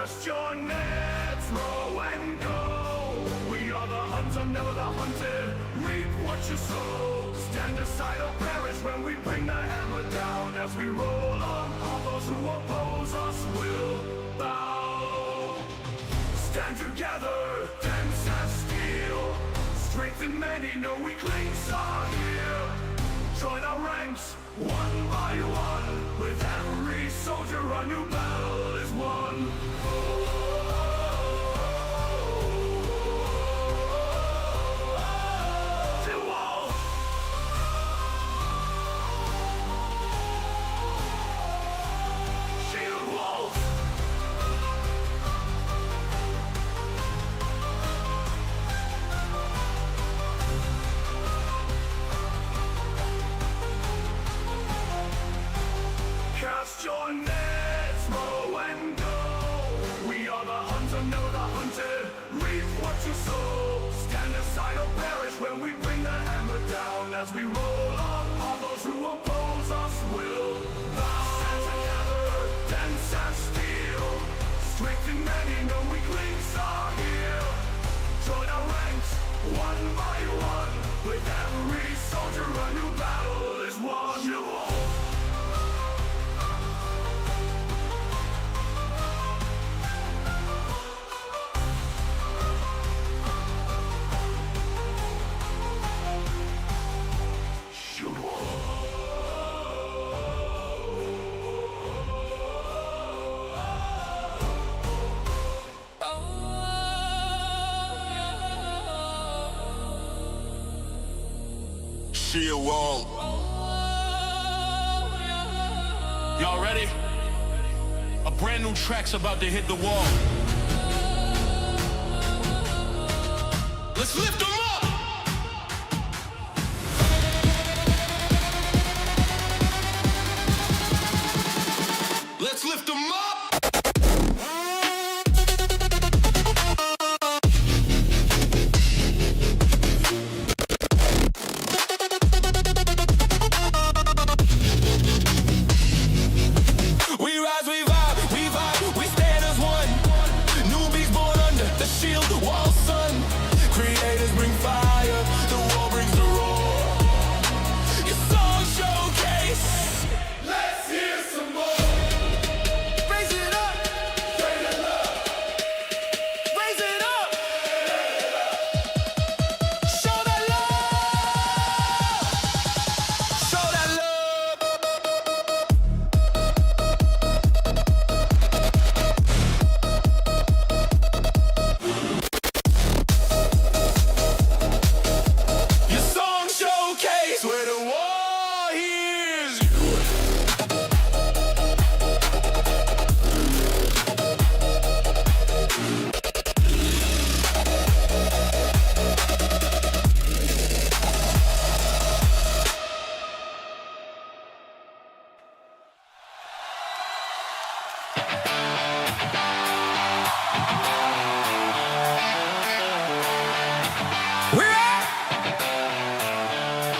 Cast your nets, row and go. We are the hunter, never the hunted. Reap what you sow. Stand aside or perish when we bring the hammer down. As we roll on, all those who oppose us will bow. Stand together, dense as steel. Strength in many, no weaklings are here. Join our ranks, one by one. With every soldier a new battle is won. Cast your nets, row and go. We are the hunter, never the hunted. Reap what you sow. Stand aside or perish when we bring the hammer down. As we roll on, all those who oppose us will bow. Stand together, dense as steel. Strength in many, no weaklings are here. Join our ranks, one by one. With every soldier a new battle is won. You all. Shield wall. Y'all ready? A brand new track's about to hit the wall. Let's lift them up! Let's lift them up!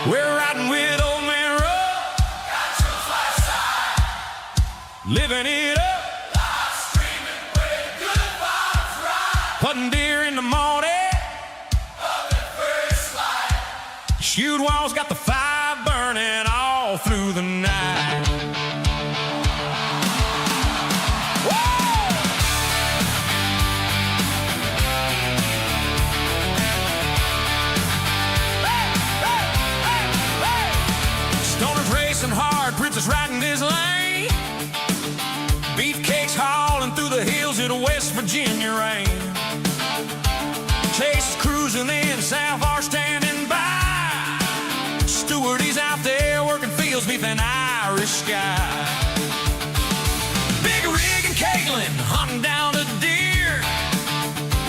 We're riding with Old Man Rum. Got your flashlight. Living it up. Live streaming with good vibes right. Putting deer in the morning. Up at first light. Shoot walls got the fire burning all through the night. Hard, Princess riding this lane. Beefcakes hauling through the hills of the West Virginia rain. Chase is cruising in, South are standing by. Stewart, he's out there working fields beneath an Irish sky. Big Rig and Caitlin hunting down a deer.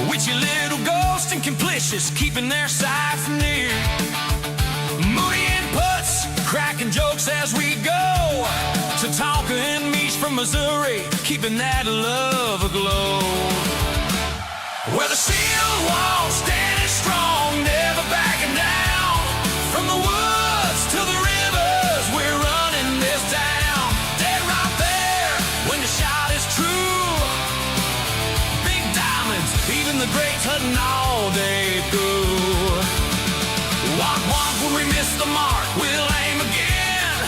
Witchy little ghost and Complicious keeping their sights near. Moody and Putz cracking jokes as we go. Tatanka and Mish from Missouri keeping that love aglow. Where the shield wall standing strong, never backing down. From the woods to the rivers, we're running this town. Dead right there when the shot is true. the greats hunting all day through. Walk, walk when we miss the mark, we'll aim again.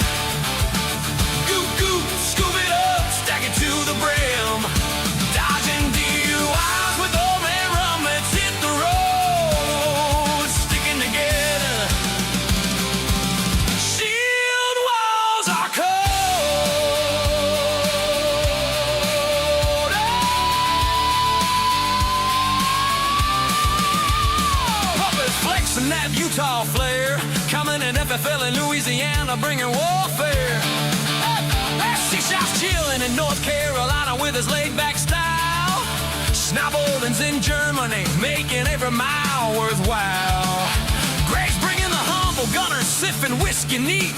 Goop, goop, scoop it up, stack it to the brim. Dodging DUIs with OLDMANRUM, let's hit the road, sticking together. Shield walls are cold. Puppets flexing that Utah flair, coming in FFL in Louisiana, bringing warfare. C-Shop's chilling in North Carolina with his laid-back style. Snowboarding's in Germany, making every mile worthwhile. Greg's bringing the humble gunners, sipping whiskey neat.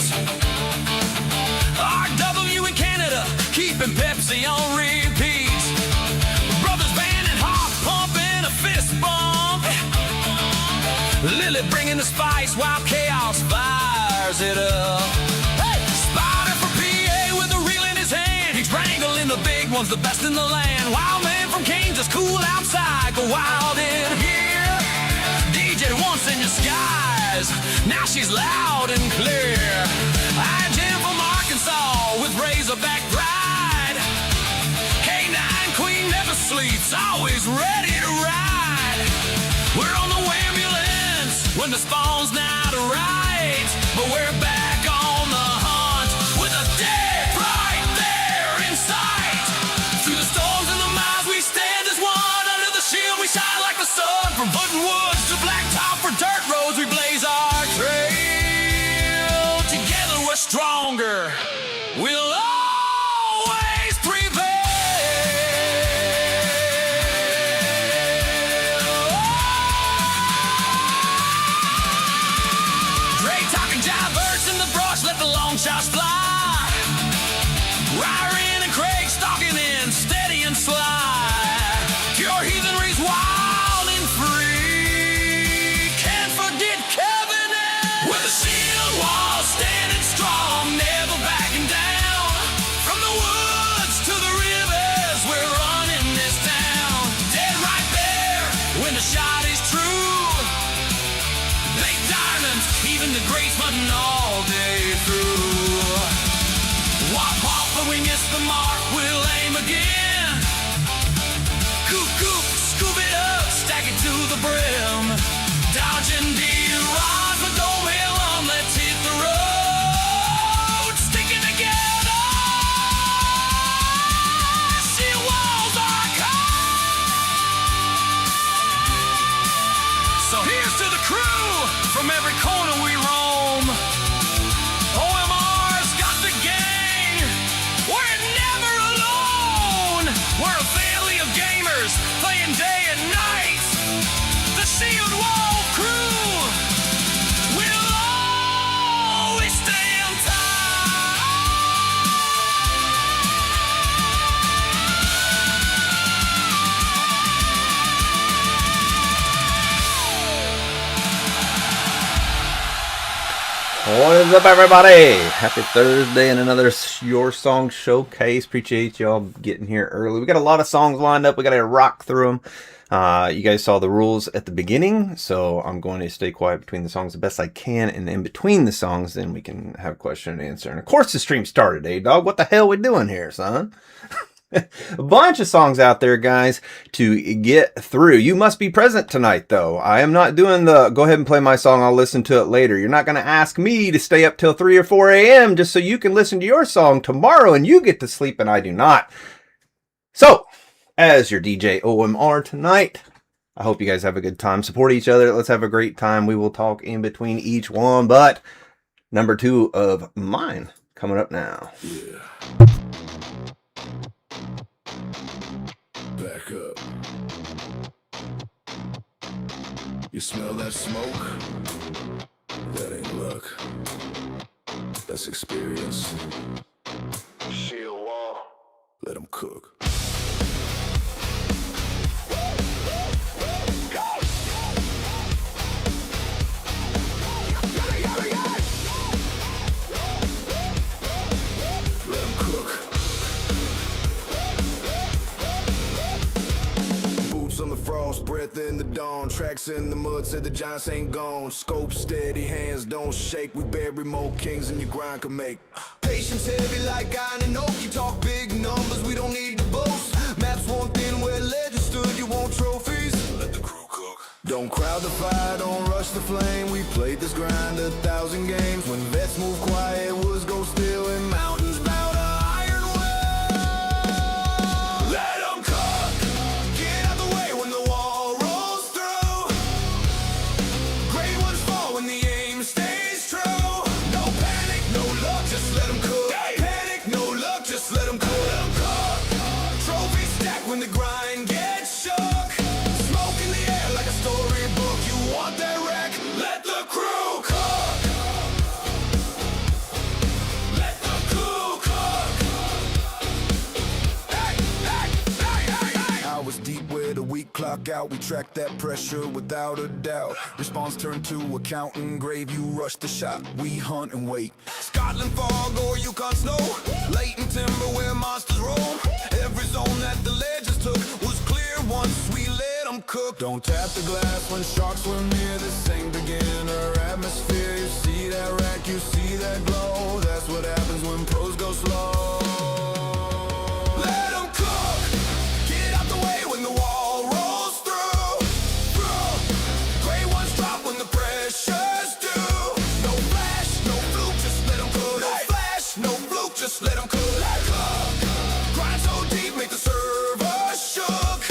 RW in Canada, keeping Pepsi on repeat. Brothers banding, heart pumping, a fist bump. Lily bringing the spice while chaos fires it up. Spider for PA with a reel in his hand, he's wrangling the big ones, the best in the land. Wild man from Kansas, cool outside, go wild in here. DJ once in your skies, now she's loud and clear. I Jam from Arkansas with Razorback pride. K9 Queen never sleeps, always ready to ride. We're on the ambulance when the spawn's not right, but we're back on the hunt with a dead right there in sight. Through the storms and the miles we stand as one, under the shield we shine like the sun. From button woods to blacktop for dirt roads, we blaze our trail. Together we're stronger, we'll always prevail. Dre talking jive verse in the brush, let the long shots fly. Ryron and Craig stalking in, steady and sly. Pure heathenry's wild and free. Can't forget Kevin with the shield wall standing strong, never backing down. From the woods to the rivers, we're running this town. Dead right there when the shot is true. Big diamonds, even the greats hunting all day through. Walk off when we miss the mark, we'll aim again. Coop, coop, scoop it up, stack it to the brim. Dodging DUIs, but don't bail on, let's hit the road, sticking together. Shield walls are cold. So here's to the crew from every corner we roam. OMR's got the gang, we're never alone. We're a family of gamers playing day and night. The Shield Wall crew, we'll always stand tight. What is up, everybody? Happy Thursday and another Your Song Showcase. Appreciate y'all getting here early. We got a lot of songs lined up. We got to rock through them. You guys saw the rules at the beginning, so I'm going to stay quiet between the songs the best I can, and in between the songs, then we can have question and answer. And of course, the stream started, dog? What the hell we doing here, son? A bunch of songs out there, guys, to get through. You must be present tonight, though. I am not doing the go ahead and play my song, I'll listen to it later. You're not going to ask me to stay up till 3 or 4 a.m. just so you can listen to your song tomorrow and you get to sleep and I do not. So, as your DJ OMR tonight, I hope you guys have a good time. Support each other. Let's have a great time. We will talk in between each one, but number 2 of mine coming up now. Yeah. Back up. You smell that smoke? That ain't luck. That's experience. Shield wall. Let them cook. On the frog. lost breath in the dawn. Tracks in the mud, said the giants ain't gone. Scope steady, hands don't shake. We bury more kings than your grind can make. Patience heavy like iron and oak. You talk big numbers, we don't need to boast. Maps one thin where legends stood, you want trophies? Let the crew cook. Don't crowd the fire, don't rush the flame. We played this grind 1,000 games. When vets move quiet, woods go still, and mountains bow to iron will. Let 'em cook. Get out the way when the wall rolls through. Great ones fall when the aim stays true. No panic, no luck, just let 'em cook. Panic, no luck, just let 'em cook. Trophies stack when the grind gets shook. Smoke in the air like a storybook. You want that wreck? Let the crew cook. Let the crew cook. Hey, hey, hey, hey, hey. Hours deep where the weak clock out. We track that pressure without a doubt. Response turn to accountant grave. You rush the shot. We hunt and wait. Scotland fog or Yukon snow. Latent timber where monsters roam. Every zone that the legends took was clear once we let them cook. Don't tap the glass when sharks swim near. This ain't beginner atmosphere. You see that rack, you see that glow. That's what happens when pros go slow. Let 'em cook. Get out the way when the wall rolls through. Gray ones drop when the pressure's due. No flash, no fluke, just let 'em cook. No flash, no fluke, just let 'em cook. Grind so deep, make the server shook.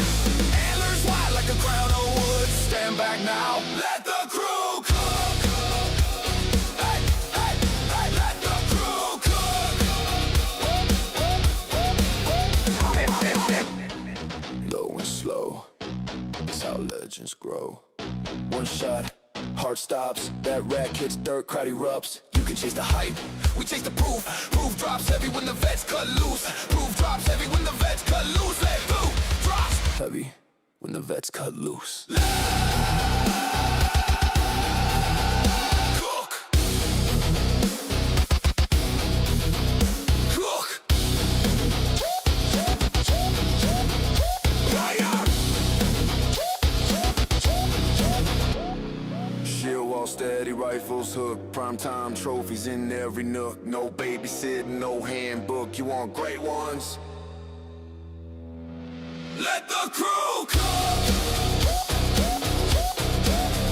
Antlers wide like a crown of wood. Stand back now, let the crew cook. Hey, hey, hey, let the crew cook. Low and slow, that's how legends grow. One shot, heart stops. That rack hits dirt, crowd erupts. You can chase the hype, we chase the proof. Proof drops heavy when the vets cut loose. Proof drops heavy when the vets cut loose. Let proof drops heavy when the vets cut loose. Cook. Cook. Fire. Shield wall steady, rifles hook. Primetime trophies in every nook. No babysitting, no handbook. You want great ones? Let the crew cook.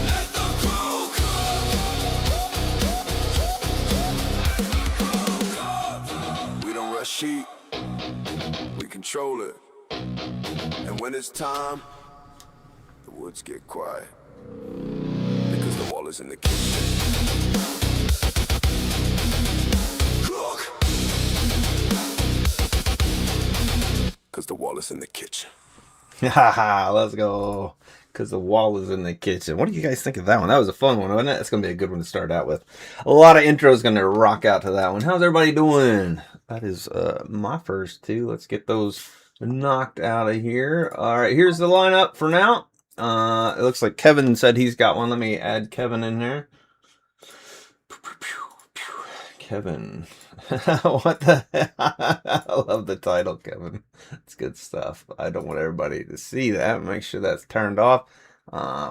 Let the crew cook. We don't rush heat, we control it. And when it's time, the woods get quiet. Because the wall is in the kitchen. Cook. Cause the wall is in the kitchen. Haha, let's go. Because the wall is in the kitchen. What do you guys think of that one? That was a fun one, wasn't it? It's going to be a good one to start out with. A lot of intros going to rock out to that one. How's everybody doing? That is my first two. Let's get those knocked out of here. All right, here's the lineup for now. It looks like Kevin said he's got one. Let me add Kevin in there. Kevin. What the hell? I love the title, Kevin. It's good stuff. I don't want everybody to see that. Make sure that's turned off.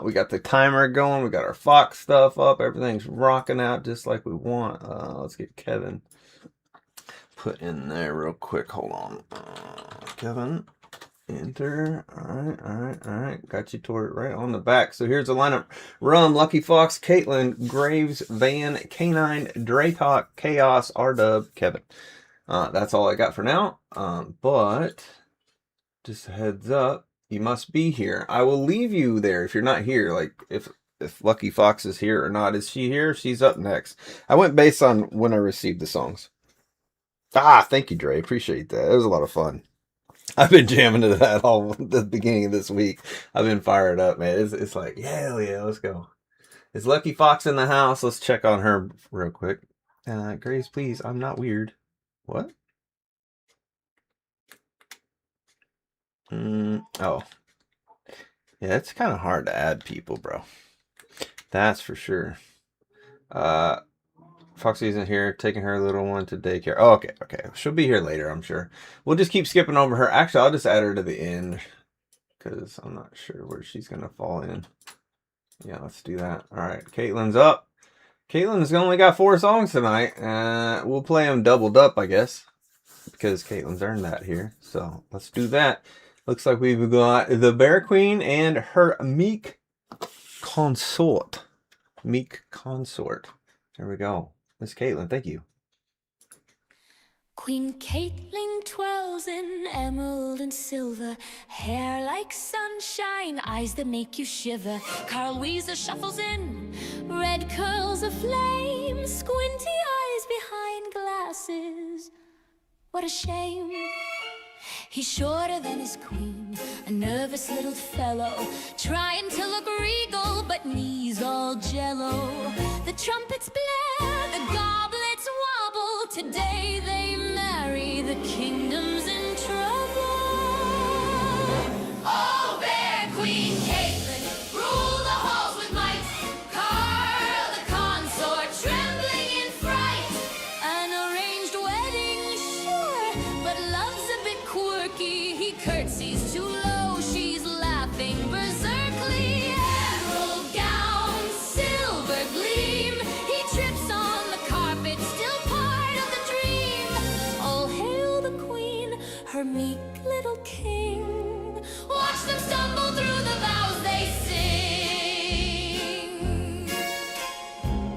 We got the timer going. We got our Fox stuff up. Everything's rocking out just like we want. Let's get Kevin put in there real quick. Hold on. Kevin. Enter. All right. Got you toward it right on the back. So here's the lineup. Rum, Lucky Fox, Caitlin, Graves, Van, Canine, Draytalk, Chaos, R-Dub, Kevin. That's all I got for now. But just a heads up, you must be here. I will leave you there if you're not here. Like if Lucky Fox is here or not. Is she here? She's up next. I went based on when I received the songs. Thank you, Dre. Appreciate that. It was a lot of fun. I've been jamming to that all the beginning of this week. I've been fired up, man. It's like, hell yeah, let's go. Is Lucky Fox in the house? Let's check on her real quick. Grace, please. I'm not weird. What? Oh. Yeah, it's kind of hard to add people, bro. That's for sure. Foxy isn't here, taking her little one to daycare. Oh, okay. She'll be here later, I'm sure. We'll just keep skipping over her. Actually, I'll just add her to the end because I'm not sure where she's gonna fall in. Yeah, let's do that. All right, Caitlin's up. Caitlin's only got 4 songs tonight. We'll play them doubled up, I guess, because Caitlin's earned that here. So let's do that. Looks like we've got the Bear Queen and her meek consort. Meek consort. There we go. Miss Caitlin, thank you. Queen Caitlin twirls in emerald and silver, hair like sunshine, eyes that make you shiver. Carl Weezer shuffles in, red curls aflame, squinty eyes behind glasses. What a shame. He's shorter than his queen, a nervous little fellow, trying to look regal, but knees all jello. The trumpets blare, the goblets wobble, today they marry, the kingdom's in trouble. Oh, Bear Queen Caitlin, rule the halls with might, Carl the consort, trembling in fright. An arranged wedding, sure, but love's a bit quirky, he curtsies too low, she's laughing berserkly. Emerald gown, silver gleam, he trips on the carpet, still part of the dream. All hail the queen, her meek little king. Watch them stumble through the vows they sing.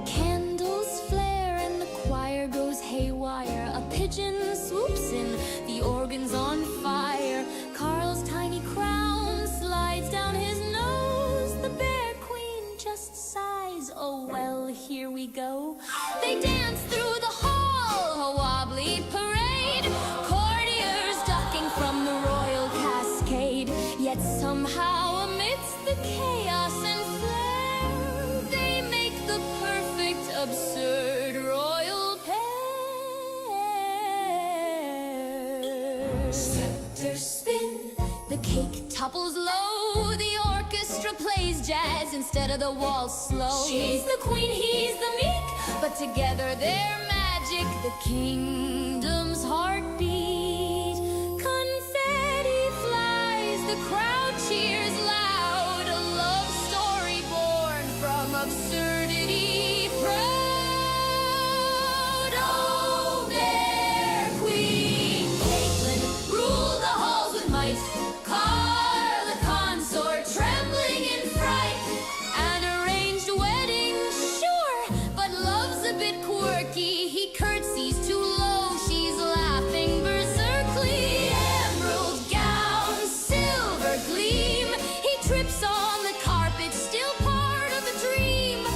Candles flare and the choir goes haywire. A pigeon swoops in, the organ's on fire. Carl's tiny crown slides down his nose. The Bear Queen just sighs, oh well, here we go. They dance through the hall, a wobbly parade. Courtiers ducking from the royal cascade. Yet somehow amidst the chaos and flare, they make the perfect absurd royal pair. Scepter spin, the cake topples low, the orchestra plays jazz instead of the waltz slow. She's the queen, he's the meek, but together they're magic, the kingdom's heartbeat. Confetti flies, the crowd cheers loud, a love story born from absurdity proud. Oh, Bear Queen Caitlin, rule the halls with might, Carl the consort, trembling in fright. An arranged wedding, sure, but love's a bit quirky, he curtsies too low, she's laughing berserkly. Emerald gown, silver gleam, he trips on the carpet, still part of the dream.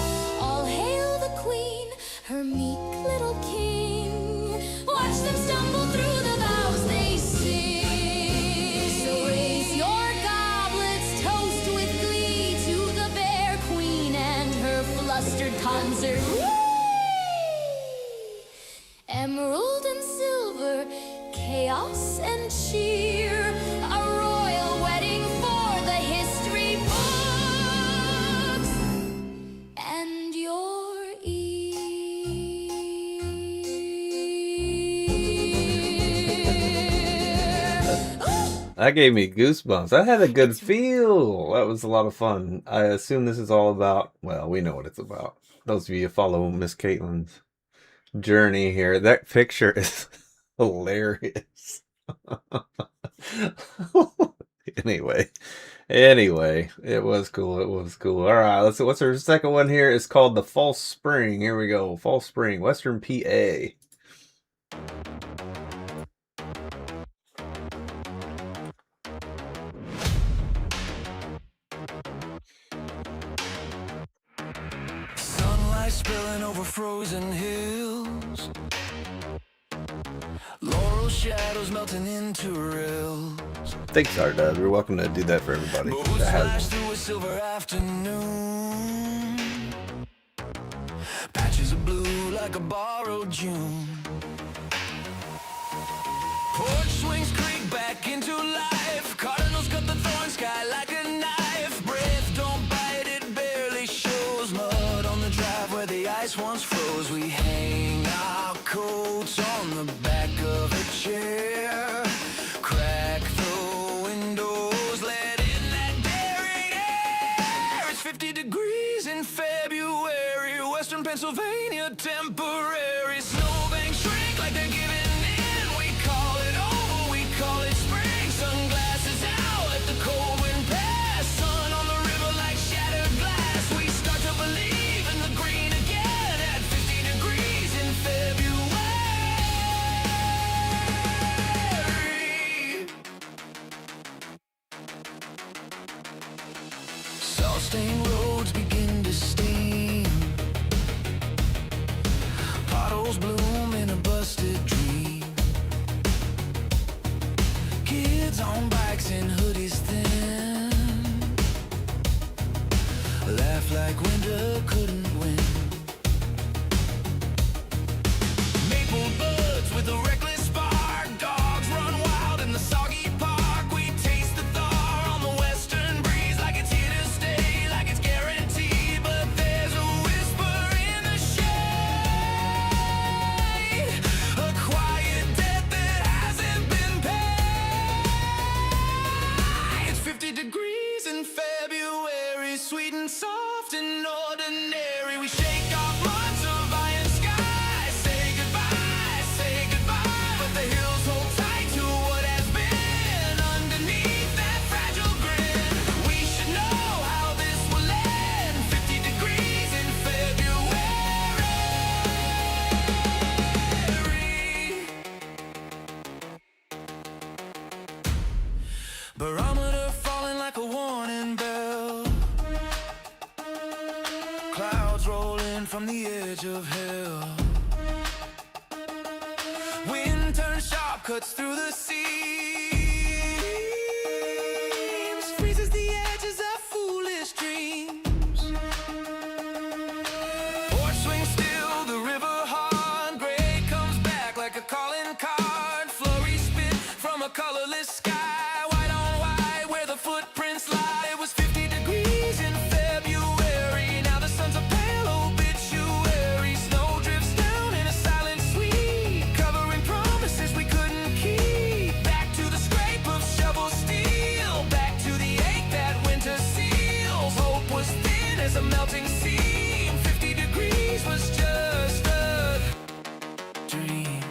All hail the queen, her meek little king. Watch them stumble through the vows they sing. So raise your goblets, toast with glee to the Bear Queen and her flustered consort. Emerald and silver, chaos and cheer, a royal wedding for the history books and your ear. That gave me goosebumps. I had a good feel. That was a lot of fun. I assume this is all about, well, we know what it's about. Those of you who follow Miss Caitlin's journey here, that picture is hilarious. Anyway, it was cool. It was cool. All right, let's see. What's our second one here? It's called the False Spring. Here we go. False Spring, Western PA. Sunlight spilling over frozen hills, laurel shadows melting into rills. Thanks, Ardud. We're welcome to do that for everybody. Moon That flash has through a silver afternoon, patches of blue like a borrowed June. Porch swings creak back into life, cardinals cut the thorn sky like a knife. Breath don't bite, it barely shows. Mud on the drive where the ice once froze. We hang our coats on the back of a chair, crack the windows, let in Pennsylvania, temporary snowbanks shrink like they're giving in. We call it over, we call it spring. Sunglasses out, let the cold wind pass. Sun on the river like shattered glass. We start to believe in the green again at 50 degrees in February. Salt-stained roads begin to steam. Potholes bloom in a busted dream. Kids on bikes and hoodies thin laugh like winter couldn't win. Maple buds with a reckless spark. Dogs run wild in the soggy park. We taste the thaw on the western breeze like it's here to stay, like it's guaranteed. But there's a whisper in the shade, a quiet debt that hasn't been paid. It's 50 degrees in February, sweet and soft and ordinary. We shake off months of iron sky, say goodbye, but the hills hold tight to what has been. Underneath that fragile grin, we should know how this will end. 50 degrees in February. Barometer falling like a warning bell. Clouds rolling from the edge of hell. Wind turns sharp, cuts through the seams, freezes the edges of foolish dreams. Porch swings still, the river hard. Gray comes back like a calling card. Flurry spit from a colorless sky. White on white where the footprints lie. It was 50 degrees in February. Now the sun's a pale obituary. Snow drifts down in a silent sweep, covering promises we couldn't keep. Back to the scrape of shovel steel, back to the ache that winter seals. Hope was thin as a melting seam. 50 degrees was just a dream.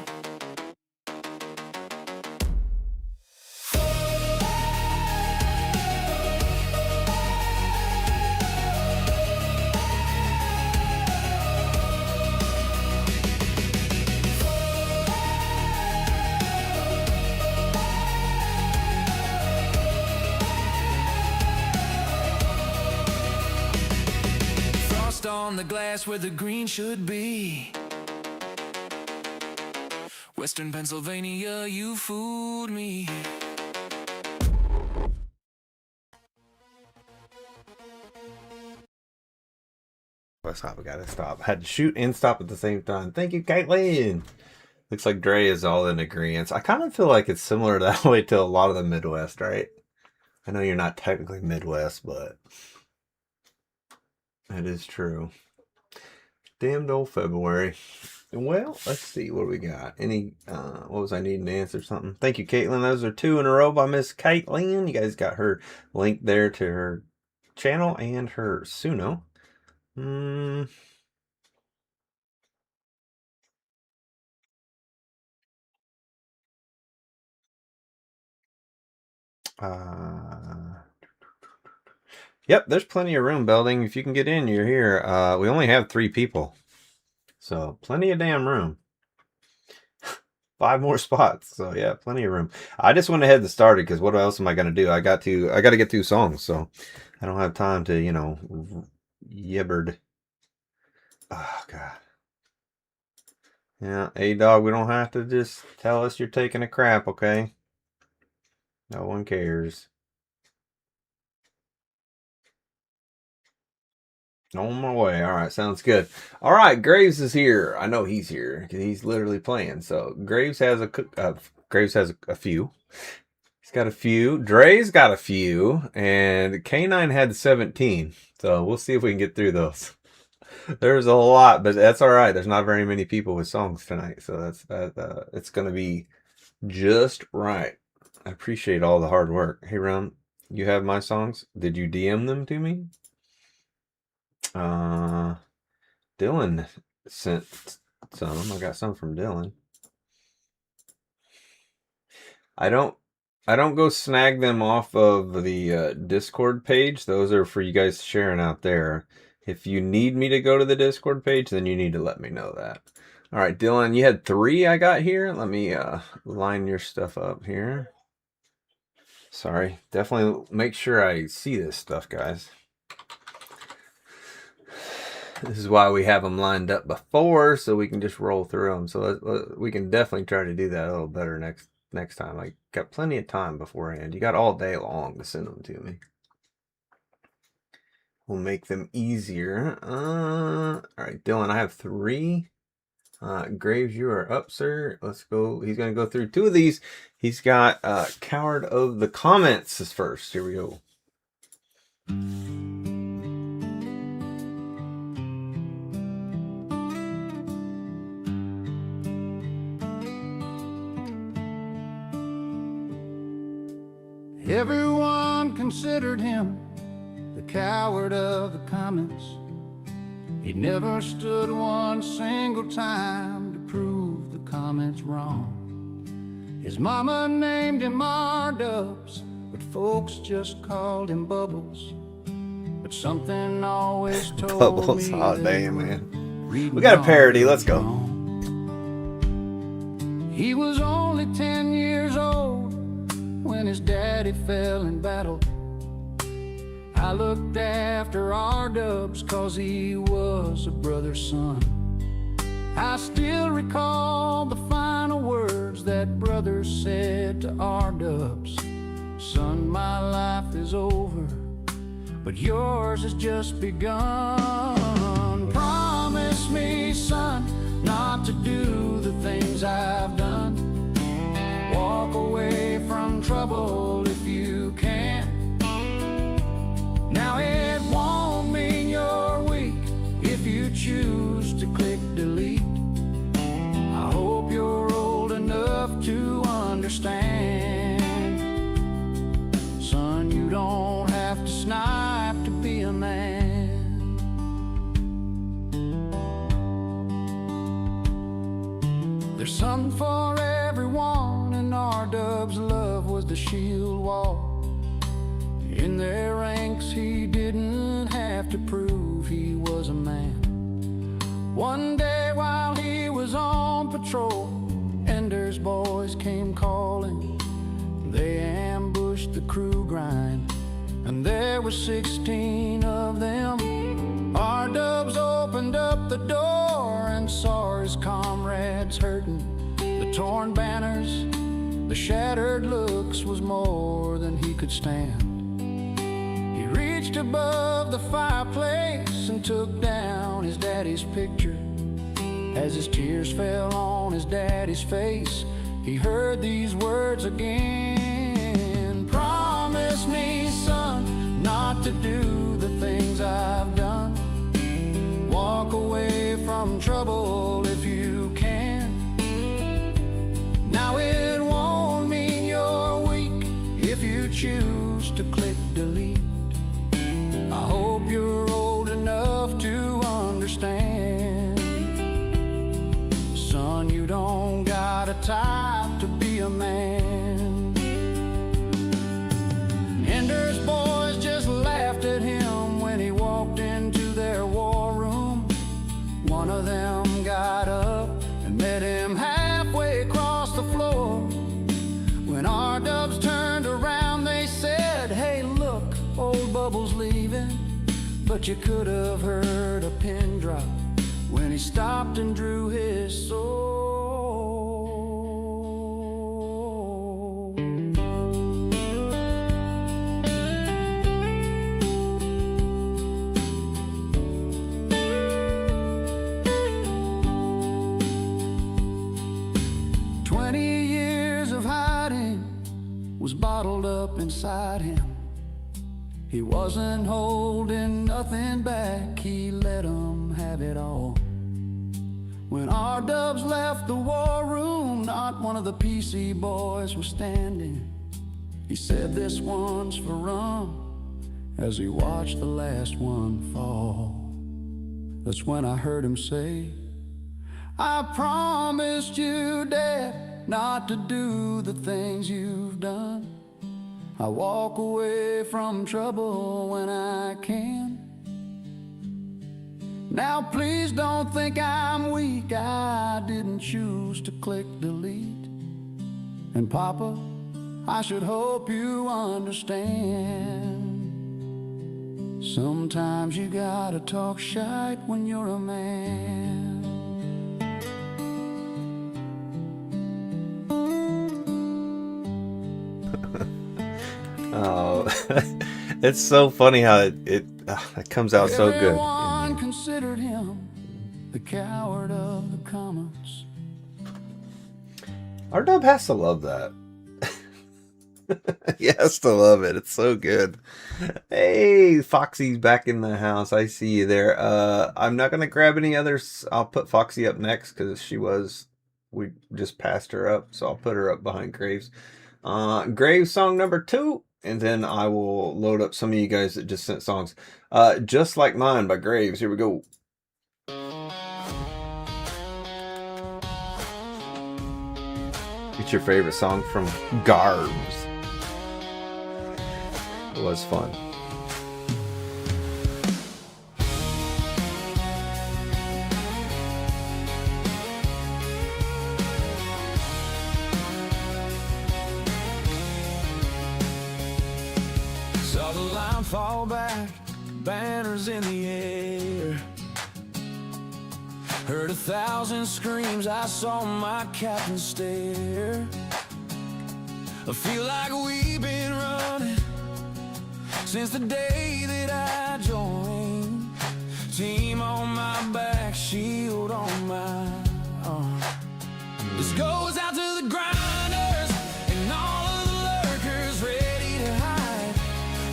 Frost on the glass where the green should be. Western Pennsylvania, you fooled me. Let's stop. We gotta stop. I had to shoot and stop at the same time. Thank you, Caitlin. Looks like Dre is all in agreement. I kind of feel like it's similar that way to a lot of the Midwest, right? I know you're not technically Midwest, but that is true. Damned old February. Well, let's see what we got. Any, what was I needing to answer something? Thank you, Caitlin. Those are 2 in a row by Miss Caitlin. You guys got her link there to her channel and her Suno. Yep, there's plenty of room, Belding. If you can get in, you're here. We only have 3 people, so plenty of damn room. 5 more spots, so yeah, plenty of room. I just went ahead and started because what else am I gonna do? I got to get through songs, so I don't have time to, you know, yibbered. Oh God. Yeah, A-Dog, we don't have to just tell us you're taking a crap, okay? No one cares. On my way. All right, sounds good. All right, Graves is here. I know he's here because he's literally playing. So Graves has a few. He's got a few. Dre's got a few, and K9 had 17. So we'll see if we can get through those. There's a lot, but that's all right. There's not very many people with songs tonight, so it's gonna be just right. I appreciate all the hard work. Hey, Ron, you have my songs? Did you DM them to me? Dylan sent some. I got some from Dylan. I don't go snag them off of the Discord page. Those are for you guys sharing out there. If you need me to go to the Discord page, then you need to let me know that. All right, Dylan, you had 3 I got here. Let me line your stuff up here. Sorry, definitely make sure I see this stuff, guys. This is why we have them lined up before, so we can just roll through them. So we can definitely try to do that a little better next time. I got plenty of time beforehand. You got all day long to send them to me. We'll make them easier. All right, Dylan, I have 3. Graves, you are up, sir. Let's go. He's going to go through 2 of these. He's got Coward of the Comments is first. Here we go. Everyone considered him the coward of the comments. He never stood one single time to prove the comments wrong. His mama named him R-Dubs, but folks just called him Bubbles. But something always told Bubbles, me oh that damn, he man. was We got a parody. Let's go. He was only 10 years old when his daddy fell in battle. I looked after R-Dubs 'cause he was a brother's son. I still recall the final words that brother said to R-Dubs. Son, my life is over, but yours has just begun. Promise me, son, not to do the things I've done. Walk away from trouble if you can. Now it won't mean you're weak if you choose to click delete. I hope you're old enough to understand. Son, you don't have to snipe to be a man. There's something for everyone, and R-Dub's love was the shield wall. In their ranks he didn't have to prove he was a man. One day while he was on patrol, Ender's boys came calling. They ambushed the crew grind, and there were 16 of them. R-Dubs opened up the door and saw his comrades hurting. The torn banners, the shattered looks was more than he could stand. He reached above the fireplace and took down his daddy's picture. As his tears fell on his daddy's face, he heard these words again. Promise me, son, not to do the things I've done. Walk away from trouble if you can. Now it won't mean you're weak if you choose to click delete. I hope you're old enough to understand. Son, you don't got a type to be a man. Ender's boys just laughed at him when he walked into their war room. One of them got up and met him halfway across the floor. When R-Dubs turned around, they said, hey, look, old Bubbles leaving. But you could have heard a pin drop when he stopped and drew his sword. 20 years of hiding was bottled up inside him. He wasn't holding nothing back, he let 'em have it all. When R-Dubs left the war room, not one of the PC boys was standing. He said, this one's for rum, as he watched the last one fall. That's when I heard him say, I promised you, Dad, not to do the things you've done. I walk away from trouble when I can. Now please don't think I'm weak, I didn't choose to click delete. And Papa, I should hope you understand. Sometimes you gotta talk shite when you're a man. Oh, it's so funny how it comes out so good. Everyone considered him the coward of the commons. Our dub has to love that. He has to love it. It's so good. Hey, Foxy's back in the house. I see you there. I'm not gonna grab any others. I'll put Foxy up next because we just passed her up, so I'll put her up behind Graves. Graves song number 2, and then I will load up some of you guys that just sent songs. Just Like Mine by Graves. Here we go. It's your favorite song from Garbs. It was fun. Saw the line fall back, banners in the air. Heard 1,000 screams, I saw my captain stare. I feel like we've been running since the day that I joined. Team on my back, shield on my arm. This goes out to the grinders and all of the lurkers ready to hide.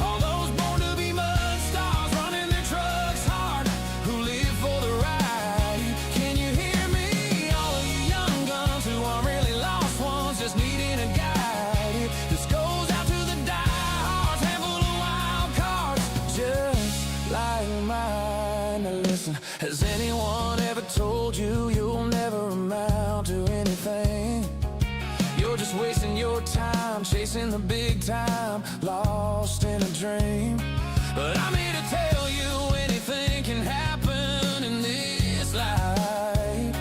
All those born to be mud stars running their trucks hard, who live for the ride. Can you hear me? All of you young guns who are really lost ones, just needing a guide. This goes out to the diehards, handful of wild cards, just like mine. Now listen, has anyone ever told you you'll never amount to anything? You're just wasting your time, chasing the big time, lost in a dream. But I'm here to tell you anything can happen in this life.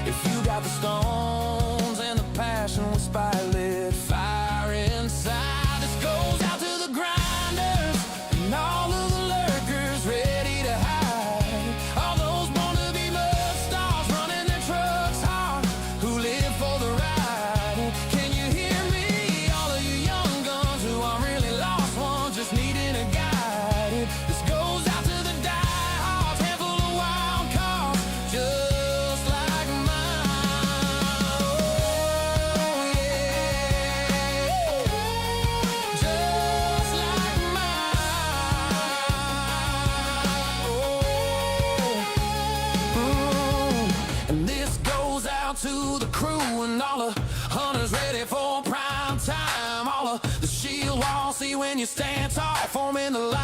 If you got the stones and the passion with spotlit fire inside. This goes out to the grinders and all of the lurkers ready to hide. All those born to be mud stars running their trucks hard, who live for the ride. Can you hear me? All of you young guns who are really lost ones, just needing a guide. This goes out to the diehards, handful of wild cards, just like mine. Oh yeah, just like mine. And this goes out to the crew and all the hunters ready for prime time. All of the shield wall, see when you stand tall, forming the line.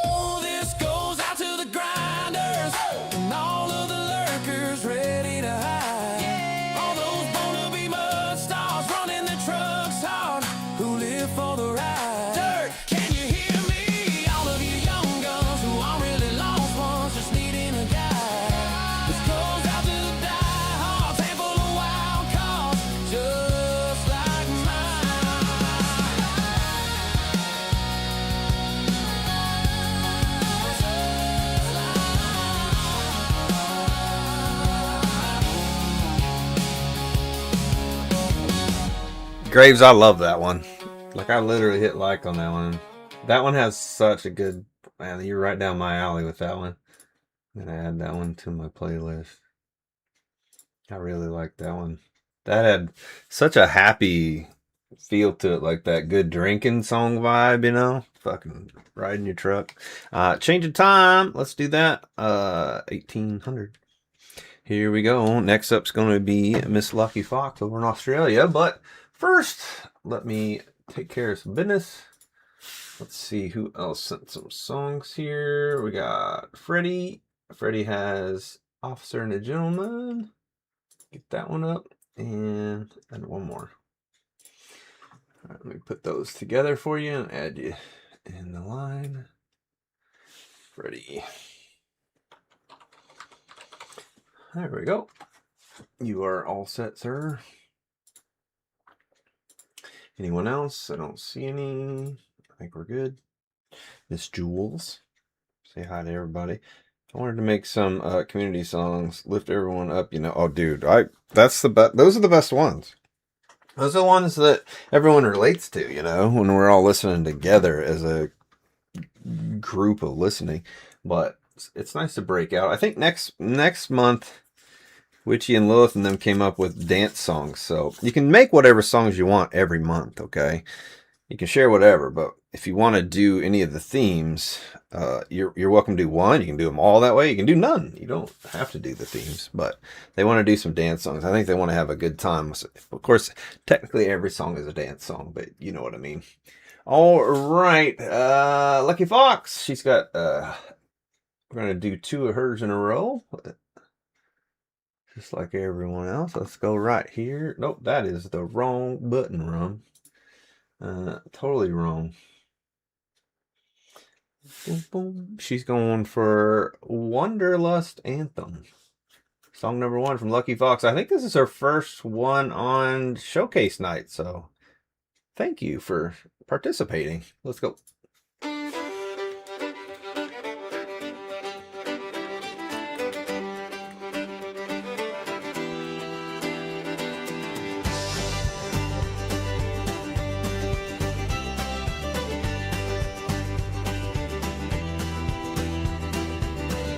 Ooh, this goes out to the grinders and all of the lurkers ready to hide. All those born to be mud stars running their trucks hard, who live for the ride. Dirt, can you hear me? All of you young guns who are really lost ones, just needing a guide. This goes out to the diehards, handful of wild cards, just like Graves, I love that one. Like, I literally hit like on that one. That one has such a good, man, you're right down my alley with that one. I'm gonna add that one to my playlist. I really like that one. That had such a happy feel to it, like that good drinking song vibe, you know? Fucking riding your truck. Change of time. Let's do that. 1800. Here we go. Next up's going to be Miss Lucky Fox over in Australia. But first, let me take care of some business. Let's see who else sent some songs here. We got Freddie. Freddie has Officer and a Gentleman. Get that one up. And one more. All right, let me put those together for you and add you in the line. Freddie. There we go. You are all set, sir. Anyone else? I don't see any. I think we're good. Miss Jules, say hi to everybody. I wanted to make some community songs, lift everyone up. You know, oh, dude, that's the best. Those are the best ones. Those are the ones that everyone relates to. You know, when we're all listening together as a group of listening. But it's nice to break out. I think next month, Witchy and Lilith and them came up with dance songs. So you can make whatever songs you want every month, okay? You can share whatever, but if you want to do any of the themes, you're welcome to do one. You can do them all that way. You can do none. You don't have to do the themes, but they want to do some dance songs. I think they want to have a good time. Of course, technically every song is a dance song, but you know what I mean. All right. Lucky Fox. She's got, we're going to do 2 of hers in a row. Just like everyone else. Let's go right here. Nope, that is the wrong button, Rum. Totally wrong. Boom, boom. She's going for Wanderlust Anthem. Song number 1 from Lucky Fox. I think this is her first one on Showcase Night, so thank you for participating. Let's go.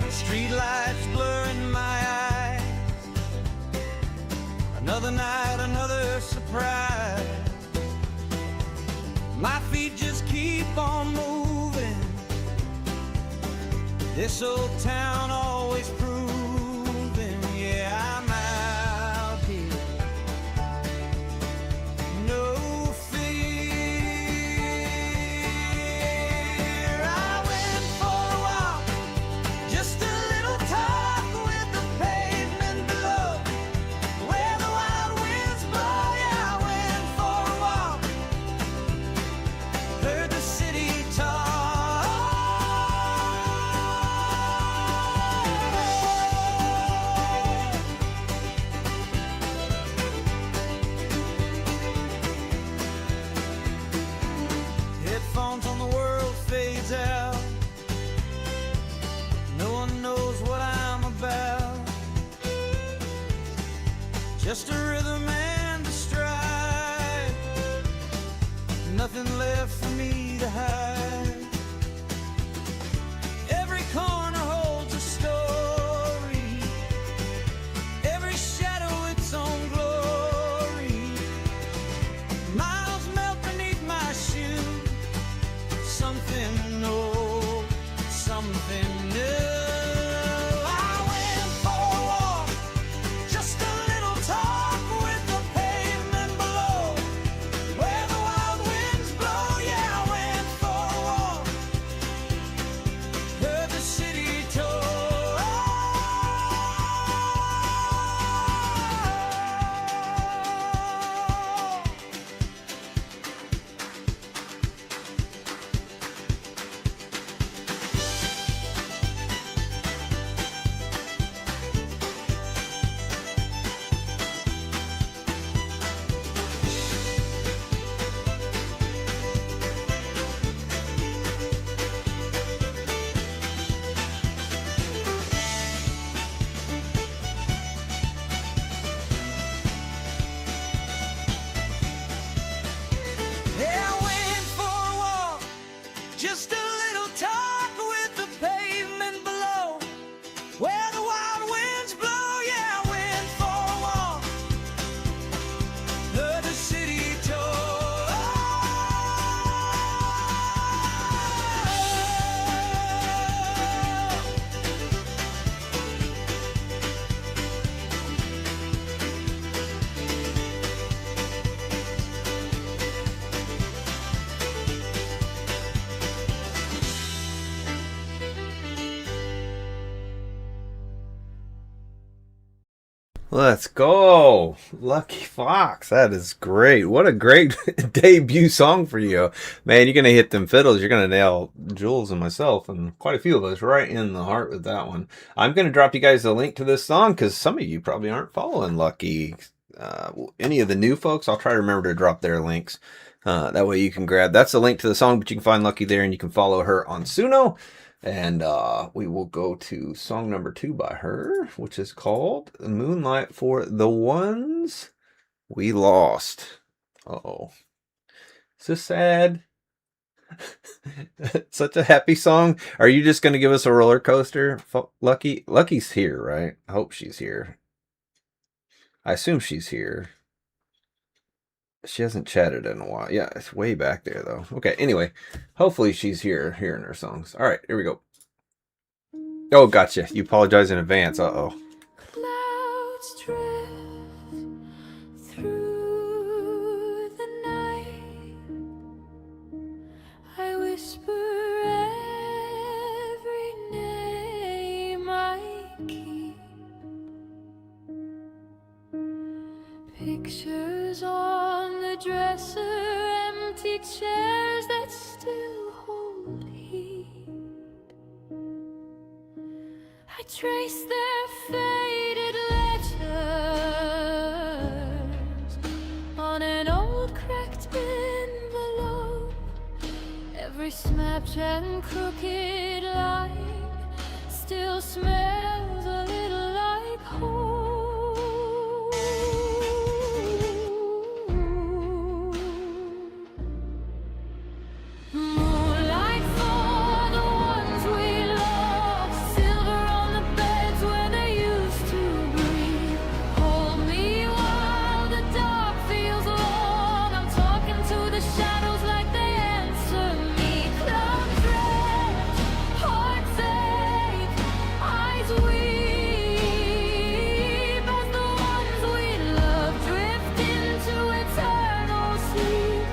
Streetlights blurring my eyes. Another night, another surprise. My feet just keep on moving. This old town always proving, yeah, I'm out here. No fear. I went for a walk, just a little talk with the pavement below, where the wild winds blow. Yeah, I went for a walk, heard the city talk. Headphones on, the world fades out. No one knows what I'm about. Just a rhythm and a stride. Nothing left for me to hide. Every corner holds a story. Every shadow its own glory. Miles melt beneath my shoe. Something old, something new. I went for a walk, just a little talk with the pavement below, where the wild winds blow. Yeah, I went for a walk, heard the city talk. Let's go. Lucky Fox. That is great. What a great debut song for you. Man, you're going to hit them fiddles. You're going to nail Jules and myself and quite a few of us right in the heart with that one. I'm going to drop you guys a link to this song because some of you probably aren't following Lucky. Any of the new folks, I'll try to remember to drop their links. That way you can grab. That's a link to the song, but you can find Lucky there and you can follow her on Suno. And we will go to song number 2 by her, which is called Moonlight for the Ones We Lost. Uh-oh. Is this sad? Such a happy song. Are you just going to give us a roller coaster, Lucky? Lucky's here, right? I hope she's here. I assume she's here. She hasn't chatted in a while. Yeah, it's way back there, though. Okay, anyway. Hopefully she's here hearing her songs. All right, here we go. Oh, gotcha. You apologize in advance. Uh-oh. Clouds drift through the night. I whisper every name I keep. Pictures on the dresser, empty chairs that still hold heat. I trace their faded letters on an old cracked envelope. Every Snapchat and crooked line still smells a little like home. Moonlight for the ones we lost, silver on the beds where they used to breathe. Hold me while the dark feels long. I'm talking to the shadows like they answer me. Clouds drift, hearts ache, eyes weep as the ones we love drift into eternal sleep.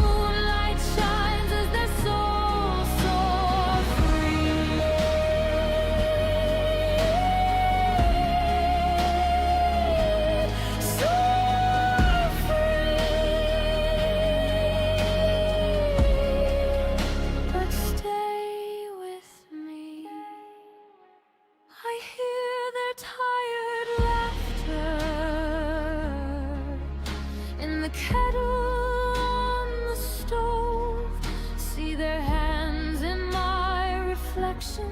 Moonlight shines as their souls soar free. Soar free. But stay with me. I hear their tired laughter in the kettle on the stove. See their hands in my reflection.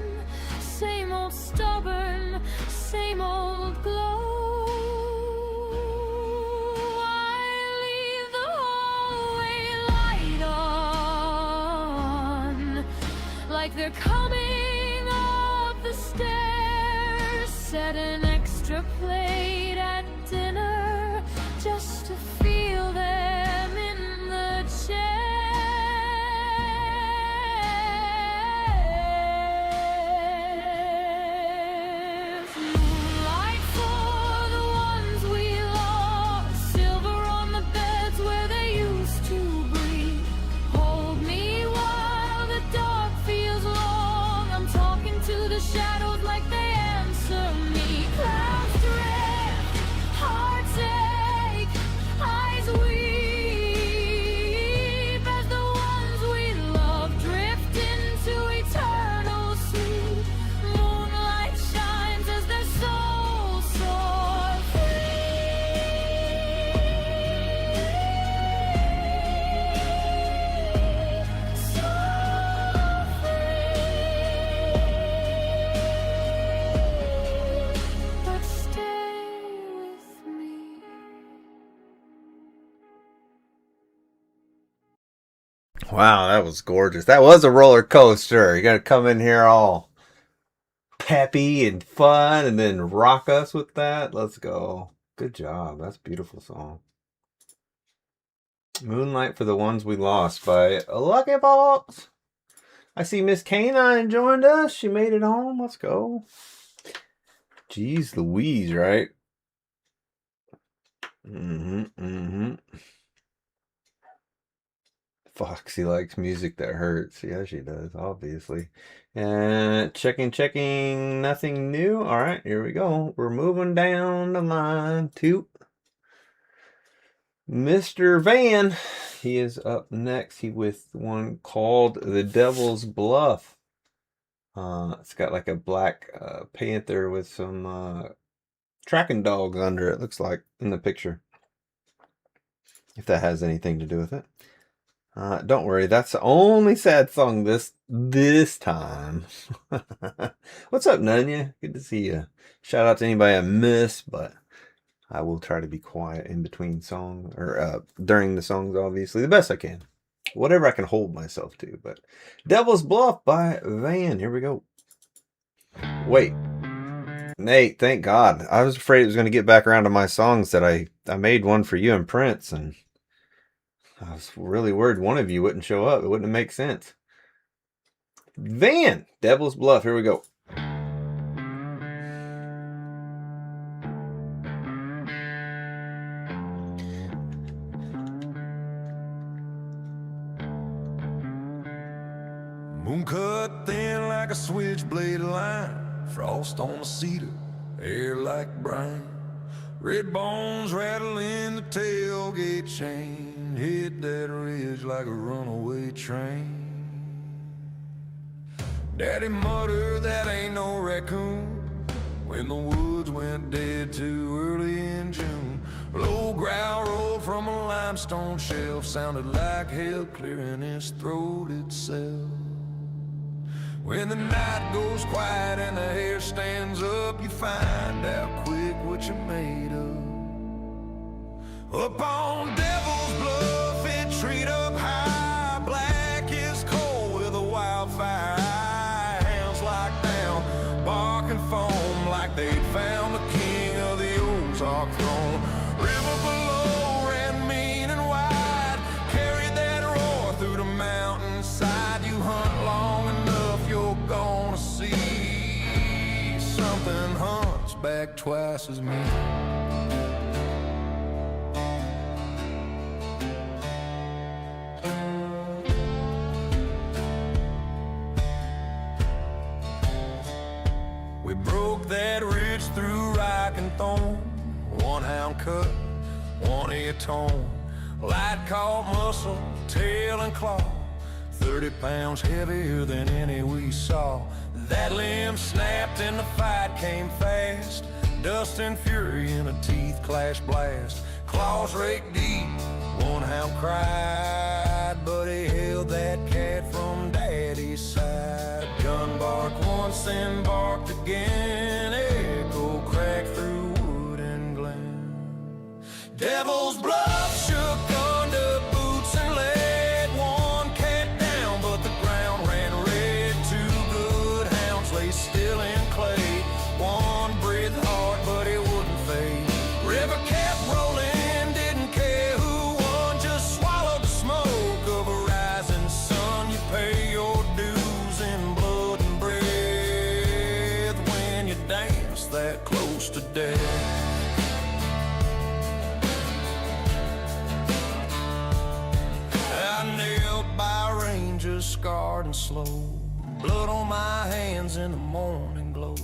Same old stubborn, same old glow. I leave the hallway light on, like they're coming up the stairs. Set an extra plate at dinner just to feel them in the chairs. Moonlight for the ones we lost, silver on the beds where they used to breathe. Hold me while the dark feels long. I'm talking to the shadows like they answer me. Clouds drift, hearts ache, eyes weep as the ones we love drift into eternal sleep. Moonlight shines as their souls soar free. Soar free. But stay with me. Wow, that was gorgeous. That was a roller coaster. You got to come in here all peppy and fun and then rock us with that. Let's go. Good job. That's a beautiful song. Moonlight for the Ones We Lost by Lucky Fox. I see Miss Canine joined us. She made it home. Let's go. Jeez Louise, right? Foxy likes music that hurts. Yeah, she does, obviously. And checking, nothing new. All right, here we go. We're moving down the line to Mr. Van. He is up next. He with one called The Devil's Bluff. It's got like a black panther with some tracking dogs under it, looks like, in the picture. If that has anything to do with it. Don't worry, that's the only sad song this time. What's up, Nunya? Good to see you. Shout out to anybody I miss, but I will try to be quiet in between songs, or during the songs, obviously, the best I can. Whatever I can hold myself to. But Devil's Bluff by Van. Here we go. Wait. Nate, thank God. I was afraid it was going to get back around to my songs that I made one for you and Prince, and I was really worried one of you wouldn't show up. It wouldn't make sense. Van, Devil's Bluff. Here we go. Moon cut thin like a switchblade line, frost on the cedar, air like brine. Red bones rattling the tailgate chain, hit that ridge like a runaway train. Daddy muttered that ain't no raccoon when the woods went dead too early in June. Low growl rolled from a limestone shelf, sounded like hell clearing his throat itself. When the night goes quiet and the hair stands up, you find out quick what you're made of. Up on Devil's Bluff, it treat up high, black is cold with a wildfire eye. Hounds locked down, bark and foam like they'd found the king of the Ozark throne. River below ran mean and wide, carried that roar through the mountainside. You hunt long enough, you're gonna see something hunts back twice as many. We broke that ridge through rock and thorn, one hound cut, one ear torn, light caught muscle, tail and claw, 30 pounds heavier than any we saw. That limb snapped and the fight came fast, dust and fury in a teeth clash blast. Claws raked deep, one hound cried, but he held that cat from daddy's side. Gun barked once and barked again, echo cracked through wood and glen. Devil's Bluff shook under boots and laid one cat down, but the ground ran red. Two good hounds lay still in clay. One breathed hard, but it wouldn't fade. River kept rolling, didn't care who won, just swallowed the smoke of a rising sun. You pay your dues in blood and breath when you dance that close to death. Scarred and slow, blood on my hands in the morning glow.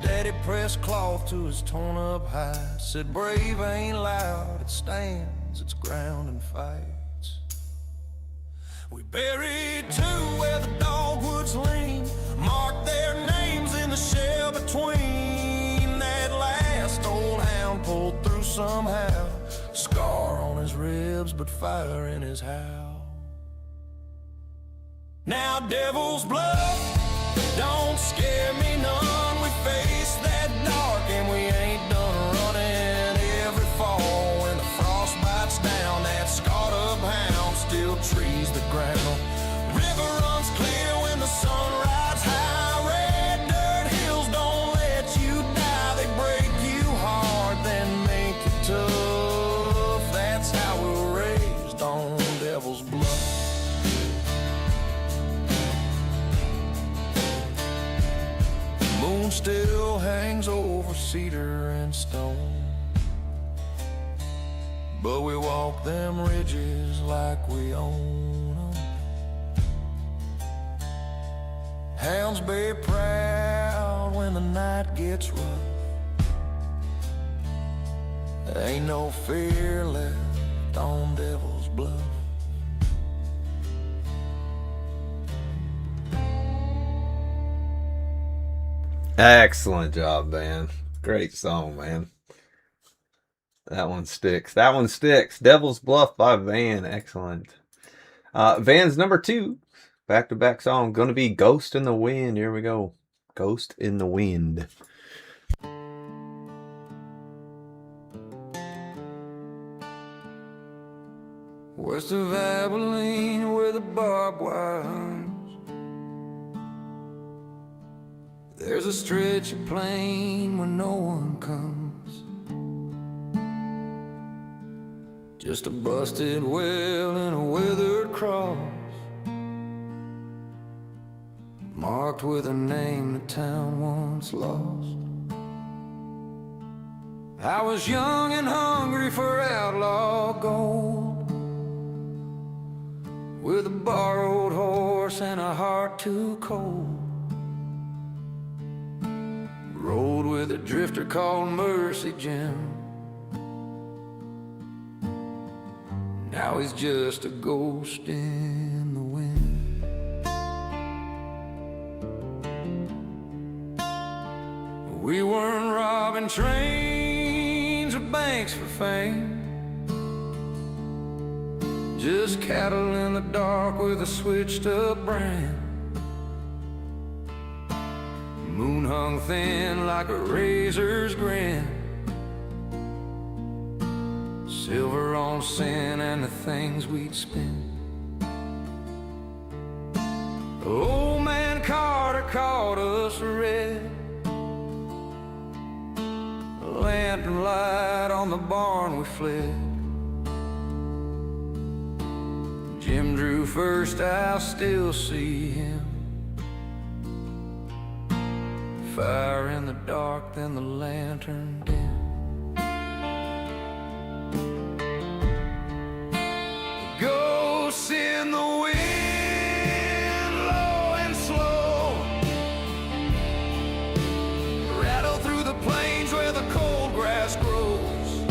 Daddy pressed cloth to his torn up hide, said brave ain't loud, it stands its ground and fights. We buried two where the dogwoods lean, marked their names in the shell between. That last old hound pulled through somehow, scar on his ribs but fire in his howl. Now Devil's Bluff don't scare me none. We face that dark and we ain't done running. Every fall when the frost bites down, that scarred up hound still trees the ground. River runs clear when the sun rides high. Red dirt hills don't let you die. They break you hard, then make you tough. That's how we're raised on Devil's Bluff. Moon still hangs over cedar and stone, but we walk them ridges like we own Hounds be proud when the night gets rough. There ain't no fear left on Devil's Bluff. Excellent job, man. Great song, man. That one sticks. That one sticks. Devil's Bluff by Van. Excellent. Van's number 2 back-to-back song gonna be Ghost in the Wind. Here we go. Ghost in the Wind. West of Abilene, where the barbed wire hunts, there's a stretch of plain where no one comes. Just a busted well and a withered cross, marked with a name the town once lost. I was young and hungry for outlaw gold, with a borrowed horse and a heart too cold. Rode with a drifter called Mercy Jim. Now he's just a ghost in the wind. We weren't robbing trains or banks for fame, just cattle in the dark with a switched up brand. Moon hung thin like a razor's grin, silver on sin and the things we'd spend. Old man Carter caught us red, a lantern light on the barn we fled. Jim drew first, I still see him. Fire in the dark, then the lantern dim. Ghosts in the wind, low and slow, rattle through the plains where the cold grass grows.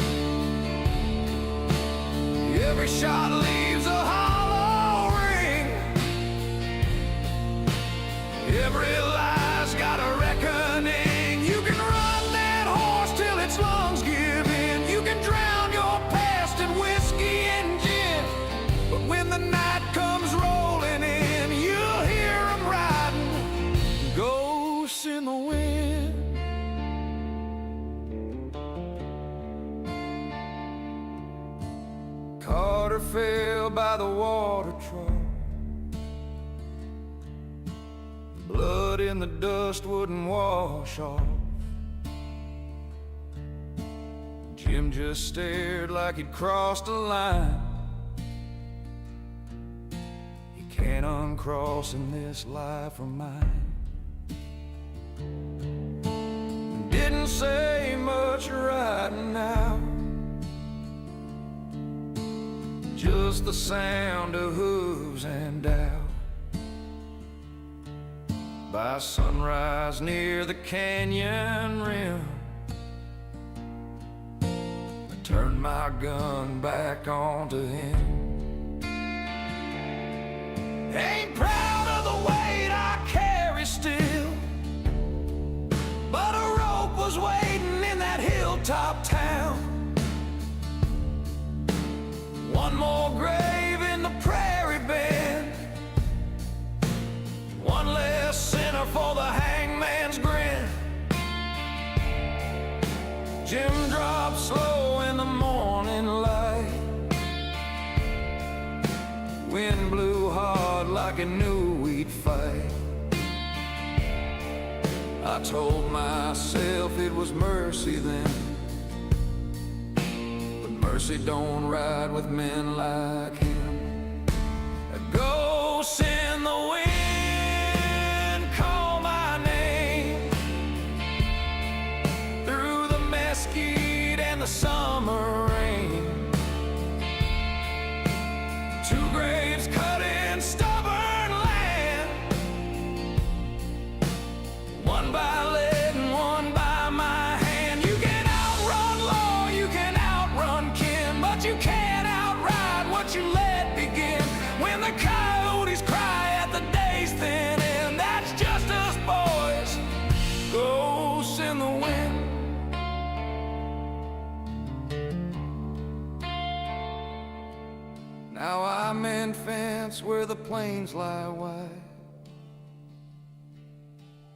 Every shot leaves a hollow ring, every lie's got a reckoning. You can run that horse till its lungs give in, you can drown your past in whiskey and gin, but when the night comes rolling in, you'll hear them riding, ghosts in the wind. Carter fell by the water trough, blood in the dust wouldn't wash off. Jim just stared like he'd crossed a line. You can't uncross in this life of mine. Didn't say much right now, just the sound of hooves and doubt. By sunrise near the canyon rim, I turned my gun back onto him. Ain't proud of the weight I carry still, but a rope was waiting in that hilltop town. One more grave in the prairie bed, one less sinner for the hangman's grin. Jim dropped slow in the morning light, wind blew hard like it knew we'd fight. I told myself it was mercy then, but mercy don't ride with men like him. A ghost in the wind, call my name, through the mesquite and the summer rain. Two graves cut in stubborn land, plains lie wide.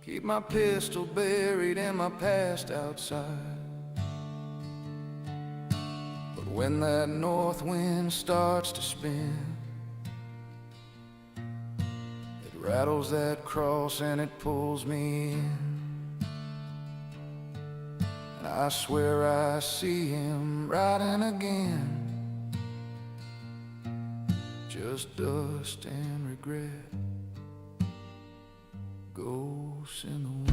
Keep my pistol buried and my past outside. But when that north wind starts to spin, it rattles that cross and it pulls me in. And I swear I see him riding again. Just dust and regret, ghosts in the wind.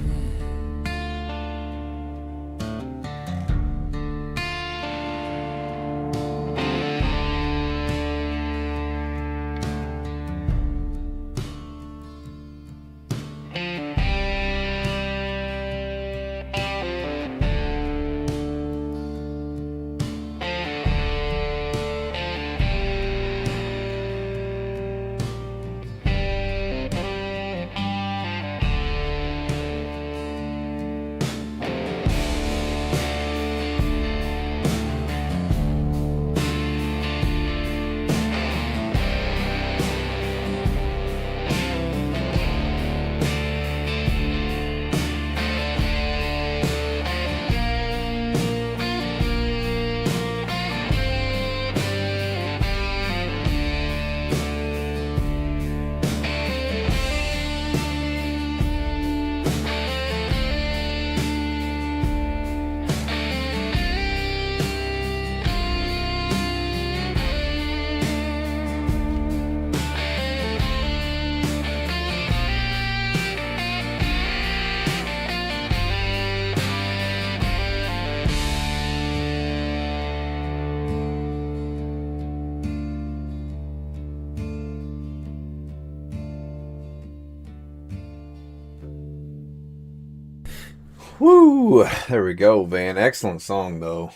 Woo! There we go, man. Excellent song, though.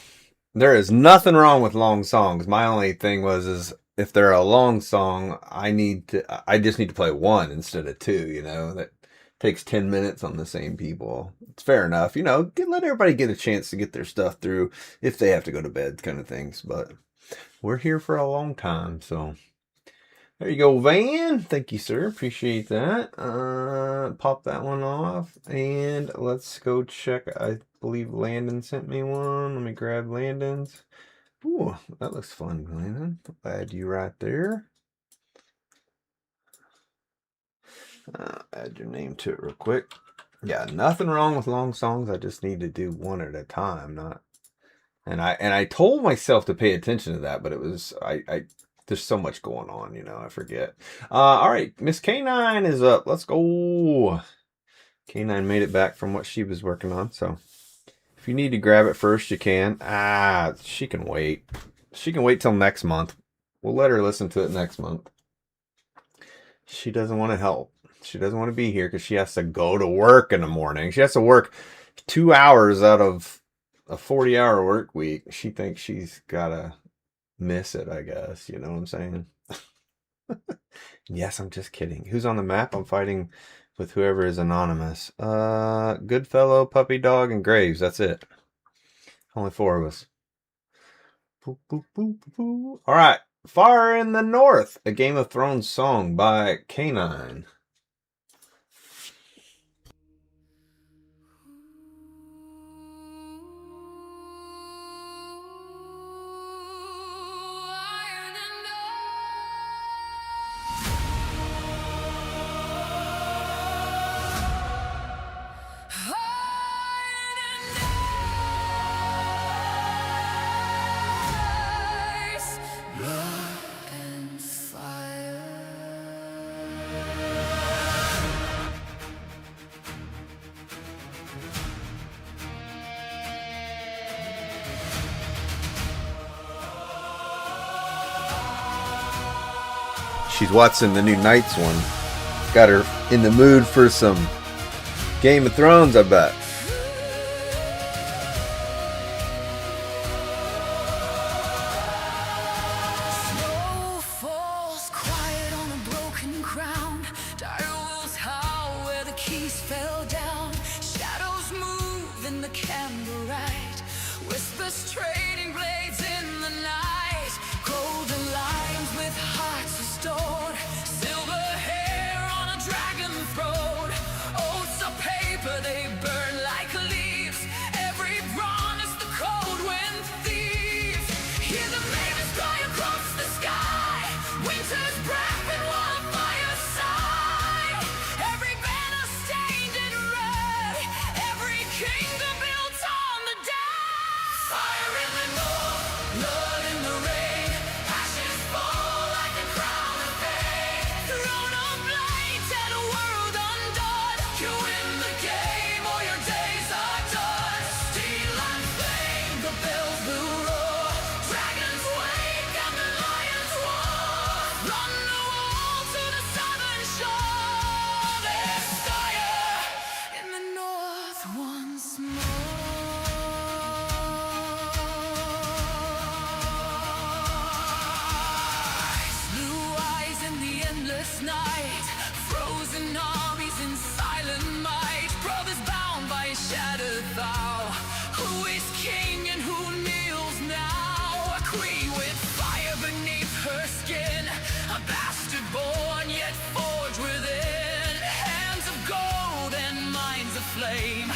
There is nothing wrong with long songs. My only thing is if they're a long song, I just need to play one instead of two, you know? That takes 10 minutes on the same people. It's fair enough, you know, let everybody get a chance to get their stuff through if they have to go to bed kind of things. But we're here for a long time, so there you go, Van. Thank you, sir. Appreciate that. Pop that one off. And let's go check. I believe Landon sent me one. Let me grab Landon's. Ooh, that looks fun, Landon. Add you right there. Add your name to it real quick. Yeah, nothing wrong with long songs. I just need to do one at a time, not. And I told myself to pay attention to that, but it was there's so much going on, you know, I forget. All right, Miss K9 is up. Let's go. K9 made it back from what she was working on, so if you need to grab it first, you can. She can wait. She can wait till next month. We'll let her listen to it next month. She doesn't want to help. She doesn't want to be here because she has to go to work in the morning. She has to work 2 hours out of a 40-hour work week. She thinks she's got to miss it, I guess. You know what I'm saying? Yes, I'm just kidding. Who's on the map? I'm fighting with whoever is anonymous. Goodfellow, Puppy Dog, and Graves. That's it. Only 4 of us. Boop, boop, boop, boop. All right. Far in the North, a Game of Thrones song by K9. She's watching the new Knights one. Got her in the mood for some Game of Thrones, I bet. Snow falls quiet on a broken ground. Dire wolves howl where the keys fell down. Shadows move in the candlelight. Whispers trading blades in the night. Golden lines with hearts of stone. Silver Rising armies in silent might, brothers bound by a shattered vow. Who is king and who kneels now? A queen with fire beneath her skin, a bastard born yet forged within. Hands of gold and minds of flame,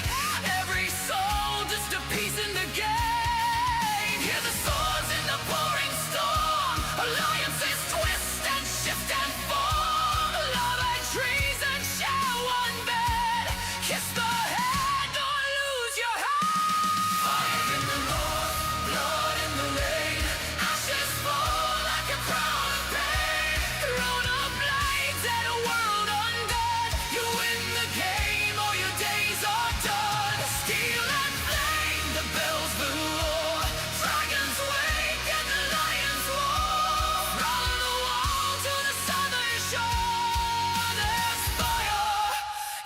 every soul just a piece in the game. Hear the swords in the pouring storm, alliances twist and shift and form. Love and treason share one bed, kiss the hand or lose your head. Fire in the north, blood in the rain, ashes fall like a crown of pain. Thrown up blades at a world undone, you win the game or your days are done. Steel and flame, the bells will roar, dragons wake and the lions roar. From the wall to the southern shore, there's fire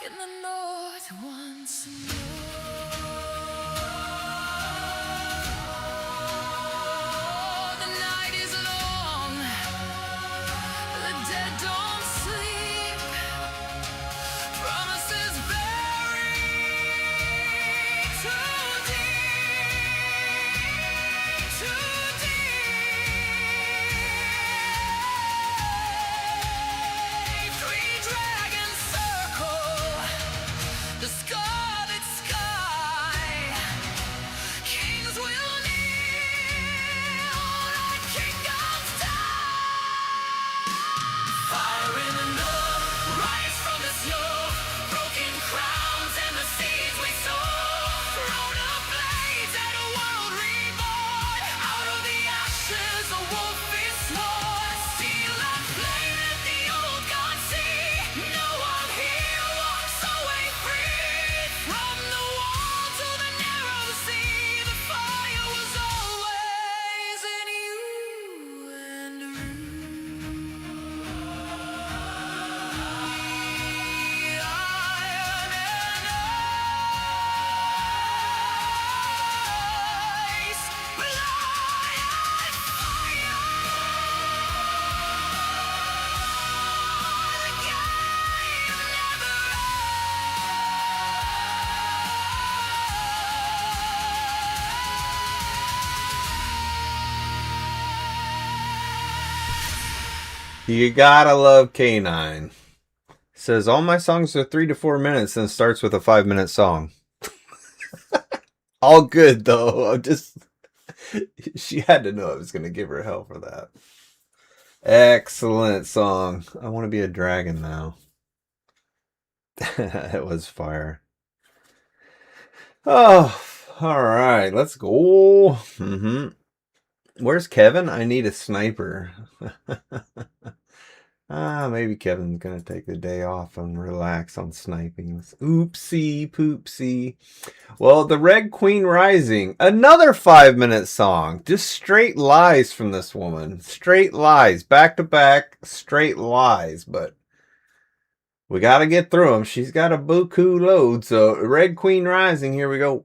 in the north once more. The night is long, the dead don't sleep, promises buried too deep, too deep. Three dragons circle the scarlet sky. Kings will kneel like kingdoms die. Fire in the north, rise from the snow, broken crowns and the seeds we sow. Thrown up blades at a world reborn, out of the ashes a wolf is sworn. Steel and flame, let the old gods see, no one here walks away free. From the wall to the narrow sea, the fire was always in you and iron and ice, blood and fire. The game never You gotta love K9. Says all my songs are 3 to 4 minutes and starts with a 5-minute song. All good though. I'm just she had to know I was gonna give her hell for that. Excellent song. I want to be a dragon now. It was fire. Oh, all right. Let's go. Where's Kevin? I need a sniper. Maybe Kevin's gonna take the day off and relax on sniping. Oopsie poopsie. Well, the Red Queen Rising, another 5-minute song. Just straight lies from this woman. Straight lies, back to back, straight lies. But we gotta get through them. She's got a buku load. So Red Queen Rising, here we go.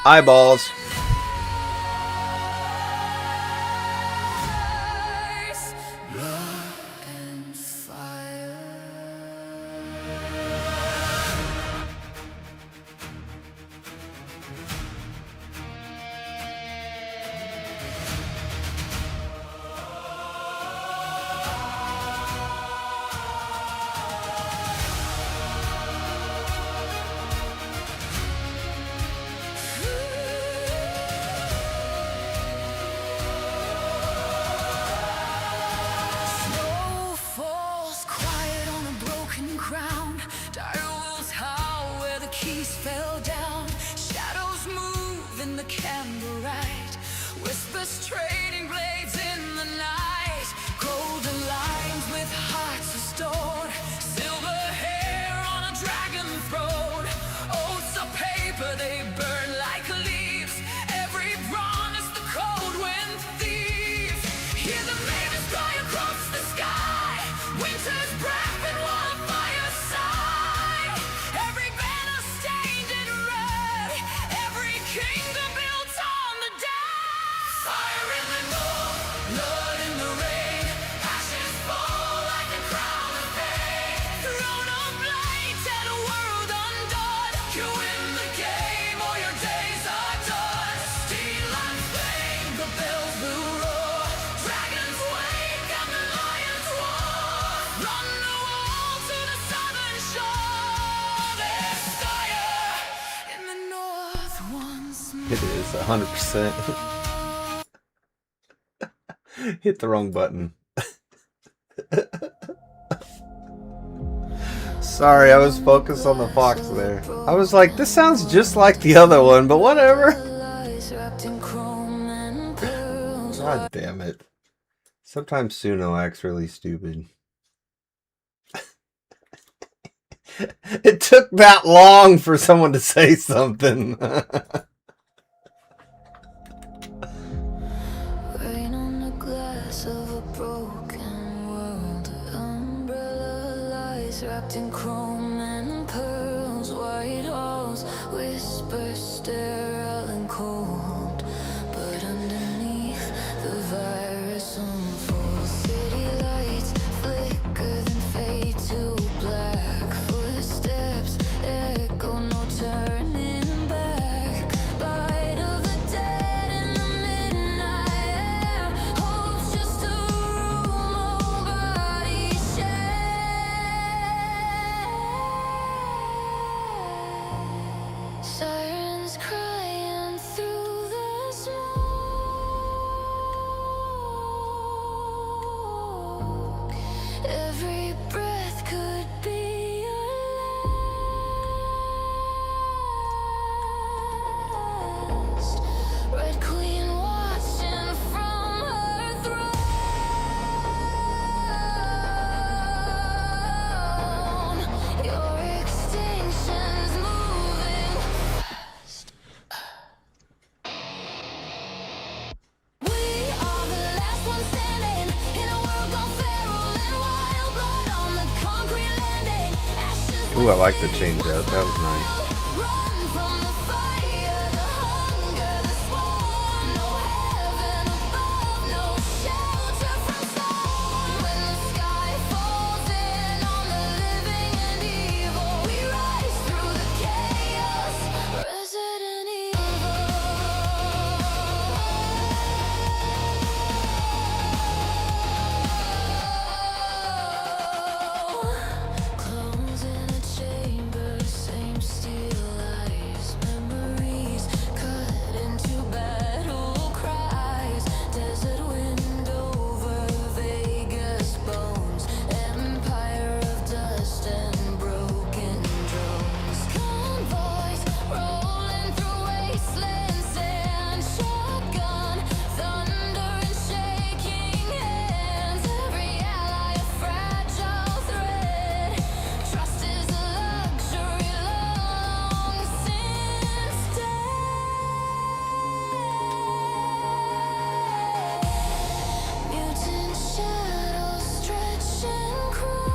Eyeballs. Ice, blood and fire. It is 100%. Hit the wrong button. Sorry, I was focused on the fox there. I was like, this sounds just like the other one, but whatever. God damn it. Sometimes Suno acts really stupid. It took that long for someone to say something. Rain on the glass of a broken world. Umbrella lies wrapped in chrome and pearls. White walls whisper sterile and cold. But underneath the virus unfolds. City lights flicker then fade to black. Footsteps echo, no turning back. Light of the dead in the midnight air. Hope's just a room all bodies share. Sirens crying through the smoke. Every breath could be your last. Red Queen watching from her throne. Your extinction's moving fast. We are the last ones standing in a world gone feral and wild. Blood on the concrete landing. Ashes Ooh, I like the change up. That was nice. run from the fire, the hunger, the swarm. No heaven above, no shelter from storm. When the sky falls in on the living and evil, we rise through the chaos. Resident evil. Clones in a chamber, same steel eyes. Memories cut into battle cries. Desert wind over Vegas bones. Empire of dust and broken drones. Convoys rolling through wasteland sand. Shotgun thunder and shaking hands. Every ally a fragile thread. Trust is a luxury long since dead. Mutant shadows stretch and crawl.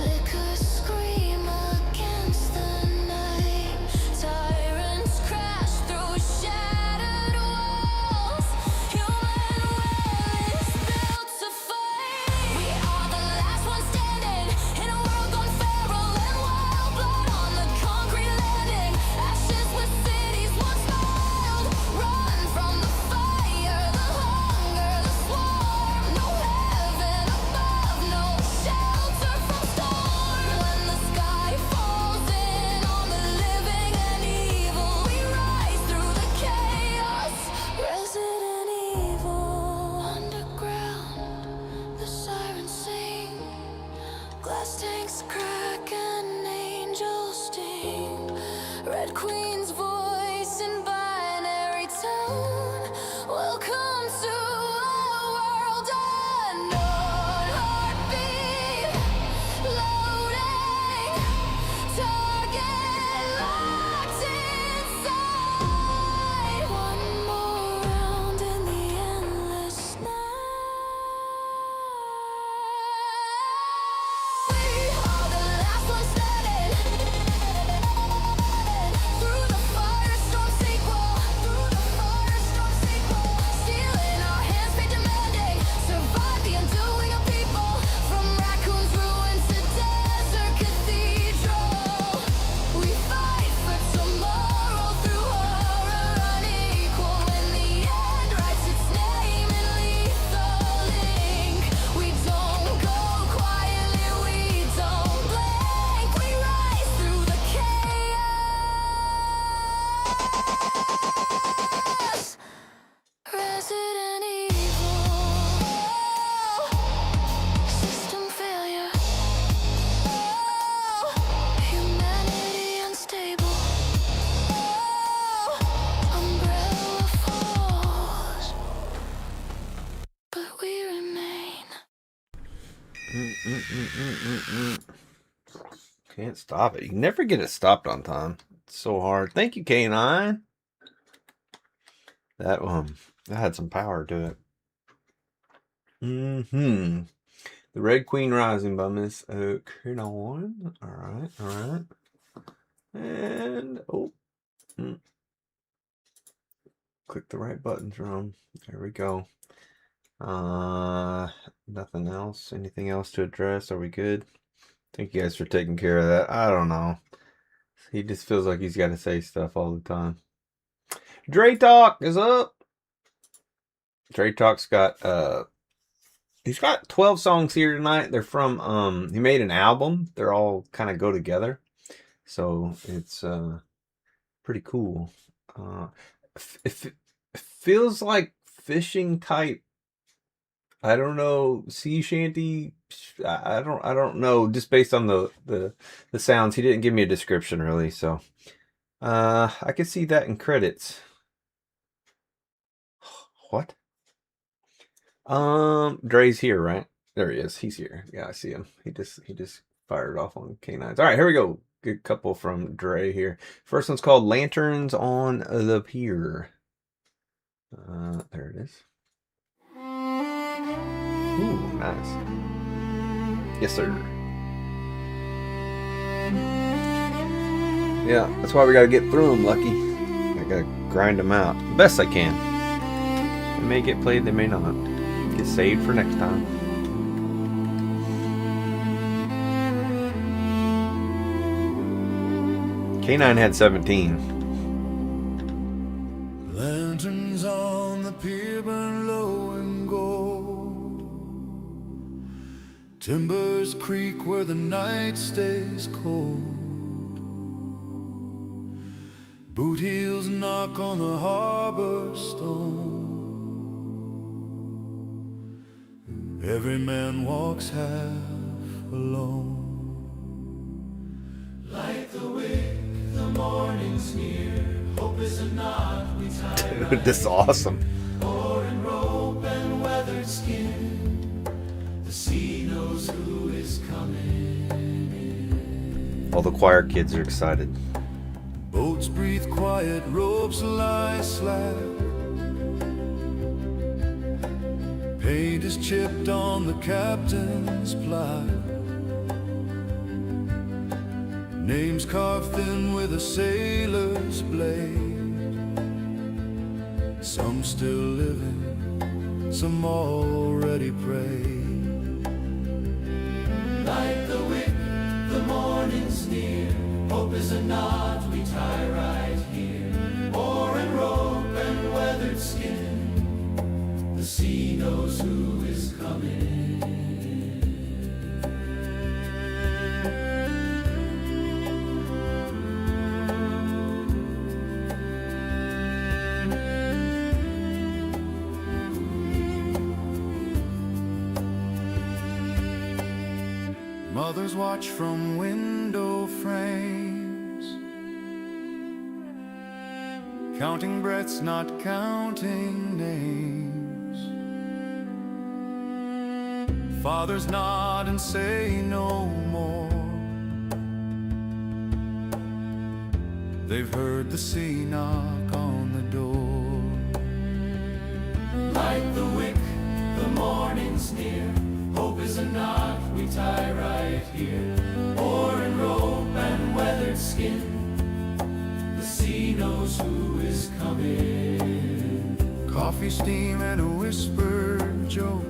Liquor scream against the night. Tyrants crash through shattered walls. Human will is built to fight. We are the last ones standing in a world gone feral and wild. Blood on the concrete landing. Ashes with cities once smiled. Run from the fire, the hunger, the swarm. No heaven above, no shelter from storm. When the sky falls in on the living and evil, we rise through the chaos. Resident evil. Underground, the sirens sing. Glass tanks crack and angels sting. Red Queen's voice in binary tone. Welcome to a world unknown. Heartbeat loading. Target locked inside. One more round in the endless night. We are the last ones standing through Resident evil. System failure. Humanity unstable. Umbrella falls, but we remain. Can't stop it. You can never get it stopped on time. It's so hard. Thank you, K9. That had some power to it. The Red Queen Rising by Miss K9. Alright, alright. And click the right buttons, Ron. There we go. Nothing else. Anything else to address? Are we good? Thank you guys for taking care of that. I don't know. He just feels like he's got to say stuff all the time. Dre Talk is up. Dre Talk's got he's got 12 songs here tonight. They're from he made an album. They're all kind of go together. So it's pretty cool. It feels like fishing type. I don't know, sea shanty. I don't know. Just based on the sounds, he didn't give me a description really. So I could see that in credits. What? Dre's here, right? There he is. He's here. Yeah, I see him. He just fired off on K9s. All right, here we go. Good couple from Dre here. First one's called Lanterns on the Pier. There it is. Ooh, nice. Yes, sir. Yeah, that's why we gotta get through them, Lucky. I gotta grind them out the best I can. They may get played, they may not. Get saved for next time. K9 had 17. Lanterns on the pier burn low and gold. Timbers creak where the night stays cold. Boot heels knock on the harbor stone. Every man walks half alone. Like the wick, the morning's near. Hope is a knot we tie. Dude, this is awesome. Oar and rope and weathered skin. The sea knows who is coming. All the choir kids are excited. Boats breathe quiet, ropes lie slack. Paint is chipped on the captain's plaque. Names carved thin with a sailor's blade. Some still living, some already prayed. Like the wick, the morning's near. Hope is a knot we tie right here. Oar and rope and weathered skin. The sea knows who is coming. Mothers watch from window frames, counting breaths, not counting names. Fathers nod and say no more. They've heard the sea knock on the door. Like the wick, the morning's near. Hope is a knot we tie right here. Oar and rope and weathered skin. The sea knows who is coming. Coffee steam and a whispered joke.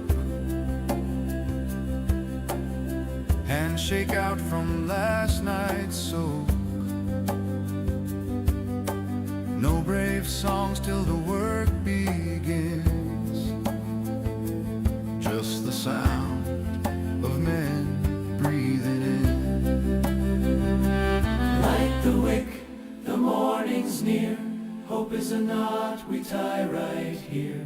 Handshake out from last night's soak. No brave songs till the work begins. Just the sound of men breathing in. Like the wick, the morning's near. Hope is a knot we tie right here.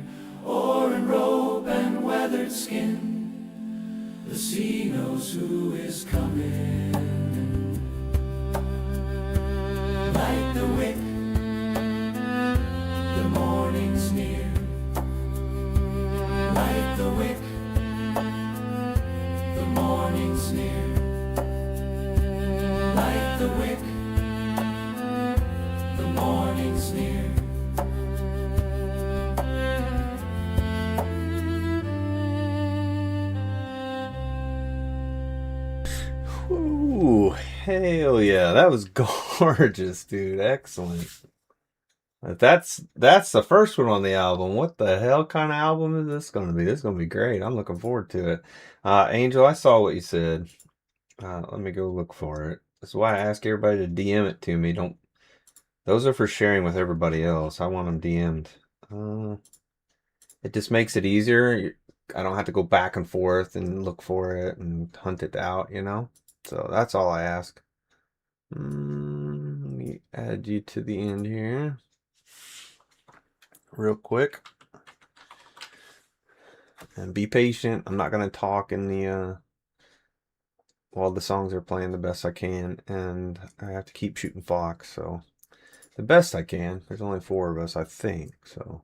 colored skin. The sea knows who is coming. Light the wick, the morning's near. Light the wick, the morning's near. Light the wick, the morning's near. Ooh, hell yeah, that was gorgeous, dude. Excellent. That's the first one on the album. What the hell kind of album is this going to be? This is going to be great. I'm looking forward to it. Angel, I saw what you said. Let me go look for it. That's why I ask everybody to DM it to me. Those are for sharing with everybody else. I want them DM'd. It just makes it easier. I don't have to go back and forth and look for it and hunt it out, you know? So that's all I ask. Let me add you to the end here. Real quick. And be patient. I'm not going to talk in the... while the songs are playing the best I can. And I have to keep shooting Fox, so... the best I can. There's only 4 of us, I think, so...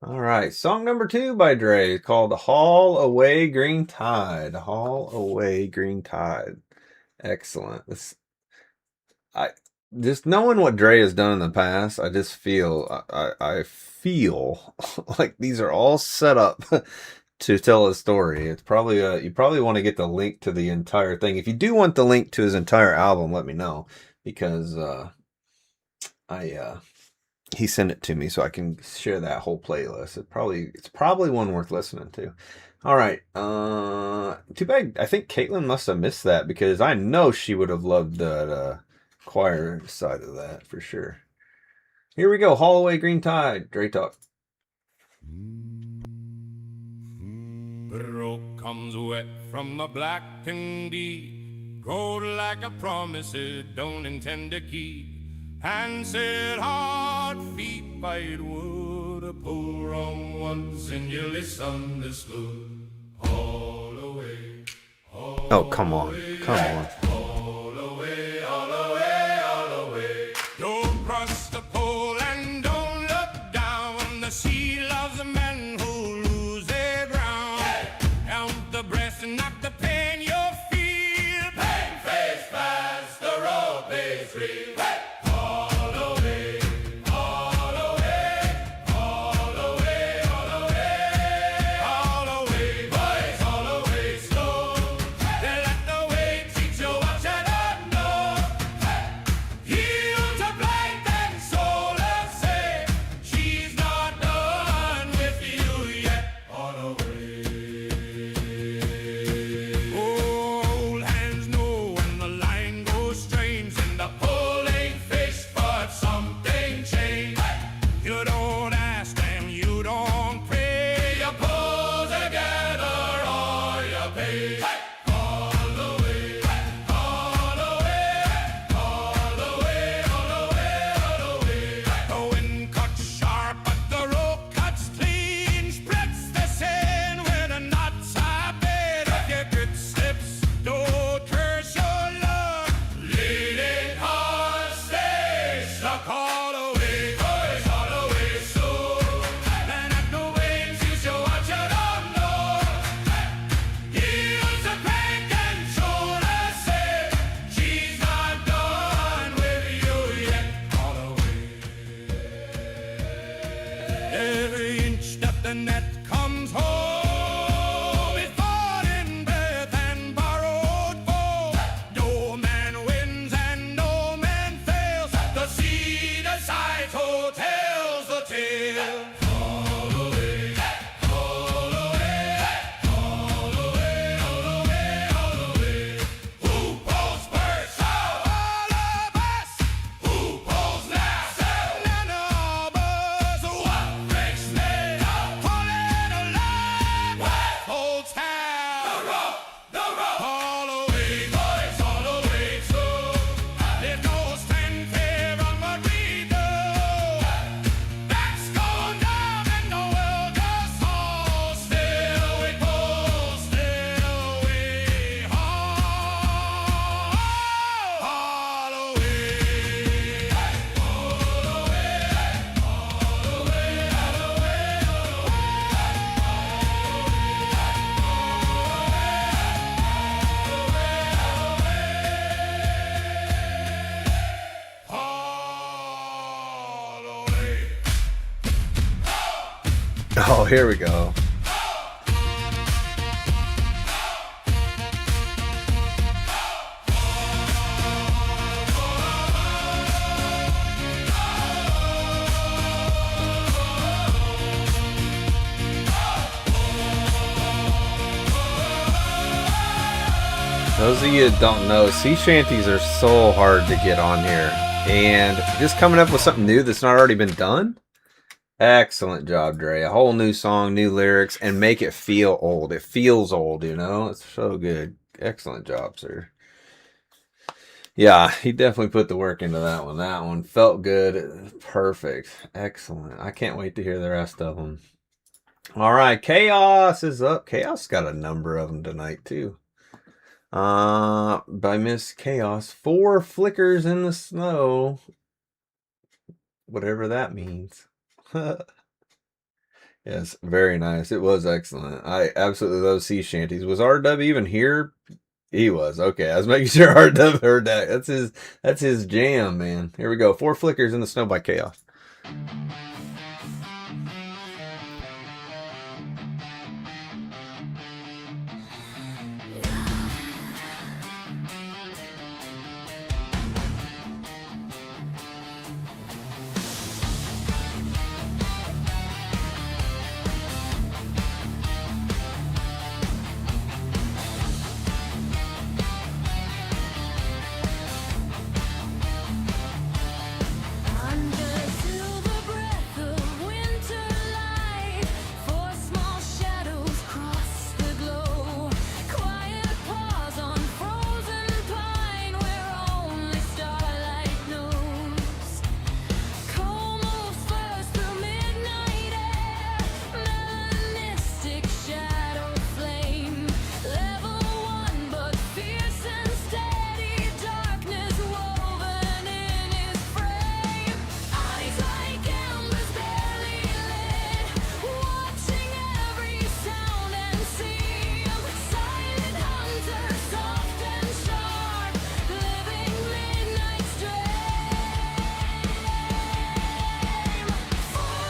Alright, song number 2 by Dre is called Haul Away Green Tide. Haul Away Green Tide. Excellent. Just knowing what Dre has done in the past, I just feel, I feel like these are all set up to tell a story. It's probably, you probably want to get the link to the entire thing. If you do want the link to his entire album, let me know, because, he sent it to me so I can share that whole playlist. It's probably one worth listening to. All right. Too bad. I think Caitlin must have missed that, because I know she would have loved that choir side of that for sure. Here we go. Haul Away Green Tide. Dre Talk. Rope comes wet from the black indeed, road like a promise it don't intend to keep. Hands said hard, feet bite wood, a pull wrong once and you misunderstood. All away, all Oh, come on. Come on. all away, all away, all away. Don't cross the pole and don't look down. The sea loves the men who lose their ground. Count the breath and not the pain you'll feel. Pain fades fast, the road is real. Every inch that the net comes home is bought in breath and borrowed gold. No man wins and no man fails. The sea decides who tells the tale. All away, all away, all away, all away, all away. Who pulls first? All of us. Who pulls last? None of us. What breaks me? Pulling alive. Oh, here we go. Those of you that don't know, sea shanties are so hard to get on here. And just coming up with something new that's not already been done. Excellent job, Dre. A whole new song, new lyrics, and make it feel old. It feels old, you know? It's so good. Excellent job, sir. Yeah, he definitely put the work into that one. That one felt good. Perfect. Excellent. I can't wait to hear the rest of them. All right, Chaos is up. Chaos got a number of them tonight, too. By Miss Chaos. 4 flickers in the snow. Whatever that means. Yes, very nice. It was excellent. I absolutely love sea shanties. Was RW even here? He was. Okay, I was making sure RW heard that. That's his jam, man. Here we go. 4 flickers in the snow by Chaos. Under silver breath of winter light, 4 small shadows cross the glow. Quiet pause on frozen pine where only starlight knows. Cold moves first through midnight air, melanistic shadow flame. Level 1 but fierce and steady, darkness woven in his frame. Eyes like embers barely lit, watching every sound and seem. Silent hunter, soft and sharp, living midnight's dream. 4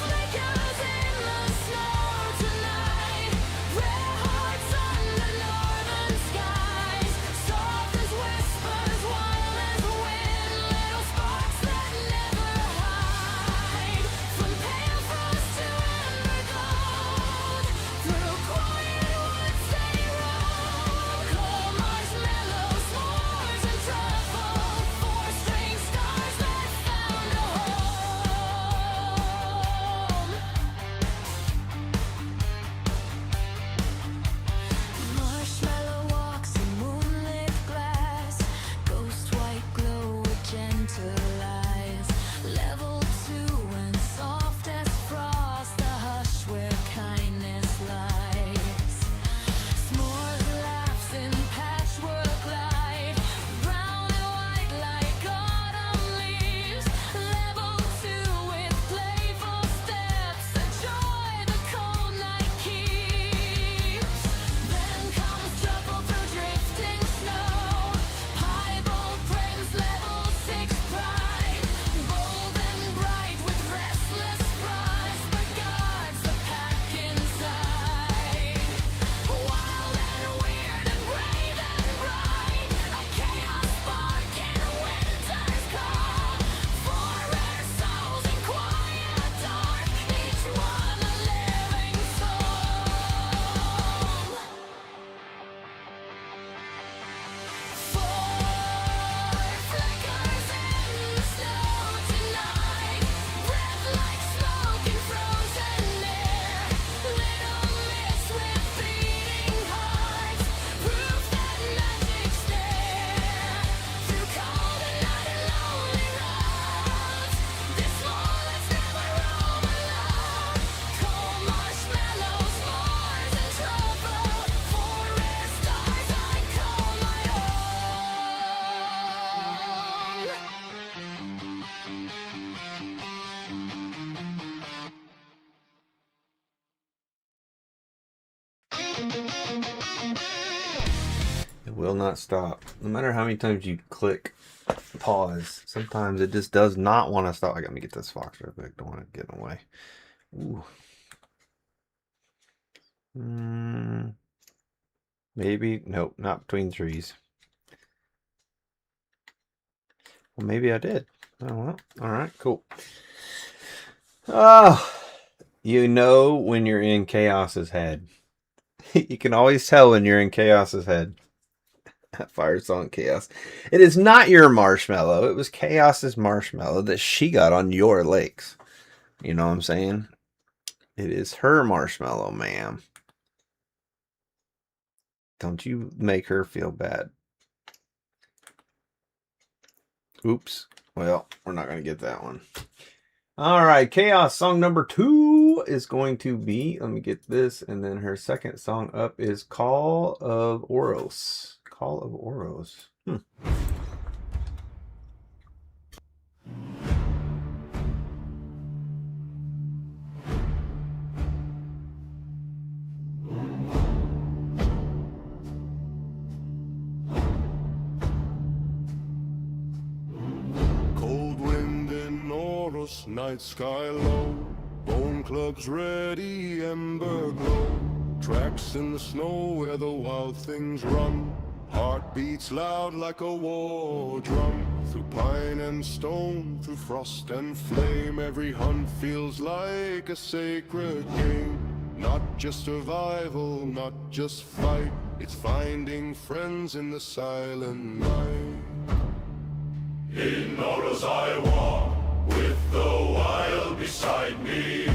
flickers in the snow tonight, rare hearts under northern skies. Soft as whispers, wild as wind, little sparks that never hide. From pale frost to amber gold, through quiet woods they roam. Cold marshmallows, s'mores and truffle, 4 strange stars that found a home. Marshmallow walks in moonlit glass, ghost white glow with gentle eyes. Level 2 and soft as frost, the hush where kindness lies. S'mores laughs in patchwork light, brown and white like autumn leaves. Level 2 with playful steps, a joy the cold night keeps. Then comes trouble through drifting snow, piebald prince, level 6 pride. Bold and bright with restless prize, but guards the pack inside. Wild and weird and brave and bright, a chaos spark in winter's call. 4 rare souls in quiet dark, each one a living soul. 4 flickers in the snow tonight, breath like smoke in frozen air. Little mists with beating hearts, proof that magic stare. Through cold and night and lonely roads, this smallest never roam alone. Cold marshmallows, s'mores and truffle, 4 rare stars I call my own. It will not stop. No matter how many times you click pause, sometimes it just does not want to stop. Let me get this fox real quick. Don't want it getting away. Ooh. Maybe. Nope, not between trees. Well, maybe I did. Oh, well. All right, cool. Oh, you know when you're in Chaos's head. You can always tell when you're in Chaos's head. Fire song Chaos. It is not your marshmallow. It was Chaos's marshmallow that she got on your lakes. You know what I'm saying? It is her marshmallow, ma'am. Don't you make her feel bad. Oops. Well, we're not going to get that one. All right. Chaos song number 2 is going to be, let me get this. And then her second song up is Call of Oros. Call of Oros. Cold wind in Oros, night sky low. Bone clubs ready, ember glow. Tracks in the snow where the wild things run. Heart beats loud like a war drum. Through pine and stone, through frost and flame, every hunt feels like a sacred game. Not just survival, not just fight. It's finding friends in the silent night. In Oros I walk, with the wild beside me.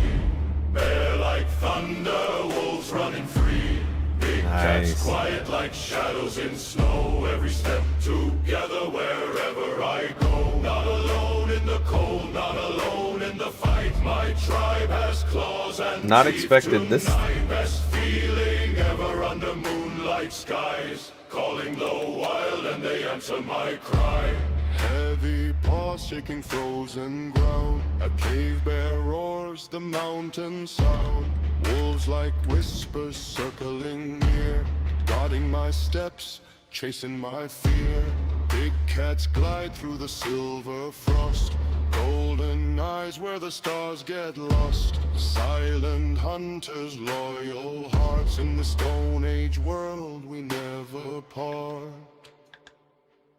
Bear like thunder, wolves running free. Big cats quiet like shadows in snow. Every step together wherever I go. Not alone in the cold, not alone in the fight. My tribe has claws and Not teeth expected this. tonight. Best feeling ever under moonlight skies. Calling the wild and they answer my cry. Heavy paws shaking frozen ground. A cave bear roars, the mountain sound. Wolves like whispers circling near, guarding my steps, chasing my fear. Big cats glide through the silver frost. Golden eyes where the stars get lost. Silent hunters, loyal hearts. In the Stone Age world we never part.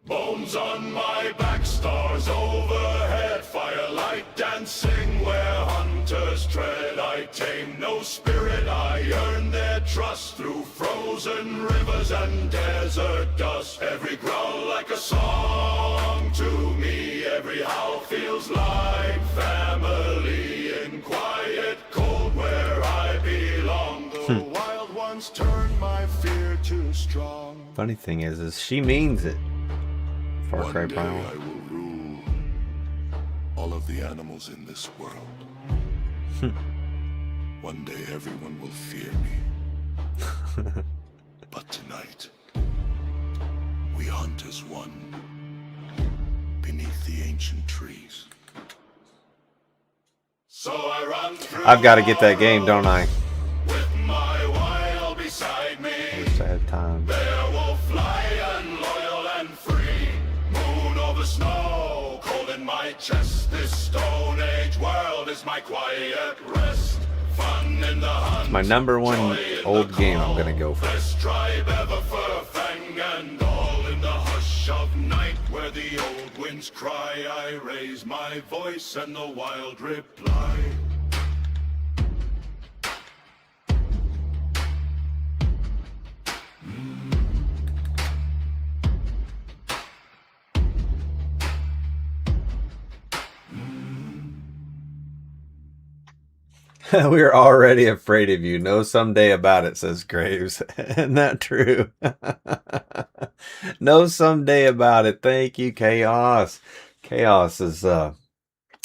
Bones on my back, stars overhead. Firelight dancing where hunters tread. I tame no spirit, I earn their trust. Through frozen rivers and desert dust. Every growl like a song to me. Every howl feels like family. In quiet cold where I belong. The wild ones turn my fear to strong. Funny thing is she means it. Far Cry One day Primal. I will rule all of the animals in this world. One day everyone will fear me. But tonight, we hunt as one beneath the ancient trees. So I run through I've got to get that game, don't I? with my wild beside me. I wish I had time. Bear will fly and loyal and free. Moon over snow, cold in my chest. This Stone Age world is my quiet rest. Fun in the hunt, My number one joy in old the game I'm call. gonna go for. Best tribe ever for fang and all. In the hush of night where the old winds cry, I raise my voice and the wild reply. We're already afraid of you. Know someday about it, says Graves. Isn't that true? Know someday about it. Thank you, Chaos. Chaos is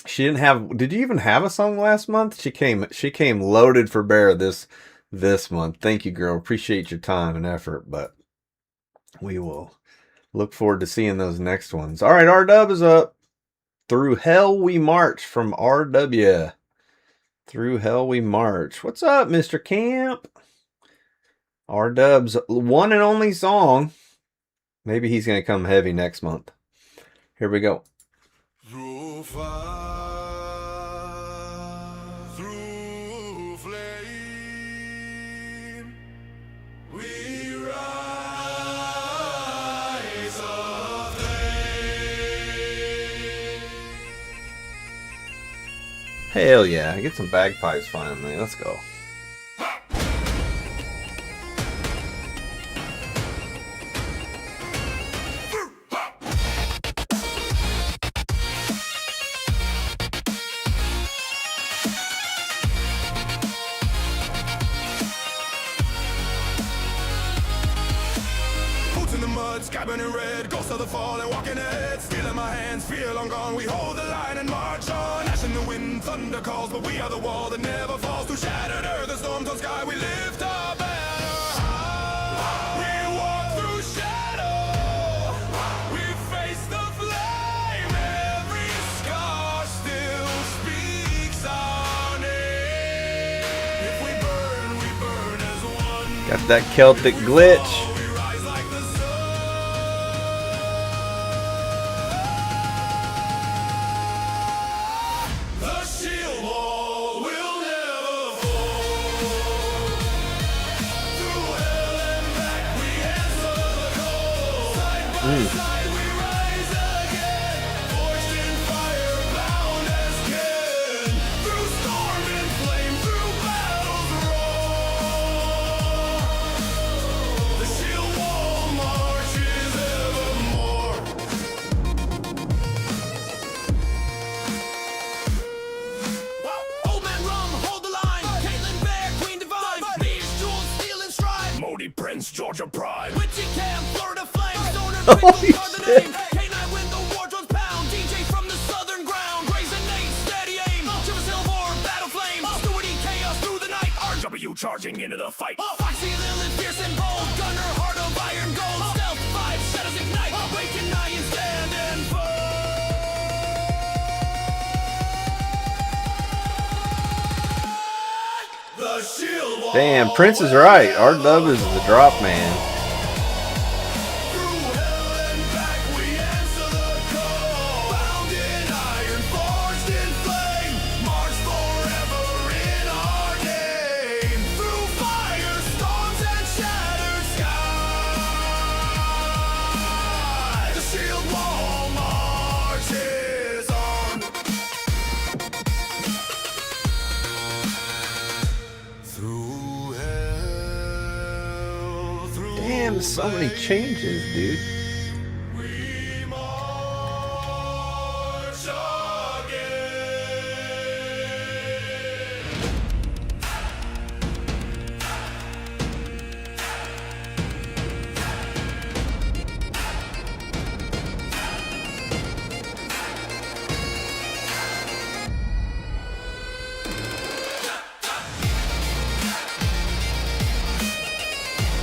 she didn't have, did you even have a song last month? She came loaded for bear this month. Thank you, girl. Appreciate your time and effort, but we will look forward to seeing those next ones. All right, R-Dub is up. Through Hell We March from RW. Through Hell We March. What's up, Mr. Camp? R-Dub's one and only song. Maybe he's going to come heavy next month. Here we go. Through fire, through Hell yeah, get some bagpipes finally. Let's go. Boots in the mud, sky burning red, ghosts of the fall and walking ahead. Steel in my hands, feel I'm gone. We hold the line and march on. Ash in the wind, thunder calls, but we are the wall that never falls. Through shattered earth, the storms on sky, we lift our banner high. We walk through shadow, we face the flame. Every scar still speaks our name. If we burn as one. Got that Celtic glitch. We rise like the sun. The shield wall will never fall. Through hell and back we answer the call. Side by side we rise again. Forged in fire, bound as kin. Through storm and flame, through battles roar. The shield wall marches evermore. Old man rum, hold the line. Caitlin Bear, Queen Divine. Beach, jewels, steel and strive. Modi Prince, Georgia Pride. Witchy Camp, Florida Flame. Stoner, Holy are the shit. name. K9 when the war drums pound. DJ from the southern ground. Graze and Nate, steady aim. Chivas Hill War, battle flame. Stewardy chaos through the night. RW charging into the fight. Foxy Lilith, fierce and bold. Gunner, heart of iron gold. Stealth 5, shadows ignite. Awaken I and stand and fall. The shield wall. Damn, Prince is right. R-Dub is the drop man. Through hell and back we answer the call. Bound in iron, forged in flame. March forever in our name. Through fire, storms and shattered skies. The shield wall marches on. Through hell, through Damn, so many changes, dude. we march again.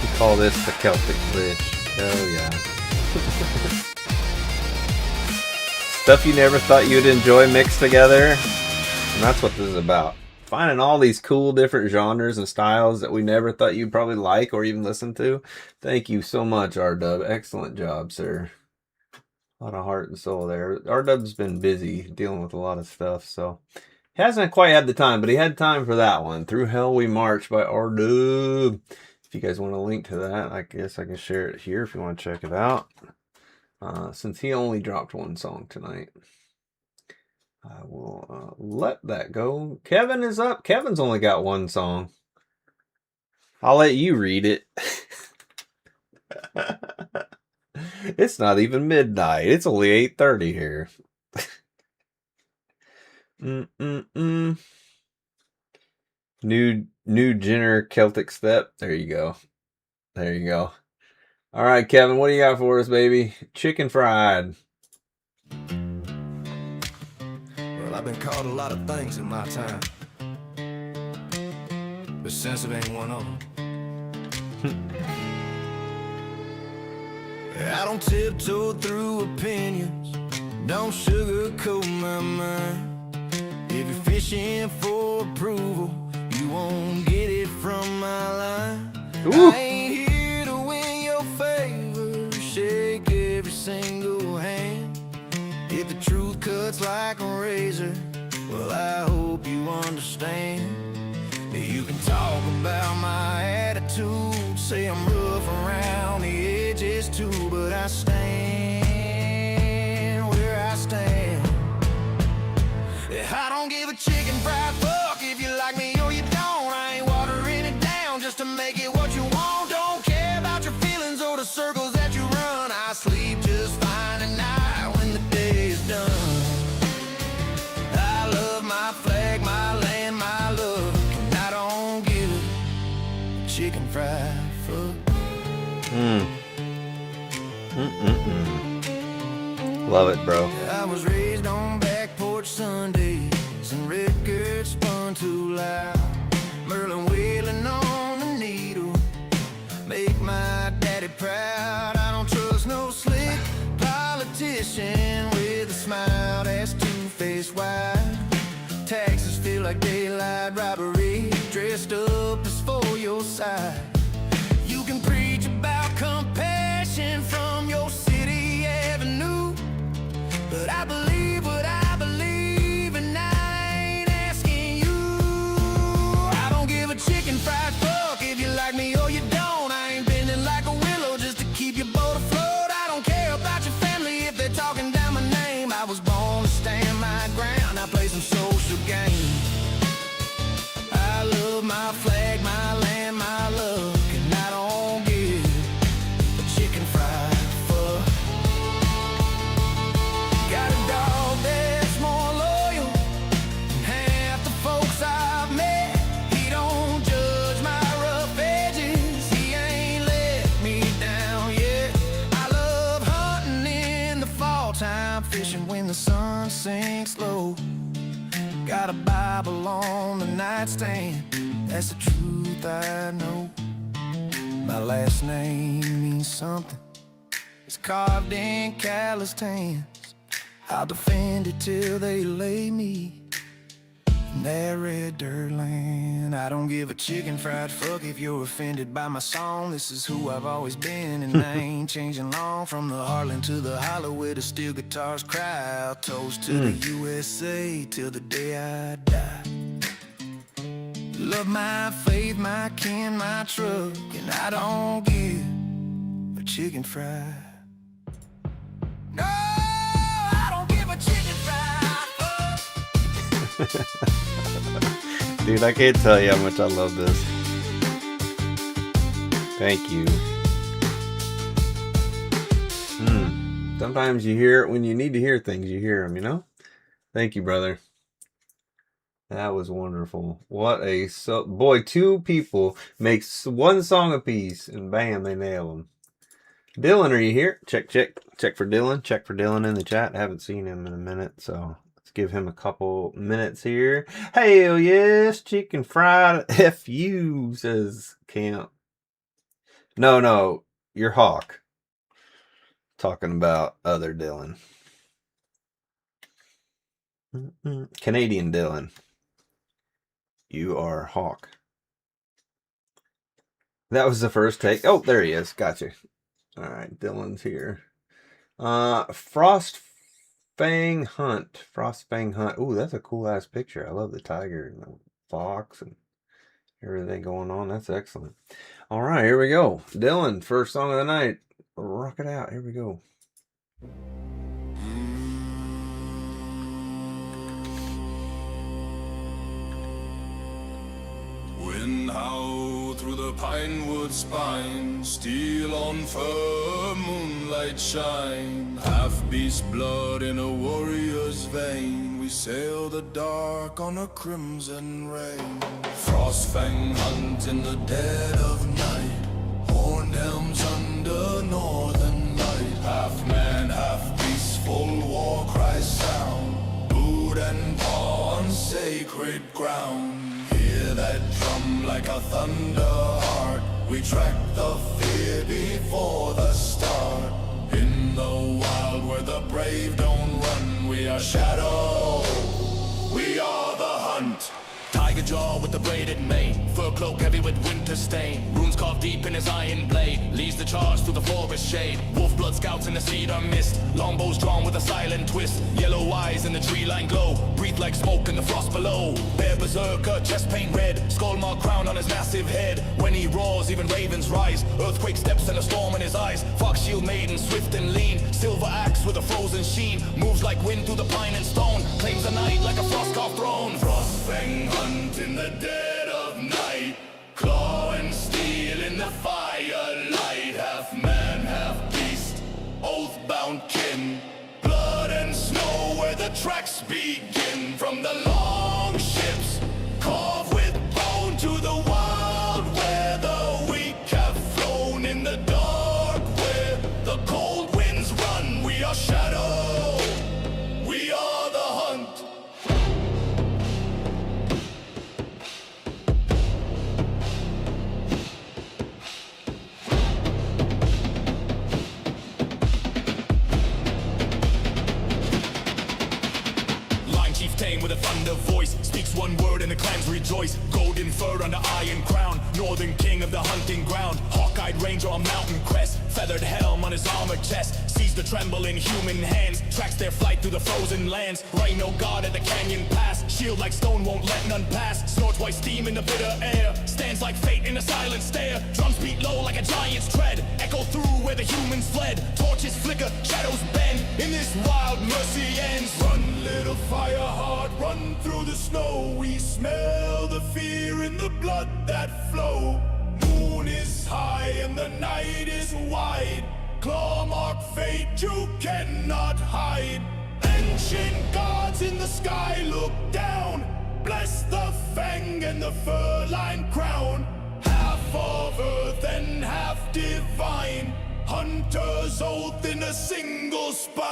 We call this the Celtic glitch. Hell yeah. Stuff you never thought you'd enjoy mixed together. And that's what this is about. Finding all these cool different genres and styles that we never thought you'd probably like or even listen to. Thank you so much, R-Dub. Excellent job, sir. A lot of heart and soul there. R-Dub's been busy dealing with a lot of stuff, so he hasn't quite had the time, but he had time for that one. Through Hell We March by R-Dub. If you guys want a link to that, I guess I can share it here if you want to check it out. Since he only dropped one song tonight, I will let that go. Kevin is up. Kevin's only got one song. I'll let you read it. It's not even midnight. It's only 8:30 here. New Jenner Celtic Step. There you go. There you go. All right, Kevin, what do you got for us, baby? Chicken fried. Well, I've been called a lot of things in my time, but sensitive ain't one of them. I don't tiptoe through opinions, don't sugarcoat my mind. If you're fishing for approval, you won't get it from my line. Ooh. I ain't here to win your favor, shake every single hand. If the truth cuts like a razor, well, I hope you understand. You can talk about my attitude, say I'm rough around the edges too, but I stand where I stand. I don't give a chicken fried chicken fried fuck. Love it, bro. I was raised on back porch Sundays and records spun too loud. Merlin wailing on the needle, make my daddy proud. I don't trust no slick politician with a smile that's two-faced wide. Taxes feel like daylight robbery, dressed up as for your side. You can preach about compassion from your city avenue, but I believe what I believe, and I ain't asking you. I don't give a chicken fried fuck if you like me or you don't. I ain't bending like a willow just to keep your boat afloat. I don't care about your family if they're talking down my name. I was born to stand my ground, I play some social game. I love my flag, my land, my luck, and I don't give a chicken fried fuck. Got a dog that's more loyal than half the folks I've met. He don't judge my rough edges, he ain't let me down yet. I love hunting in the fall time, fishing when the sun sinks low. Got a Bible on the nightstand, that's the truth I know. My last name means something, it's carved in calloused hands. I'll defend it till they lay me in that red dirt land. I don't give a chicken fried fuck if you're offended by my song. This is who I've always been, and I ain't changing long. From the heartland to the hollow where the steel guitars cry, I'll toast to the USA till the day I die. Love my faith, my kin, my truck, and I don't give a chicken fried. No, I don't give a chicken fried fuck. Dude, I can't tell you how much I love this. Thank you. Sometimes you hear it when you need to hear things, you hear them, you know? Thank you, brother. That was wonderful. What a boy, two people makes one song apiece and bam, they nail them. Dylan, are you here? Check for Dylan. Check for Dylan in the chat. I haven't seen him in a minute, so let's give him a couple minutes here. Hell yes, chicken fried FU, says Camp. No, you're Hawk. Talking about other Dylan. Canadian Dylan. You are Hawk. That was the first take. Oh, there he is. Gotcha. All right, Dylan's here. Frostfang Hunt. Ooh, that's a cool ass picture. I love the tiger and the fox and everything going on. That's excellent. All right, here we go. Dylan, first song of the night. Rock it out. Here we go. Wind howl through the pine wood spine, steel on fur, moonlight shine. Half beast blood in a warrior's vein, we sail the dark on a crimson rain. Frostfang hunt in the dead of night, horned elms under northern light. Half man, half beast, full war cry sound, boot and paw on sacred ground. Hear that drum like a thunder heart, we track the fear before the start. In the wild where the brave don't run, we are shadow, we are the hunt. Tiger jaw with the braided mane, fur cloak heavy with winter stain. Runes carved deep in his iron blade, leads the charge through the forest shade. Wolf blood scouts in the cedar mist, longbows drawn with a silent twist. Yellow eyes in the tree line glow, breathe like smoke in the frost below. Bear berserker, chest paint red, skull mark crown on his massive head. When he roars, even ravens rise, earthquake steps and a storm in his eyes. Fox shield maiden, swift and lean, silver axe with a frozen sheen. Moves like wind through the pine and stone, claims the night like a frost-carved throne. Frostfang hunt in the dead of night, claw and steel in the firelight. Half man, half beast, oath-bound kin, blood and snow where the tracks begin. From the long ships, carved with bone, to the wild where the with a thunder voice. Speaks one word and the clans rejoice. Golden fur under iron crown, northern king of the hunting ground. Hawk-eyed ranger on mountain crest, feathered helm on his armored chest. Sees the tremble in human hands, tracks their flight through the frozen lands. Rhino guard at the canyon pass, shield like stone won't let none pass. Snorts white steam in the bitter air, stands like fate in a silent stare. Drums beat low like a giant's tread, echo through where the humans fled. Torches flicker, shadows bend, in this wild mercy ends. Run, little fire heart, run through the snow. We smell the fear in the blood that flow. Moon is high and the night is wide. Claw mark fate, you cannot hide. Ancient gods in the sky look down. Bless the fang and the fur-lined crown. Half of earth and half divine. Hunter's oath in a single spine.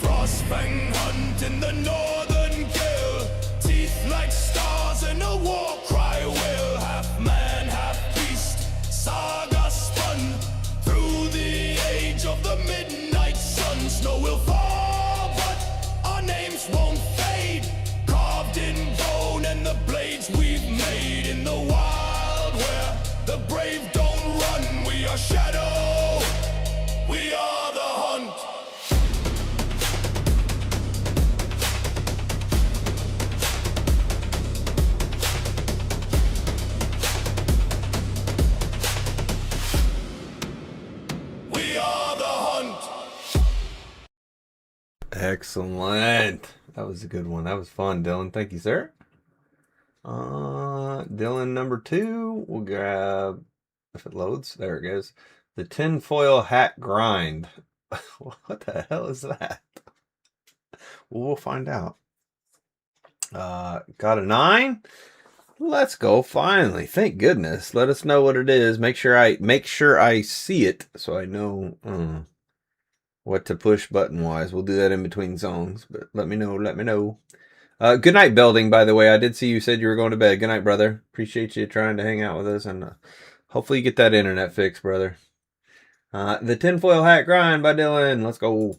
Frostfang hunt in the northern gale. Teeth like stars and a war cry wail. Half man, half beast, saga spun. Through the age of the midnight sun. Snow will fall, but our names won't fade. Carved in bone and the blades we've made. In the wild where the brave don't run. We are shadow, we are the hunt. We are the hunt. Excellent. That was a good one. That was fun, Dylan. Thank you, sir. Dylan number 2. We'll grab, if it loads, there it goes. The tinfoil hat grind. What the hell is that? Well, we'll find out. Got a 9. Let's go. Finally, thank goodness. Let us know what it is. Make sure I see it so I know what to push button wise. We'll do that in between songs, but let me know. Let me know. Good night, Belding, by the way. I did see you said you were going to bed. Good night, brother. Appreciate you trying to hang out with us, and hopefully you get that internet fixed, brother. The tinfoil hat grind by Dylan. Let's go.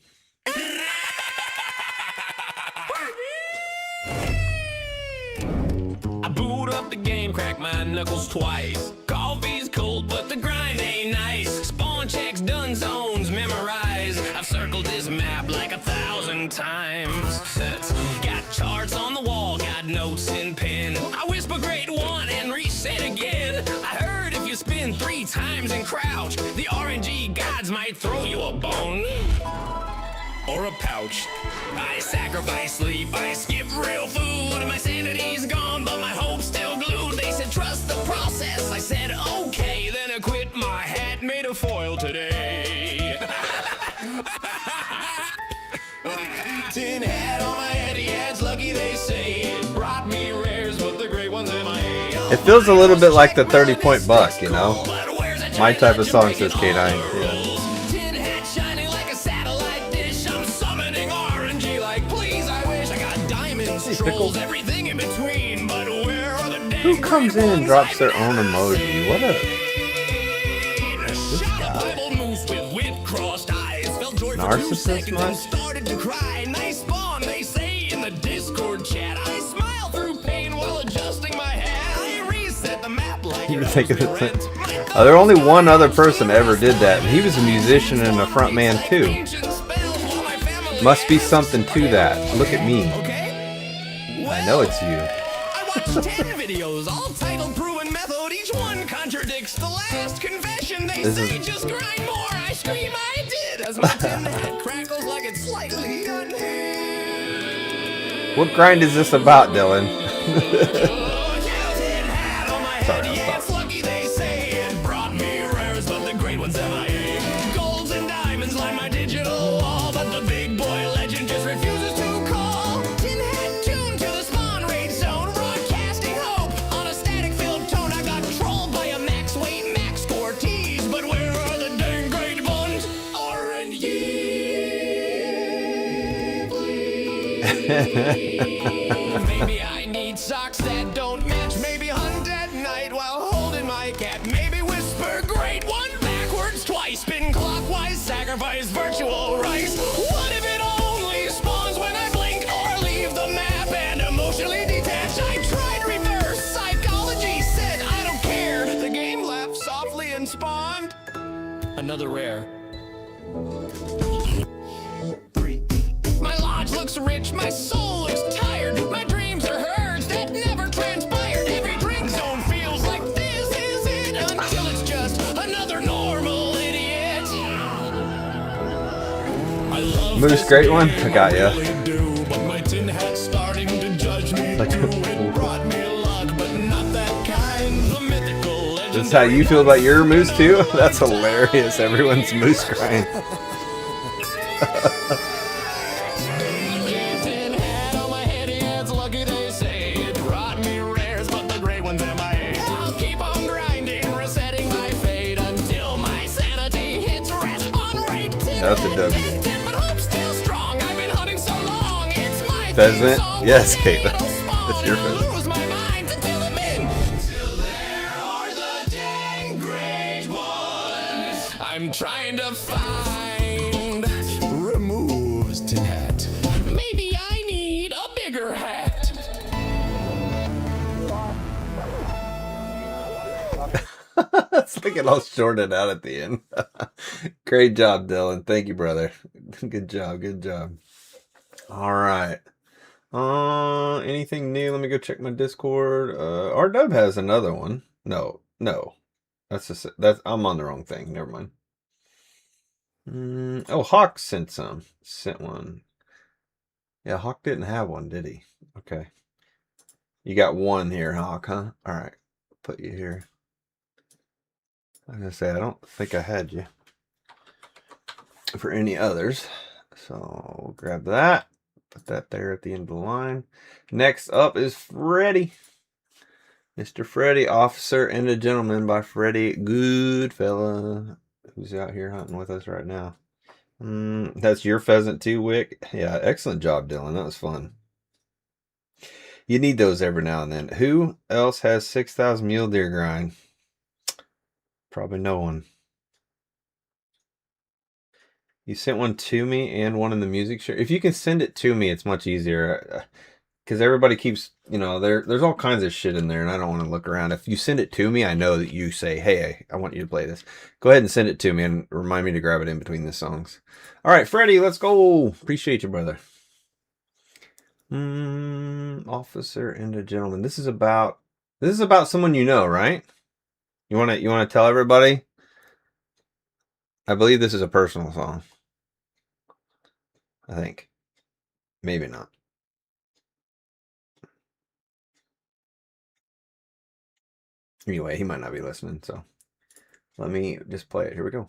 I boot up the game, crack my knuckles twice. Coffee's cold, but the grind ain't nice. Spawn checks, done zones, memorize. I've circled this map like 1,000 times. Got charts on the wall, got notes in pen. I whisper grade 1 and reset again. I heard if you spin 3 times and crouch, the RNG gods might throw you a bone. Or a pouch. I sacrifice sleep, I skip real food. My sanity's gone, but my hope's still glued. They said trust the process, I said okay. Then I quit my hat, made a foil today. Tin hat on my head, yeah, it's lucky they say. It brought me rares, but the great ones in my head. It feels a little bit like the 30-point buck, you know? My type of song, says K9. Yeah. Trolls, everything in between, but where are the Who comes in and drops their own emoji? What a narcissist, man. Started to cry. Nice spawn, they say in the Discord chat. I smile through pain while adjusting my hat. I reset the map like You take it. There only one other person ever did that, and he was a musician and a front man too. Must be something to that. Look at me. I know it's you. I watched 10 videos, all titled Proven Method. Each one contradicts the last confession. They say just grind more. I scream I did as my tin hat crackles like it's slightly unhinged. What grind is this about, Dylan? Sorry, I'm It's lucky they say it brought me rares, but the great ones MIA. Golds and diamonds line my digital wall, but the big boy legend just refuses to call. Tin hat tuned to the spawn rate zone, broadcasting hope on a static filled tone. I got trolled by a max weight, max score tease, but where are the dang great ones? RNG, please. Maybe I need socks that don't match. Maybe hunt at night while holding my cat. Maybe whisper great one backwards twice. Spin clockwise, sacrifice virtual rice. What if it another rare. My lodge looks rich, my soul looks tired. My dreams are herds that never transpired. Every drink zone feels like this is it, until it's just another normal idiot. I love Moose, great one. I got ya. really do, but my tin hat's starting to judge me. Like- It brought me luck, but not that kind. The mythical That's legendary. how you feel about your moose too? That's hilarious. Everyone's moose crying. Tin hat on my head, yeah, it's lucky they say. It brought me rares, but the gray one's MIA. I'll keep on grinding, resetting my fate until my sanity hits rest on rate 10. That's a W. But hope's still strong. I've been hunting so long. It's my Pheasant? song. Yes, Caitlin. Small, That's your and I pheasant. lose my mind until I'm in. Till there are the dang great ones. I'm trying to find removes tin hat. Maybe I need a bigger hat. It's like it all shorted out at the end. Great job, Dylan. Thank you, brother. Good job. Good job. All right. Anything new? Let me go check my Discord. RW has another one. No. That's I'm on the wrong thing. Never mind. Oh, Hawk sent one. Yeah, Hawk didn't have one, did he? Okay. You got one here, Hawk, huh? All right. Put you here. I was gonna say, I don't think I had you for any others. So we'll grab that. Put that there at the end of the line. Next up is Freddie. Mr. Freddie, Officer and a Gentleman by Freddie Goodfella, who's out here hunting with us right now. That's your pheasant too, Wick. Yeah, excellent job, Dylan. That was fun. You need those every now and then. Who else has 6,000 mule deer grind? Probably no one. You sent one to me and one in the music share. If you can send it to me, it's much easier. Because everybody keeps, there's all kinds of shit in there, and I don't want to look around. If you send it to me, I know that you say, hey, I want you to play this. Go ahead and send it to me and remind me to grab it in between the songs. All right, Freddie, let's go. Appreciate you, brother. Officer and a Gentleman. This is about someone you know, right? You want to tell everybody? I believe this is a personal song. I think. Maybe not. Anyway, he might not be listening, so let me just play it. Here we go.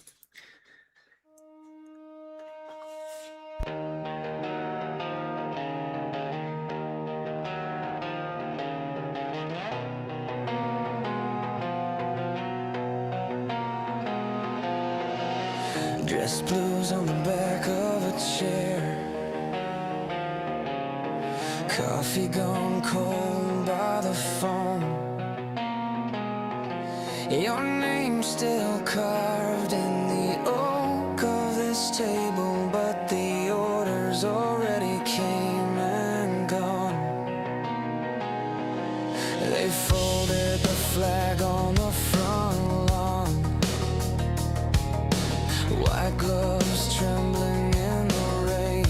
Dress blues on the back of a chair. Coffee gone cold by the phone. Your name's still carved in the oak of this table, but the orders already came and gone. They folded the flag on the front lawn. White gloves trembling in the rain.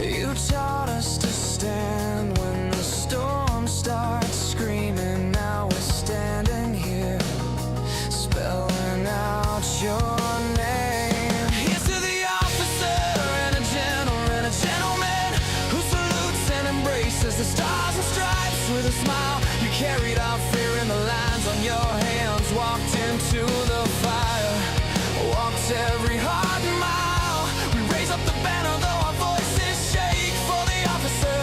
You taught us to stand when the storm starts screaming. Now we're standing here, spelling out your name. Here's to the officer and a gentleman who salutes and embraces the stars and stripes with a smile. You carried out fear in the lines on your hands, walked into the fire, walked every hard mile. We raise up the banner though our voices shake. For the officer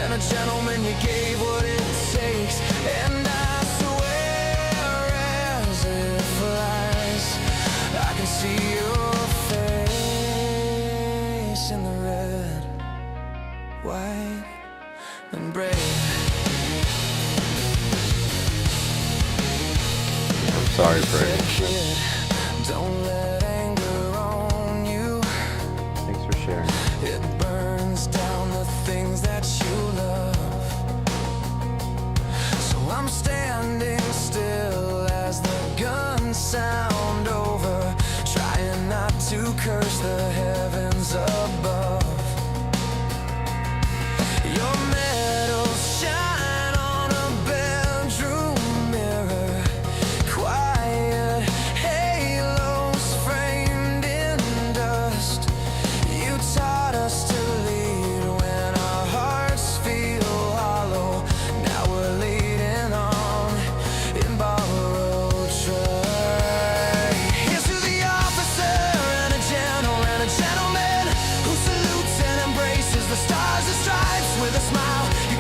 and a gentleman, you gave what it takes. And I swear as it flies, I can see your face in the red, white, and brave. I'm sorry, Freddie. Kid, don't let anger own you. Thanks for sharing. It burns down the things that you love. So I'm standing still as the gun sound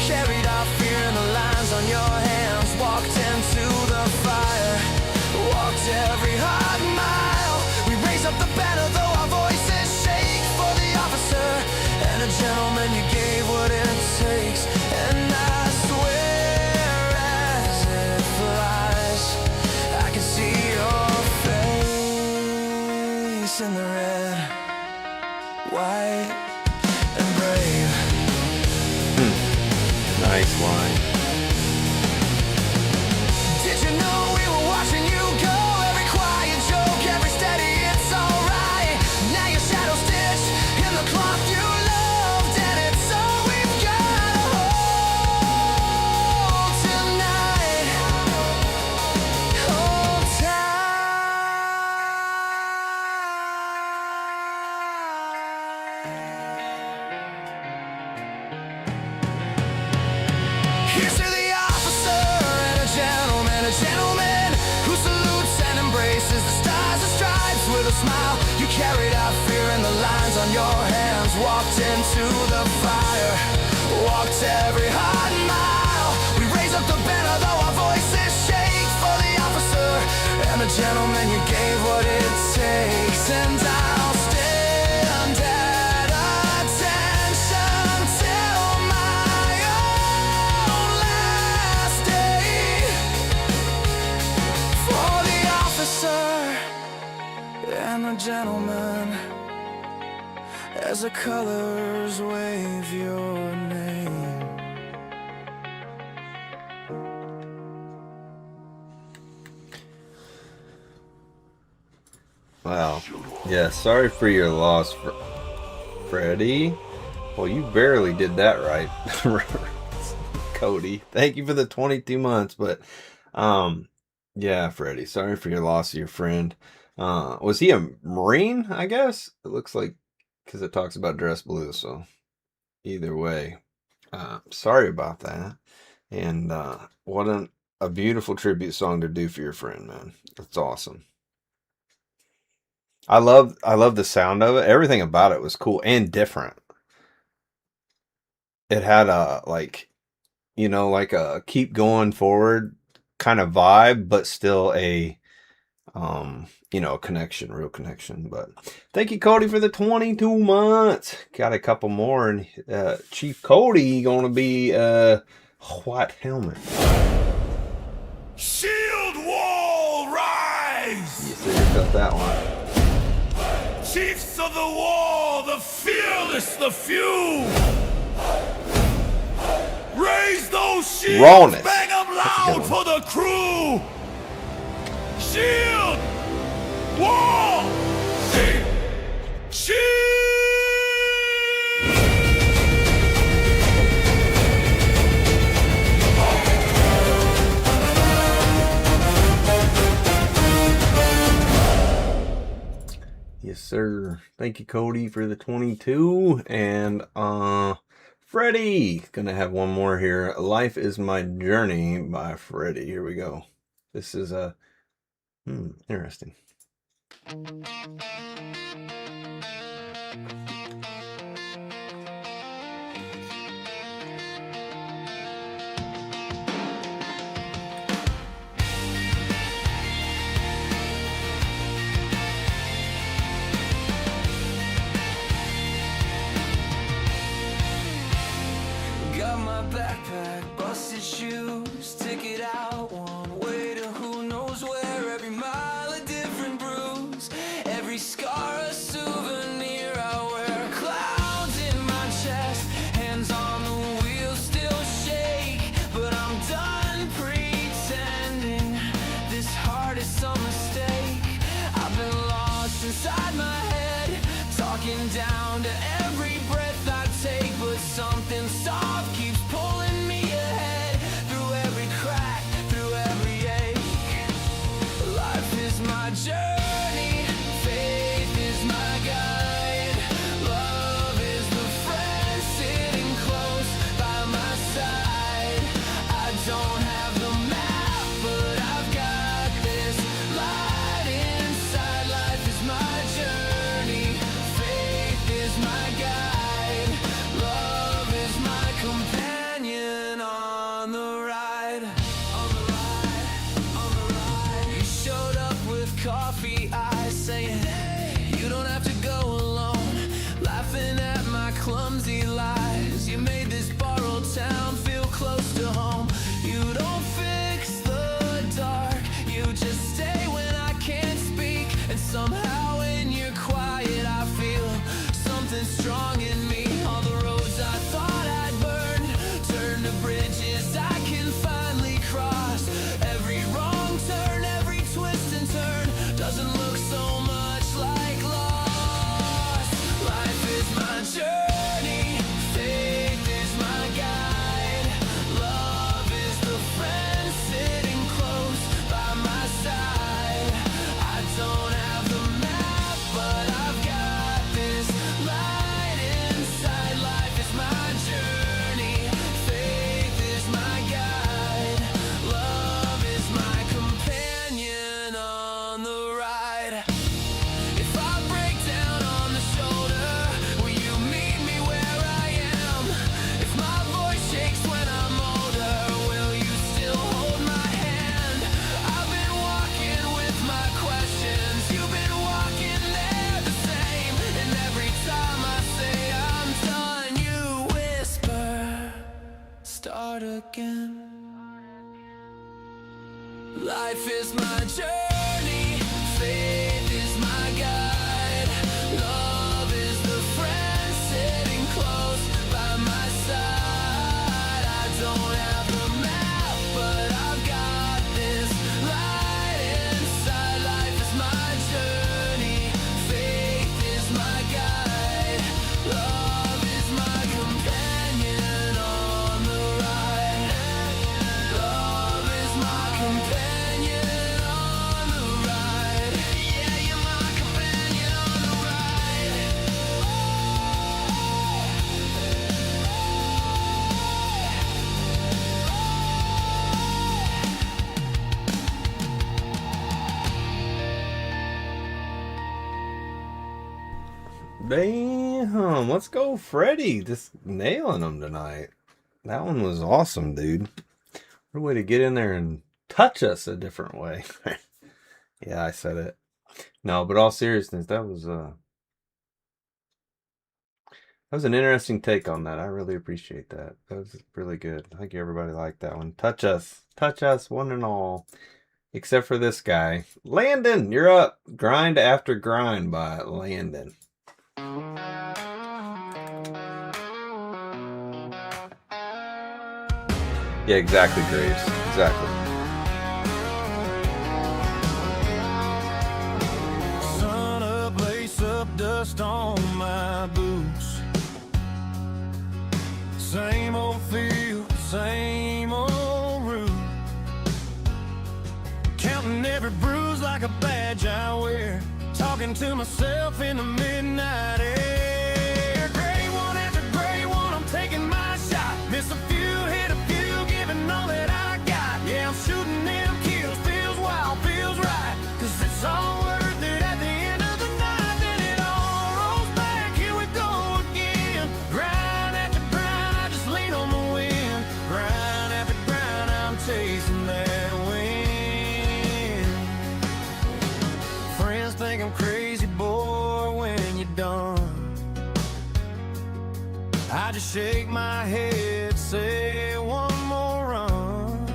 carried our fear in the lines on your hands, walked into the fire, walked every hot mile. We raise up the banner though our voices shake, for the officer and a gentleman you gave what it takes. And I swear as it flies, I can see your face in the red, white, and brave. Nice line. Did you know we were watching you go? Every quiet joke, every steady, it's alright. Now your shadow stitched in the cloth you loved, and it's all we've got to hold tonight. Hold Here's to the officer and a gentleman who salutes and embraces the stars and stripes with a smile. You carried our fear in the lines on your hands, walked into the fire, walked every hot mile. We raise up the banner though our voices shake, for the officer and the gentleman you gave what it takes. And I'll stand at attention till my own last day, for the officer and the gentleman, as the colors wave your name. Wow. Yeah, sorry for your loss, Freddie. Well, you barely did that right, Cody. Thank you for the 22 months, but yeah, Freddie, sorry for your loss of your friend. Was he a Marine, I guess? It looks like, because it talks about dress blue, so either way, sorry about that. And what a beautiful tribute song to do for your friend, man. That's awesome. I love the sound of it. Everything about it was cool and different. It had a like a keep going forward kind of vibe, but still a connection, real connection. But thank you, Cody, for the 22 months. Got a couple more, and Chief Cody gonna be white helmet. Shield wall rise! You see, you got that one. Chiefs of the wall, the fearless, the few. Raise those shields, Rawness. bang them That's a good loud one. for the crew. Shield, wall, shield. Yes, sir. Thank you, Cody, for the 22. And Freddie gonna have one more here. Life is My Journey by Freddie. Here we go. This is interesting. Got my backpack, busted shoes, ticket out one way to who knows where. Every mile a different bruise, every scar a souvenir I wear. Clouds in my chest, hands on the wheel still shake, but I'm done pretending this heart is some mistake. I've been lost inside my head, talking down to every breath I take, but something soft keeps pulling me ahead, through every crack, through every start again. Life is my journey, faith is my guide, love is the friend sitting close by my side. I don't have the map, but I've got this light inside. Life is my journey, faith is my guide, love is my companion on the ride. Love is my companion on the ride. Yeah, you're my companion on the ride. Damn, let's go, Freddie. Just nailing them tonight. That one was awesome, dude. What a way to get in there and touch us a different way. Yeah, I said it. No, but all seriousness, that was an interesting take on that. I really appreciate that. That was really good. I think everybody liked that one. Touch us, one and all, except for this guy, Landon. You're up. Grind After Grind by Landon. Yeah, exactly, Graves. Exactly. Sun up, lace up, dust on my boots. Same old field, same old route. Counting every bruise like a badge I wear. Talking to myself in the midnight air. Gray one after gray one, I'm taking my shot. Miss a few, hit a few, giving all that I got. Yeah, I'm shooting them kills, feels wild, feels right. Cause it's all worth it at the end of the night. Then it all rolls back, here we go again. Grind after grind, I just lean on the wind. Grind after grind, I'm chasing that wind. Friends think I'm crazy, boy, when you're done. I just shake my head, say one more run.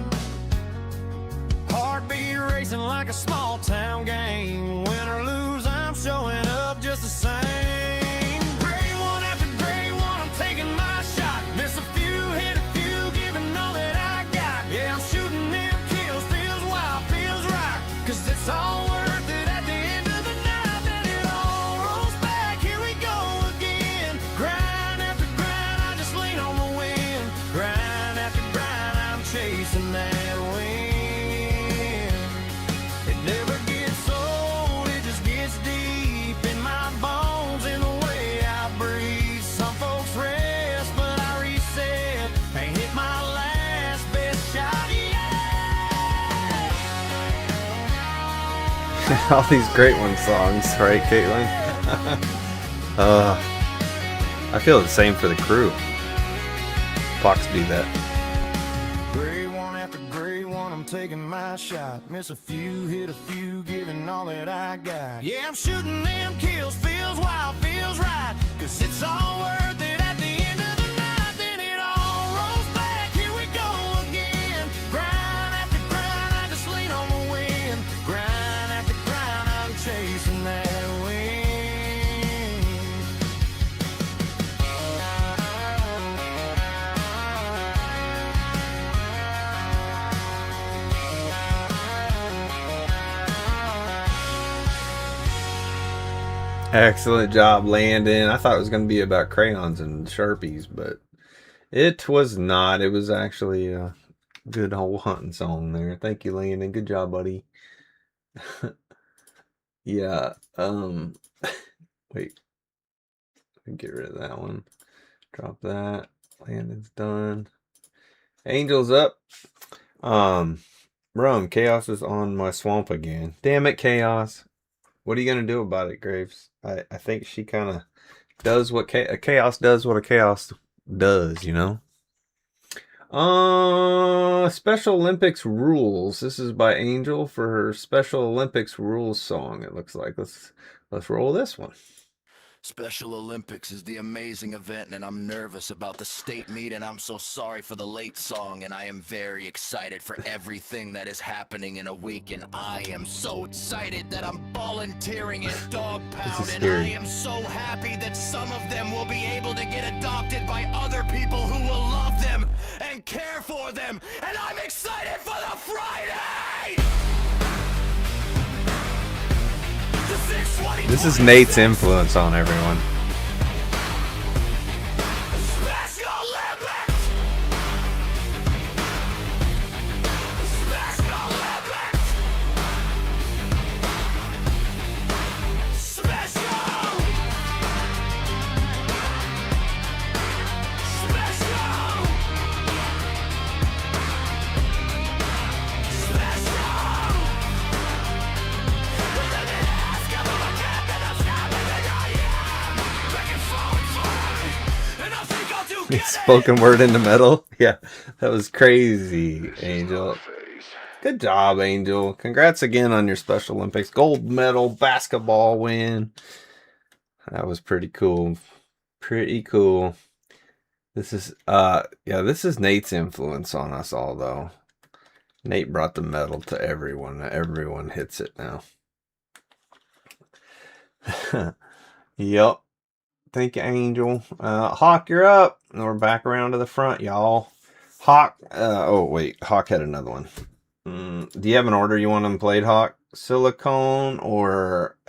Heartbeat racing like a small town game. Win or lose, I'm showing up just the same. Gray one after gray one, I'm taking my shot. Miss a few, hit a few, giving all that I got. Yeah, I'm shooting them kills, feels wild, feels right. Cause it's all worth it at the end of the night. Then it all rolls back, here we go again. Grind after grind, I just lean on the wind. Grind after grind, I'm chasing that wind. It never gets old, it just gets deep in my bones, in the way I breathe. Some folks rest, but I reset. Ain't hit my last best shot yet. All these great one songs, right, Caitlin? I feel the same for the crew. Clocks do that. Gray one after gray one, I'm taking my shot. Miss a few, hit a few, giving all that I got. Yeah, I'm shooting them kills, feels wild, feels right. Cause it's all worth it at the end of the night. Then it all rolls back, here we go again. Grind after grind, I just lean on the wind. Grind after grind, I'm chasing that wind. Excellent job, Landon. I thought it was going to be about crayons and Sharpies, but it was not. It was actually a good whole hunting song there. Thank you, Landon. Good job, buddy. Yeah. Wait. Get rid of that one. Drop that. Landon's done. Angel's up. Rum, Chaos is on my swamp again. Damn it, Chaos. What are you going to do about it, Graves? I think she kind of does what a Chaos does what a Chaos does, you know? Special Olympics Rules. This is by Angel for her Special Olympics Rules song, it looks like. Let's roll this one. Special Olympics is the amazing event, and I'm nervous about the state meet, and I'm so sorry for the late song, and I am very excited for everything that is happening in a week, and I am so excited that I'm volunteering at Dog Pound, and I am so happy that some of them will be able to get adopted by other people who will love them and care for them, and I'm excited for the Friday! This is Nate's influence on everyone. Spoken word into metal. Yeah, that was crazy, Angel. Good job, Angel. Congrats again on your Special Olympics gold medal basketball win. That was pretty cool. Pretty cool. This is this is Nate's influence on us all, though. Nate brought the medal to everyone. Everyone hits it now. Yep. Thank you, Angel. Hawk, you're up. And we're back around to the front, y'all. Hawk. Oh, wait. Hawk had another one. Do you have an order you want them played, Hawk? Silicone or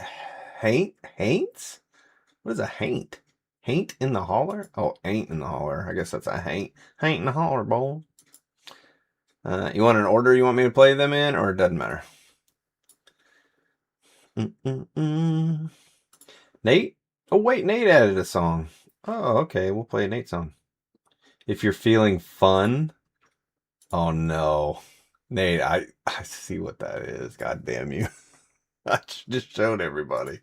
haints? What is a haint? Haint in the holler? Oh, ain't in the holler. I guess that's a haint. Haint in the holler, boy. You want an order you want me to play them in, or it doesn't matter? Nate? Oh, wait, Nate added a song. Oh, okay, we'll play a Nate song. If you're feeling fun. Oh, no. Nate, I see what that is. God damn you. I just showed everybody.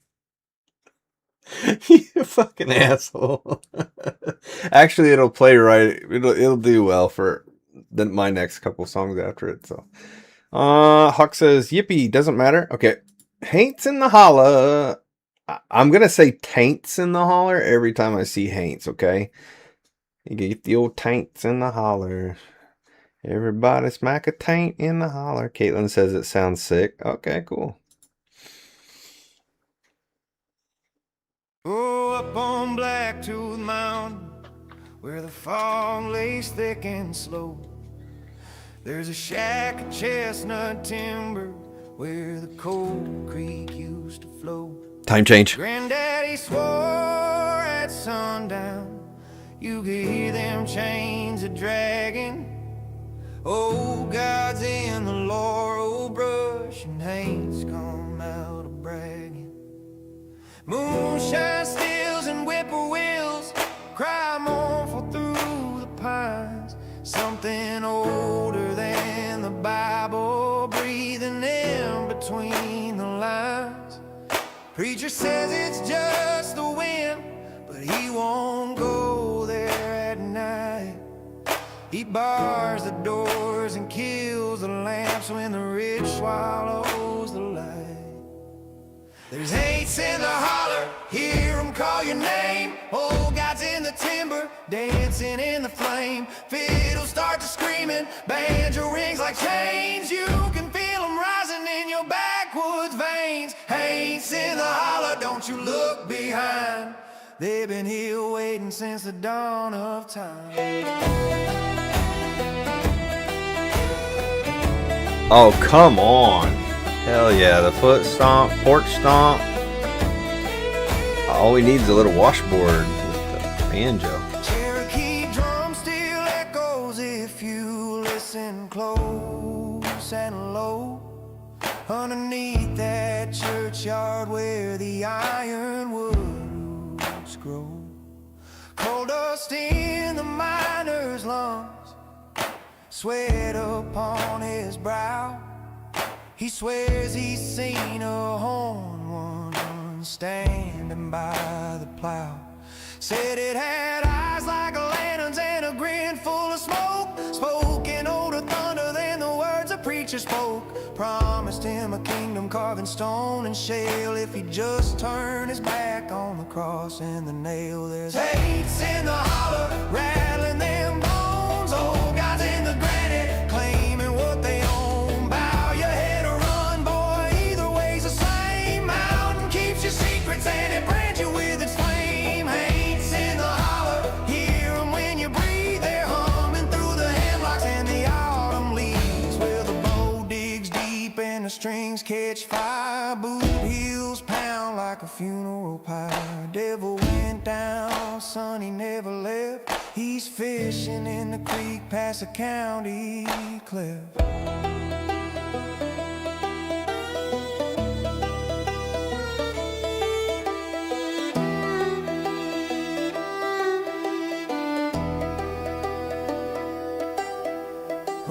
You fucking asshole. Actually, it'll play right. It'll do well for my next couple songs after it. So, Huck says, yippee, doesn't matter. Okay. Haints in the holla. I'm going to say taints in the holler every time I see haints, okay? You get the old taints in the holler. Everybody smack a taint in the holler. Caitlin says it sounds sick. Okay, cool. Oh, up on Blacktooth Mountain, where the fog lays thick and slow, there's a shack of chestnut timber where the cold creek used to flow. Time change. Granddaddy swore at sundown you could hear them chains a-dragging. Oh, God's in the laurel brush and haints come out of bragging. Moonshine stills and whippoorwills cry mournful through the pines. Something older than the Bible breathing in between the lines. Preacher says it's just the wind, but he won't go there at night. He bars the doors and kills the lamps when the rich swallows the light. There's haints in the holler, hear 'em call your name. Old God's in the timber, dancing in the flame. Fiddles start to screaming, banjo rings like chains. You can feel 'em rising in your backwoods veins. Haints in the holler, don't you look behind. They've been here waiting since the dawn of time. Oh, come on. Hell yeah, the foot stomp, porch stomp. All we need is a little washboard with the banjo. Cherokee drum still echoes if you listen close and low. Underneath that churchyard where the ironwood roots grow. Coal dust in the miner's lungs, sweat upon his brow. He swears he's seen a horned one standing by the plow. Said it had eyes like lanterns and a grin full of smoke, spoken older thunder than the words of preacher spoke. Promised him a kingdom carved in stone and shale if he just turned his back on the cross and the nail. There's hates in the holler, rattling them bones. Oh, God's in the granite, claiming what they own. Bow your head or run, boy, either way's the same. Mountain keeps your secrets and it brands you with its flame. Hates in the holler, hear 'em when you breathe. They're humming through the hemlocks and the autumn leaves, where the bow digs deep and the strings catch fire. Boot heels pound like a funeral pyre. Devil went down, son, he never left. He's fishing in the creek past the county cliff.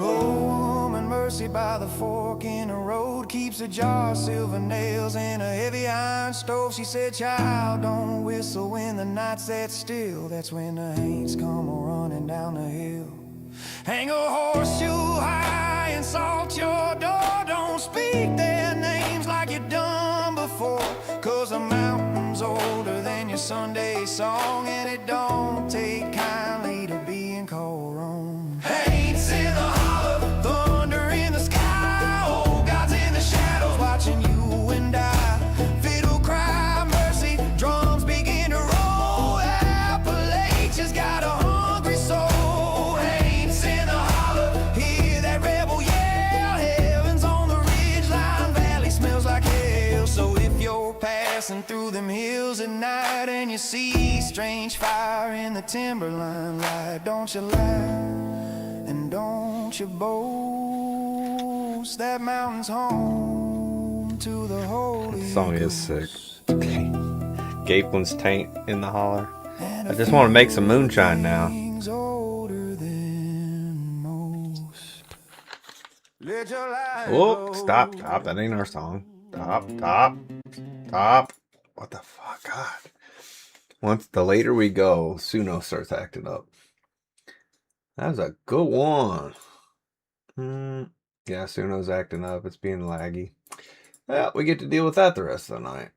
Oh, woman, mercy by the fork in the road, keeps a jar of silver nails and a heavy iron stove. She said, child, don't whistle when the night's that still. That's when the ain'ts come running down the hill. Hang a horseshoe high and salt your door. Don't speak their names like you done before, 'cause the mountain's older than your Sunday song, and it don't take kindly to being called wrong. Hates in the hollow, thunder in the sky. Oh, God's in the shadows watching you and I. Fiddle cry mercy, drums begin to roll. Appalachia's got a hungry soul. Hates in the hollow, hear that rebel yell. Heaven's on the ridgeline, valley smells like hell. So if you're passing through them hills at night and you see strange fire in the timberline light, don't you lie and don't you boast. That mountain's home to the holy. This song is sick. Ghost. Gapelin's taint in the holler. I just want to make some moonshine now. Things older than most. Let your light Oh, go. stop. That ain't our song. Stop. What the fuck? God. Once the later we go, Suno starts acting up. That was a good one. Yeah, Suno's acting up. It's being laggy. Yeah, we get to deal with that the rest of the night.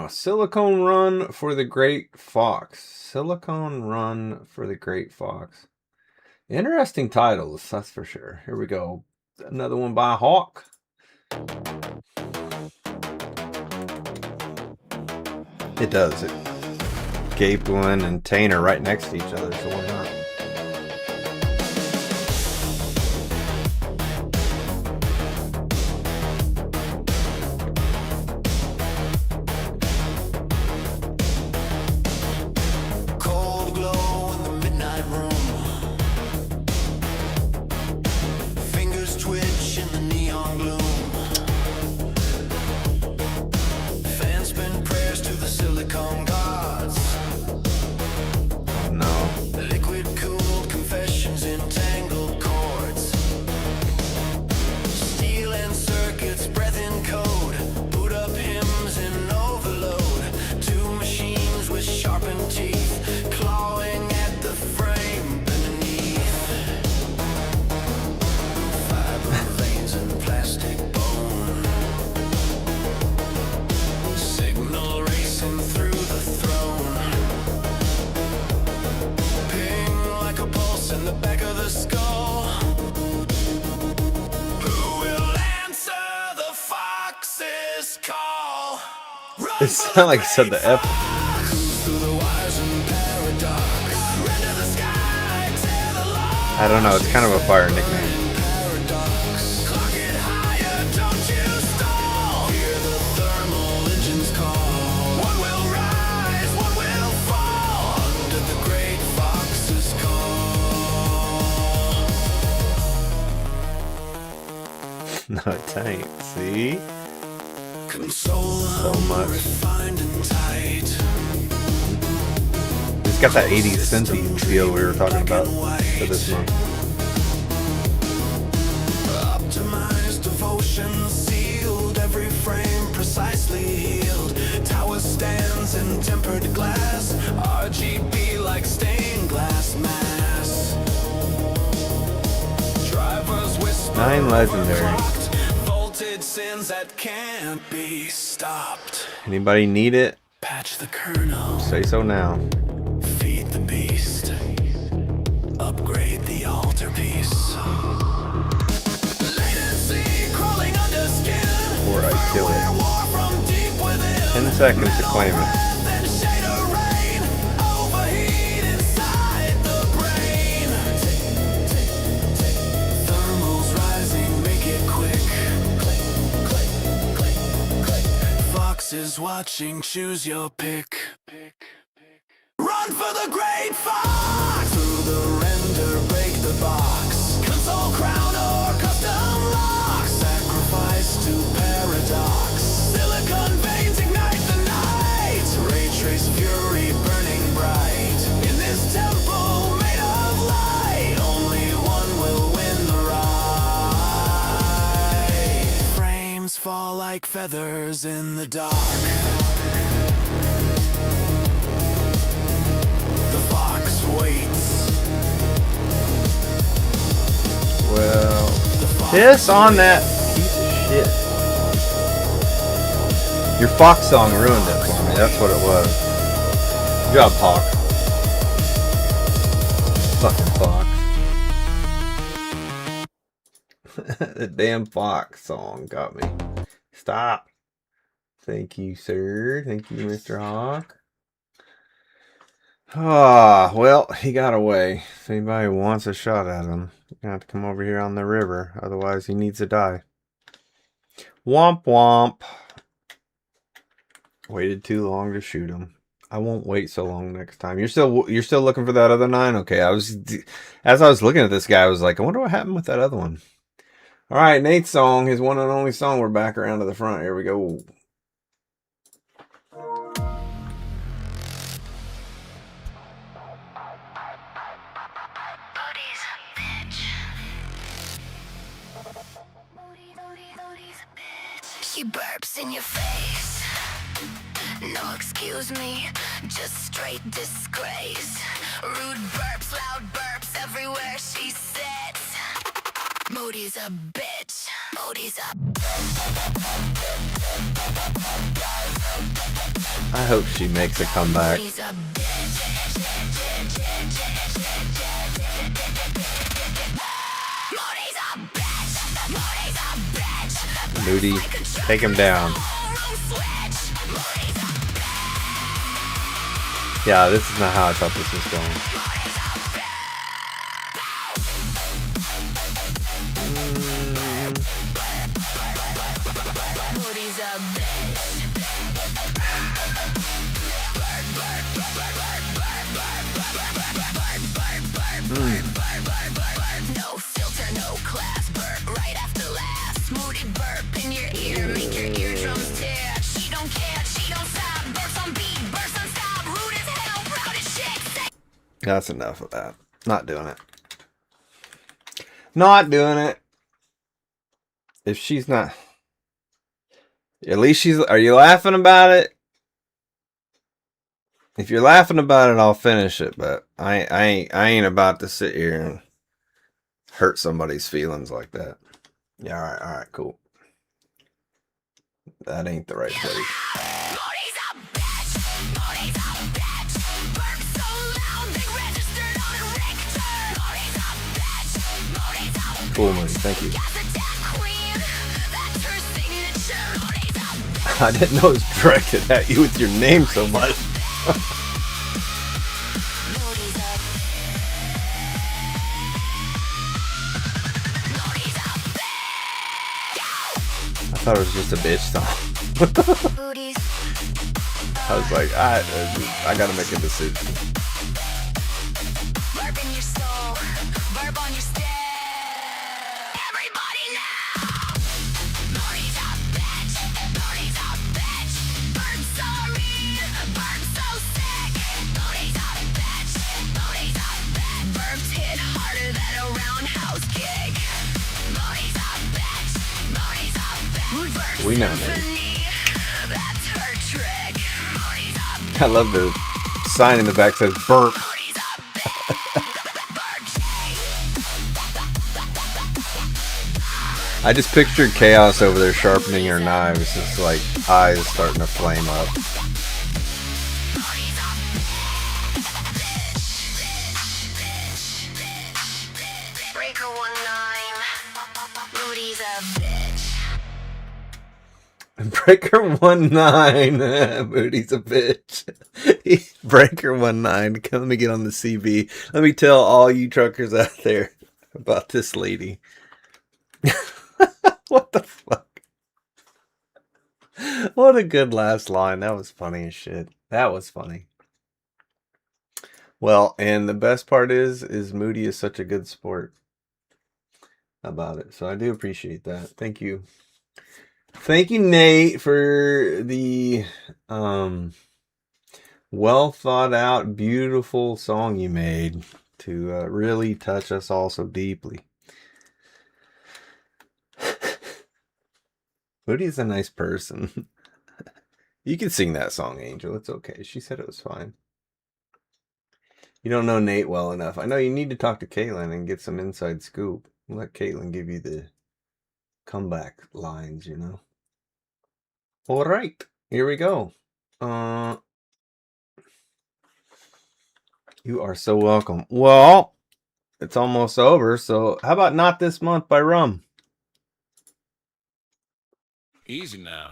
Silicone Run for the Great Fox. Silicone Run for the Great Fox. Interesting titles, that's for sure. Here we go. Another one by Hawk. It does. Gapelin and Tane are right next to each other, so why not? Cold glow in the midnight room. Fingers twitch in the neon gloom. Fans spin prayers to the silicone gods. No. Liquid cooled confessions in tangled chords. Steel and circuits, breath in code. Boot up hymns in overload. Two machines with sharpened teeth, clawing at the frame beneath. Fiber veins and plastic bone. Signal racing through the throne. Ping like a pulse in the back of the skull. Who will answer the fox's call? Run It sounded like it said the F. through the wires and paradox. Render the sky, tear the line. I don't know. It's kind of a fire nickname. Paradox. Clock it higher, don't you stall. Hear the thermal engines call. One will rise, one will fall under the great fox's call. No, it ain't. See? Console So much. refined and tight. It's got that 80s synthy feel we were talking about for this month. Optimized devotion, sealed every frame precisely healed. Tower stands in tempered glass, RGB like stained glass mass. Drivers whisper. 9 legendary. Vaulted sins that can't be stopped. Anybody need it? Patch the kernel. Say so now. Feed the beast. Upgrade the altar piece. Latency crawling under skin. Before I kill it. War from deep within. 10 seconds to claim it. Then shade of rain. Overheat inside the brain. Thermals rising, make it quick. Foxes watching, choose your pick. Run for the great fox! Through the render, break the box. Console crown or custom lock. Sacrifice to paradox. Silicon veins ignite the night. Ray trace fury burning bright. In this temple made of light, only one will win the ride. Frames fall like feathers in the dark. Waits. Well, piss on that piece of shit. Your Fox song ruined it for me. That's what it was. Good job, Hawk. Fucking Fox. The damn Fox song got me. Stop. Thank you, sir. Thank you, Mr. Hawk. Ah, well, he got away. If anybody wants a shot at him, you're gonna have to come over here on the river. Otherwise, he needs to die. Womp womp. Waited too long to shoot him. I won't wait so long next time. You're still looking for that other 9? Okay, as I was looking at this guy, I was like, I wonder what happened with that other one. All right, Nate's song, his one and only song. We're back around to the front. Here we go. He burps in your face. No excuse me, just straight disgrace. Rude burps, loud burps everywhere she sits. Moody's a bitch. Moody's a I hope she makes a comeback. Moody's a Moody, take him down. Yeah, this is not how I thought this was going. No filter, no class, burp right after last. Moody burp in your ear, make your eardrums tear. She don't care, she don't stop. Burps on beat, burps on stop. Rude as hell, proud as shit. That's enough of that. Not doing it. Not doing it. If she's not, at least she's. Are you laughing about it? If you're laughing about it, I'll finish it. But I ain't about to sit here and hurt somebody's feelings like that. Yeah, all right, cool. That ain't the right place. Moody's a bitch. Moody's a bitch. Burp so loud they registered on a Richter. Moody's a bitch. Moody's a bitch. Cool, Moody. Thank you. Got the tech queen. That's her signature. Moody's a bitch. I didn't know it was directed at you with your name so much. Moody's a Moody's a I thought it was just a bitch song. Moody's I was like, I gotta make a decision. burp in your soul. Burp on your stick. Everybody now. Moody's a bitch. Moody's a bitch. Burp so mean. Burp so sick. Moody's a bitch. Moody's a bitch. Burps hit harder than a roundhouse kick. Moody's a bitch. Moody's a bitch. Burps We know, symphony. That's her trick. Moody's a bitch. I love the sign in the back says burp. Moody's a bitch. Burp I just pictured Chaos over there sharpening her knives. It's like eyes starting to flame up. Breaker 19. Moody's a bitch. Breaker 19. Moody's a bitch. Breaker 19. Let me get on the CB. Let me tell all you truckers out there about this lady. What the fuck? What a good last line. That was funny as shit. That was funny. Well, and the best part is Moody is such a good sport about it. So I do appreciate that. Thank you. Thank you, Nate, for the well thought out, beautiful song you made to really touch us all so deeply. Moody's a nice person. You can sing that song, Angel. It's okay. She said it was fine. You don't know Nate well enough. I know you need to talk to Caitlin and get some inside scoop. Let Caitlin give you the comeback lines, you know. All right, here we go. You are so welcome. Well, it's almost over, so how about Not This Month by Rum? Easy now.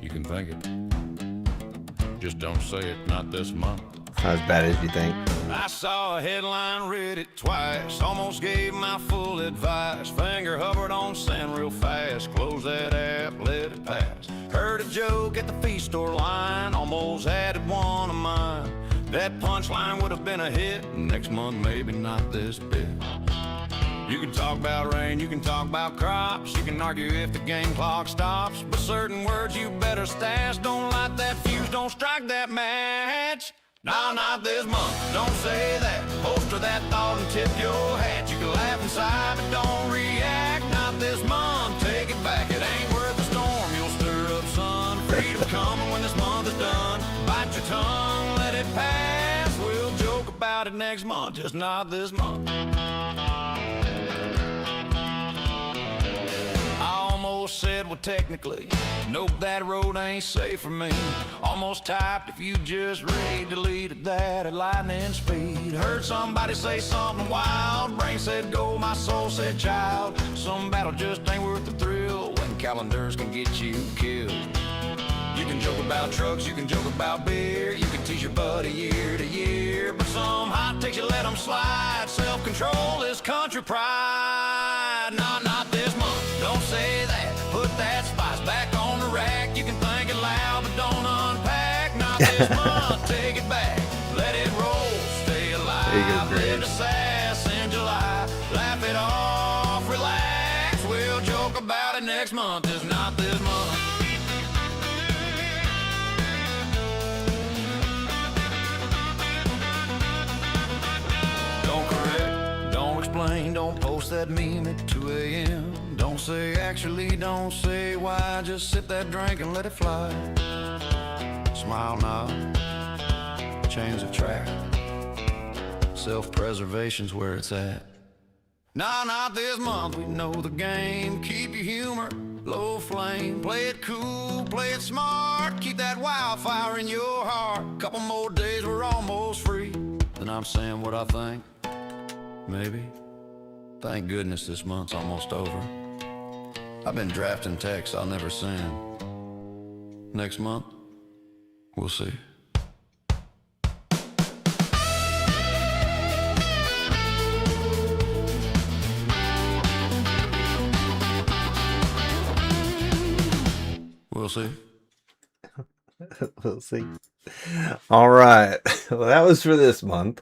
You can think it. Just don't say it, not this month. Not as bad as you think. I saw a headline, read it twice. Almost gave my full advice. Finger hovered on send real fast. Close that app, let it pass. Heard a joke at the feed store line. Almost added one of mine. That punchline would have been a hit. Next month, maybe not this bit. You can talk about rain, you can talk about crops. You can argue if the game clock stops. But certain words you better stash. Don't light that fuse, don't strike that match. No, not this month, don't say that. Holster that thought and tip your hat. You can laugh inside, but don't react. Not this month, take it back. It ain't worth the storm, you'll stir up sun. Freedom coming when this month is done. Bite your tongue, let it pass. We'll joke about it next month, just not this month. Said, well, technically, nope, that road ain't safe for me. Almost typed if you just read, deleted that at lightning speed. Heard somebody say something wild. Brain said go, my soul said child. Some battle just ain't worth the thrill when calendars can get you killed. You can joke about trucks, you can joke about beer. You can tease your buddy year to year. But some hot takes you let them slide. Self-control is country pride. No, not this month, don't say that. Put that spice back on the rack. You can think it loud, but don't unpack. Not this month, take it back. Let it roll, stay alive. Live the sass in July. Laugh it off, relax. We'll joke about it next month. It's not this month. Don't correct, don't explain, don't post that meme at 2 a.m. Don't say actually, don't say why. Just sip that drink and let it fly. Smile now, change the track. Self-preservation's where it's at. Nah, not this month, we know the game. Keep your humor, low flame. Play it cool, play it smart. Keep that wildfire in your heart. Couple more days, we're almost free. Then I'm saying what I think, maybe. Thank goodness this month's almost over. I've been drafting texts I'll never send. Next month, we'll see. We'll see. We'll see. All right. Well, that was for this month.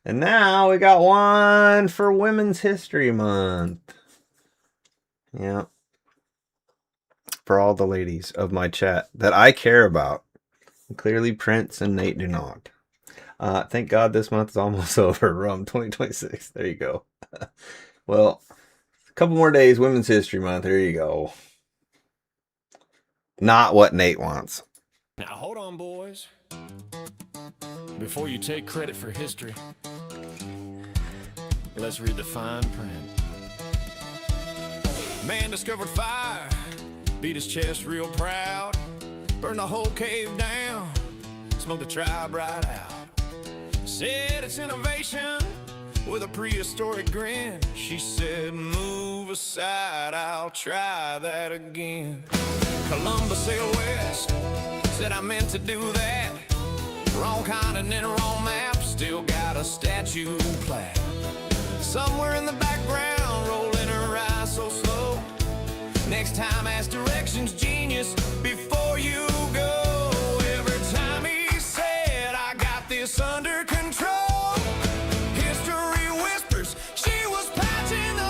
And now we got one for Women's History Month. Yeah. For all the ladies of my chat that I care about. Clearly Prince and Nate do not. Thank God this month is almost over. Rum 2026. There you go. Well, a couple more days, Women's History Month. There you go. Not what Nate wants. Now hold on, boys. Before you take credit for history, Let's read the fine print. Man discovered fire, beat his chest real proud, burned the whole cave down, smoked the tribe right out. Said it's innovation with a prehistoric grin. She said, move aside, I'll try that again. Columbus sailed west, said I meant to do that. Wrong continent, wrong map, still got a statue plaque. Somewhere in the background, rolling her eyes so slow. Next time ask directions, genius, before you go. Every time he said, I got this under control. History whispers, she was patching the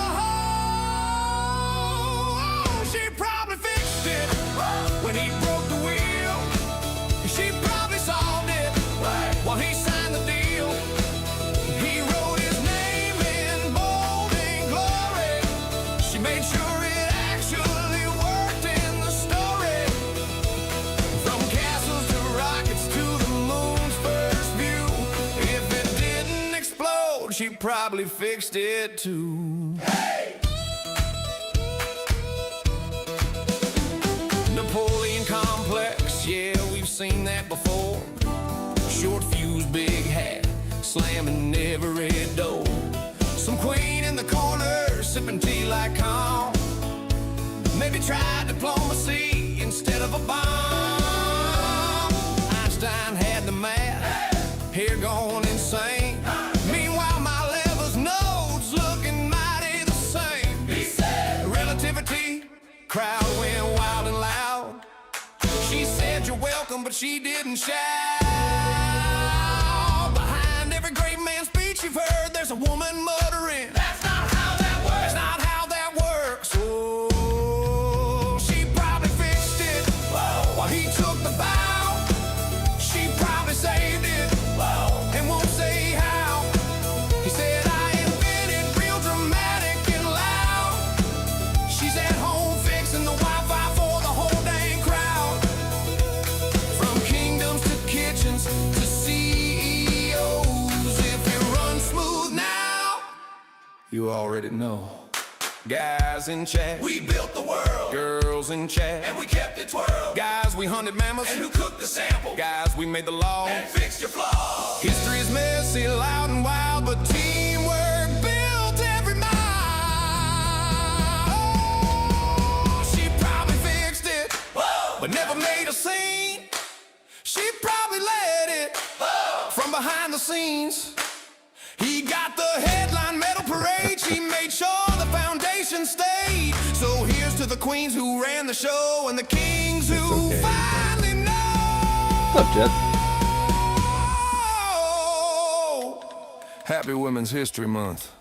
hole. She probably fixed it when he broke the wheel. She probably solved it while he signed the deal. He wrote his name in bold and glory. She made sure it actually worked in the story. From castles to rockets to the moon's first view. If it didn't explode, she probably fixed it too. Napoleon complex, yeah, we've seen that before. Short fuse, big hat, slamming every door. Some queen in the corner, sipping tea like calm. Maybe try diplomacy instead of a bomb. Einstein had the math, hair going insane. Meanwhile, my level's nodes looking mighty the same. He said, relativity, crowd went wild and loud. She said, you're welcome, but she didn't shout. Behind every great man's speech you've heard, there's a woman muttering. That's not how that works. That's not how that works. Oh, she probably fixed it while he took the bow. She probably saved it and won't say how. He said, I invented real dramatic and loud. She's at home fixing the Wi-Fi for the whole dang crowd. From kingdoms to kitchens to CEOs. If it runs smooth now, you already know. Guys in chat, we built the world. Girls in chat, and we kept it twirled. Guys, we hunted mammoths, and who cooked the sample. Guys, we made the law, and fixed your flaws. History is messy, loud and wild, but teamwork built every mile. Oh, she probably fixed it, but never made a scene. She probably led it from behind the scenes. He got the headline medal parade. She made sure the foundation stayed. So here's to the queens who ran the show and the kings who okay. finally know. What's up, Jed? Happy Women's History Month.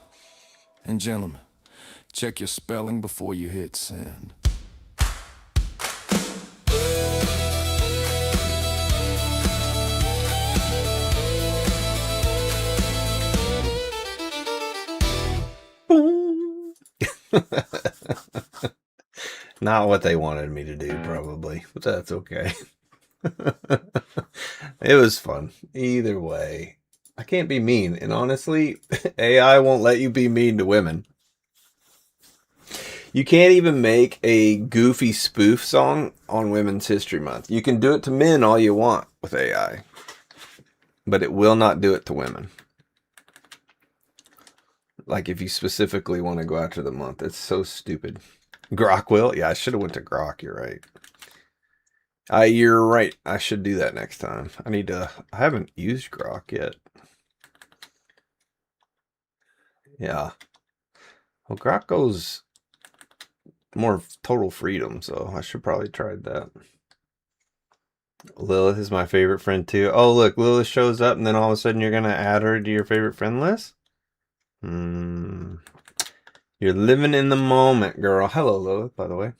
And gentlemen, check your spelling before you hit send. Not what they wanted me to do, probably, but that's okay. It was fun. Either way, I can't be mean, and honestly, AI won't let you be mean to women. You can't even make a goofy spoof song on Women's History Month. You can do it to men all you want with AI, but it will not do it to women. Like if you specifically want to go after the month. It's so stupid. Grok will? Yeah, I should have went to Grok. You're right. You're right. I should do that next time. I haven't used Grok yet. Yeah. Well, Grok goes more total freedom, so I should probably try that. Lilith is my favorite friend too. Oh, look, Lilith shows up and then all of a sudden you're going to add her to your favorite friend list? You're living in the moment, girl. Hello, Lilith, by the way.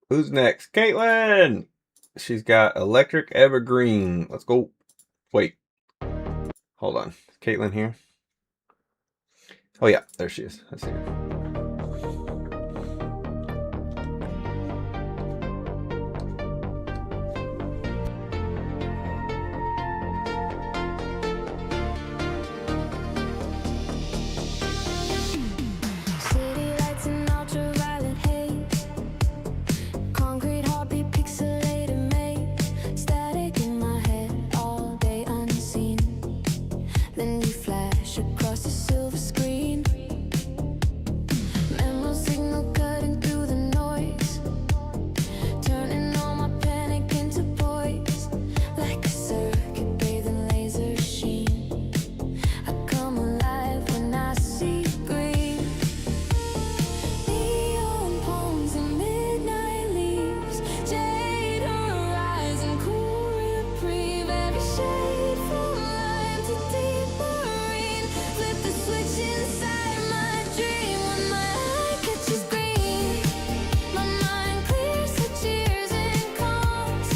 Who's next? Caitlin! She's got Electric Evergreen. Let's go. Wait. Hold on. Is Caitlin here? Oh, yeah. There she is. I see her. flash across the silver screen. Emerald signal cutting through the noise, turning all my panic into poise. Like a circuit bathing laser sheen, I come alive when I see green. Neon palms and midnight leaves, jade horizon, cool reprieve. Every shade from lime to deep marine. Flip the switch inside my dream when my eye catches green. My mind clears the tears and calms,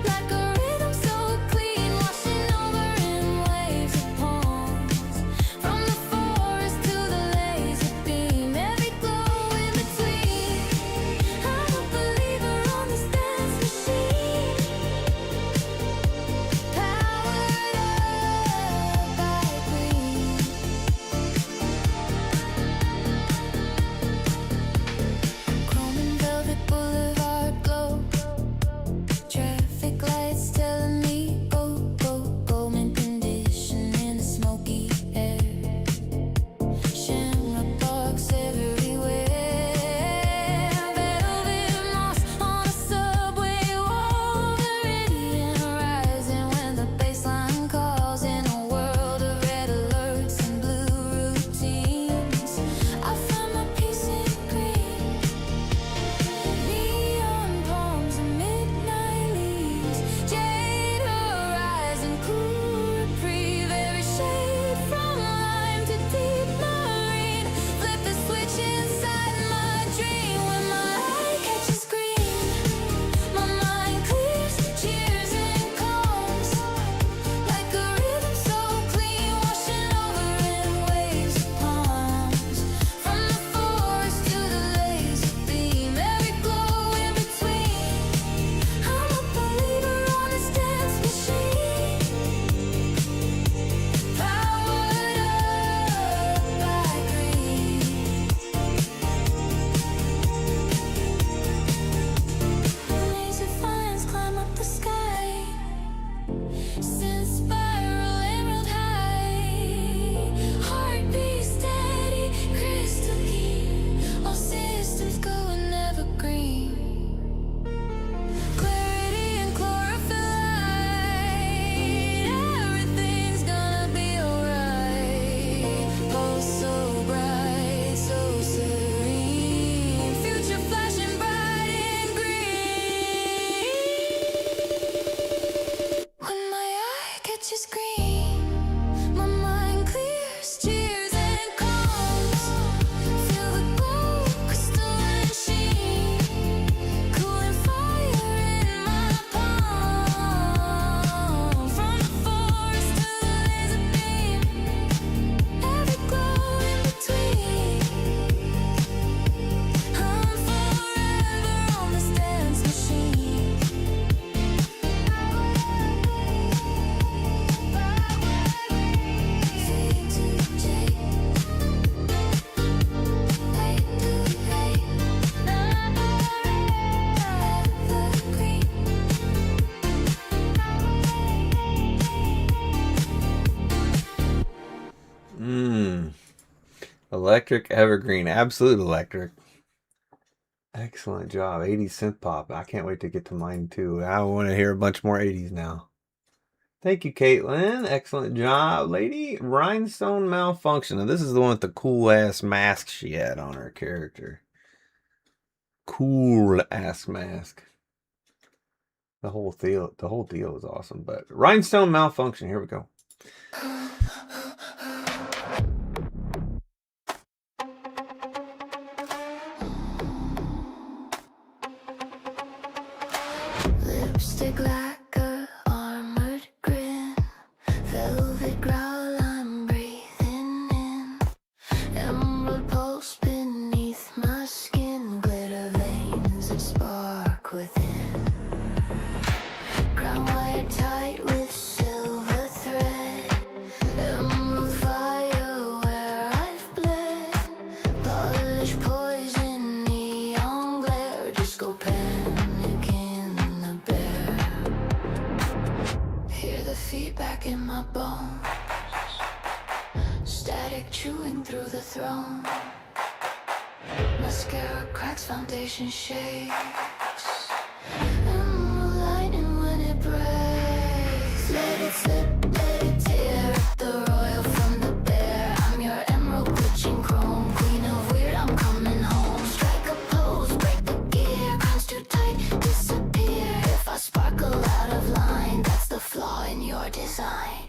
like a rhythm so clean, washing over in waves of palms. From the forest to the laser beam, every glow in between. I'm a believer on this dance machine, powered up by green. Chrome and velvet boulevard glow, traffic lights telling me go, go, go. Mint condition in the smoky air, shamrock box everywhere. Velvet moss on a subway wall, meridian rising when the baseline calls. In a world of red alerts and blue routines, I find my peace in green. Neon palms and midnight leaves, jade horizon, cool reprieve. Every shade from lime to deep marine. Flip the switch inside my dream when my eye catches green. My mind clears, cheers and calms, like a rhythm so clean, washing over in waves of palms. From the forest to the laser beam, every glow in between. I'm a believer on this dance machine, powered up by green. Laser vines climb up the sky, send spiral emerald high. Heartbeat steady, crystal key, all systems going evergreen. Clarity and chlorophyll light, everything's gonna be alright. Pulse so bright, so serene, future flashing bright and green. When my eye catches green, my mind clears, cheers and calms. Feel the gold, crystalline sheen, cooling fire in my palm. From the forest to the laser beam, every glow in between. I'm forever on this dance machine. C to J, A to A, evergreen. Electric evergreen, absolute electric. Excellent job. 80s synth pop. I can't wait to get to mine too. I want to hear a bunch more 80s now. Thank you, Caitlin. Excellent job, lady. Rhinestone Malfunction. Now, this is the one with the cool ass mask she had on her character. Cool ass mask. The whole deal is awesome. But Rhinestone Malfunction. Here we go. Lipstick like a armored grin, velvet growl I'm breathing in. Emerald pulse beneath my skin, glitter veins that spark within. Crown wire tight with silver thread, emerald fire where I've bled. Polish poison, neon glare, disco panic in the bear. Hear the feedback in my bones, static chewing through the throne. Mascara cracks, foundation shakes. Emerald lightning when it breaks. Let it slip, let it tear. The royal from the bear. I'm your emerald glitching chrome. Queen of weird, I'm coming home. Strike a pose, break the gear. Crown's too tight, disappear. If I sparkle out of line, that's the flaw in your design.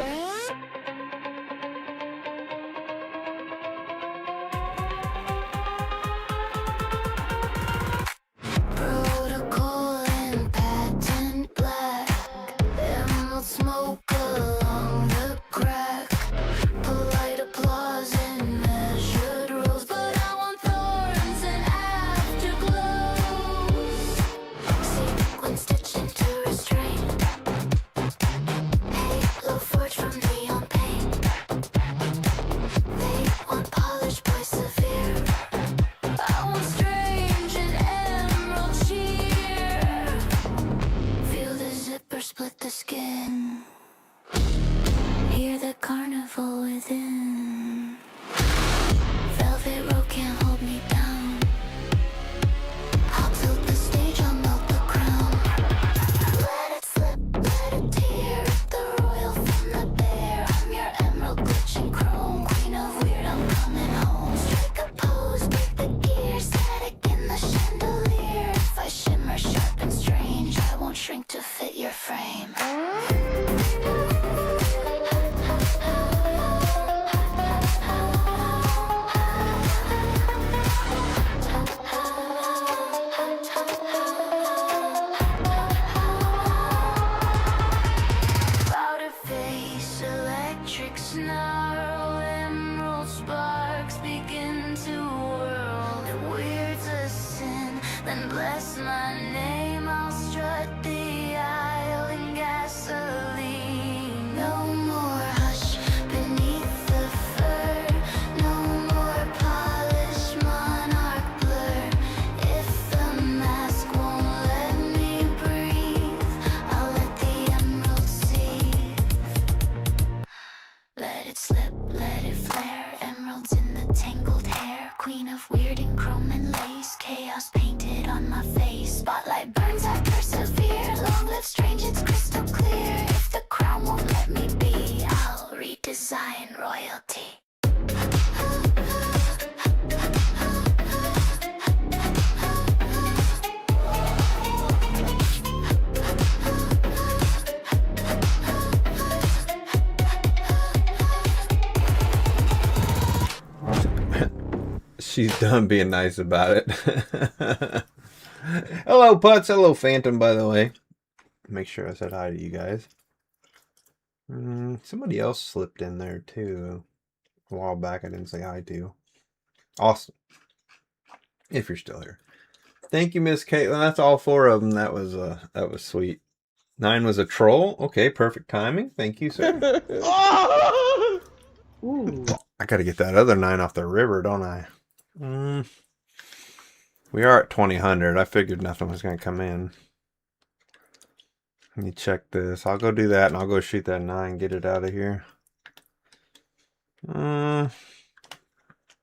Protocol and patent black. Emerald smoke along the crack. Polite applause and measured rules, but I want thorns and afterglows. Sequin stitched into restraint. Halo forged from neon paint. They want polish, boy severe. I want strange and emerald cheer. Feel the zipper split the skin. Hear the carnival within. Velvet rope can't hold me down. I'll tilt the stage, I'll melt the crown. Let it slip, let it tear. The royal from the bear. I'm your emerald glitching chrome. Queen of weird, I'm coming home. Strike a pose, break the gear. Static in the chandelier. If I shimmer sharp and strange, I won't shrink to fit your frame. Powder face, electric snarl, emerald sparks begin to whirl. It weirds a sin, then bless my name. I'll strut the aisle in gasoline. No more hush beneath the fur. No more polished monarch blur. If the mask won't let me breathe, I'll let the emerald seethe. Let it slip, let it flare. Emeralds in the tangled hair. Queen of weird and chrome and lace. Chaos painted on my face. Spotlight burns, I persevere. Long live strange, it's crystal clear. If the crown won't let me be, I'll redesign royalty. She's done being nice about it. Hello, Putz. Hello, Phantom, by the way. Make sure I said hi to you guys. Somebody else slipped in there, too. A while back I didn't say hi to. Awesome. If you're still here. Thank you, Miss Caitlin. That's all 4 of them. That was sweet. 9 was a troll. Okay, perfect timing. Thank you, sir. Ooh. I gotta get that other 9 off the river, don't I? We are at 2000. I figured nothing was gonna come in. Let me check this. I'll go do that and I'll go shoot that 9, get it out of here. All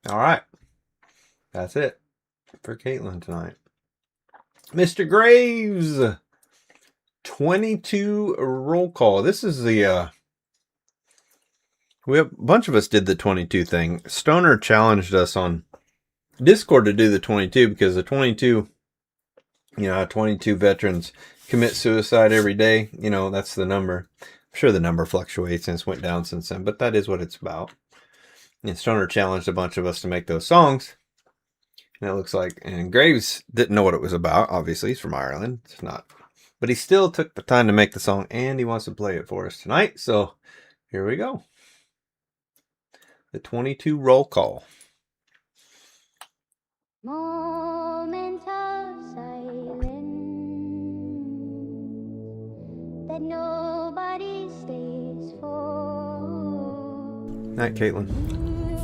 right. That's it for Caitlin tonight. Mr. Graves, 22 roll call. This is the a bunch of us did the 22 thing. Stoner challenged us on Discord to do the 22 because the 22, 22 veterans commit suicide every day. That's the number. I'm sure the number fluctuates and it's went down since then, but that is what it's about. And Stoner challenged a bunch of us to make those songs. And it looks like, and Graves didn't know what it was about. Obviously, he's from Ireland. It's not, but he still took the time to make the song and he wants to play it for us tonight. So here we go. The 22 roll call. Moment of silence that nobody stays for. Night, Caitlin.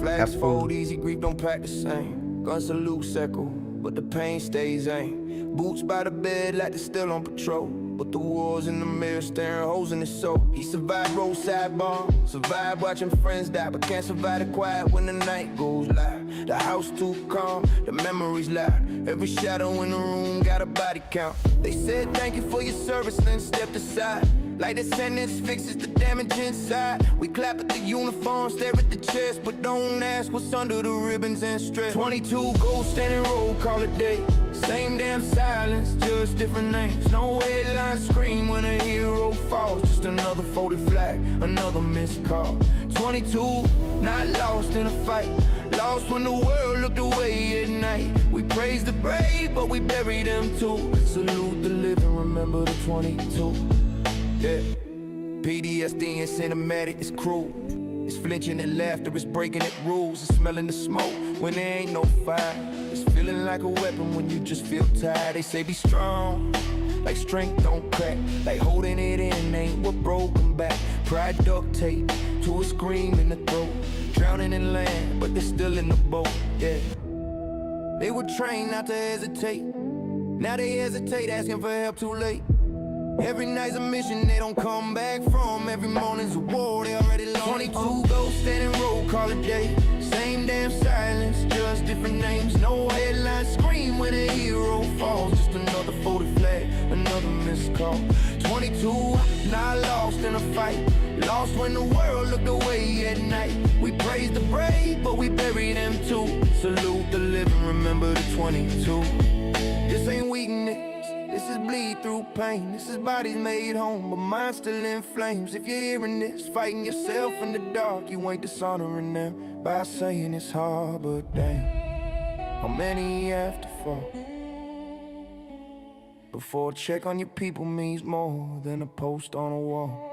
Flash fold, easy grief don't pack the same. Gun salute, second, but the pain stays aim. Boots by the bed like they're still on patrol. But the war's in the mirror, staring holes in his soul. He survived roadside bombs, survived watching friends die, but can't survive the quiet when the night goes loud. The house too calm, the memories loud. Every shadow in the room got a body count. They said thank you for your service, then stepped aside. Like the sentence fixes the damage inside. We clap at the uniform, stare at the chest, but don't ask what's under the ribbons and stress. 22 gold standing roll, call it day. Same damn silence, just different names. No headline scream when a hero falls. Just another folded flag, another missed call. 22, not lost in a fight. Lost when the world looked away at night. We praise the brave, but we bury them too. Salute the living, remember the 22. Yeah, PTSD and cinematic is cruel. It's flinching at laughter, it's breaking at rules. It's smelling the smoke when there ain't no fire. It's feeling like a weapon when you just feel tired. They say be strong, like strength don't crack. Like holding it in ain't what broke them back. Pride duct tape to a scream in the throat. Drowning in land, but they're still in the boat, yeah. They were trained not to hesitate. Now they hesitate, asking for help too late. Every night's a mission they don't come back from. Every morning's a war, they already lost. 22 go standing roll, call it day. Same damn silence, just different names. No headline scream when a hero falls. Just another folded flag, another missed call. 22, not lost in a fight. Lost when the world looked away at night. We praise the brave, but we bury them too. Salute the living, remember the 22. This ain't weakness. This is bleed through pain. This is bodies made home, but minds still in flames. If you're hearing this, fighting yourself in the dark, you ain't dishonoring them by saying it's hard, but damn, how many you have to fall before a check on your people means more than a post on a wall?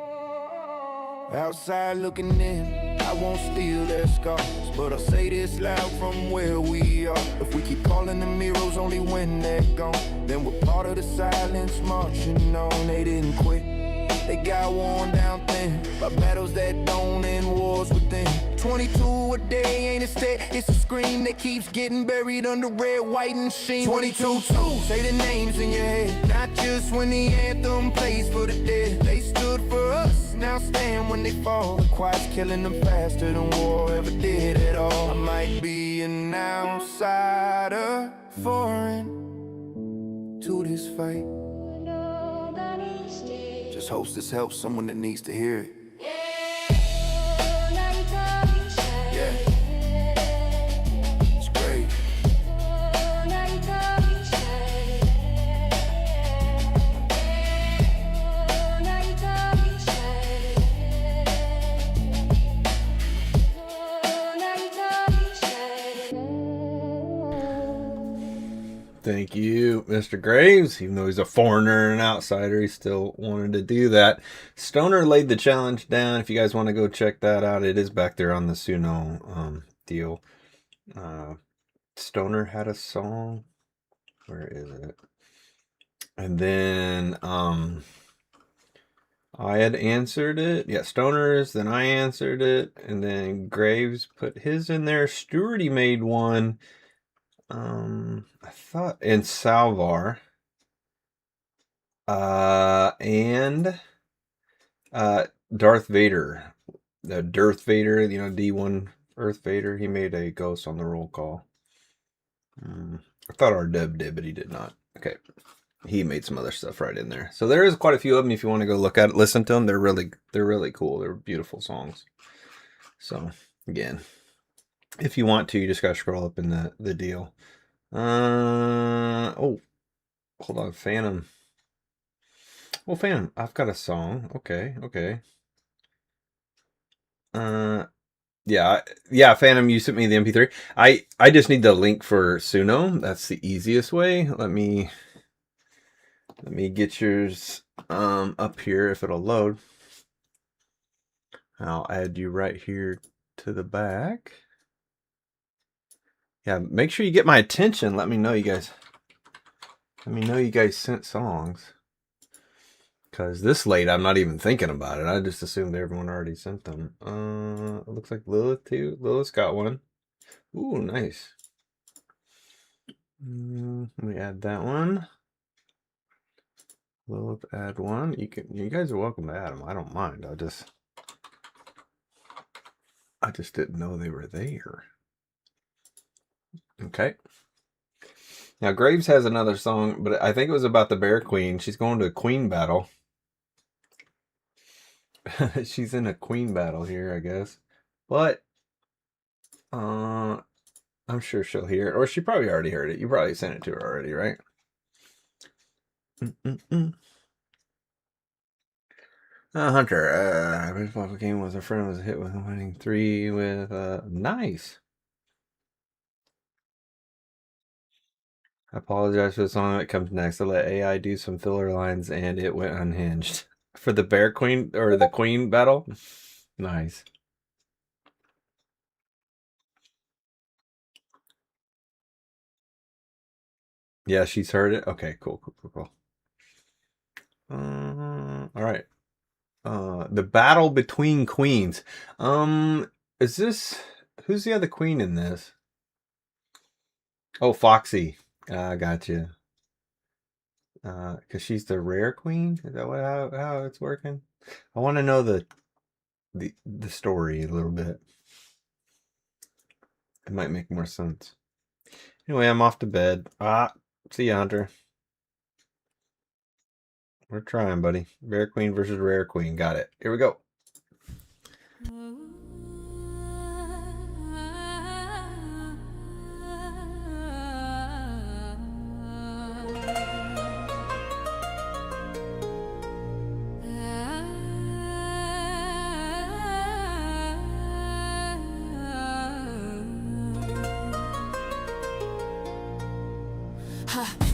Outside looking in, I won't steal their scars, but I'll say this loud from where we are. If we keep calling them heroes only when they're gone, then we're part of the silence marching on. They didn't quit, they got worn down thin by battles that don't end, wars within. 22 a day ain't a stat, it's a scream that keeps getting buried under red, white, and sheen. 22-2, say the names in your head, not just when the anthem plays for the dead. They stood for us, now stand when they fall. The quiet's killing them faster than war ever did at all. I might be an outsider, foreign to this fight. Just hopes this helps someone that needs to hear it. Yeah, it's great. Thank you, Mr. Graves. Even though he's a foreigner and an outsider, he still wanted to do that. Stoner laid the challenge down. If you guys want to go check that out, it is back there on the Suno deal. Stoner had a song. Where is it? And then I had answered it. Yeah, Stoner's. Then I answered it. And then Graves put his in there. Stewarty made one. I thought, and Salvar, and Darth Vader, the Darth Vader, you know, D1 Earth Vader. He made a ghost on the roll call. I thought our Deb did, but he did not. Okay, he made some other stuff right in there. So there is quite a few of them. If you want to go look at it, listen to them. They're really cool. They're beautiful songs. So again, if you want to, you just gotta scroll up in the deal. Oh, hold on, Phantom. Well, Phantom, I've got a song. Okay. Yeah, Phantom, you sent me the MP3. I just need the link for Suno. That's the easiest way. Let me get yours up here if it'll load. I'll add you right here to the back. Yeah, make sure you get my attention. Let me know you guys sent songs. Because this late, I'm not even thinking about it. I just assumed everyone already sent them. It looks like Lilith too. Lilith's got one. Ooh, nice. Let me add that one. We'll add one. You guys are welcome to add them. I don't mind. I just didn't know they were there. Okay. Now Graves has another song, but I think it was about the Bear Queen. She's going to a queen battle. She's in a queen battle here, I guess. But I'm sure she'll hear it, or she probably already heard it. You probably sent it to her already, right? Hunter. Baseball game was a friend was hit with a winning 3 with nice. I apologize for the song that comes next. I let AI do some filler lines and it went unhinged. For the Bear Queen or the Queen battle? Nice. Yeah, she's heard it. Okay, cool. All right. The battle between queens. Is this who's the other queen in this? Oh, Foxy. Gotcha. Because she's the rare queen. Is that how it's working? I want to know the story a little bit. It might make more sense. Anyway, I'm off to bed. See ya, Hunter. We're trying, buddy. Rare queen versus rare queen. Got it. Here we go.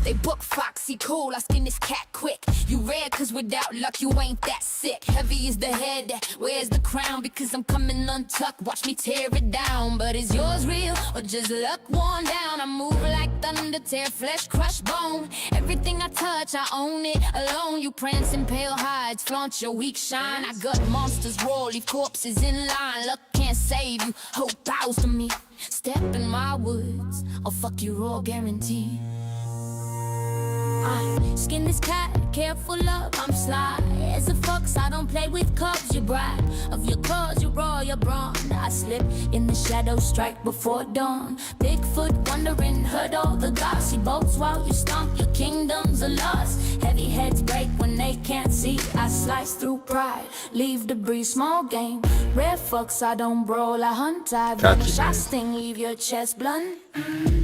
They book Foxy cool, I skin this cat quick. You rare cause without luck you ain't that sick. Heavy is the head, where's the crown? Because I'm coming untucked, watch me tear it down. But is yours real or just luck worn down? I move like thunder, tear flesh, crush bone. Everything I touch, I own it alone. You prance in pale hides, flaunt your weak shine. I gut monsters roar, leave corpses in line. Luck can't save you, hope bows to me. Step in my woods, I'll fuck you raw, guaranteed. Skin this cat, careful love, I'm sly as a fox, I don't play with cubs. You brag of your claws, you raw, your brawn. I slip in the shadows, strike before dawn. Bigfoot wandering, heard all the gossy boats while you stomp your kingdoms are lost. Heavy heads break when they can't see. I slice through pride, leave debris, small game. Rare fucks, I don't brawl, I hunt, I vanish, I sting, leave your chest blunt.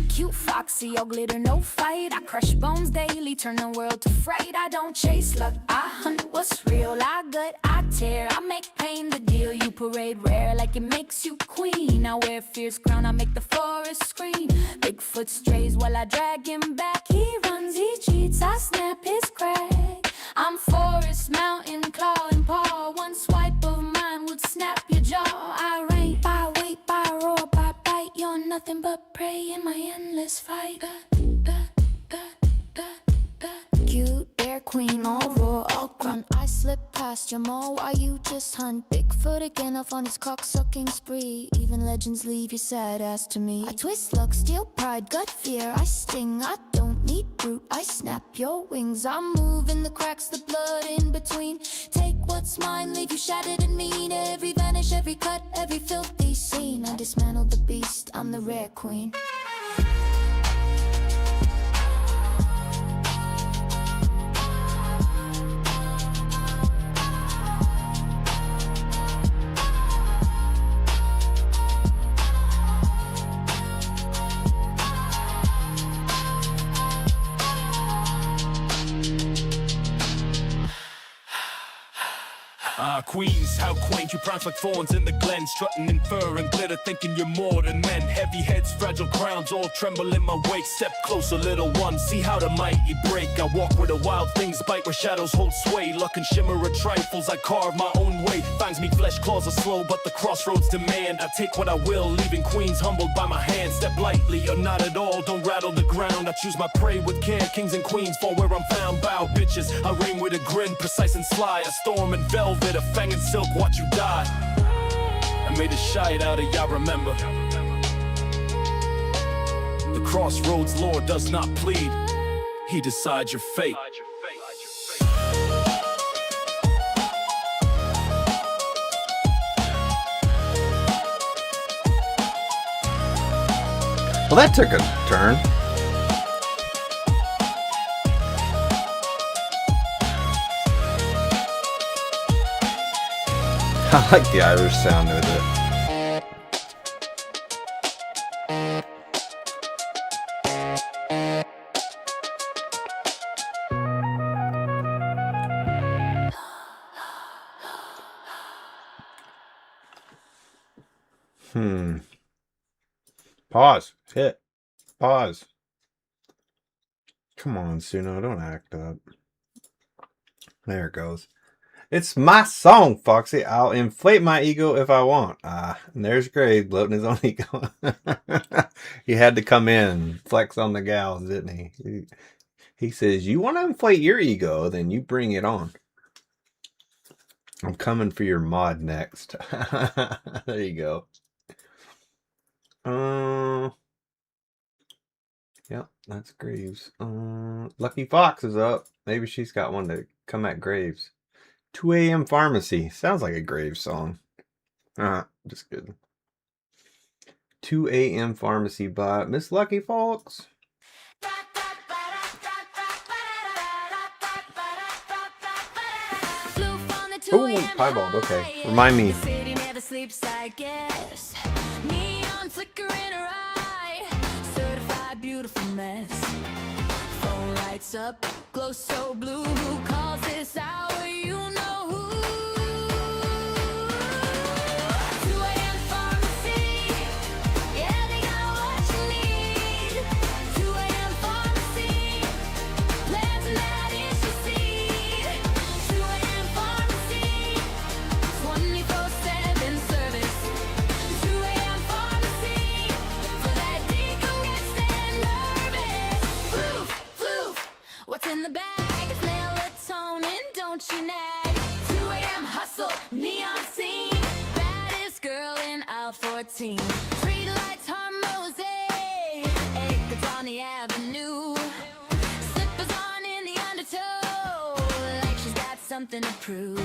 Cute Foxy, all glitter, no fight. I crush bones daily, turn the world to fright. I don't chase luck, I hunt what's real. I gut, I tear, I make pain the deal. You parade rare like it makes you queen. I wear fierce crown, I make the forest scream. Bigfoot strays while I drag him back. He runs, he cheats, I snap his crack. I'm forest, mountain, claw and paw. One swipe of mine would snap your jaw. I reign, by weight, by roar, by bite. You're nothing but prey in my endless fight. Cute bear queen, all roar, all grunt. I slip past your mole while you just hunt. Bigfoot again off on his cock-sucking spree. Even legends leave your sad ass to me. I twist luck, steal pride, gut fear. I sting, I don't need brute. I snap your wings. I move in the cracks, the blood in between. Take what's mine, leave you shattered and mean. Every vanish, every cut, every filthy scene. I dismantle the beast, I'm the rare queen. Queens, how quaint, you prance like thorns in the glen. Strutting in fur and glitter, thinking you're more than men. Heavy heads, fragile crowns, all tremble in my wake. Step closer, little one, see how the mighty break. I walk where the wild things bite, where shadows hold sway. Luck and shimmer of trifles, I carve my own way. Fangs meet flesh, claws are slow, but the crossroads demand. I take what I will, leaving queens humbled by my hand. Step lightly, or not at all, don't rattle the ground. I choose my prey with care, kings and queens fall where I'm found. Bow bitches, I reign with a grin, precise and sly. A storm and velvet, a fang and silk, watch you die. I made a shite out of y'all, remember. The crossroads Lord does not plead, he decides your fate. Well, that took a turn. I like the Irish sound with it. Pause. Hit. Pause. Come on, Suno. Don't act up. There it goes. It's my song, Foxy. I'll inflate my ego if I want. And there's Grave bloating his own ego. He had to come in, flex on the gals, didn't he? He says, you want to inflate your ego, then you bring it on. I'm coming for your mod next. There you go. Yep, that's Graves. Lucky Fox is up. Maybe she's got one to come at Graves. 2 a.m. Pharmacy. Sounds like a Graves song. Just kidding. 2 a.m. Pharmacy by Miss Lucky Fox. Oh, piebald. Okay. Remind me. City never sleeps, I guess. Neon flickering her eye. Certified beautiful mess. Phone lights up, glow so blue. Who calls this hour? You know who. 2 a.m. Pharmacy. Yeah, they got what you need. 2 a.m. Pharmacy. Plans and that is your seed. 2 a.m. Pharmacy. 24/7 service. 2 a.m. Pharmacy. For that decommissioned nervous. Floof, floof. What's in the bag? It's melatonin, don't you nag. 2 a.m. hustle, neon scene. Baddest girl in aisle 14. Street lights, Harmose. Acres on the avenue. Slippers on in the undertow. Like she's got something to prove.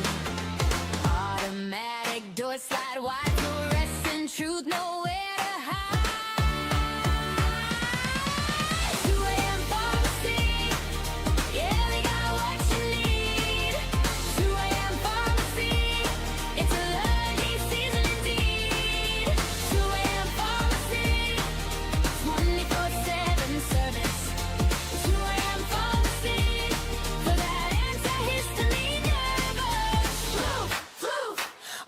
Automatic door slide wide, fluorescent truth, nowhere to hide. 2 a.m. Pharmacy, yeah, they got what you need. 2 a.m. Pharmacy, it's a lucky season indeed. 2 a.m. Pharmacy, 24/7 service. 2 a.m. Pharmacy, for that antihistamine nervous. Floof, floof,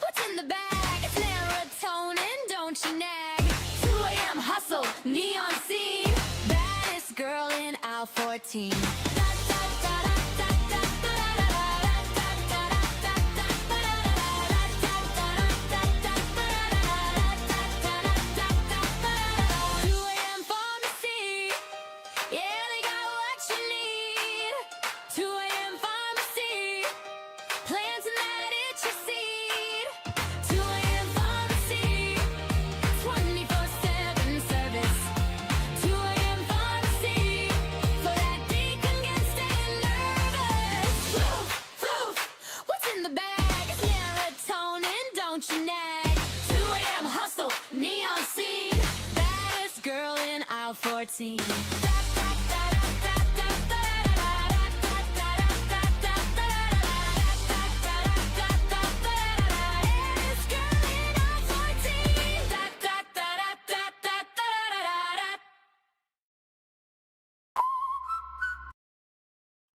what's in the bag? It's serotonin, don't you nag. 2 a.m. hustle, neon scene. Baddest girl in aisle 14. Pharmacy, yeah, they got what you need. 2 a.m. Pharmacy, plants and that itch your seed. 2 a.m. Pharmacy, 24/7 service. 2 a.m. Pharmacy, for that decongestant nervous. Floof, floof, what's in the bag? It's melatonin, don't you nag. 2 a.m. hustle, neon scene. Baddest girl in aisle 14.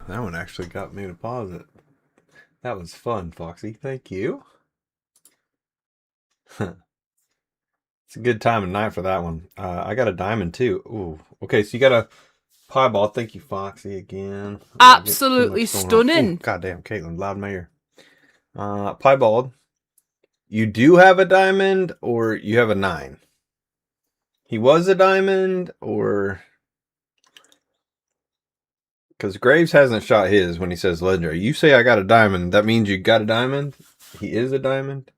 That one actually got me to pause it. That was fun, Foxy. Thank you. It's a good time of night for that one. I got a diamond too. Ooh. Okay, so you got a piebald. Thank you, Foxy, again. Absolutely stunning. Goddamn, Caitlin, loud mayor. Piebald. You do have a diamond, or you have a 9? He was a diamond, or... Because Graves hasn't shot his when he says legendary. You say I got a diamond, that means you got a diamond? He is a diamond?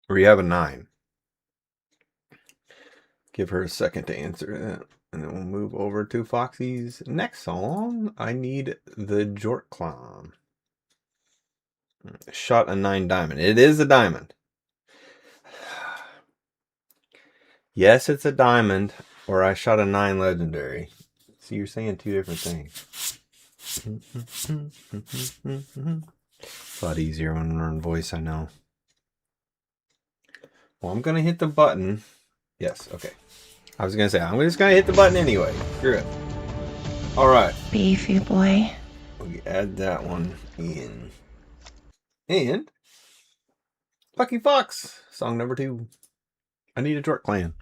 Or you have a 9? Give her a second to answer that. And then we'll move over to Foxy's next song. I Need the Jort Clown. Shot a 9 diamond. It is a diamond. Yes, it's a diamond, or I shot a 9 legendary. So you're saying two different things. It's a lot easier when we're in voice, I know. Well, I'm going to hit the button. Yes, okay. I was going to say, I'm just going to hit the button anyway. Screw it. Alright. Beefy boy. We add that one in. And Lucky Fox, song number 2. I need a Torque Clan.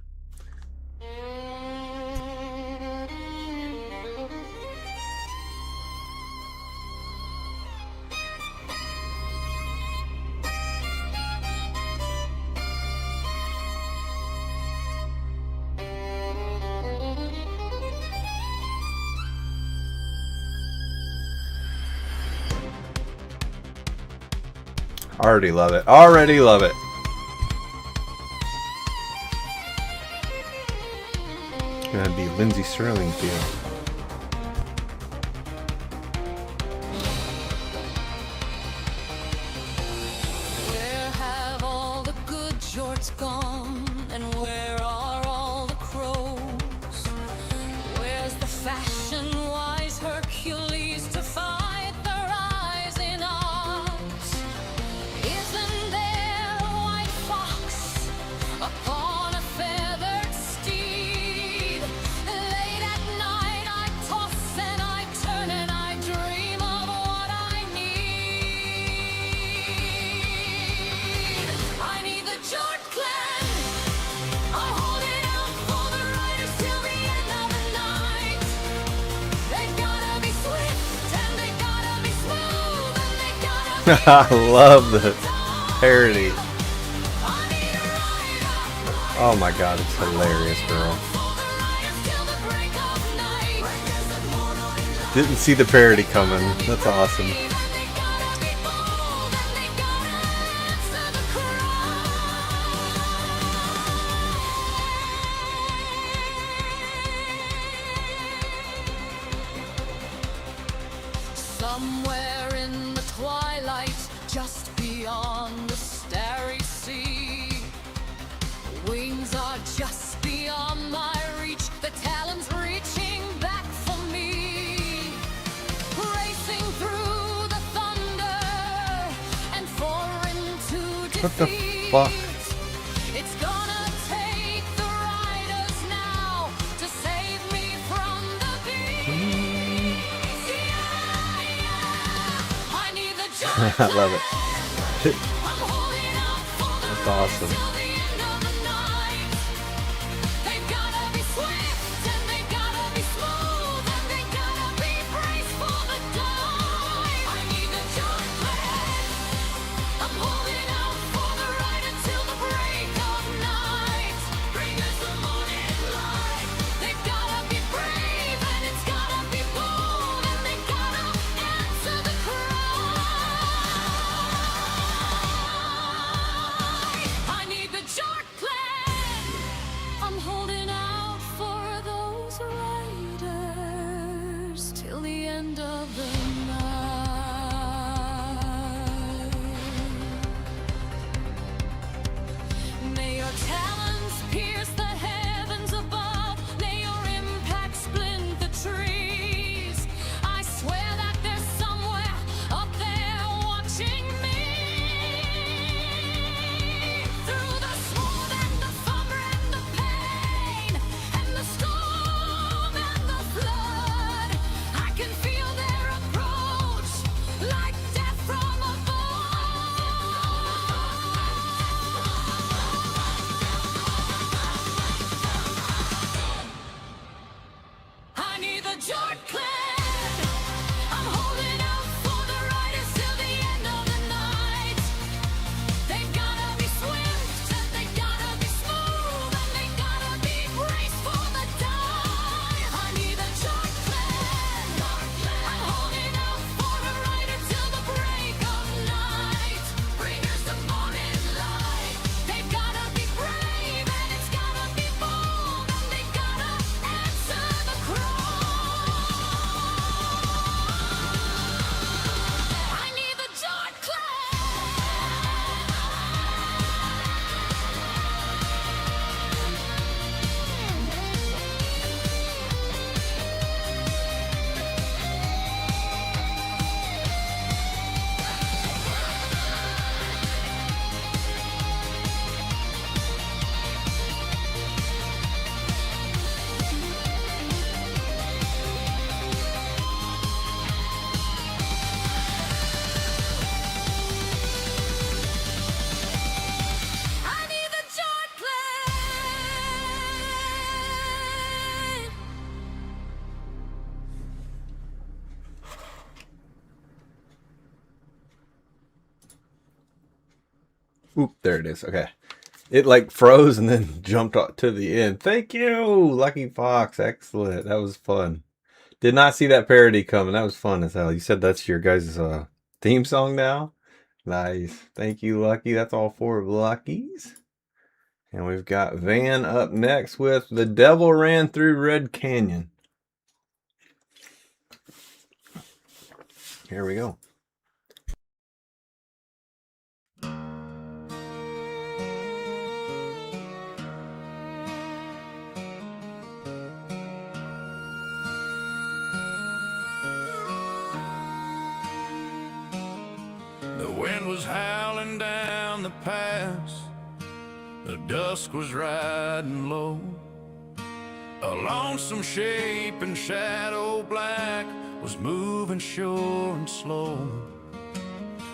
Already love it. Already love it. It's gonna be Lindsey Sterling feel. Where have all the good jorts gone? And where are all the crows? Where's the fashion-wise Hercules to fight the rising odds? Isn't there a white fox upon a feathered steed? Late at night I toss and I turn and I dream of what I need. I need the Jort Clan. I'm holding out for the riders till the end of the night. They gotta be swift and they gotta be smooth and they gotta be I love the parody. Oh my god, it's hilarious, girl. Didn't see the parody coming. That's awesome. Somewhere in the twilight, just beyond the starry sea, wings are just beyond my reach, the talons reaching back for me, racing through the thunder and foreign to What the defeat. fuck? It's gonna take the riders now to save me from the beast. I need the I love it. I'm holding out for the That's awesome. till the end of the night. They gotta be swift and they gotta be smooth and they gotta be braced for the dive. I need the Jort Clan. I'm holding out for the ride until the break of night. Bring us the morning light. They gotta be brave and it's gotta be bold and they gotta answer the cry. I need the Jort Clan. I'm holding out for those riders till the end of the night. May your talons pierce the heavens above. May your impact splint the trees. I swear that there's somewhere up there watching me. Through the sword and the thunder and the pain and the storm and the flood, I can feel their approach like death from above. Oop, there it is. Okay. It like froze and then jumped to the end. Thank you, Lucky Fox. Excellent. That was fun. Did not see that parody coming. That was fun as hell. You said that's your guys' theme song now? Nice. Thank you, Lucky. That's all 4 of Lucky's. And we've got Van up next with The Devil Ran Through Red Canyon. Here we go. The wind was howling down the pass. The dusk was riding low. A lonesome shape in shadow black was moving sure and slow.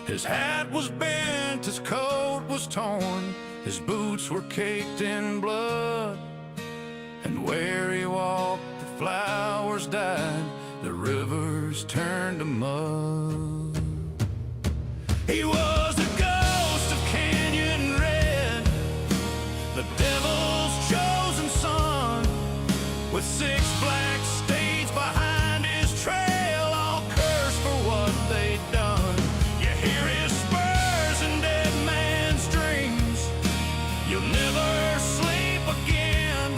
His hat was bent, his coat was torn, his boots were caked in blood. And where he walked, the flowers died, the rivers turned to mud. He was the ghost of Canyon Red, the devil's chosen son, with 6 black stains behind his trail, all cursed for what they'd done. You hear his spurs in dead man's dreams. You'll never sleep again.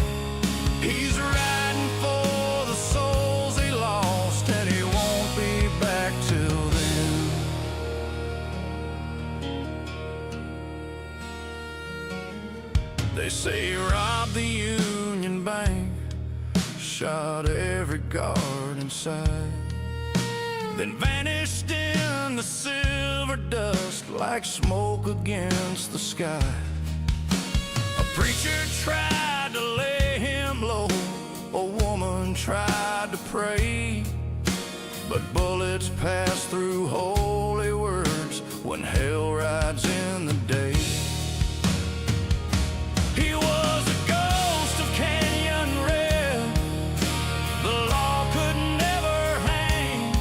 He's riding for the souls he lost, and he won't be back till then. They say he robbed the Union Bank, shot every guard inside, then vanished in the silver dust like smoke against the sky. A preacher tried to lay him low, a woman tried to pray, but bullets pass through holy words when hell rides in the day. He was a ghost of Canyon Red, the law could never hang.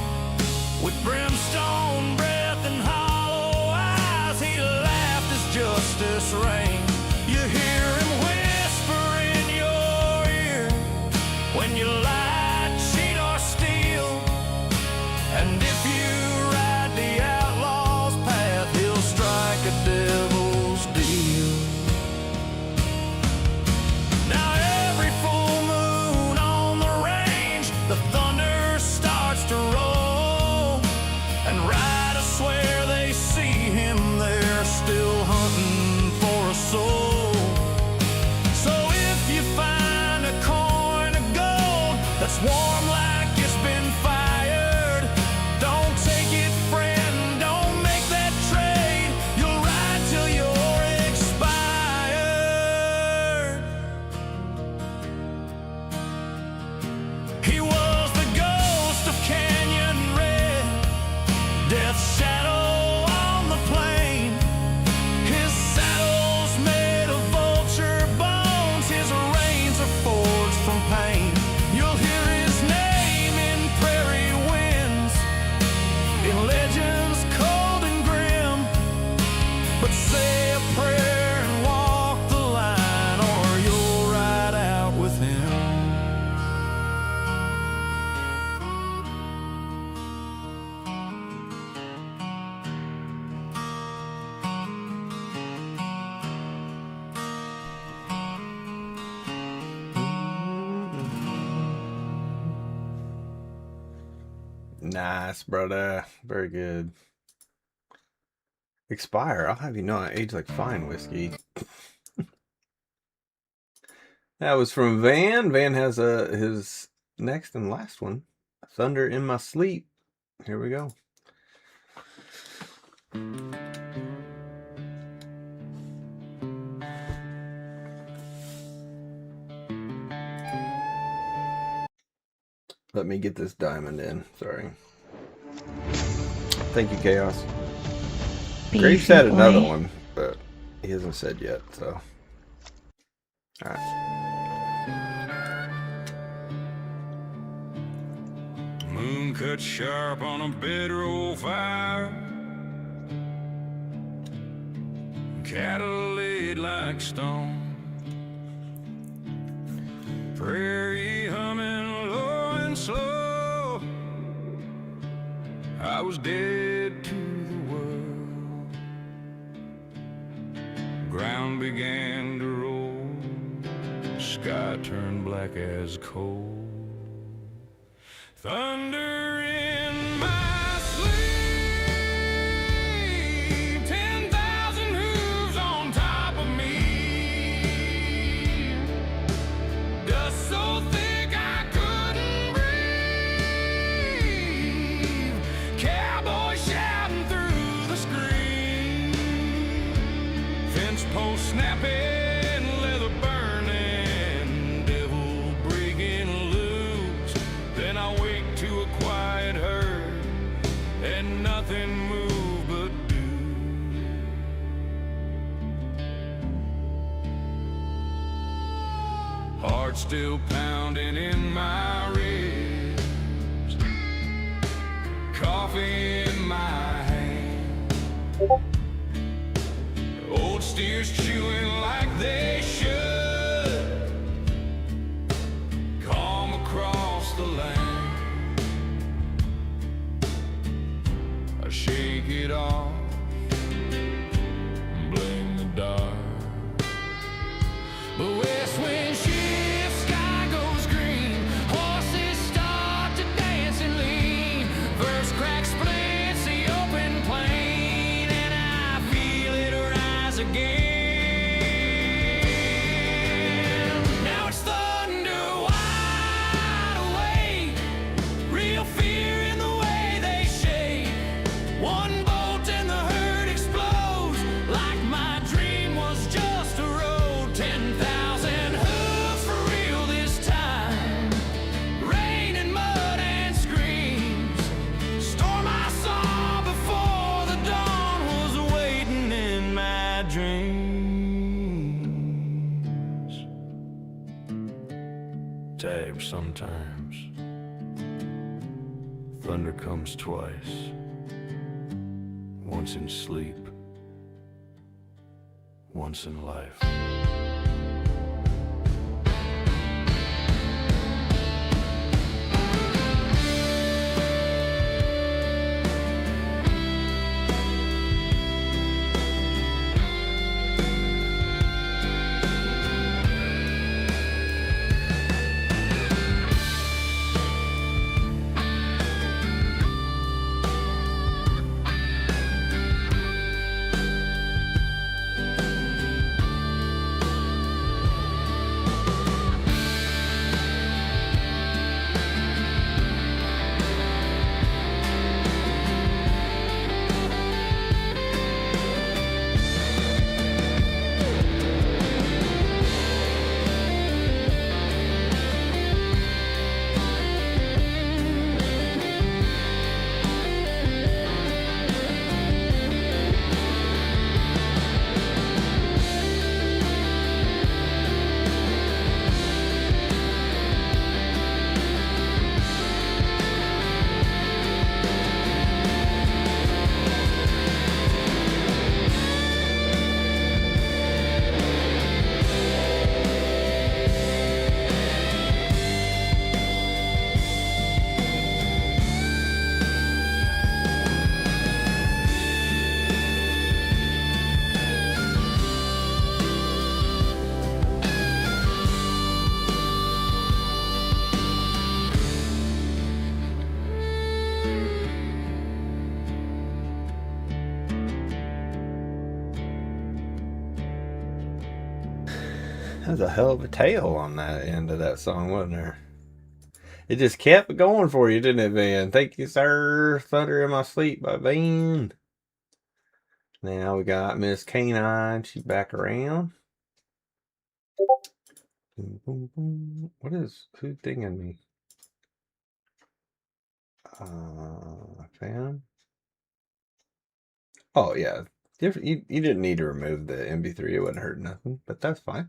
With brimstone breath and hollow eyes, he laughed as justice rang. You hear him whisper in your ear when you lie, cheat, or steal. And if you ride the outlaw's path, he'll strike a devil's deal. Now every full moon on the range, the thunder starts to roll, and riders swear they see him there, still hunting for a soul. So if you find a coin of gold that's warm like it's been fired, don't take it, friend, don't make that trade. You'll ride till you're expired. He was the ghost of Canyon Red, death's shadow on the plain. His saddle's made of vulture bones, his reins are forged from pain. You'll hear his name in prairie winds, in legends cold and grim. But say a prayer and walk the line, or you'll ride out with him. Nice, brother. Very good. Expire. I'll have you know I age like fine whiskey. That was from Van. Van has his next and last one. Thunder in My Sleep. Here we go. Let me get this diamond in. Sorry. Thank you, Chaos. Graves had another one, but he hasn't said yet, so. Alright. Moon cut sharp on a bedroll fire. cattle laid like stone, prairie humming low and slow. I was dead to the world. Ground began to roll, sky turned black as coal. Thunder in my sleep, 10,000 hooves on top of me. Dust so thick I couldn't breathe. Cowboy shouting through the screen. Fence post snapping, leather burning, devil breaking loose. Then I wake to a quiet herd, and nothing moved but dew. Heart still pounding in my ribs, coffee in my hand. Old steers chewing like they should, calm across the land. I shake it off, blame the dark. But west wind shifts, sky goes green, horses start to dance and lean. Verse crack splits the open plain, and I feel it rise again. Now it's thunder wide awake, real fear in the way they shake. One bolt and the herd explodes, like my dream was just a road. 10,000 hooves for real this time. Rain and mud and screams. Storm I saw before the dawn was waiting in my dreams. Tab sometimes. Thunder comes twice. Once in sleep, once in life. That was a hell of a tail on that end of that song, wasn't there? It just kept going for you, didn't it, Van? Thank you, sir. Thunder in My Sleep by Van. Now we got Miss Canine. She's back around. Boom, boom, boom. What is, who's dinging me? Fan? Oh, yeah. You didn't need to remove the MP3. It wouldn't hurt nothing, but that's fine.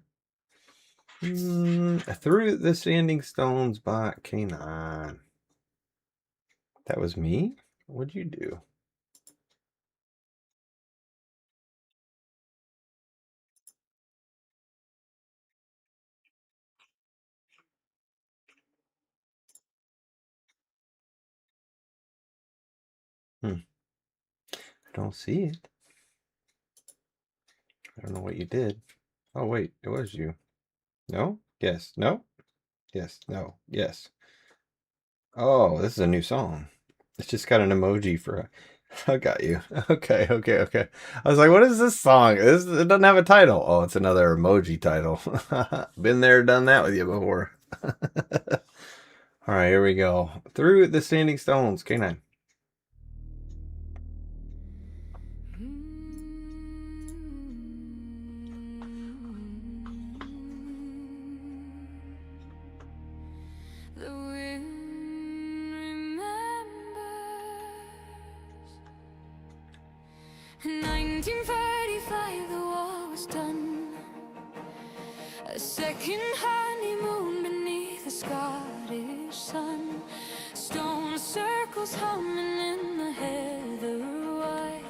Through the Standing Stones by K9. That was me? What'd you do? don't see it. I don't know what you did. Oh, wait, it was you. No? Yes. No? Yes. No. Yes. Oh, this is a new song. It's just got an emoji for I got you. Okay, okay, okay. I was like, what is this song? It doesn't have a title. Oh, it's another emoji title. Been there, done that with you before. All right, here we go. Through the Standing Stones, K9. The wind remembers 1935, the war was done. A second honeymoon beneath the Scottish sun. Stone circles humming in the heather white.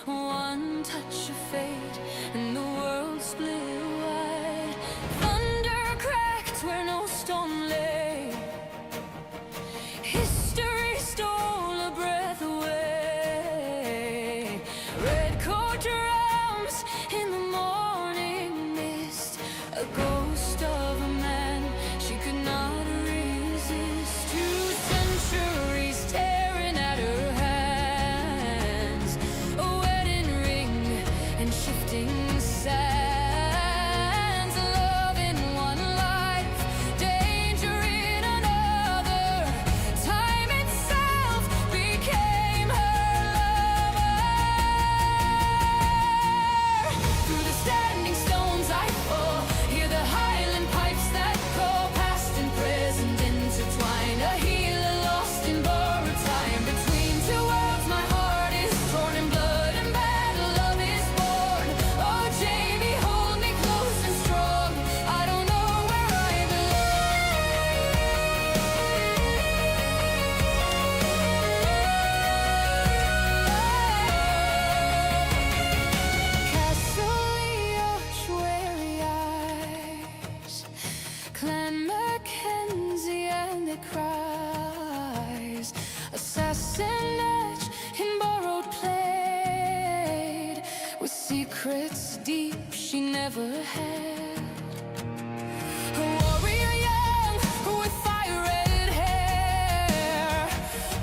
One touch of fate and the world split wide. Thunder cracked where no stone lay. History stole a breath away. Red coat drums in the morning mist. A ghost of a man she could not resist. 2 centuries tearing at her hands. A wedding ring and shifting sands. Love in one life, danger in another. Time itself became her lover. Through the standing stones I fall. Hear the Highland pipes that call. Past and present intertwined. A healer lost in borrowed time. Between 2 worlds my heart is torn. In blood and battle love is born. Oh Jamie, hold me close and strong. I don't know where I belong. Castle Leoch, weary eyes. Clan Mackenzie and their cries. Assassinate in borrowed blade. With secrets deep she never had. A warrior young with fire-red hair.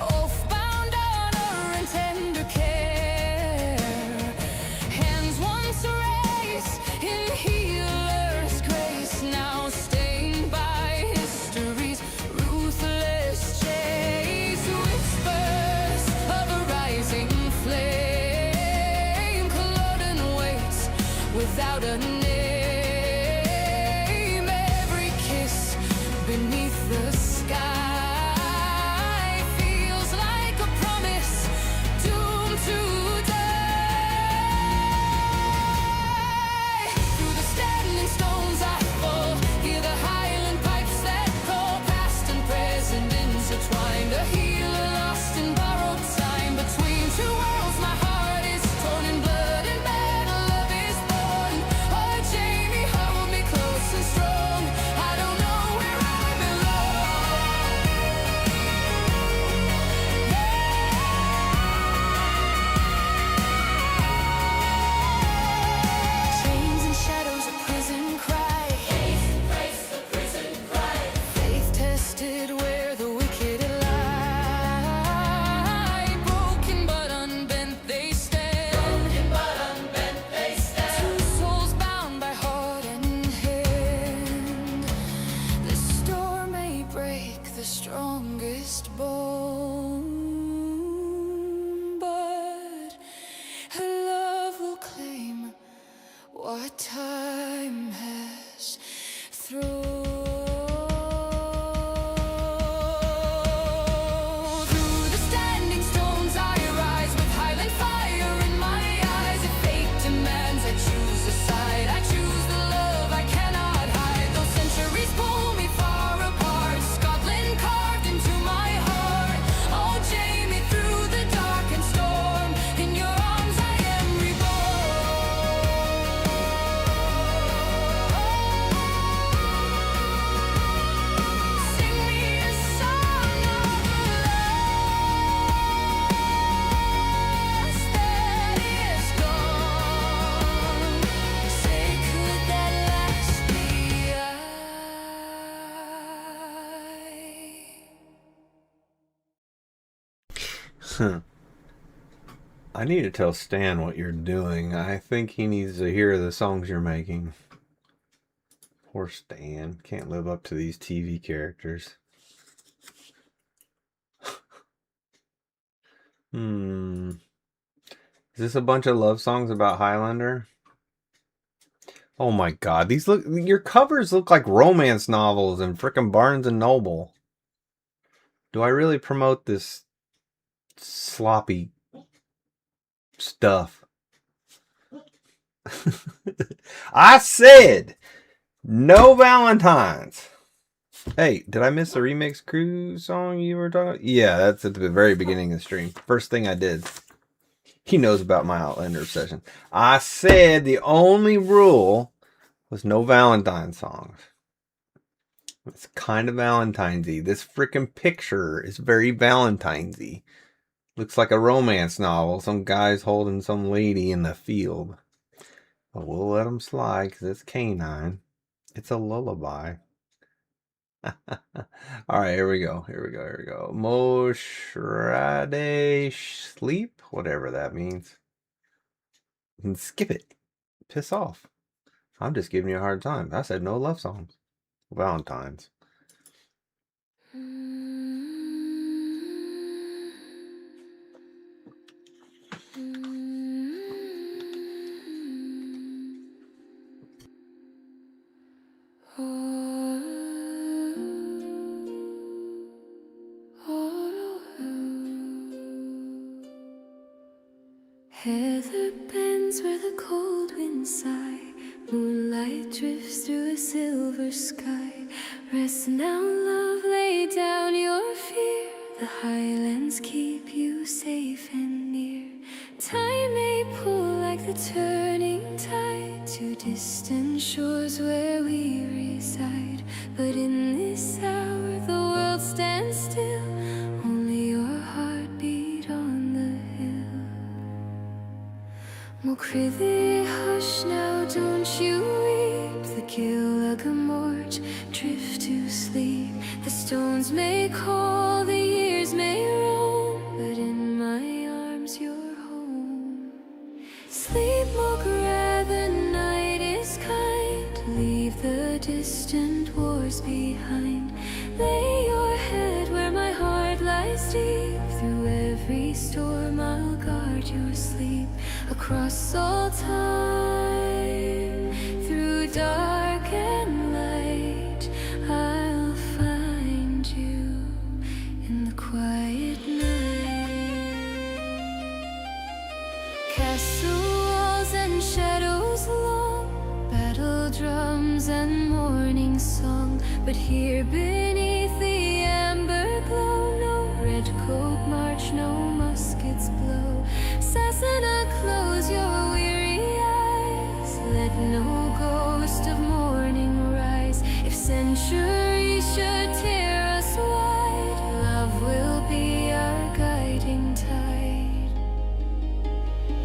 Oath-bound honor and tender care. Hands once raised in healer's grace. Now stained by history's ruthless chase. Whispers of a rising flame. Culloden waits without a name. Every kiss beneath the sky feels like a promise doomed to die. Through the standing stones I fall. Hear the Highland pipes that call. Past and present intertwined. A healer lost in borrowed time. Between 2 worlds my heart is torn. In blood and battle love is born. Oh Jamie, hold me close and strong. I don't know where I belong. Chains and shadows, a prison cry. Faith tested where the wicked lie. Broken but unbent they stand. 2 souls bound by heart and hand. The storm may break the strongest bone, but her love will claim what time has thrown. Through the standing stones I rise with Highland fire in my eyes. If fate demands I choose a side, I choose the love I cannot hide. Those centuries pull me far apart. Scotland carved into my heart. Oh Jamie, through the dark and storm, in your arms I am reborn. I need to tell Stan what you're doing. I think he needs to hear the songs you're making. Poor Stan. Can't live up to these TV characters. Is this a bunch of love songs about Highlander? Oh my god, these look, your covers look like romance novels and frickin' Barnes and Noble. Do I really promote this sloppy stuff? I said no Valentines. Hey, did I miss the remix crew song you were talking about? Yeah, that's at the very beginning of the stream. First thing I did. He knows about my Outlander obsession. I said the only rule was no Valentine songs. It's kind of Valentine's-y. This freaking picture is very Valentine's-y. Looks like a romance novel. Some guy's holding some lady in the field. But we'll let him slide because it's canine. It's a lullaby. Alright, here we go. Moshrade sleep? Whatever that means. You can skip it. Piss off. I'm just giving you a hard time. I said no love songs. Valentine's. Heather bends where the cold winds sigh. Moonlight drifts through a silver sky. Rest now, love, lay down your fear. The highlands keep you safe and near. Time may pull like the turning tide to distant shores where we reside. But in this hour the world stands still. Only your heartbeat on the hill. Mokrithie, hush now, don't you weep. The Gilligamorch drift to sleep. The stones may call, the years may roam, but in my arms you're home. Sleep, Mokrith, the night is kind. Leave the distant wars behind. Lay your head where my heart lies deep. Through every storm I'll guard your sleep. Across all time, through dark and light, I'll find you in the quiet night. Castle walls and shadows long, battle drums and morning song. But here beneath the amber glow, no red coat march, no muskets blow. Sasana, close your weary eyes. Let no ghost of morning rise. If centuries should tear us wide, love will be our guiding tide.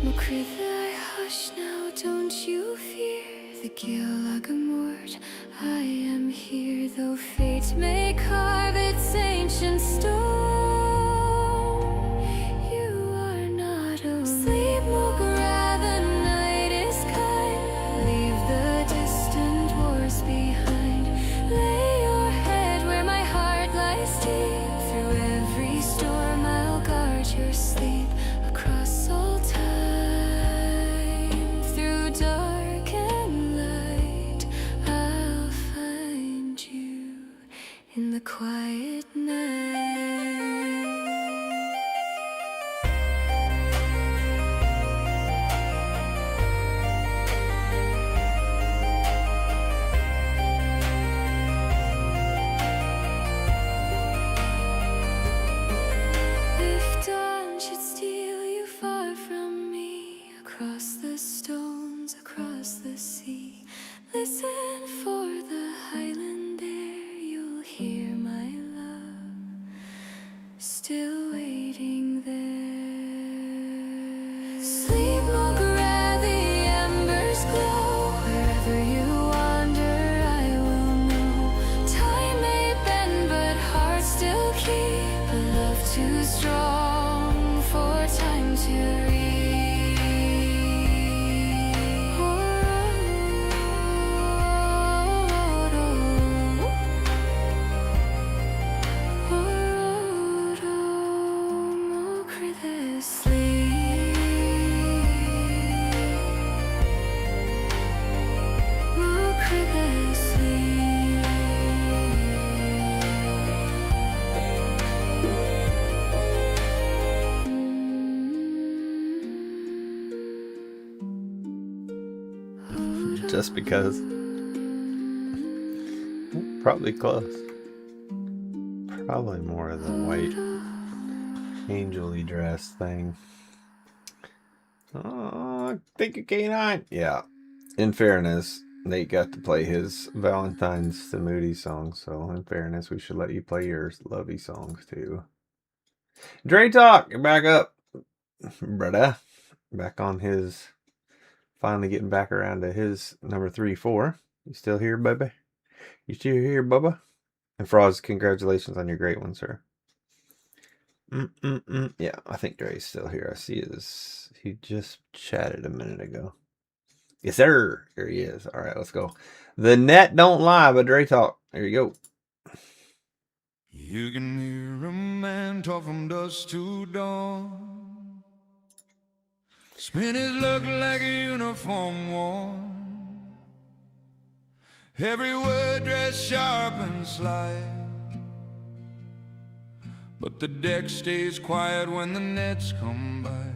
Mokrithie, hush now, don't you fear. The Gilligamorch, I am here. Though fate may carve its ancient stone, you are not alone. Sleep, Mokrith, the night is kind. Leave the distant wars behind. Lay your head where my heart lies deep. Through every storm I'll guard your sleep. Across all time, through dark and light, I'll find you in the quiet night. If dawn should steal you far from me, across the stones, across the sea, listen for the highland air. You'll hear my love still waiting there. Sleep, Mokrith, the embers glow. Wherever you wander, I will know. Time may bend, but hearts still keep a love too strong Just because. Probably close. Probably more of the white angel-y dress thing. Oh, thank you, K9. Yeah. In fairness, Nate got to play his Valentine's to Moody song, so in fairness, we should let you play your lovey songs too. Dre Talk, you're back up, brother. Back on his, finally getting back around to his number 3-4. You still here, baby? You still here, Bubba? And Froz, congratulations on your great one, sir. Yeah, I think Dre's still here. I see his. He just chatted a minute ago. Yes, sir. Here he is. All right, let's go. The Net Don't Lie by Dre Talk. There you go. You can hear a man talk from dusk to dawn. Spin his look like a uniform worn. Every word dressed sharp and sly. But the deck stays quiet when the nets come by.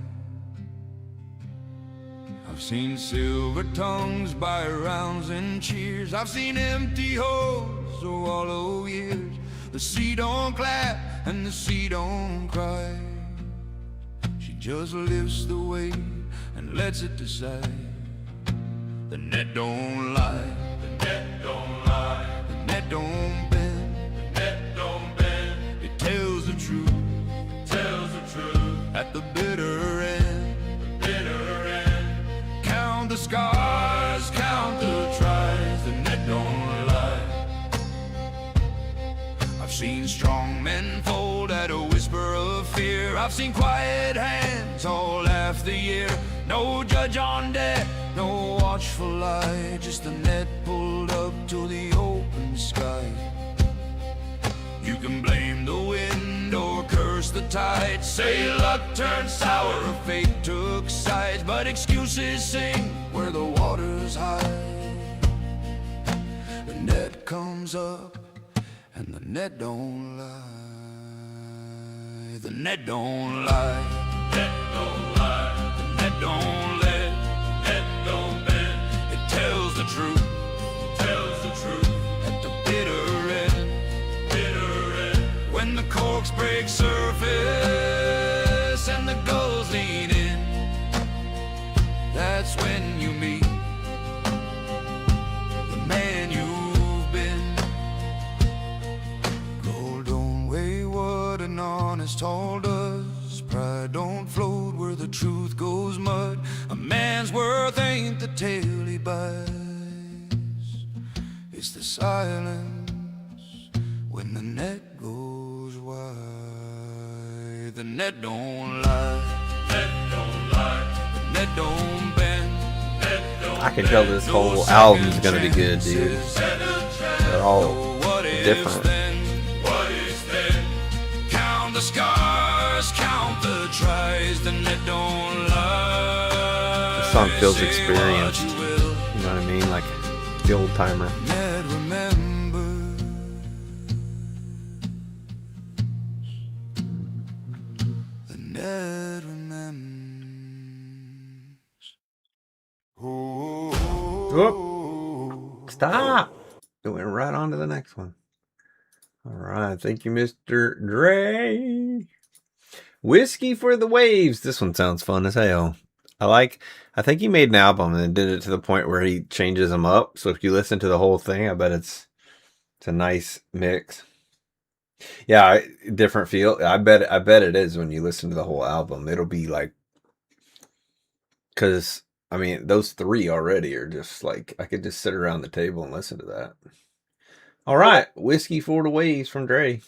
I've seen silver tongues buy rounds and cheers. I've seen empty holes, so hollow years. The sea don't clap and the sea don't cry. She just lifts the weight and lets it decide. The net don't lie. The net don't lie. The net don't bend. The net don't bend. It tells the truth. It tells the truth. At the bitter end. The bitter end. Count the scars, count the tries. The net don't lie. I've seen strong men fold at a whisper of fear. I've seen quiet hands all half the year. No judge on deck, no watchful eye. Just the net pulled up to the open sky. You can blame the wind or curse the tide. Say luck turned sour or fate took sides. But excuses sing where the water's high. The net comes up and the net don't lie. The net don't lie. Net don't lie. The net don't let. Net don't bend. It tells the truth. It tells the truth. At the bitter end. Bitter end. When the corks break surface and the gulls lean in, that's when you meet the man you've been. Gold don't weigh what an honest haul does. Pride don't float where the truth goes mud. A man's worth ain't the tail he buys. It's the silence when the net goes wide. The net don't lie. Net don't lie. The net don't bend. Net don't I can tell this whole album's gonna be good, dude. They're all different. What is then? Count the scars, count the tries. The net don't lie. This song feels experienced. You know what I mean? Like the old timer. Net remembers. The net remembers. Whoop. Stop. It went right on to the next one. All right. Thank you, Mr. Dre. Whiskey for the Waves. This one sounds fun as hell. I think he made an album and did it to the point where he changes them up. So if you listen to the whole thing, I bet it's a nice mix. Yeah, different feel. I bet it is when you listen to the whole album. It'll be like, because I mean, those three already are just like, I could just sit around the table and listen to that. All right, Whiskey for the Waves from Dre.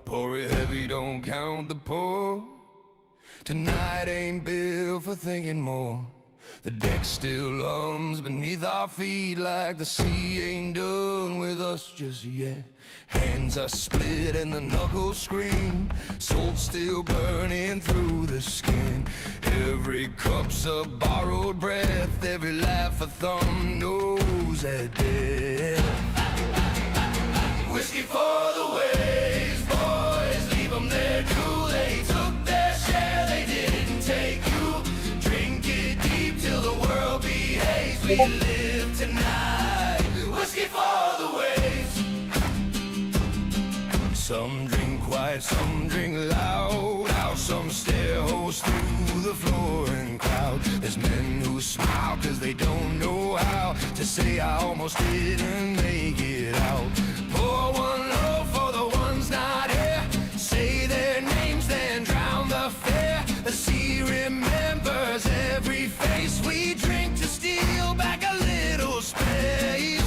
Pour it heavy, don't count the pour. Tonight ain't built for thinking more The deck still hums beneath our feet like the sea ain't done with us just yet. Hands are split and the knuckles scream, soul still burning through the skin. Every cup's a borrowed breath, every laugh a thumb knows at death. Whiskey for the waves, boys, leave them there too. They took their share, they didn't take you. Drink it deep till the world behaves. We live tonight. Whiskey for the waves. Some drink quiet, some drink loud. Out some stair holes through the floor and crowd. There's men who smile cause they don't know how to say I almost didn't make it out. Pour one low for the ones not here. Say their names then drown the fear. The sea remembers every face. We drink to steal back a little space.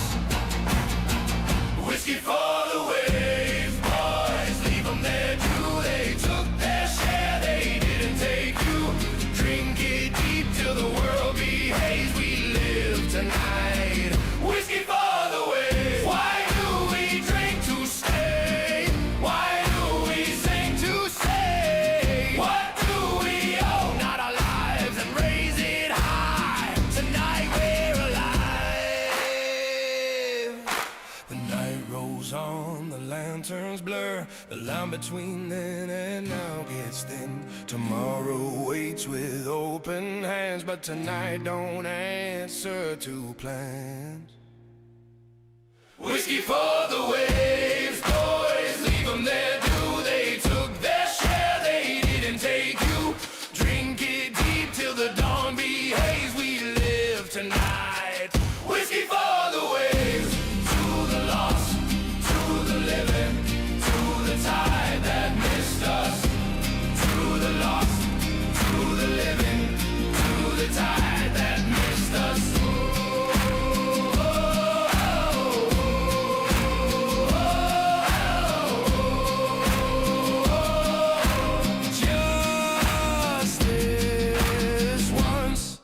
Whiskey for the waves, boys, leave them there too. They took their share, they didn't take you. Drink it deep till the world behaves. We live tonight. Whiskey for the waves. Why do we drink to stay? Why do we sing to say? What do we owe? Not our lives and raise it high. Tonight we're alive. The night rolls on, the lanterns blur. The line between then and now gets thin. Tomorrow waits with open hands, but tonight don't answer to plans. Whiskey for the waves, boys, leave them there too. They took their share, they didn't take you. Drink it deep till the dawn behaves. We live tonight. Whiskey for the waves. To the lost, to the living, to the tide that missed us. To the lost, to the living, to the tide that missed us. Just this once.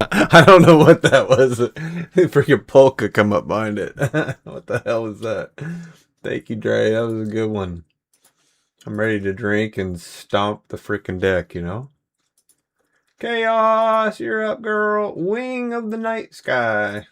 I don't know what that was. Freaking polka come up behind it. What the hell was that? Thank you, Dre. That was a good one. I'm ready to drink and stomp the freaking deck, you know? Chaos, you're up, girl. Wing of the night sky.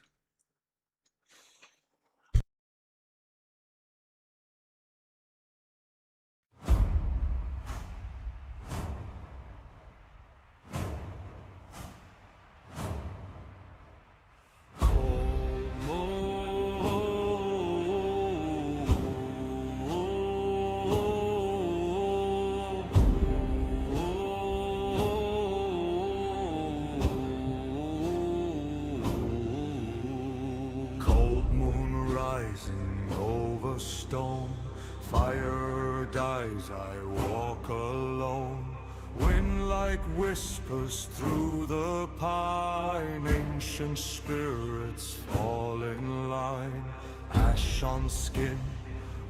Cold moon rising over stone. Fire dies, I walk alone. Wind like whispers through the pine. Ancient spirits fall in line. Ash on skin,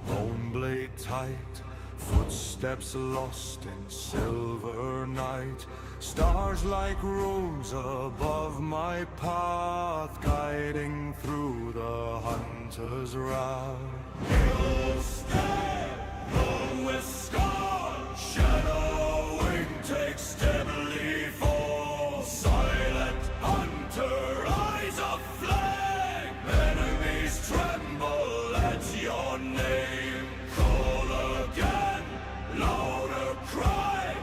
bone blade tight. Footsteps lost in silver night. Stars like runes above my path, guiding through the hunter's wrath. Hills stand, long with scar, shadowing takes steadily fall. Silent hunter, eyes of flame, enemies tremble at your name. Call again, louder cry,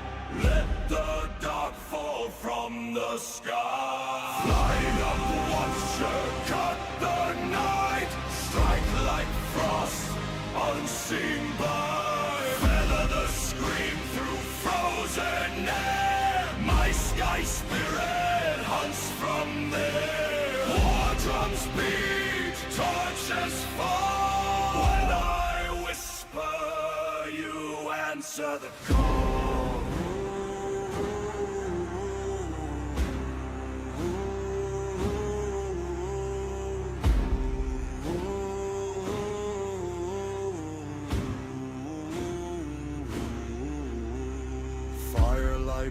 let the dark fall from the sky. Fly up, watcher, cut the night, strike like frost, unseen by. Feather the scream through frozen air. My sky spirit hunts from there. War drums beat, torches fall. When I whisper, you answer the call.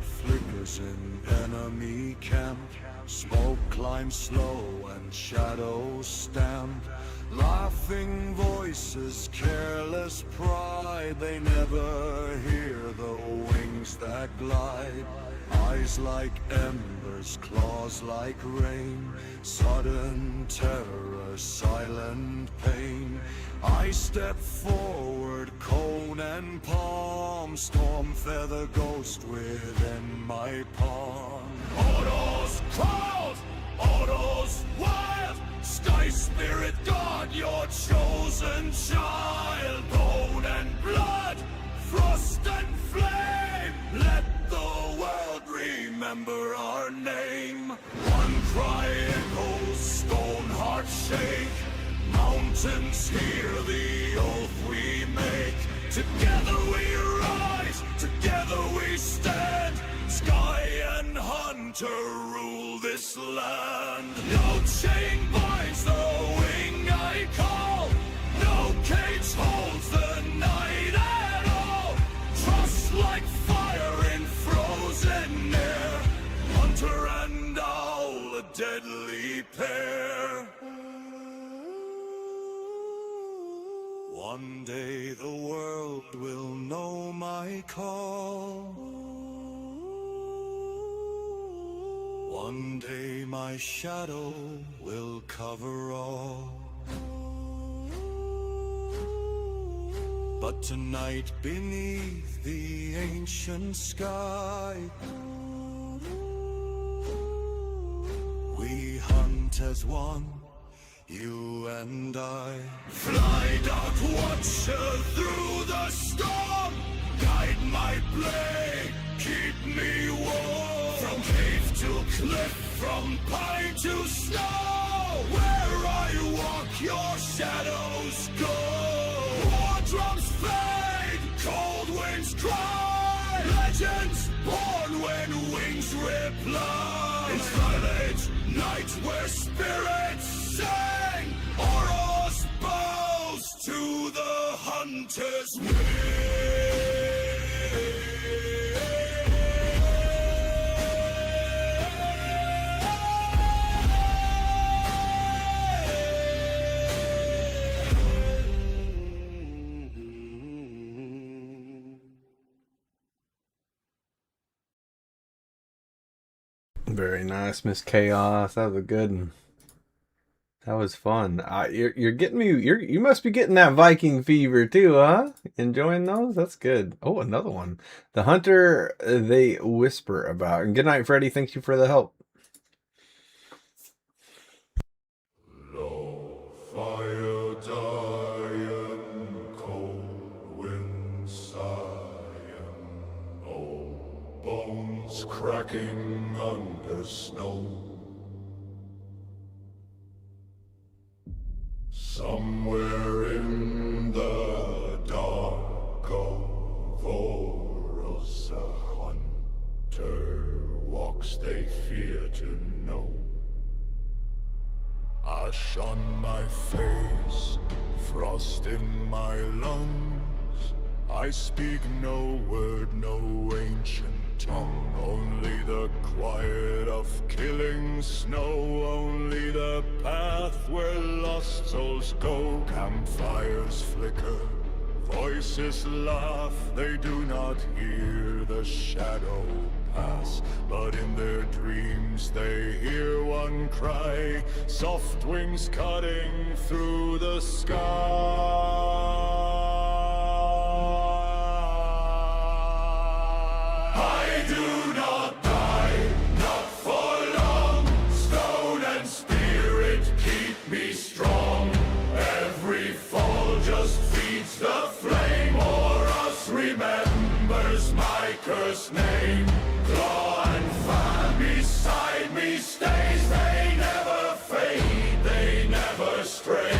light flickers in enemy camp. Smoke climbs slow and shadows stand. Laughing voices, careless pride. They never hear the wings that glide. Eyes like embers, claws like rain. Sudden terror, silent pain. I step forward, cone and palm. Storm feather ghost within my palm. Odos clouds, Odos wild. Sky spirit God, your chosen child. Bone and blood, frost and flame. Let the world remember our name. One cry echoes, stone hearts shake. Mountains hear the oath we make. Together we rise, together we stand. Sky and hunter rule this land. No chain binds the wing I call. No cage holds the night at all. Trust like fire in frozen air. Hunter and owl, a deadly pair. One day the world will know my call. One day my shadow will cover all. But tonight beneath the ancient sky, we hunt as one, you and I. Fly dark watcher through the storm. Guide my blade, keep me warm. From cave to cliff, from pine to snow. Where I walk, your shadows go. War drums fade, cold winds cry. Legends born when wings reply. In silent night where spirits sing. Oros bows to the hunter's wing. Very nice, Miss Chaos. That was a good one. That was fun. You're getting me. You must be getting that Viking fever too, huh? Enjoying those? That's good. Oh, another one. The Hunter they whisper about. And good night, Freddie. Thank you for the help. Low fire dying, cold wind sighing, old bones cracking under snow. Somewhere in the dark of Oros, a hunter walks they fear to know. Ash on my face, frost in my lungs. I speak no word, no ancient tongue. Only the quiet of killing snow. Only the path where lost souls go. Campfires flicker, voices laugh. They do not hear the shadow pass, but in their dreams they hear one cry. Soft wings cutting through the sky. I do not die, not for long. Stone and spirit keep me strong. Every fall just feeds the flame, or us remembers my cursed name. Claw and fan beside me stays. They never fade, they never stray.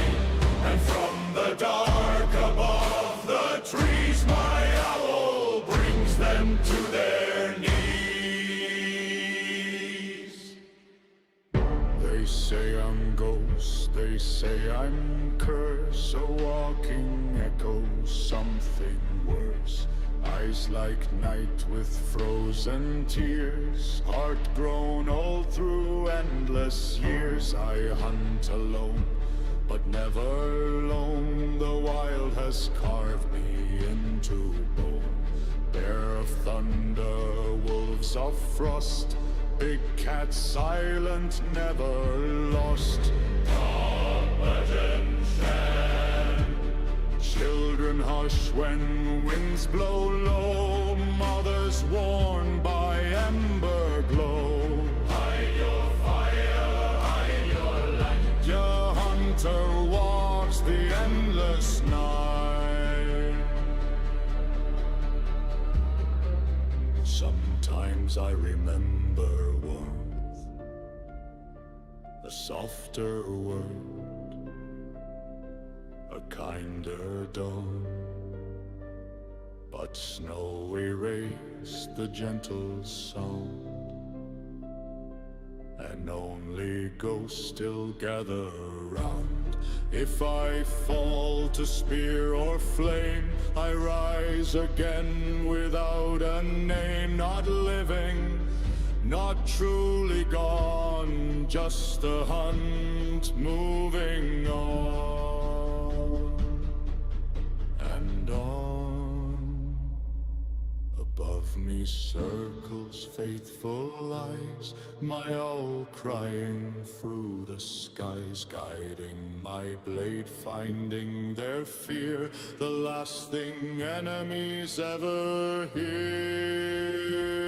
And from the dark above the trees, my owl brings them to their knees. They say I'm ghost, they say I'm curse. A walking echo, something worse. Eyes like night with frozen tears, heart grown old through endless years. I hunt alone, but never alone. The wild has carved me into bone. Bear of thunder, wolves of frost, big cat silent, never lost. Legend stand. Children hush when winds blow low, mothers warned by ember glow. Hide your fire, hide your light. Your hunter walks the endless night. Sometimes I remember warmth, a softer word, a kinder dawn. But snow erased the gentle sound, and only ghosts still gather round. If I fall to spear or flame, I rise again without a name. Not living, not truly gone, just the hunt moving on and on. Above me circles faithful eyes, my owl crying through the skies, guiding my blade, finding their fear, the last thing enemies ever hear.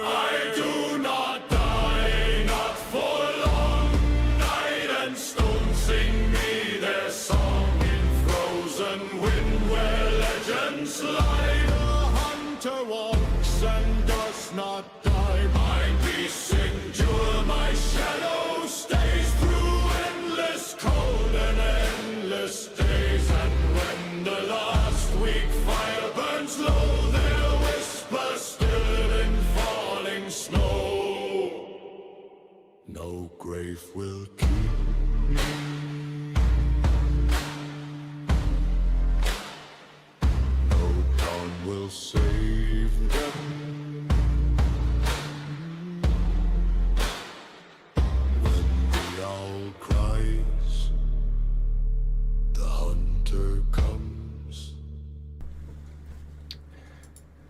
I do not die, not for long. Night and stone sing me their song in frozen wind where legends lie. The hunter walks and does not die. My beasts endure, my shadow stays through endless cold and endless days. And when the last weak fire burns low, they'll whisper still in falling snow. No grave will keep me. No dawn will save them. When the owl cries, the hunter comes.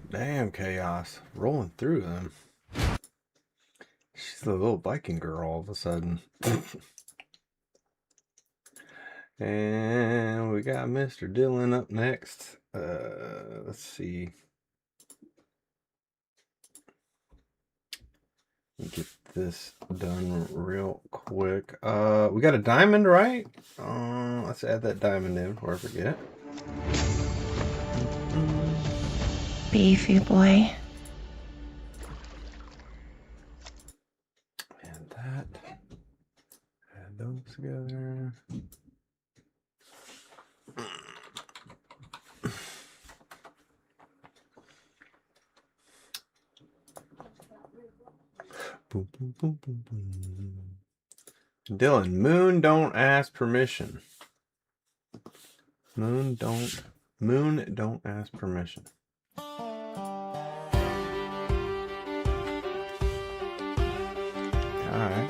Damn, Chaos. Rolling through them. She's a little biking girl all of a sudden. And we got Mr. Dylan up next. Let's see. Let me get this done real quick. We got a diamond, right? Let's add that diamond in before I forget. Beefy boy. And that. Add those together. Boom, boom, boom, boom, boom. Dylan, moon don't ask permission. Moon don't ask permission. Alright.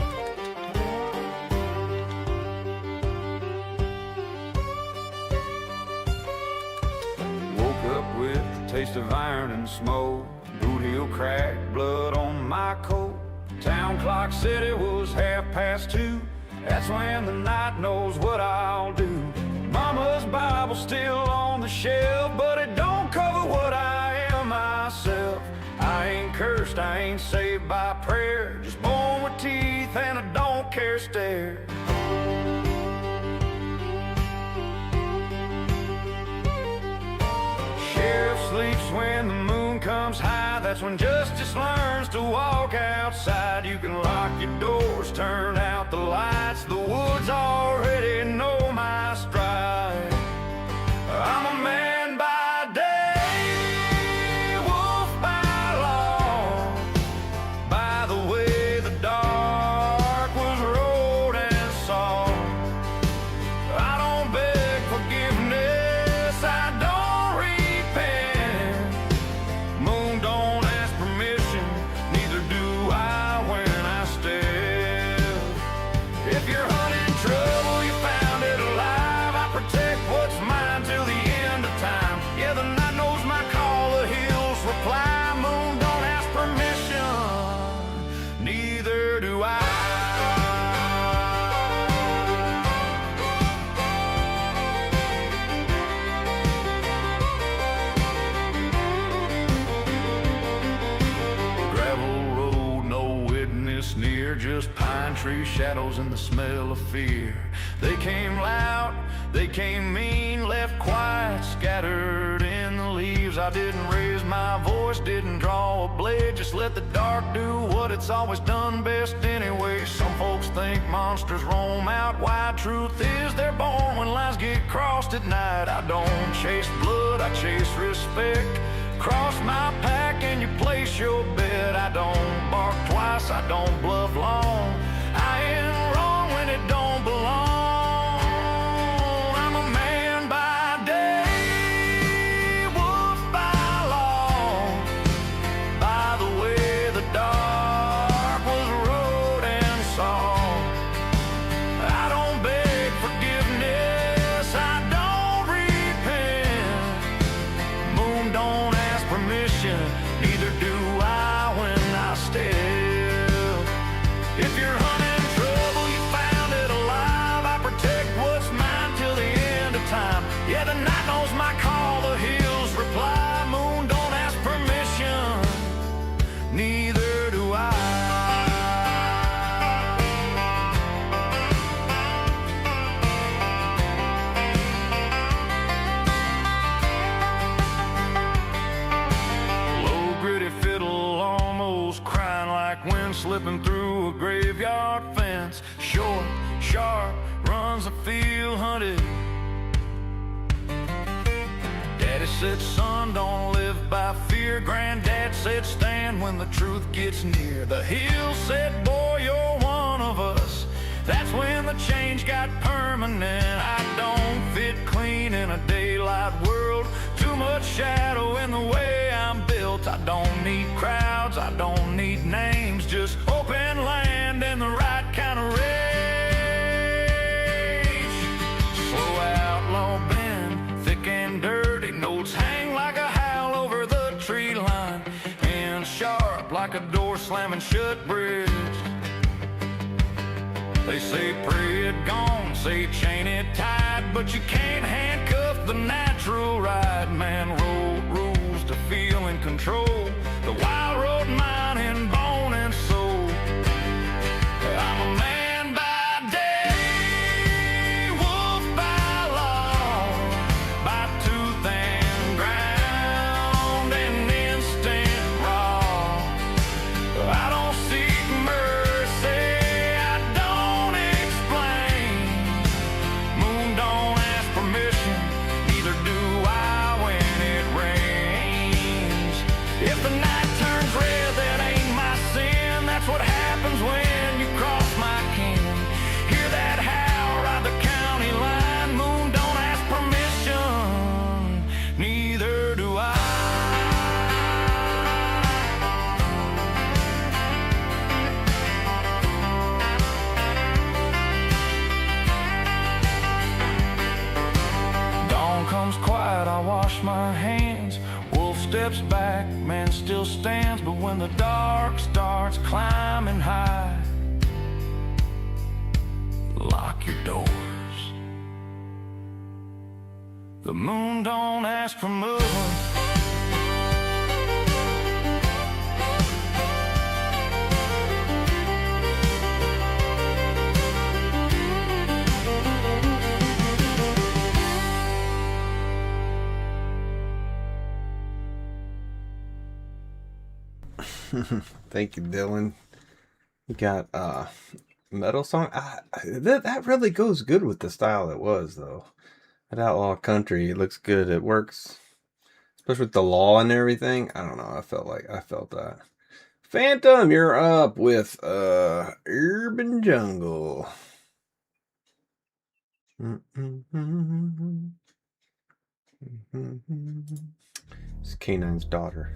Woke up with the taste of iron and smoke. Boot heel cracked, blood on my coat. Town clock said it was 2:30. That's when the night knows what I'll do. Mama's Bible's still on the shelf, but it don't cover what I am myself. I ain't cursed, I ain't saved by prayer. Just born with teeth and a don't care stare. Sheriff sleeps when the moon comes high. That's when justice learns to walk outside. You can lock your doors, turn out the lights. The woods already know my stride. I'm a man by day, wolf by law. By the way the dark was rolled and saw, I don't beg forgiveness near, just pine tree shadows and the smell of fear. They came loud, they came mean, left quiet, scattered in the leaves. I didn't raise my voice, didn't draw a blade, just let the dark do what it's always done best anyway. Some folks think monsters roam out wide. Truth is they're born when lines get crossed at night. I don't chase blood, I chase respect. Cross my pack and you place your bet. I don't bark twice, I don't bluff long. I ain't wrong when it don't belong. I'm a man by day, wolf by law. By the way the dark was rode and saw. I don't beg forgiveness, I don't repent. Moon don't ask permission, neither do I when I step. If you're hunting trouble, you found it alive. I protect what's mine till the end of time. Yeah, the night knows my call, the hills reply. Moon don't ask permission, neither do I. Low gritty fiddle almost crying like wind slipping through a graveyard fence. Short, sharp, runs the field hunted. Daddy said, son, don't live by fear. Granddad said, stand when the truth gets near. The hill said, boy, you're one of us. That's when the change got permanent. I don't fit clean in a daylight world. Too much shadow in the way I'm built. I don't need crowds, I don't need names. Just open land and the right kind of rage. Slow outlaw bend, thick and dirty. Notes hang like a howl over the tree line. And sharp like a door slamming shut bridge. They say pray it gone, say chain it tight, but you can't handcuff the natural right. Man wrote rules to feel in control. The wild road mine in bone and soul. I'm a man by day, wolf by law, by tooth and ground and instant raw. I don't seek mercy, I don't explain. Moon don't ask permission, neither do I when it rains. If the night turns red, that ain't my sin. That's what happens when you cross my kin. Hear that howl, ride the county line. Moon don't ask permission, neither do I. Dawn comes quiet, I wash my hands. Wolf steps back, man still stands. But when the dark starts climbing high, lock your doors. The moon don't ask for movement. Thank you, Dylan. You got metal song. That really goes good with the style it was, though. That outlaw country, it looks good. It works, especially with the law and everything. I don't know. I felt that. Phantom, you're up with Urban Jungle. It's Canine's daughter.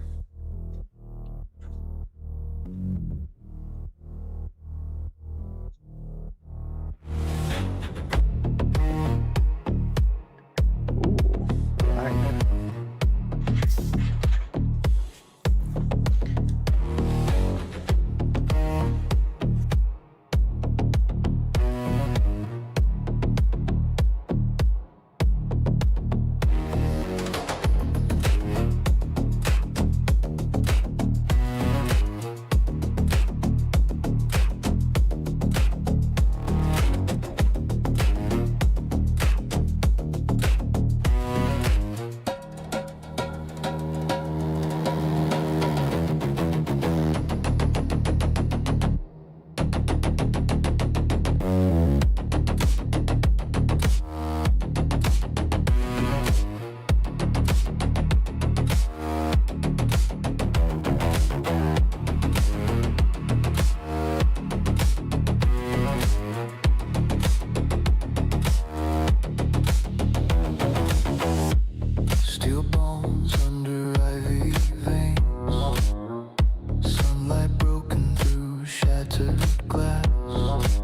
to glass.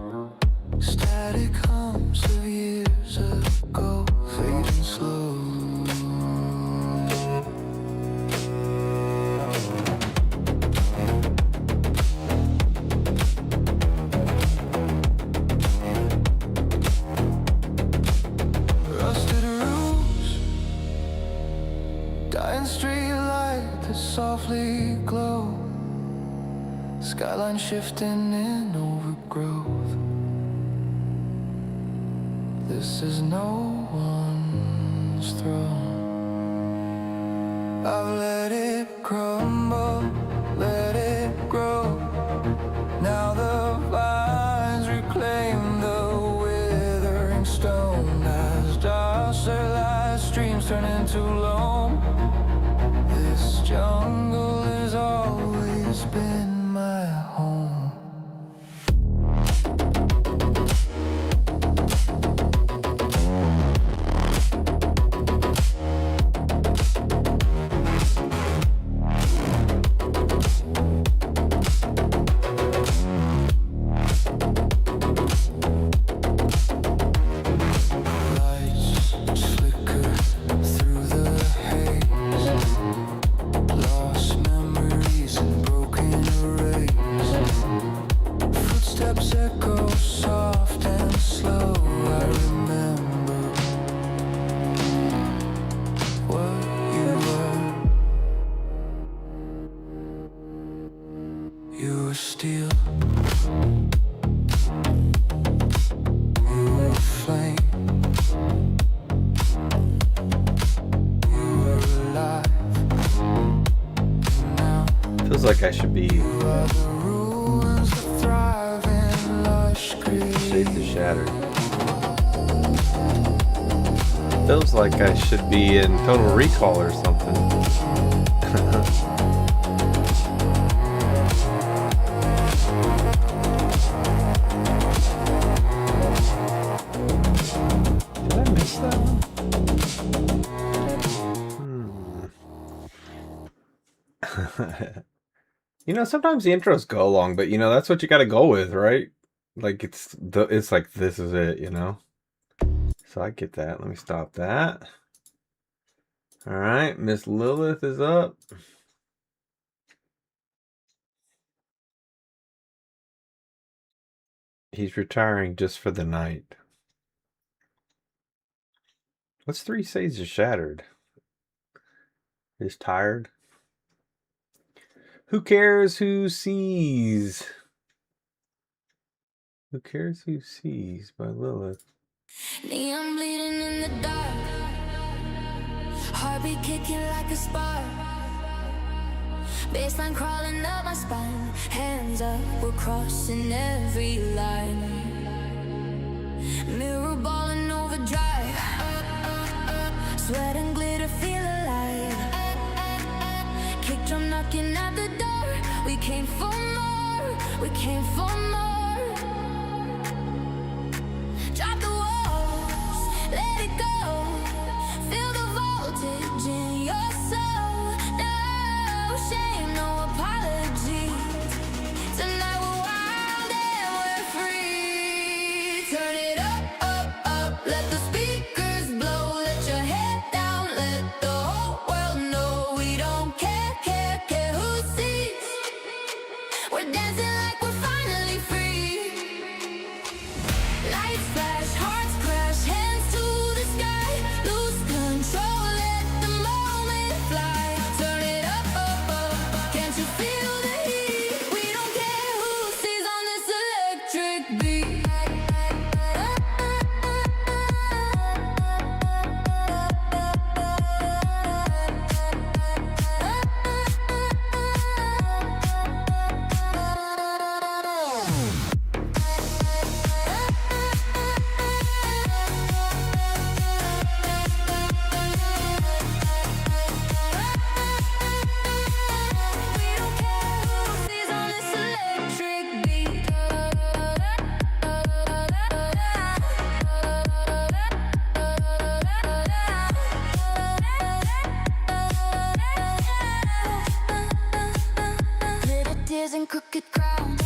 Static hums of years ago fading slow. Rusted roofs, dying street light that softly glow. Skyline shifting in overgrowth. This is no one's throne. I've let it crumble, let it grow. Now the vines reclaim the withering stone. As docile light streams turn into loam. This jungle has always been my home. You were steel, you were flame, you were alive. Now Feels like I should be you are the ruins that thrive in lush green. Shades of Shattered. Feels like I should be in Total Recall or something. Did I miss that one? You know, sometimes the intros go long, but you know, that's what you gotta go with, right? Like it's like this is it, you know? So I get that. Let me stop that. Alright, Miss Lilith is up. He's retiring just for the night. What's 3 Sages Shattered? He's tired. Who cares who sees? Who cares who sees by Lilith? Neon bleeding in the dark, heartbeat kicking like a spark, baseline crawling up my spine, hands up, we're crossing every line, mirror ball in overdrive, sweat and glitter feel alive, kick drum knocking at the door, we came for more, we came for more. Drop the walls, let it go. Feel the voltage in your soul. No shame, no apologies. Tonight we're wild and we're free. Turn it up, up, up. Let the speakers blow. Let your head down. Let the whole world know we don't care, care, care who sees. We're dancing like we're finally free. Lights flash, hearts crash, hands to the sky. Lose control, let the moment fly. Turn it up, up, up. Can't you feel the heat? We don't care who sees on this electric beat. Glitter tears and crooked crowns.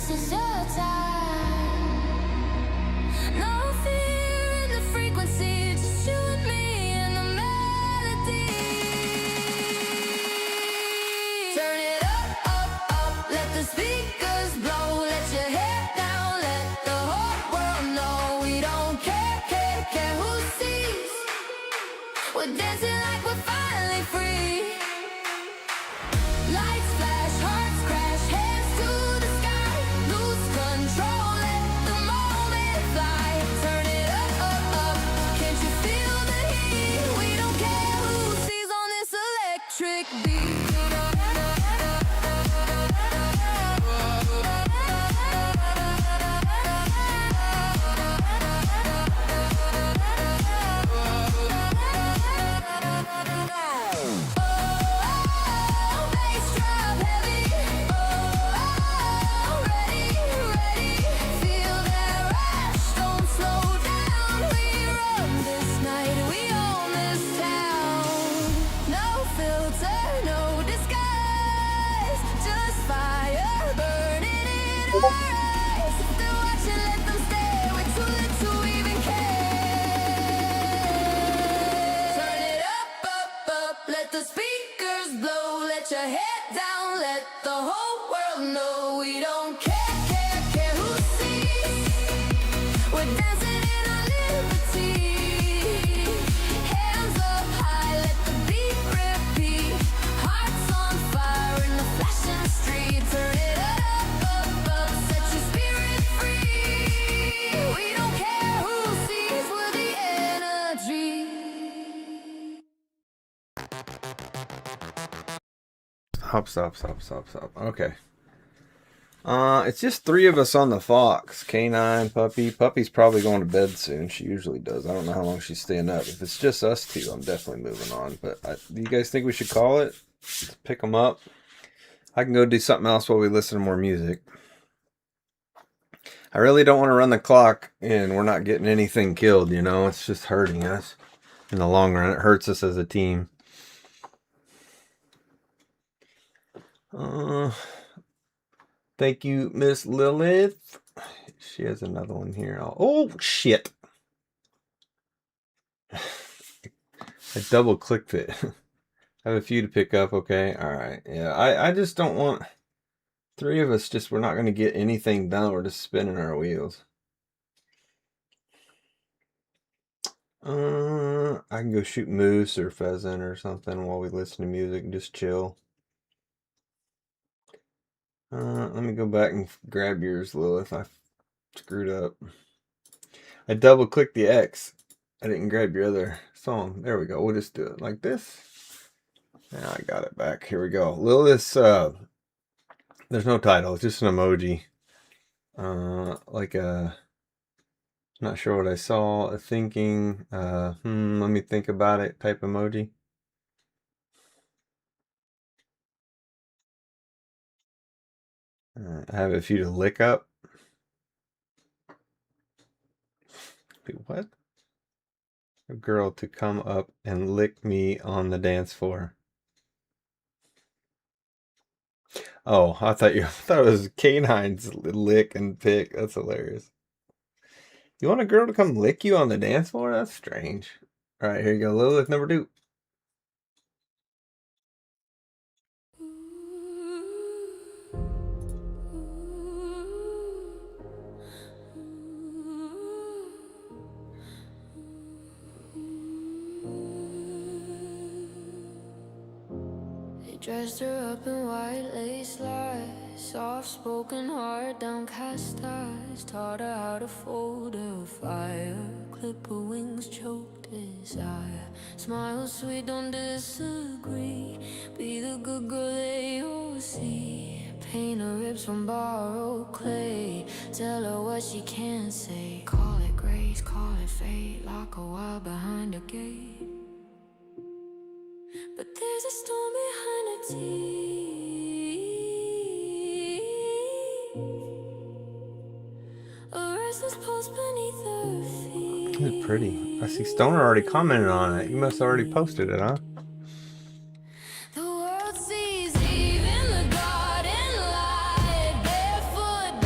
this is your time. No fear in the frequency, just you and me and the melody. Turn it up, up, up, let the speakers blow. Let your head down, let the whole world know we don't care, care, care who sees. We're dancing like we're finally free. Lights flash, hearts crash, hands to the sky. Lose control, let the moment fly. Turn it up, up, up. Can't you feel the heat? We don't care who sees on this electric beat. Let the speakers blow, let your head down, let the whole world know we don't care, care, care who sees. We're dancing in our liberty. Hands up high, let the beat repeat. Hearts on fire in the flashing street. Turn it up, up, up, set your spirit free. We don't care who sees, we're the energy. Stop. Okay. It's just 3 of us on the Fox. Canine, Puppy. Puppy's probably going to bed soon. She usually does. I don't know how long she's staying up. If it's just us 2, I'm definitely moving on. But do you guys think we should call it? Let's pick them up. I can go do something else while we listen to more music. I really don't want to run the clock and we're not getting anything killed, you know? It's just hurting us in the long run. It hurts us as a team. Thank you, Miss Lilith. She has another one here. Oh, shit. I double clicked it. I have a few to pick up, okay? Alright, yeah. I just don't want 3 of us, we're not going to get anything done. We're just spinning our wheels. I can go shoot moose or pheasant or something while we listen to music and just chill. Let me go back and grab yours, Lilith. I screwed up. I double clicked the X. I didn't grab your other song. There we go. We'll just do it like this. Now I got it back. Here we go. Lilith's, there's no title. It's just an emoji. Like a, not sure what I saw. A thinking, let me think about it type emoji. I have a few to lick up. Wait, what? A girl to come up and lick me on the dance floor. Oh, I thought it was canines lick and pick. That's hilarious. You want a girl to come lick you on the dance floor? That's strange. All right, here you go. Lilith number 2. Dressed her up in white lace lies, soft-spoken heart, downcast eyes. Taught her how to fold a fire, clip her wings, choked desire. Smile sweet, don't disagree. Be the good girl they all see. Paint her ribs from borrowed clay. Tell her what she can't say. Call it grace, call it fate. Lock her wild behind a gate. But there's a storm behind her teeth, a restless pulse beneath her feet. It's pretty. I see Stoner already commented on it. You must have already posted it, huh? The world sees Eve in the garden light, barefoot,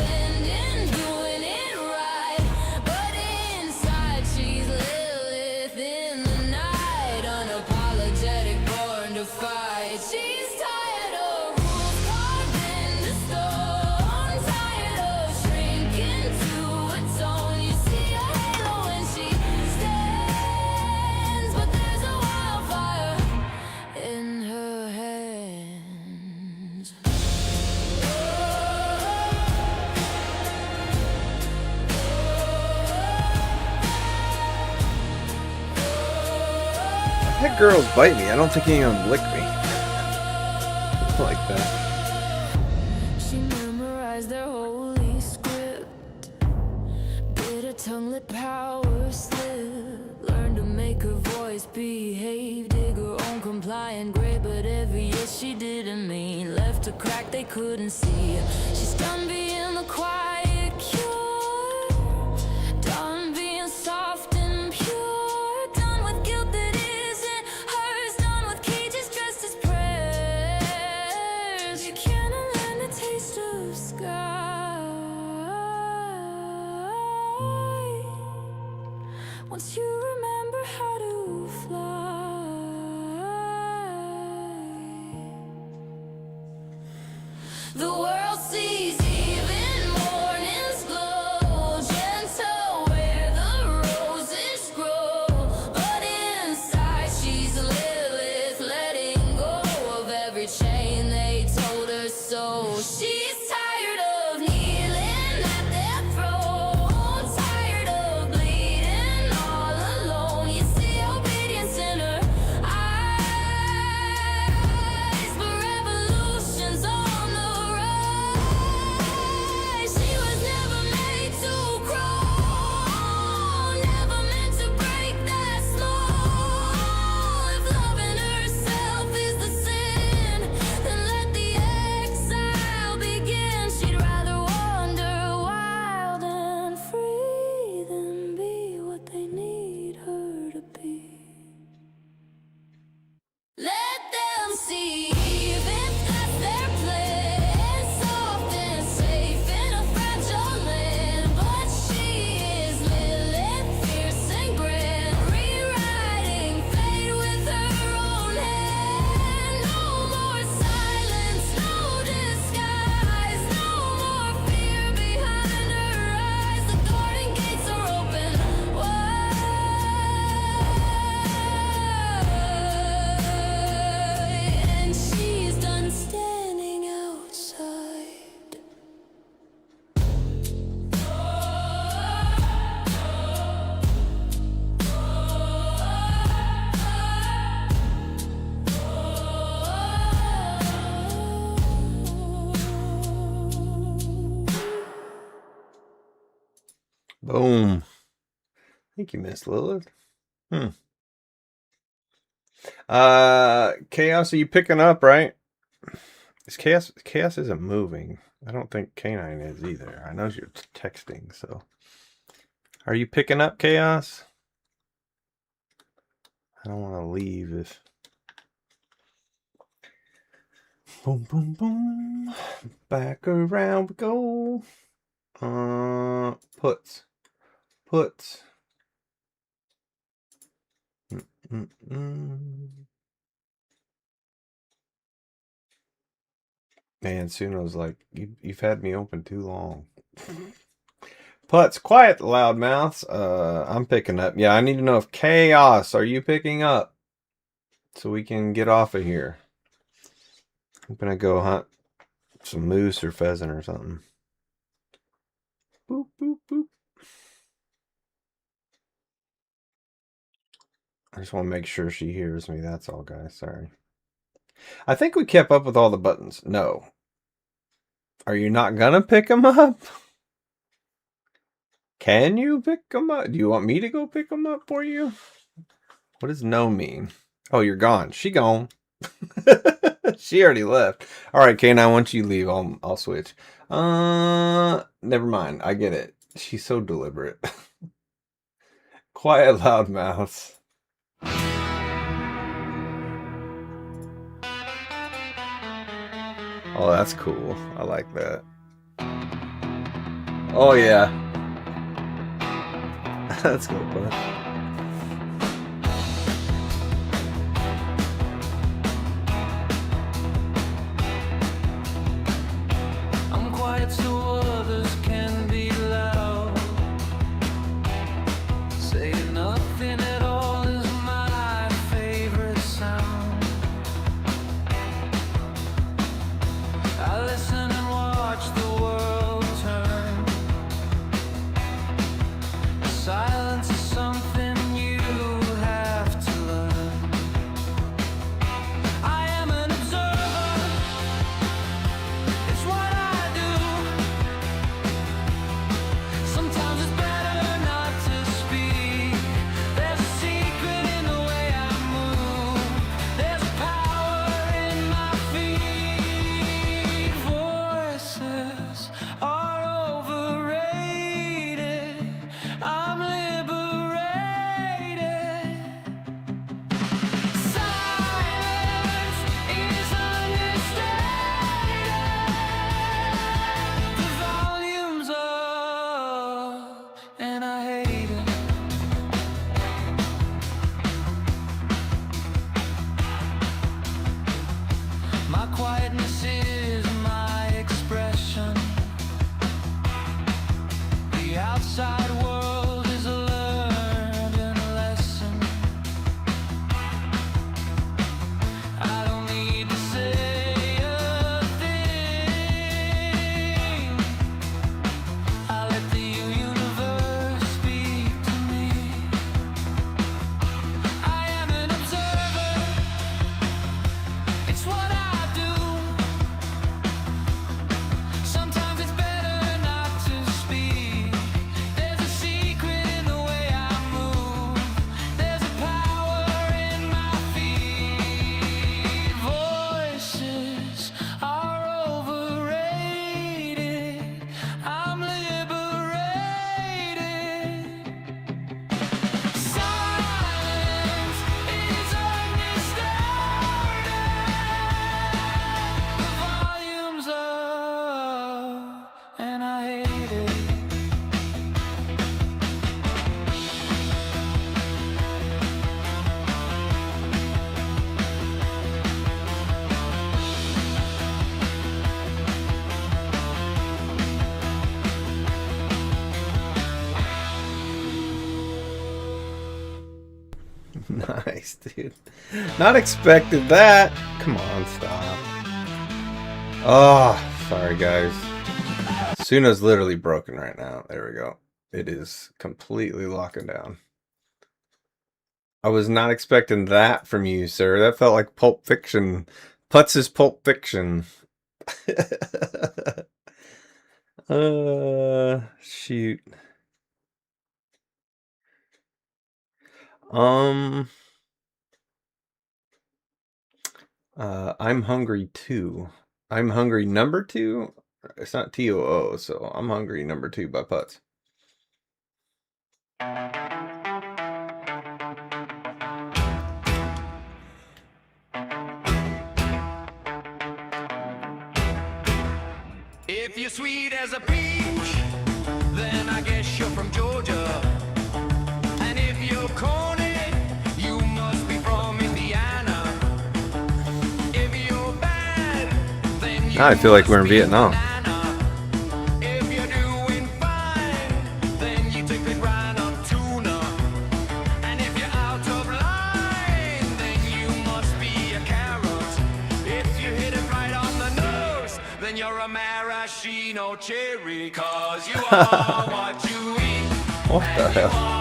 That girl's bite me. I don't think he even licked me. Like that. She memorized their holy script. Bitter tongue lit power slip. Learned to make her voice behave. Dig her own compliant grade. But every yes she didn't mean. Left a crack they couldn't see. She's done being the quiet cure. Done being soft and pure. Done with guilt that isn't hers. Done with cages dressed as prayers. You can't unlearn the taste of sky. Once you remember how to fly. The world sees even morning's glow, gentle where the roses grow. But inside she's Lilith, letting go of every chain they told her so. She's tired of kneeling at their throne, tired of bleeding all alone. You see obedience in her eyes, but revolution's on the rise. She was never made to crawl, never meant to break that small. If loving herself is the sin, then let the exile begin. She'd rather wander wild and free than be what they need her to be. Let them see if that's their plan. Soft and safe in a fragile land. But she is Lilith, fierce and grand, rewriting fate with her own hand. No more silence, no disguise, no more fear behind her eyes. The garden gates are open wide, and she's done standing outside. Boom. Thank you, Miss Lilith. Chaos, are you picking up, right? Is Chaos isn't moving. I don't think Canine is either. I know you're texting, so. Are you picking up, Chaos? I don't want to leave if. Boom, boom, boom. Back around we go. Puts. Man, Suno's like, you've had me open too long. Putts, quiet, loudmouths. I'm picking up. Yeah, I need to know if Chaos, are you picking up? So we can get off of here. I'm gonna go hunt some moose or pheasant or something. Boop, boop, boop. I just want to make sure she hears me. That's all, guys. Sorry. I think we kept up with all the buttons. No. Are you not gonna pick them up? Can you pick them up? Do you want me to go pick them up for you? What does no mean? Oh, you're gone. She gone. She already left. All right, K9, once you leave, I'll switch. Never mind. I get it. She's so deliberate. Quiet, loud mouths. Oh, that's cool. I like that. Oh, yeah. Let's go, bud. I'm quiet so others can be loud. Saying nothing at all is my favorite sound. I listen and watch the world turn. Silence is something Nice, dude. Not expected that. Come on, stop. Oh, sorry, guys. Suna's literally broken right now. There we go. It is completely locking down. I was not expecting that from you, sir. That felt like Pulp Fiction. Putz's Pulp Fiction. Shoot. I'm hungry too. I'm hungry number 2. It's not TOO, so I'm hungry number 2 by Putz. If you're sweet as a peach, then I guess you're from Georgia. And if you're corny, you must be from Indiana. If you're bad, then you Now I feel like we're in Vietnam. If you're doing fine, then you take the grind on tuna. And if you're out of line, then you must be a carrot. If you hit it right on the nose, then you're a maraschino cherry. 'Cause you are what you eat. What the hell?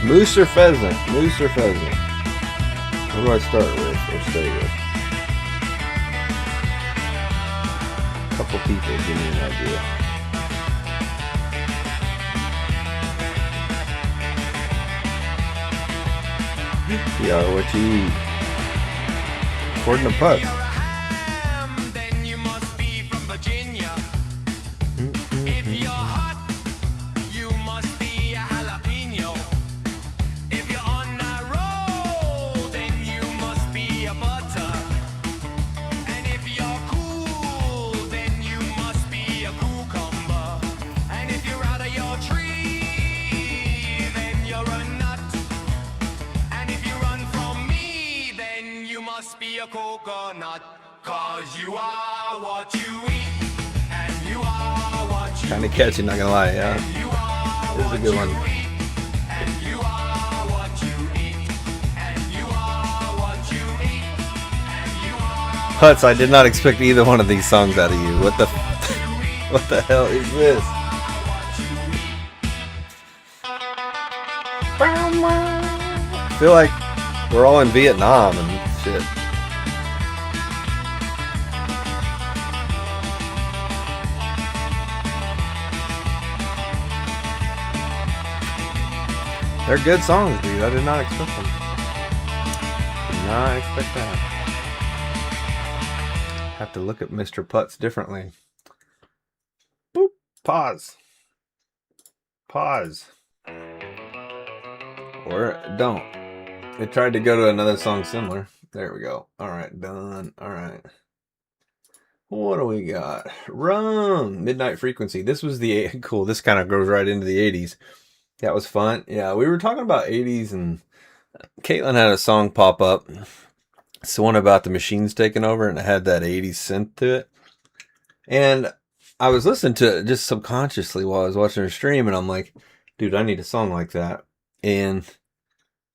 Moose or pheasant? Moose or pheasant? What do I start with or stay with? A couple people give me an idea. Yeah, what you eat? According to Putz. Then you must be from Virginia. If you're hot, you must be a jalapeno. If you're on a roll, then you must be a butter. And if you're cool, then you must be a cucumber. And if you're out of your tree, then you're a nut. And if you run from me, then you must be a coconut. 'Cause you are what you eat. And you are what you Kind of catchy, not gonna lie, yeah. you are This is a good one. and you are what you eat. And you are what you eat. And you are Putz, I did not expect either one of these songs out of you. What the what the hell is this? I feel like we're all in Vietnam and shit. They're good songs, dude. I did not expect them. Did not expect that. Have to look at Mr. Putz differently. Boop. Pause. Pause. Or don't. It tried to go to another song similar. There we go. Alright, done. Alright. What do we got? Rum. Midnight Frequency. This was the... Cool. This kind of goes right into the 80s. That was fun. Yeah, we were talking about 80s and Caitlin had a song pop up. It's the one about the machines taking over and it had that 80s synth to it. And I was listening to it just subconsciously while I was watching her stream and I'm like, dude, I need a song like that. And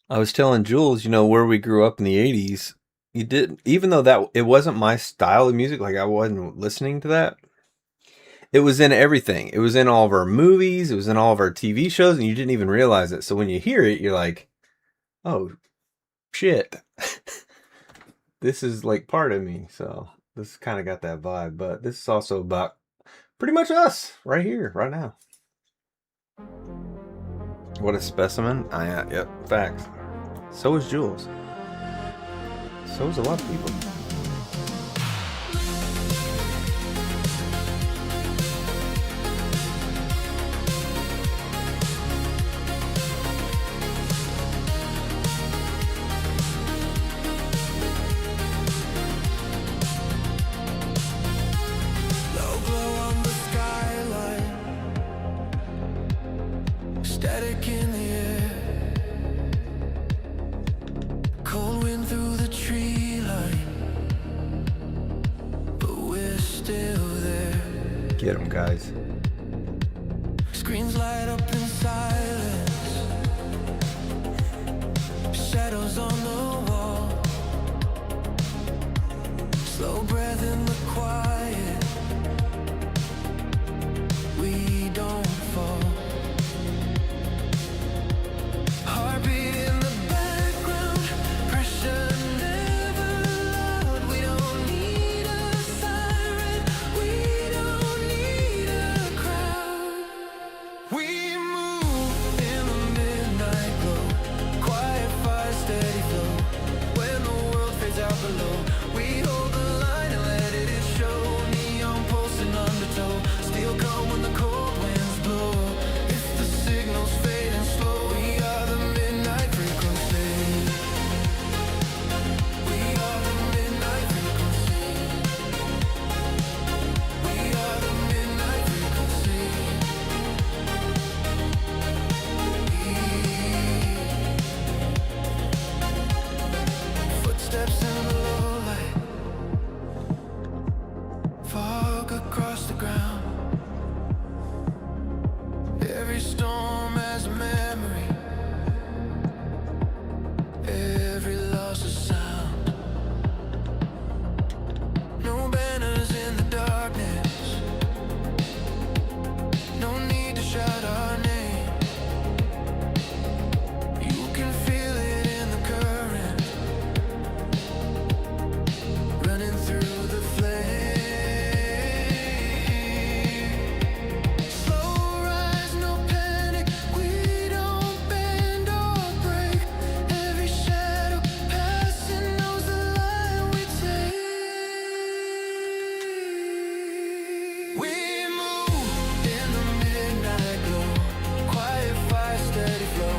I was telling Jules, you know, where we grew up in the 80s, you did, even though that it wasn't my style of music, like I wasn't listening to that. It was in everything. It was in all of our movies. It was in all of our TV shows, and you didn't even realize it. So when you hear it, you're like, oh, shit. This is like part of me. So this kind of got that vibe. But this is also about pretty much us right here, right now. What a specimen. Yeah, yep, facts. So is Jules. So is a lot of people. Get them, guys. Screens light up in silence, shadows on the wall, slow breath in the quiet, we don't fall. Heartbeat in the background, pressure never loud. We don't need a siren, we don't need a crowd. We move in the midnight glow, quiet fire, steady flow. When the world fades out below, we hold the line and let it show. Neon pulsing undertow, steel calm when the cold winds blow. If the signals fade and slow, we are the midnight frequency. We are the midnight frequency. We are the midnight frequency. Footsteps in the low light, fog across the ground. Every storm has a memory, every loss a sound. No banners in the darkness, no need to shout our name. You can feel it in the current, running through the flame. Slow rise, no panic, we don't bend or break. Every shadow passing knows the line we take. We move in the midnight glow, quiet fire, steady flow.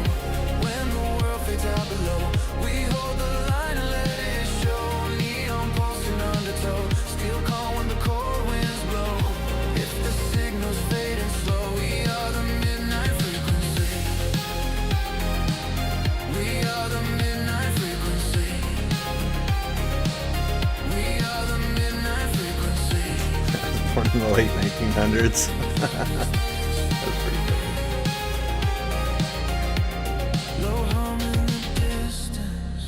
When the world fades out below, we hold the line and let it show. Neon pulsing undertow, steel calm when the cold winds blow. If the signals fade and slow, we are the midnight frequency. We are the midnight frequency. We are the midnight frequency. Born in the late 1900s. That's pretty cool. Low hum in the distance.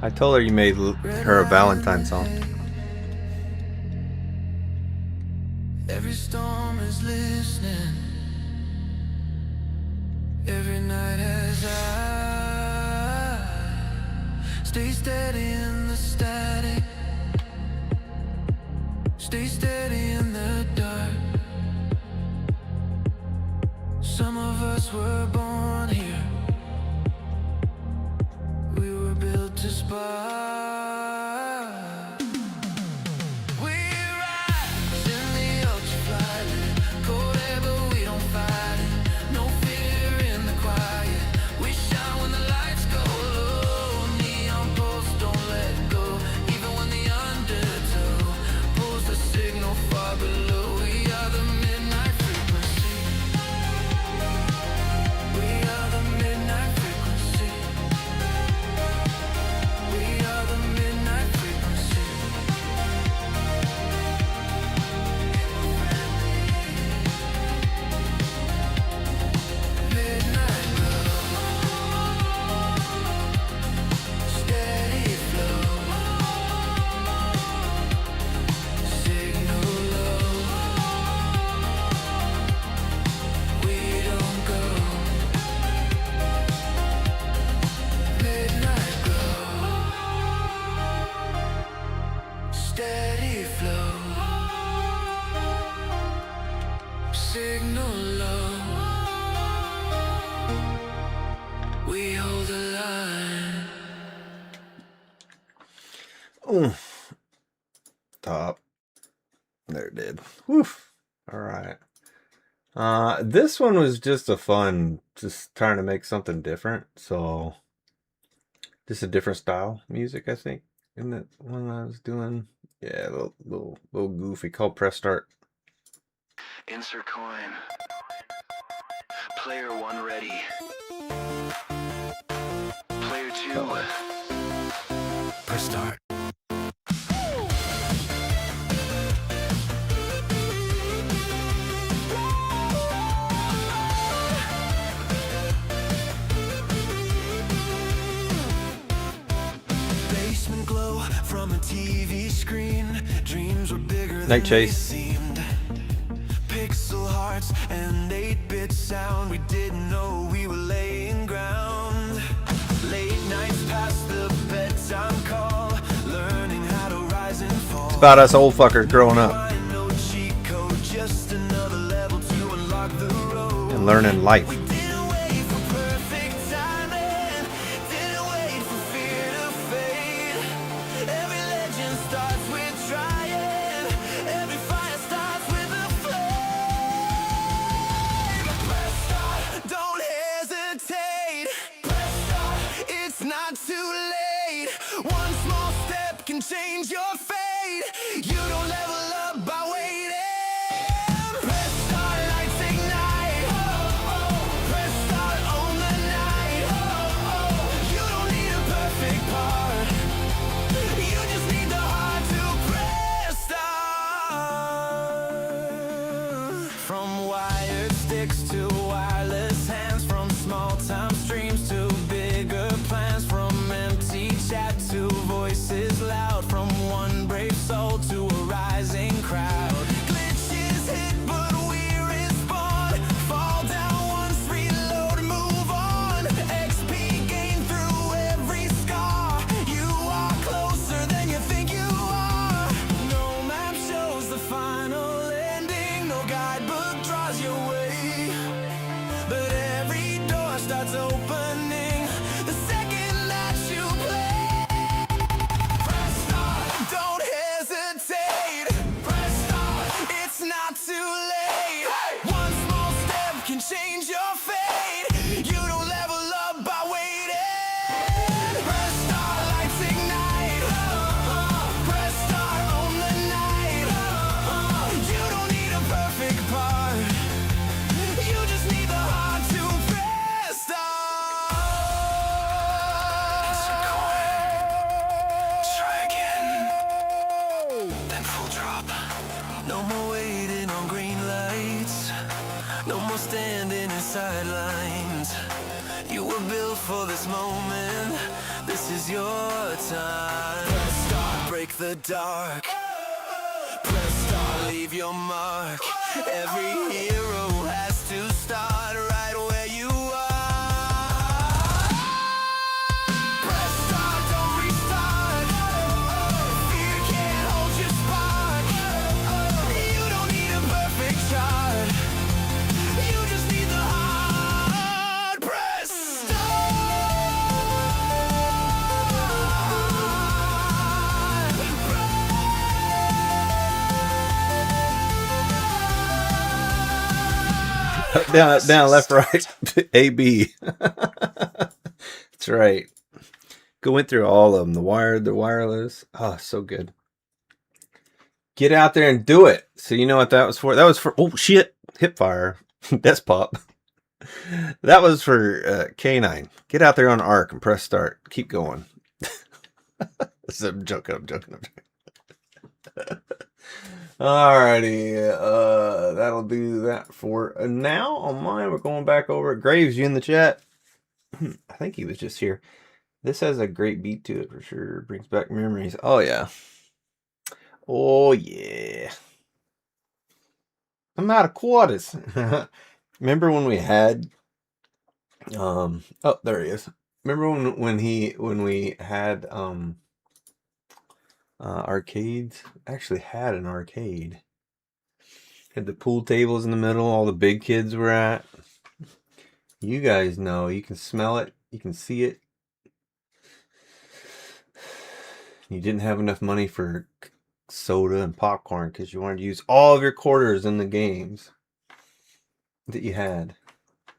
I told her you made her a Valentine song. Every storm is listening. Every night has eyes. Stay steady in the static. Stay steady in the dark. Some of us were born here. We were built to spark. We rise in the ultraviolet, cold air but we don't fight it. No fear in the quiet. We shine when the lights go low. Neon pulse, don't let go. Even when the undertow pulls the signal far below. We are the midnight frequency. We are the midnight frequency. We are the midnight frequency. Midnight glow, steady flow, signal low. We don't go. Midnight glow, steady flow, signal low. We hold the line. Ooh. Top. There it did. Woof. Alright. This one was just a fun, just trying to make something different. So, just a different style music, I think. Isn't that one I was doing? Yeah, a little goofy, called Press Start. Insert coin. Player 1 ready. Player 2. Press start. Night Chase. Pixel hearts and 8-bit sound. We didn't know we were laying ground. Late nights past the bedtime call, learning how to rise and fall. It's about us old fuckers growing up No cheat code, just another level to unlock the road. and learning life. Didn't wait for perfect timing, didn't wait for fear to fade. Every legend starts with trying, every fire starts with a flame. Press start, don't hesitate. Press start, it's not too late. One small step can change your fate. You don't level up by waiting. Press start, lights ignite. Press start on the night. You don't need a perfect part. You just need the heart to press start. From wired sticks to wireless hands, from small time streams to bigger plans, from empty chat to voices loud, from one brave soul to a rising crowd. Glitches hit, but we respawn. Fall down once, reload, move on. XP gain through every scar. You are closer than you think you are. No map shows the final ending, no guidebook draws your way. But every door starts opening the second that you play. Press start, don't hesitate. Press start, it's not too late. One small step can change your fate. You don't level up by waiting. Press start, lights ignite. Press start on the night. You don't need a perfect part. You just need the heart to press start. Try again, then full drop. No more waiting on green lights. No more standing in sidelines. You were built for this moment. This is your time. Press start, break the dark. Press start, leave your mark. Every hero has to start right where you are. Press start, don't restart. Fear can't hold your spark. You don't need a perfect chart. You just need the heart. Press down, left, right, A, B. That's right. Went through all of them. The wired, the wireless. Oh, so good. Get out there and do it. So you know what that was for? That was for, oh shit, hip fire. That's pop. That was for K9. Get out there on ARC and press start. Keep going. I'm joking. Alrighty, that'll do that for now. On mine, we're going back over at Graves. You in the chat? I think he was just here. This has a great beat to it for sure. Brings back memories. Oh yeah. Oh yeah. I'm out of quarters. Remember when we had? Oh, there he is. Remember when we had arcades? Actually had an arcade. Had the pool tables in the middle. All the big kids were at. You guys know. You can smell it. You can see it. You didn't have enough money for soda and popcorn because you wanted to use all of your quarters in the games that you had,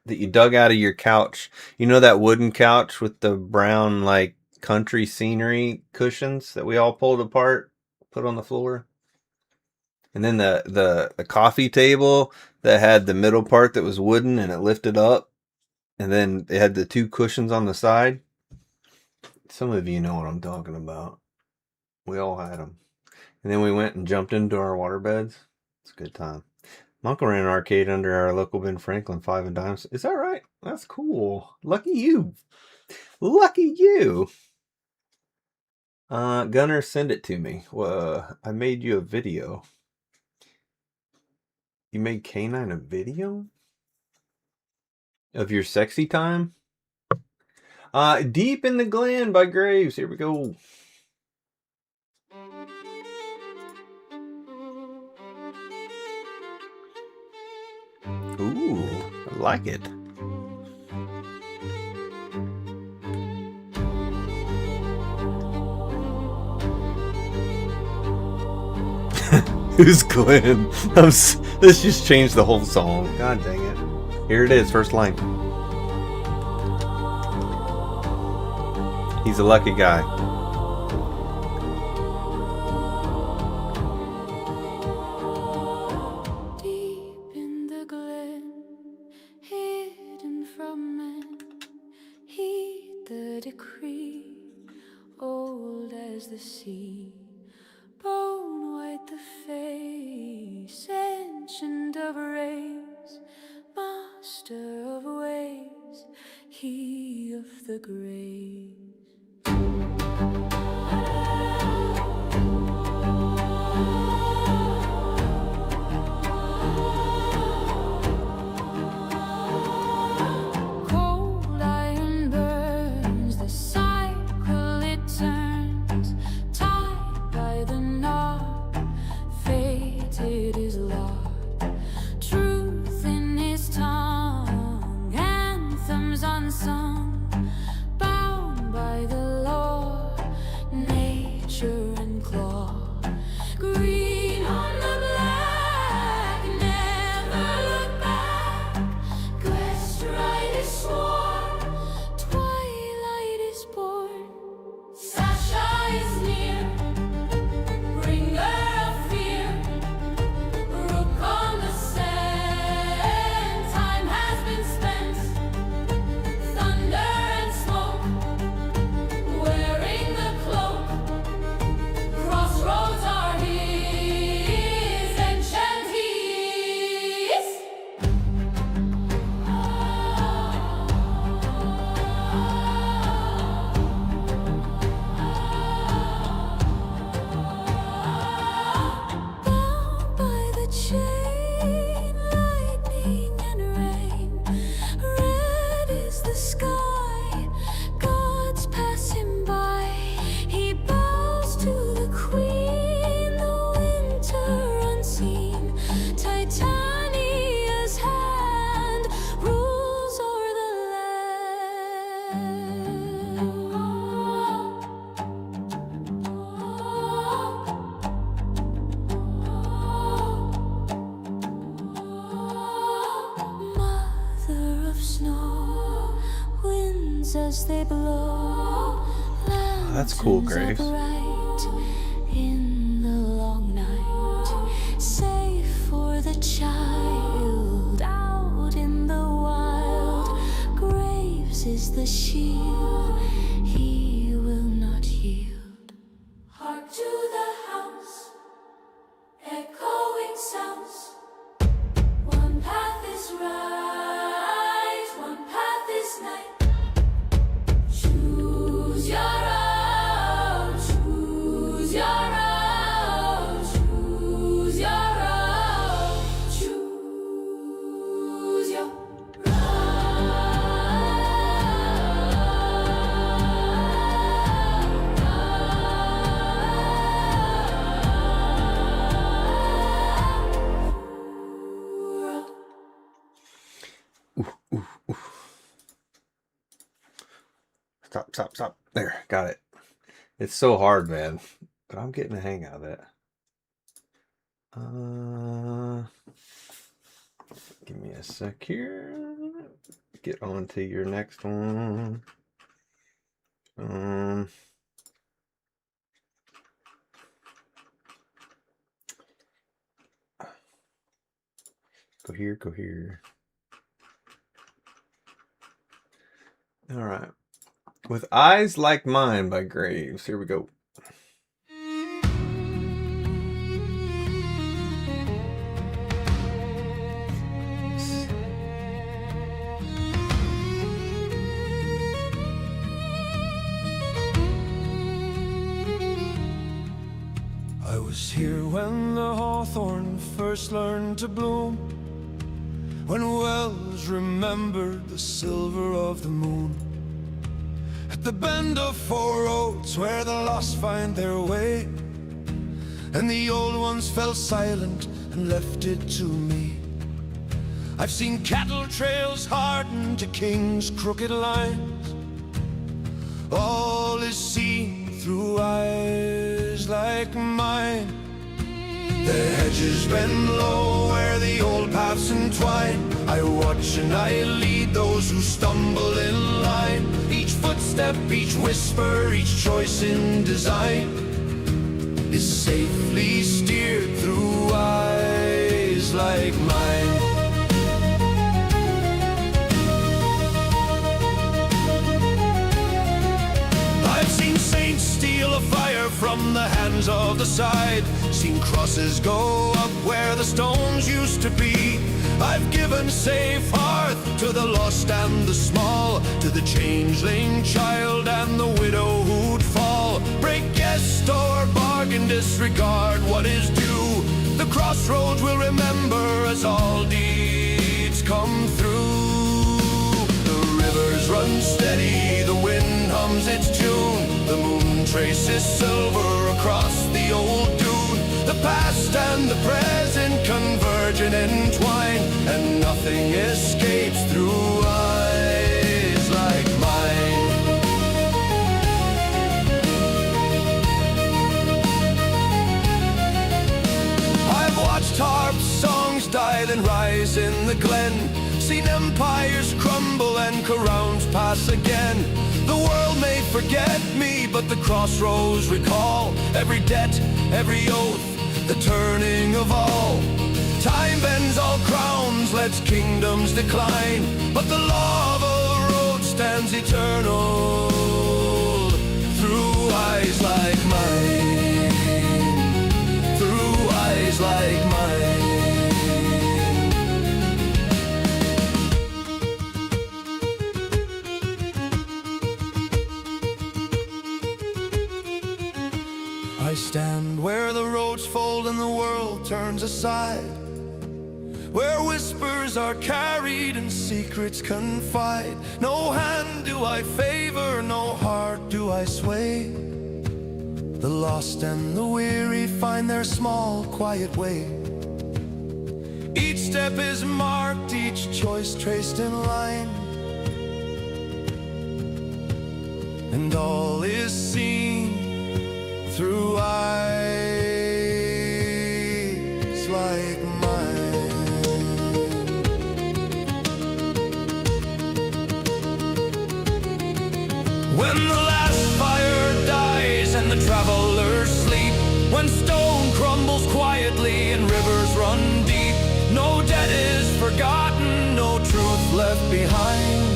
that you dug out of your couch. You know that wooden couch with the brown like country scenery cushions that we all pulled apart, put on the floor? And then the coffee table that had the middle part that was wooden and it lifted up, and then it had the two cushions on the side. Some of you know what I'm talking about. We all had them. And then we went and jumped into our water beds. It's a good time. My uncle ran an arcade under our local Ben Franklin 5 and Dimes. Is that right? That's cool. Lucky you. Lucky you. Gunner, send it to me. I made you a video. You made K9 a video of your sexy time? Deep in the Glen by Graves. Here we go. Ooh, I like it. Who's Glenn? This just changed the whole song. God dang it. Here it is, first line. He's a lucky guy. Deep in the glen, hidden from men, heed the decree, old as the sea. Bone white the face, ancient of rays, master of ways, he of the graves. Cold iron burns, the cycle it turns, tied by the knot, fated is lot. Truth in his tongue, anthems unsung, bound by the law, nature and claw. Green on the black, never look back. Quest right is sworn, twilight is born. Sasha is near, bringer of fear. Rook on the scent, time has been spent. Thunder and smoke, wearing the cloak. Crossroads are his, enchant his. Bound by the chain, lightning and rain. Red is the sky, gods pass him by. He bows to the queen, the winter unseen. Titania's hand rules o'er the land. Mother of snow, winds as they blow. That's cool, Lanterns Grace. upright in the long night, safe for the child out in the wild. Graves is the shield, he will not yield. Hark to the house, echoing sounds. One path is right, one path is night. Choose your own, choose your own, choose your own, choose your Stop. There, got it. It's so hard, man. But I'm getting the hang out of it. Give me a sec here. Get on to your next one. Go here. All right. With Eyes Like Mine by Graves. Here we go. I was here when the horn hawthorn first learned to bloom, when Wells remembered the silver of the moon. At the bend of four roads where the lost find their way, and the old ones fell silent and left it to me. I've seen cattle trails harden to kings' crooked lines. All is seen through eyes like mine. The hedges bend low where the old paths entwine. I watch and I lead those who stumble in line. Each footstep, each whisper, each choice in design is safely steered through eyes like mine. I've seen saints steal a fire from the hands of the side, seen crosses go up where the stones used to be. I've given safe hearth to the lost and the small, to the changeling child and the widow who'd fall. Break guest or bargain, disregard what is due. The crossroads will remember as all deeds come through. The rivers run steady, the wind hums its tune. The moon traces silver across the old dune. The past and the present converge and entwine, and nothing escapes through eyes like mine. I've watched harp songs die then rise in the glen, seen empires crumble and crowns pass again. The world may forget me, but the crossroads recall every debt, every oath, the turning of all. Time bends all crowns, lets kingdoms decline, but the law of the road stands eternal through eyes like mine, through eyes like mine. I stand where the roads fold and the world turns aside, where whispers are carried and secrets confide. No hand do I favor, no heart do I sway. The lost and the weary find their small, quiet way. Each step is marked, each choice traced in line, and all is seen through eyes like mine. When the last fire dies and the travelers sleep, when stone crumbles quietly and rivers run deep, no debt is forgotten, no truth left behind.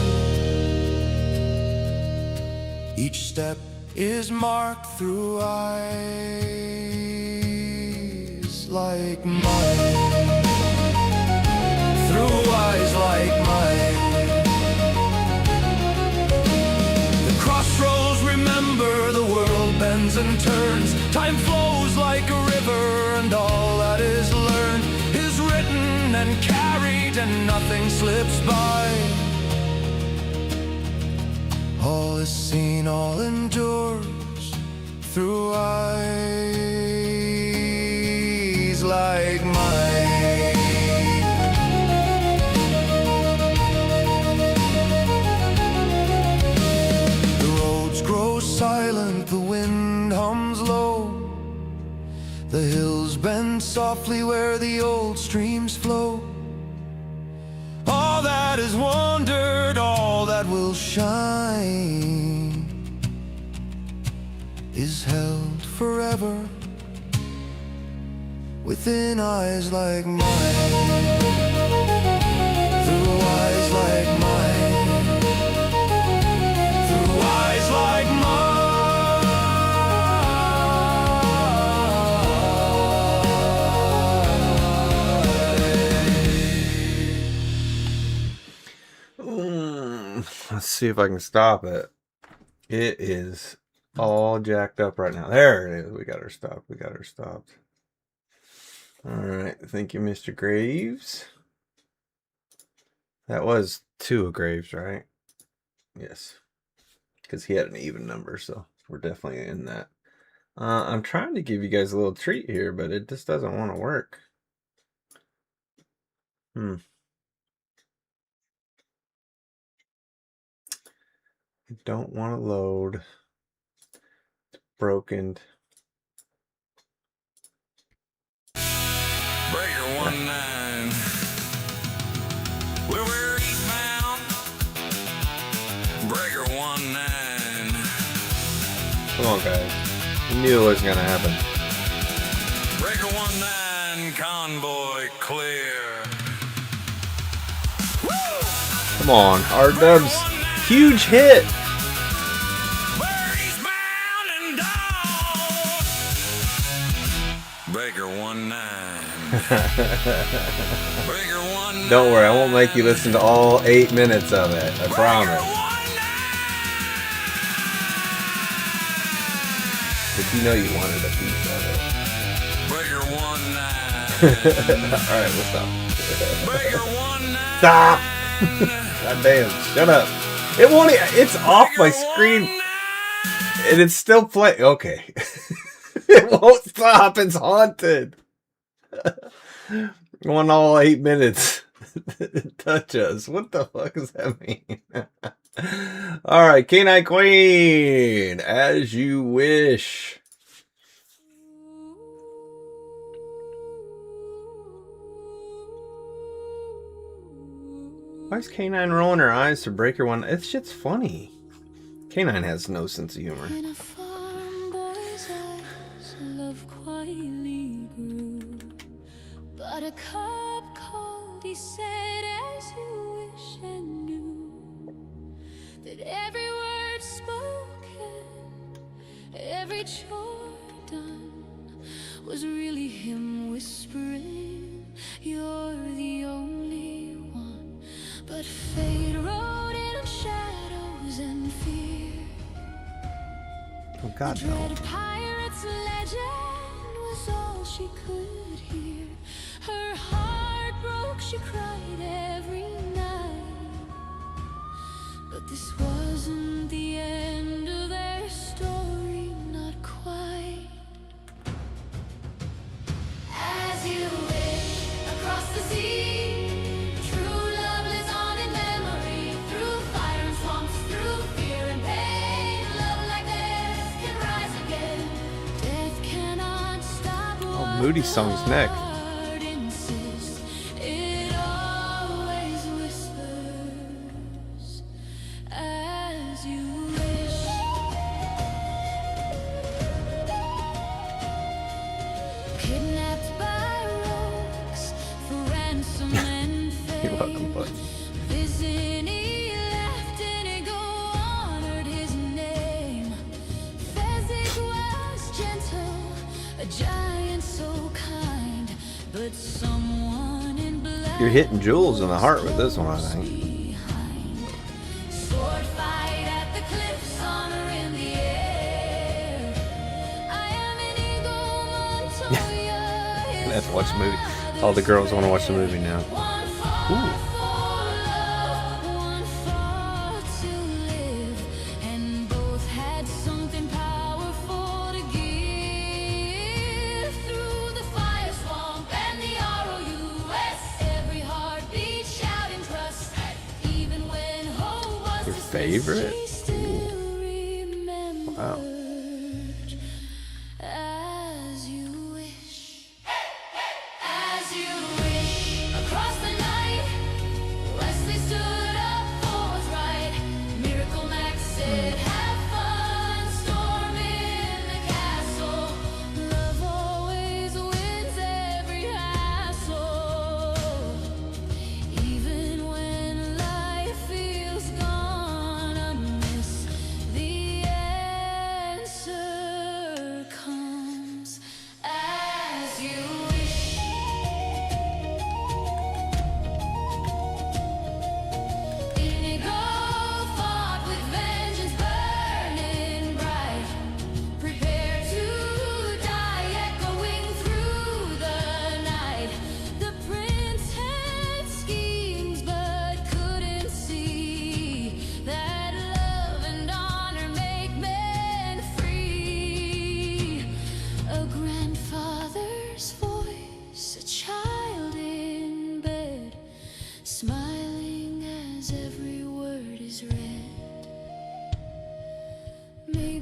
Each step is marked through eyes like mine, through eyes like mine. The crossroads remember, the world bends and turns. Time flows like a river, and all that is learned is written and carried, and nothing slips by. All is seen, all endures through eyes like mine. The roads grow silent, the wind hums low. The hills bend softly where the old streams flow. All that is wandered, all that will shine is held forever within eyes like mine, through eyes like mine, through eyes like mine. Let's see if I can stop it. It is all jacked up right now. There it is. We got her stopped. We got her stopped. Alright, thank you, Mr. Graves. That was 2 of Graves, right? Yes. Because he had an even number, so we're definitely in that. I'm trying to give you guys a little treat here, but it just doesn't want to work. I don't want to load. It's broken. Breaker 19. We're eastbound. Breaker 19. Come on, guys. I knew it was gonna happen. Breaker 19. Convoy clear. Woo! Come on, R-Dubs. Huge hit. Breaker 19. Breaker 19. Don't worry, I won't make you listen to all 8 minutes of it. I promise. But you know you wanted a piece of it. Breaker 19. Alright, we'll stop. Breaker 19. Stop! God damn, shut up. It won't. It's off my screen. And it's still playing. Okay. It won't stop. It's haunted. Want all 8 minutes. Touch us. What the fuck does that mean? Alright, Canine Queen. As you wish. Why is Canine rolling her eyes to Breaker 1? It's shit's funny. Canine has no sense of humor. In a farm boy's eyes, love quietly grew. But a cub called, he said, as you wish, and knew that every word spoken, every chore done, was really him whispering, you're the only one. But fate wrote in shadows and fear. Oh God, the dread pirate's legend was all she could hear. Her heart broke, she cried every night. But this wasn't the end of their story, not quite. As you wish, across the sea, true love lives on in memory. Through fire and swamps, through fear and pain, love like theirs can rise again. Death cannot stop. Oh, Moody song's next. Heart insists, it always whispers. As you wish. Kidnapped by rogues for ransom and fame. You're welcome, bud. Vision he left and Inigo honored his name. Fezzik was gentle, a giant so kind, but someone in black. You're hitting Jules in the heart with this one, I think. Sword fight at the cliffs, honor in the air. I am Inigo Montoya. Let's watch the movie. All the girls want to watch the movie now. Ooh. Your favorite? Wow. As you wish. As you wish. Across the night, Wesley stood up for what's right. Miracle Max said, have fun, storm in the castle. Love always wins every hassle. Even when life feels gone a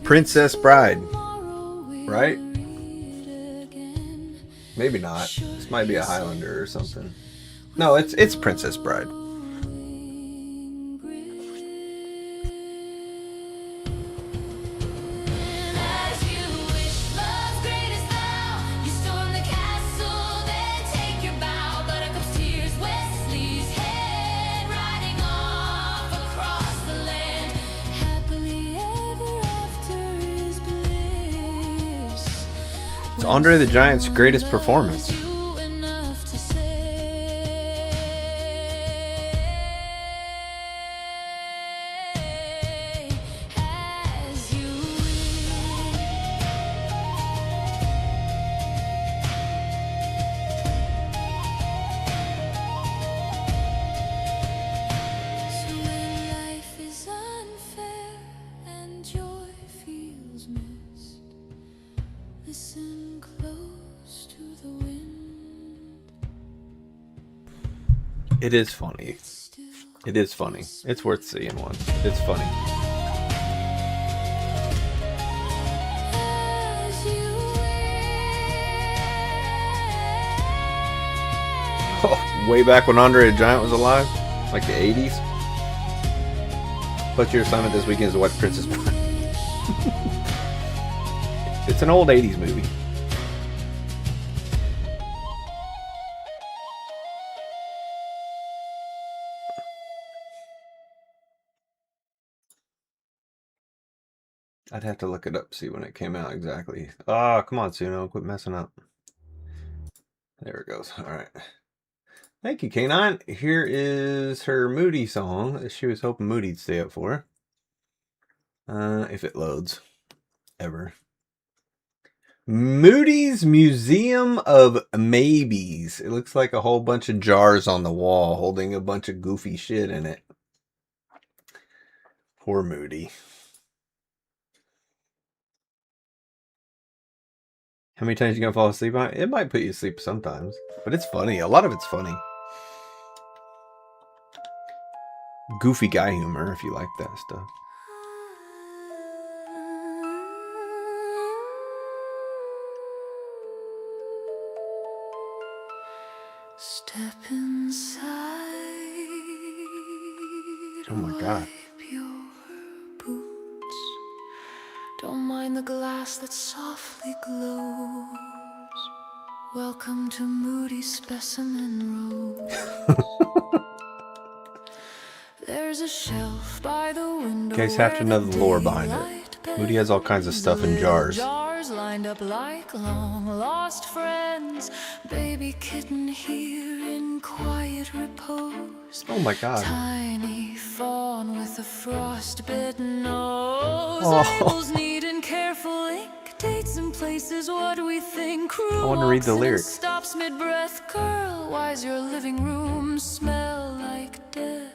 Princess Bride, right? Maybe not. This might be a Highlander or something. No, it's Princess Bride. It's Andre the Giant's greatest performance. It is funny. It is funny. It's worth seeing once. It's funny. Oh, way back when Andre the Giant was alive, like the 80s. But your assignment this weekend is to watch Princess Bride. It's an old 80s movie. I'd have to look it up, see when it came out exactly. Ah, come on, Suno, quit messing up. There it goes. All right. Thank you, K9. Here is her Moody song that she was hoping Moody'd stay up for. If it loads. Ever. Moody's Museum of Maybes. It looks like a whole bunch of jars on the wall holding a bunch of goofy shit in it. Poor Moody. How many times you gonna fall asleep on it? It might put you to sleep sometimes, but it's funny. A lot of it's funny. Goofy guy humor, if you like that stuff. Step inside. Oh my God. Don't mind the glass that softly glows. Welcome to Moody's Specimen Rose. There's a shelf by the window. You guys have to know the lore behind it. Moody has all kinds of stuff in jars. Jars lined up like long lost friends. Baby kitten here in quiet repose. Oh my God. Tiny fawn with a frostbitten nose. Oh. Labels neat and careful ink. Dates and places, what do we think? Crew I want to read the walks in and lyrics. stops mid-breath. Girl, why's your living room smell like death?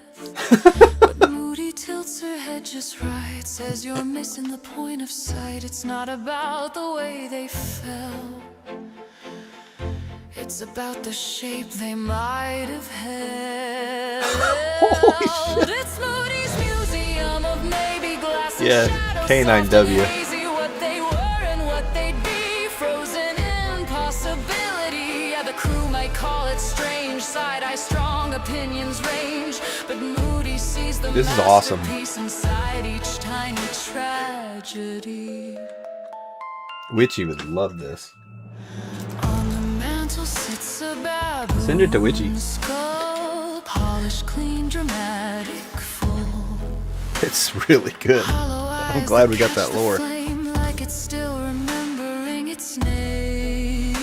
But Moody tilts her head just right. Says you're missing the point of sight. It's not about the way they fell. It's about the shape they might have held. Holy shit. It's Moody's Museum of Maybe Glass and Yeah, Shadow, K9W. soft and hazy, what they were and what they'd be. Frozen in possibility. Yeah, the crew might call it strange. Side-eye strong, opinions range. But Moody sees the This is awesome. masterpiece inside each tiny tragedy. Witchy would love this. On the mantle sits a baboon. Send it to Witchy. Skull, polished, clean, dramatic, full. It's really good. Hollow I'm eyes glad we that got that catch the lore. flame like it's still remembering its name.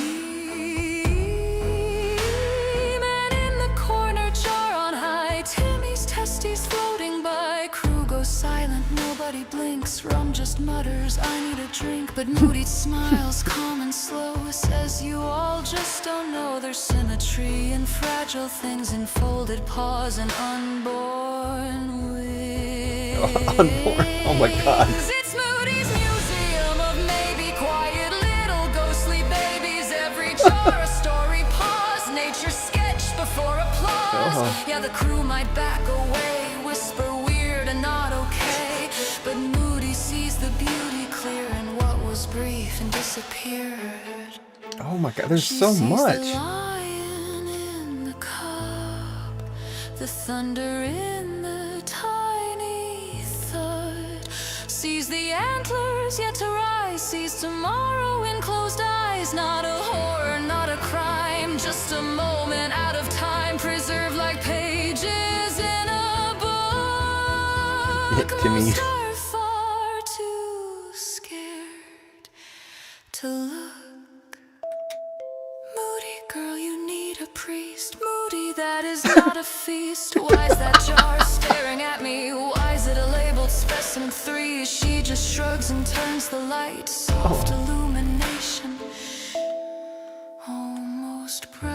And in the corner, jar on high, Timmy's testes floating by. Crew goes silent, nobody blinks. Rum just mutters, I need a drink. But Moody smiles, calm and slow. Says you all just don't know there's symmetry in fragile things, in folded paws and unborn wings. Unborn. Oh my God. It's Moody's Museum of Maybe Quiet little ghostly babies. Every jar a story pause. Nature sketched before applause. Yeah, the crew might back away, whisper weird and not okay. But Moody sees the beauty was brief and disappeared. Oh my god, there's She so sees much. the lion in the cup, the thunder in the tiny thud. Sees the antlers yet to rise, sees tomorrow in closed eyes. Not a horror, not a crime, just a moment out of time, preserved like pages in a book. Timmy. Most are far too scared to look. Moody girl, you need a priest. Moody, that is not a feast. Why is that jar staring at me? Why is it a labeled specimen 3? She just shrugs and turns the light. Soft illumination, almost bright.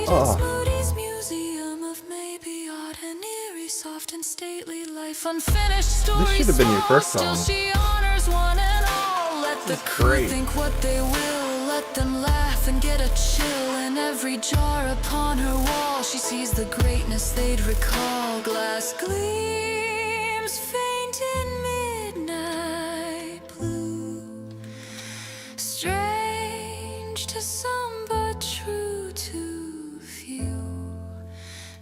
It's Moody's museum of maybe odd and eerie, soft and stately life. Unfinished stories. This should have been your first Still song. she honors one and all. Let the crew great. think what they will. Let them laugh and get a chill. In every jar upon her wall, she sees the greatness they'd recall. Glass gleams faint in midnight blue. Strange to some, but true to few.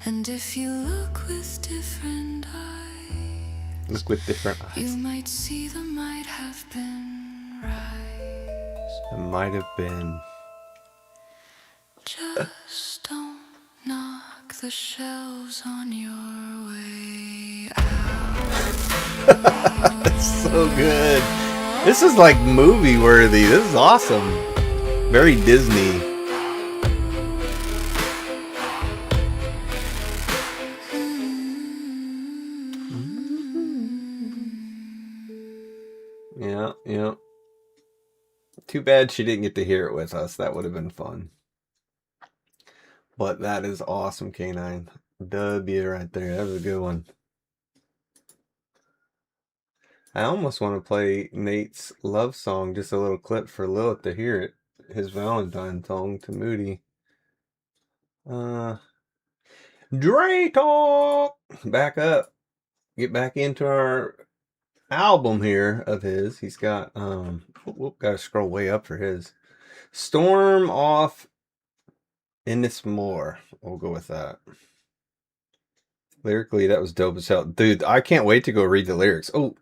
And if you look with different eyes, Look with different you eyes. might see the might have been right. It might have been. Just don't knock the shelves on your way out. That's so good. This is like movie worthy. This is awesome. Very Disney. Yeah, yeah. Too bad she didn't get to hear it with us. That would have been fun. But that is awesome, K9. W right there. That was a good one. I almost want to play Nate's love song, just a little clip for Lilith to hear it. His Valentine song to Moody. Dre Talk! Back up. Get back into our album here of his. He's got, gotta scroll way up for his. Storm Off In This More. We'll go with that. Lyrically, that was dope as hell. Dude, I can't wait to go read the lyrics. Oh.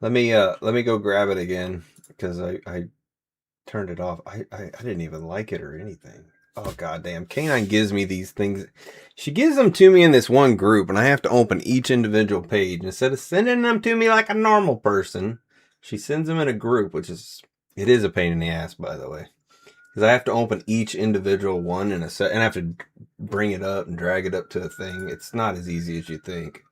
Let me go grab it again because I turned it off. I didn't even like it or anything. Oh goddamn! K9 gives me these things. She gives them to me in this one group, and I have to open each individual page instead of sending them to me like a normal person. She sends them in a group, which is a pain in the ass, by the way, because I have to open each individual one in a set, and I have to bring it up and drag it up to a thing. It's not as easy as you think.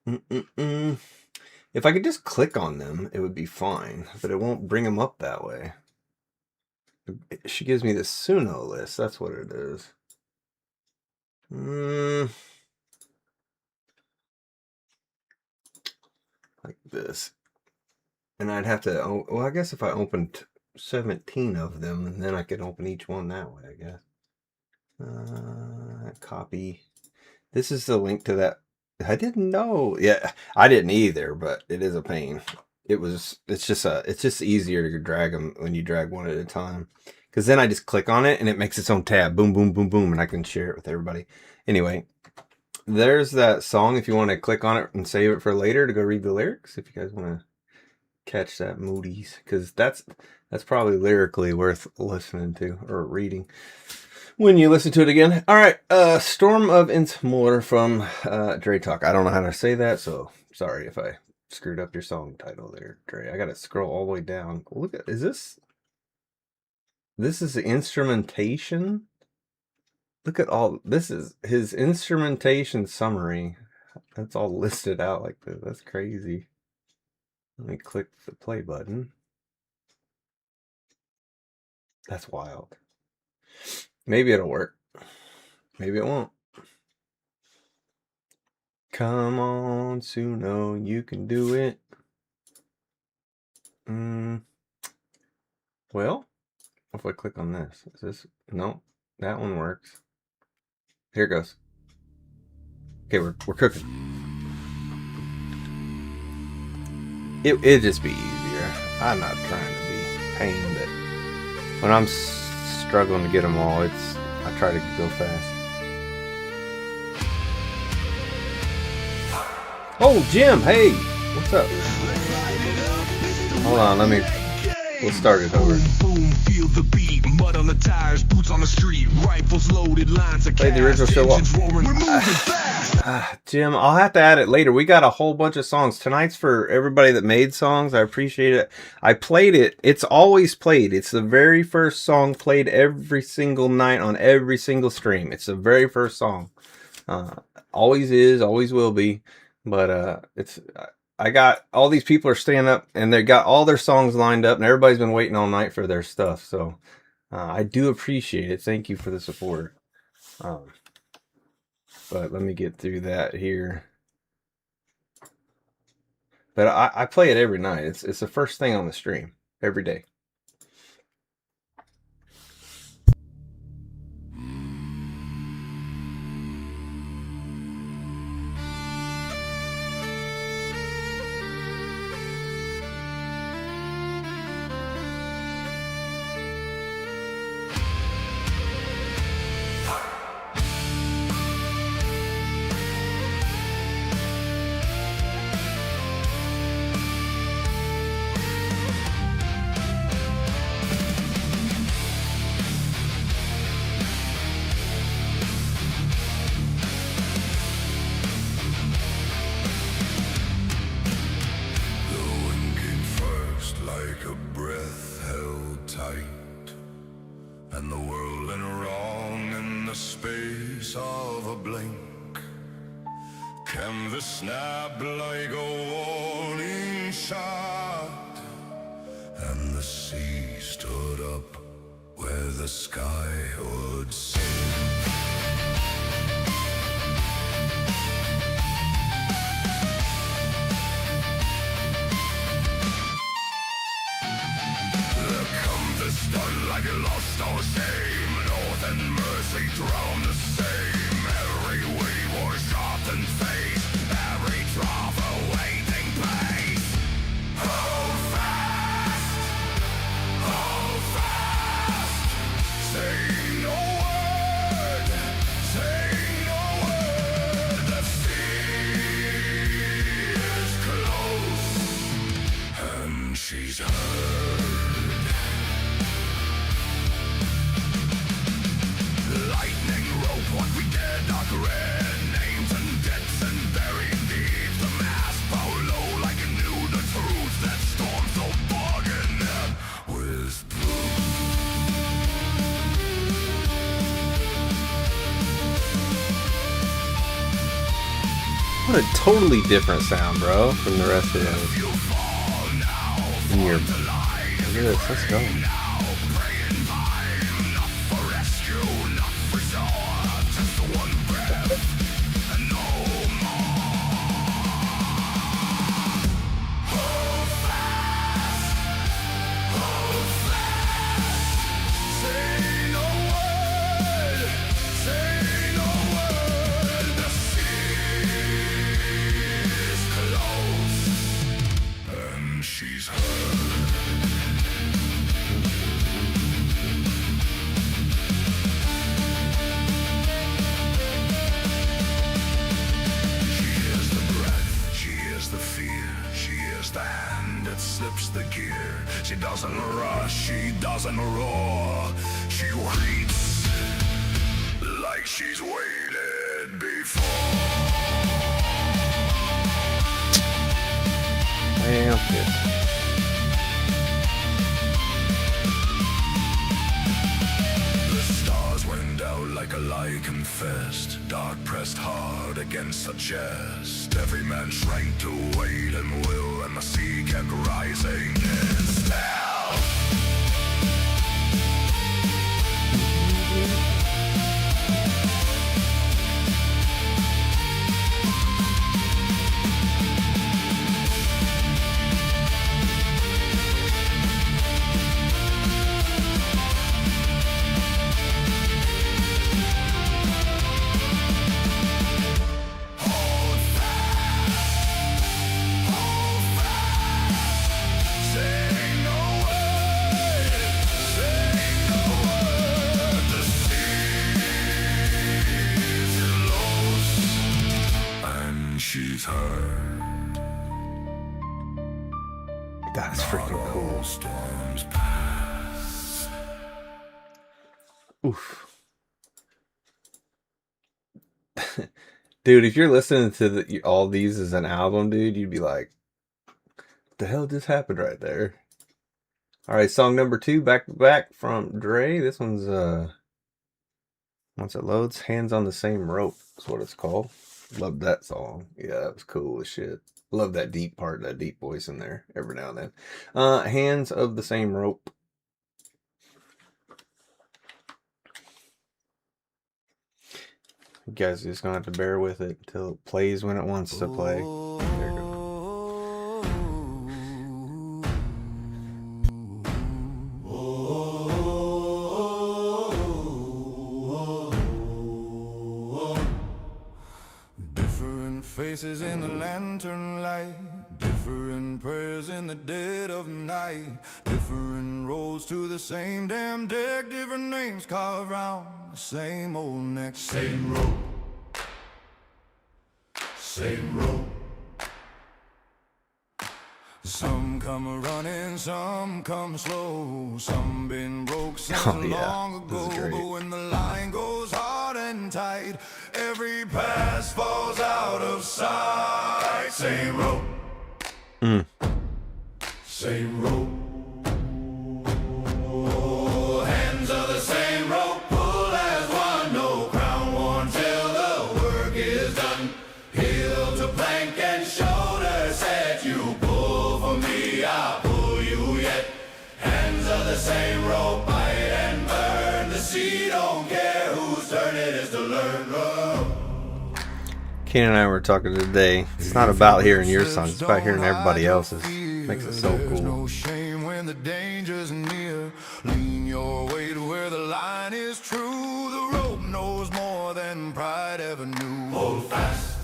If I could just click on them, it would be fine, but it won't bring them up that way. She gives me the Suno list. That's what it is. Like this. And I'd have to, well, I guess if I opened 17 of them, then I could open each one that way, I guess. Copy. This is the link to that. I didn't know. Yeah, I didn't either, but it is a pain. It's just easier to drag them when you drag one at a time. Because then I just click on it and it makes its own tab. Boom, boom, boom, boom. And I can share it with everybody. Anyway, there's that song if you want to click on it and save it for later to go read the lyrics. If you guys want to catch that Moody's. Because that's probably lyrically worth listening to or reading when you listen to it again. All right. Storm of Innsmore from Dre Talk. I don't know how to say that, so sorry if I screwed up your song title there, Dre. I got to scroll all the way down. Look at, this is the instrumentation. Look at all, this is his instrumentation summary. That's all listed out like this. That's crazy. Let me click the play button. That's wild. Maybe it'll work. Maybe it won't. Come on, Suno, you can do it. Well, if I click on this, is this, no, That one works. Here it goes. Okay, we're cooking. It'd just be easier. I'm not trying to be a pain, but when I'm struggling to get them all, I try to go fast. Oh, Jim, hey, what's up? Hold on, we'll start it over. Boom, feel the beat, mud on the tires, boots on the street, rifles loaded, lines of Play the original show up. We're moving fast. Jim, I'll have to add it later. We got a whole bunch of songs. Tonight's for everybody that made songs. I appreciate it. I played it. It's always played. It's the very first song played every single night on every single stream. It's the very first song. Always is, always will be. But I got all these people are staying up and they got all their songs lined up and everybody's been waiting all night for their stuff. So I do appreciate it. Thank you for the support. But let me get through that here. But I play it every night. It's the first thing on the stream every day. And the world went wrong in the space of a blink. Canvas snapped like a warning shot, and the sea stood up where the sky would sink. Done like it lost all shame. Northern mercy drowned the same. Every wave was sharpened face. Every trough awaiting pace. Hold fast, hold fast. Say no word, say no word. The sea is close, and she's heard. What we did not read, names and debts and buried deeds. The mass bowed low like it knew the truth. That storm so bargained with proof. What a totally different sound, bro, from the rest of those. In your, look at this, let's go. She's heard. She is the breath, she is the fear, she is the hand that slips the gear. She doesn't rush, she doesn't roar. She waits like she's waited before. Damn shit. The stars went out like a lie confessed. Dark pressed hard against the chest. Every man shrank to weight and will, and the sea kept rising still. turn. That's freaking cool. Storms pass. Oof. Dude, if you're listening to all these as an album, dude, you'd be like, what the hell just happened right there? All right, song number 2, back to back from Dre. This one's once it loads, Hands on the Same Rope is what it's called. Love that song. Yeah, that was cool as shit. Love that deep part, that deep voice in there every now and then. Hands of the Same Rope. You guys are just gonna have to bear with it until it plays when it wants to play. There it goes. Different faces in the lantern light, different prayers in the dead of night, different roads to the same damn deck, different names carved around the same old neck. Same rope. Same rope. Some come running, some come slow, some been broke since Oh, yeah. long This ago. is great. But when the line goes hard and tight, every pass falls out of sight. Same rope. Same rope. Hands of the same rope, pull as one, no crown worn till the work is done. Heel to plank and shoulder set, you pull for me, I pull you yet. Hands of the same rope, bite and burn. The sea don't care whose turn it is to learn. Ken and I were talking today. It's not about hearing your songs, it's about hearing everybody else's. Makes it so There's cool. no shame when the danger's near. Lean your way to where the line is true. The rope knows more than pride ever knew. Hold fast.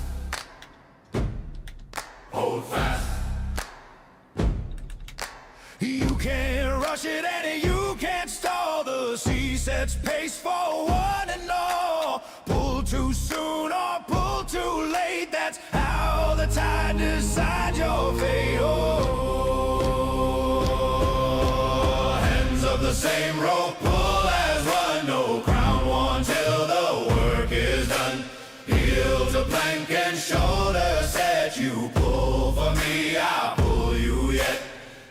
Hold fast. You can't rush it and you can't stall. The sea sets pace for one and all. Pull too soon or pull too late. That's how the tide decides your fate. Oh, hands of the same rope, pull as one, no crown worn till the work is done. Heel to plank and shoulder set, you pull for me, I pull you yet.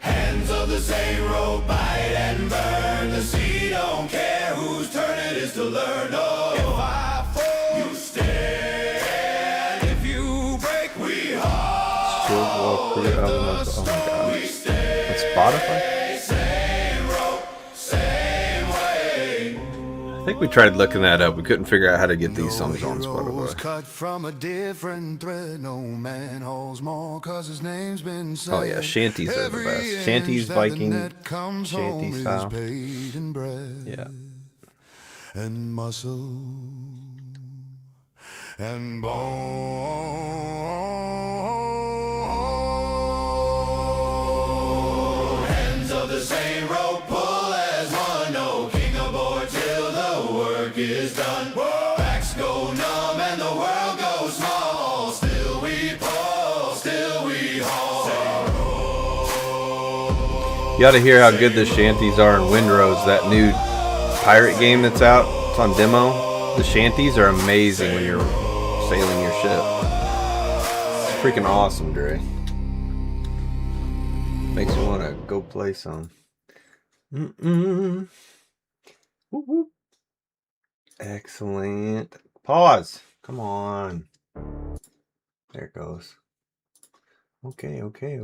Hands of the same rope, bite and burn. The sea don't care whose turn it is to learn. Oh, If I fall, you stand. if you break, We hold. Shield Wall Crew album. Oh my god. We stay. That's Spotify? Same rope, same way. I think we tried looking that up. We couldn't figure out how to get these songs on heroes Spotify. cut from a different thread. No man holds more cause his name's been said. Oh yeah, shanties are the Every best. Shanties, inch that the Viking, net comes home shanty is style. paid in bread Yeah. and muscle and bone. Hands of the same rope, pull as one. No king aboard till the work is done. Backs go numb and the world goes small. Still we pull, still we haul. You ought to hear how good the shanties are in Windrose, that new pirate game that's out. It's on demo. The shanties are amazing when you're sailing your ship. It's freaking awesome, Dre. Makes you want to go play some. Whoop, whoop. Excellent. Pause. Come on. There it goes. Okay. Okay.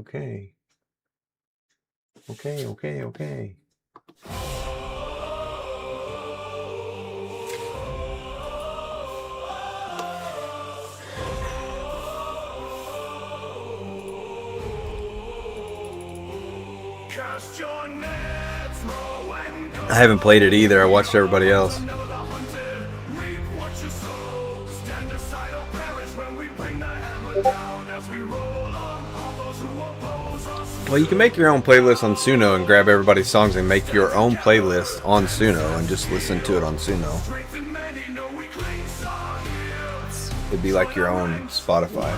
Cast your nets, row and go. I haven't played it either. I watched everybody else. Never the hunted, reap what you sow. Stand aside or perish when we bring the hammer down as we roll on all those who oppose us. Well, you can make your own playlist on Suno and grab everybody's songs and make your own playlist on Suno and just listen to it on Suno. Strength in many, know we cling song here. It'd be like your own Spotify.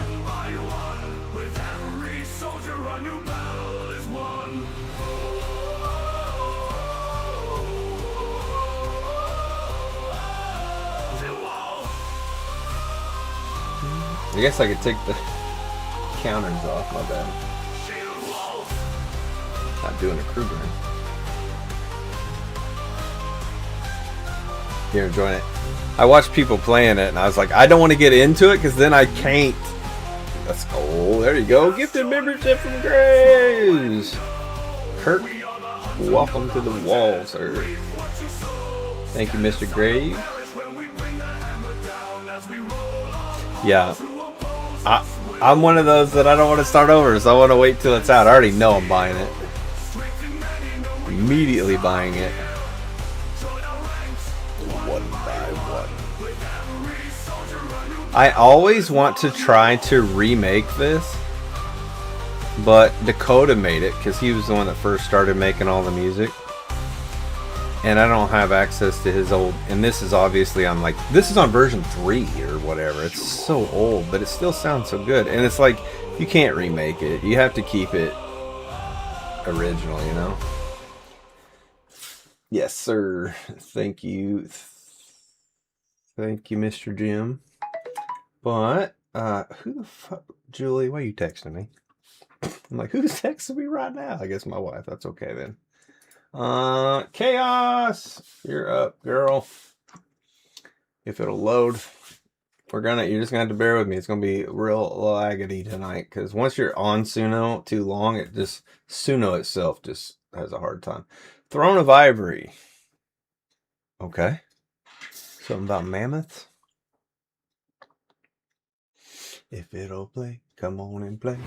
With every soldier a new battle is won. I guess I could take the counters off, my bad. Not doing a crew burn. You're enjoying it. I watched people playing it and I was like, I don't want to get into it because then I can't. Let's go. There you go. Gifted membership from Graves. Kurt, welcome to the wall, sir. Thank you, Mr. Graves. Yeah. I'm one of those that I don't want to start over, so I want to wait till it's out. I already know I'm buying it. Immediately buying it. One by one. I always want to try to remake this, but Dakota made it because he was the one that first started making all the music. And I don't have access to his old, and this is obviously on like, this is on version 3 or whatever. It's so old, but it still sounds so good. And it's like, you can't remake it. You have to keep it original, you know? Yes, sir. Thank you. Thank you, Mr. Jim. But, who the fuck, Julie, why are you texting me? I'm like, who's texting me right now? I guess my wife. That's okay then. Chaos, you're up, girl. If it'll load, you're just gonna have to bear with me. It's gonna be real laggedy tonight because once you're on Suno too long, it just Suno itself just has a hard time. Throne of Ivory. Okay. Something about mammoths. If it'll play, come on and play.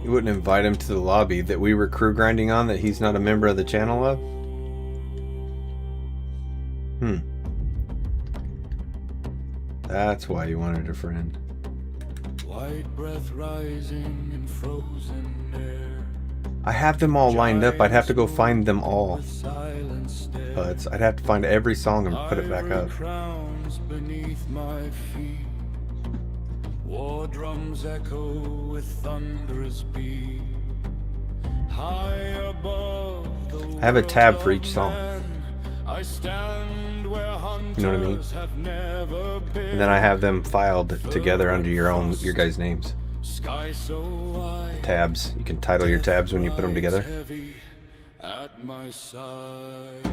You wouldn't invite him to the lobby that we were crew grinding on that he's not a member of the channel of? That's why you wanted a friend. White breath rising in frozen air. I have them all lined up. I'd have to go find them all. But I'd have to find every song and put it back up. Crowns beneath my feet. War drums echo with thunderous beat. High above the I have a tab for each song. I stand where You know what I mean? have never been. And then I have them filed together under your guys' names. Sky so wide, Tabs. You can title your tabs when you put them together. heavy at my side.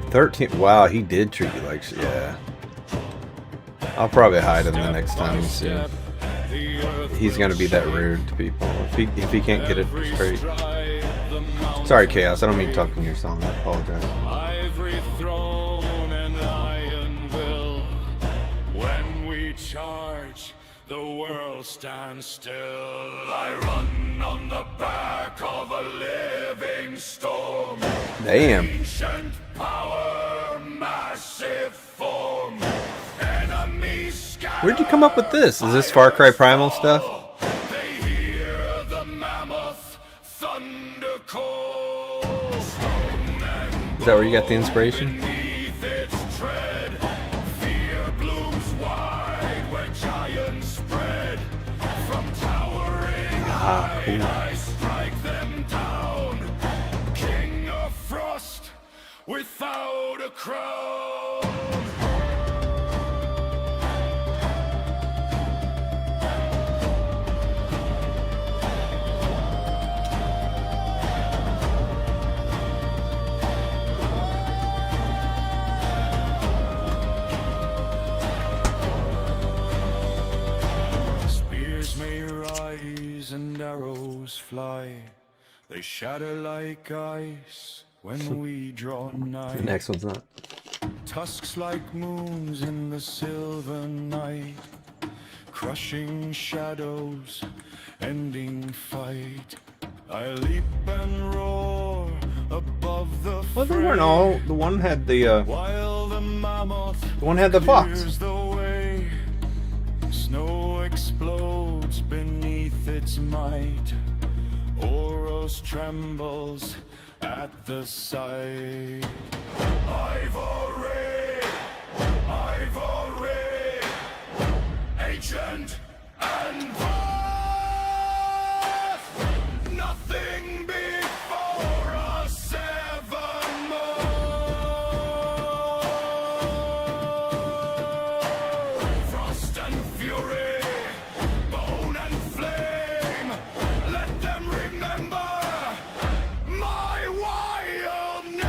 13. Wow, he did treat you like shit. Yeah. I'll probably hide him the next time we see him. He's gonna be that rude to people. If he can't get it straight. Sorry, Chaos. I don't mean talking your song. I apologize. Ivory throne and iron will. When we charge, the world stands still. I run on the back of a living storm. Damn. Ancient power, massive form. Enemies Where'd you come up with this? Is this Far Cry Primal stuff? They hear the mammoth thunder call. Is that where you got the inspiration? Beneath its tread, fear blooms wide where giants spread. From towering height, I strike them down. King of frost without a crown. Spears may rise and arrows fly. They shatter like ice when we draw nigh. The next one's not. Tusks like moons in the silver night. crushing shadows, ending fight. I leap and roar above the Well, they weren't all. The one had the while the mammoth one had the fox. clears the way. Snow explodes beneath its might. Oros trembles at the sight. Ivory, ancient and vast, nothing before us evermore. Frost and fury, bone and flame, let them remember my wild name.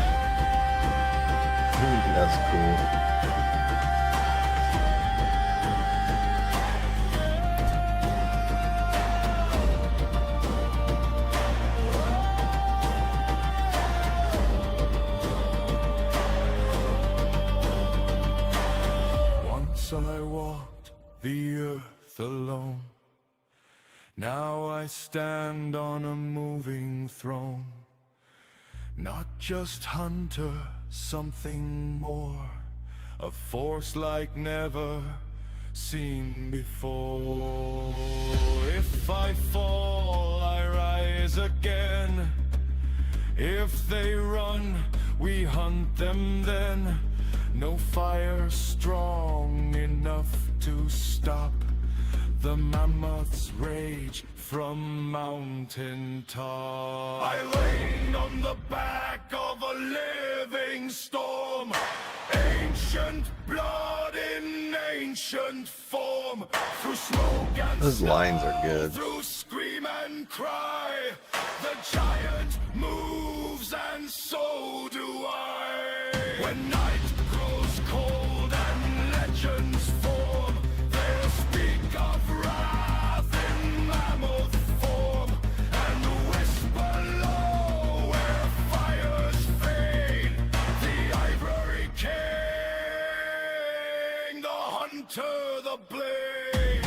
That's cool. Once I walked the earth alone. Now I stand on a moving throne. Not just hunter, something more. A force like never seen before. If I fall, I rise again. If they run, we hunt them then. No fire strong enough to stop the mammoth's rage from mountain top. I lean on the back of a living storm. Ancient blood in ancient form. Through smoke and Those lines are good. through scream and cry, the giant moves and so do I. When night grows cold and legends form, they'll speak of wrath in mammoth form and whisper low where fires fade. The ivory king, the hunter, the blade.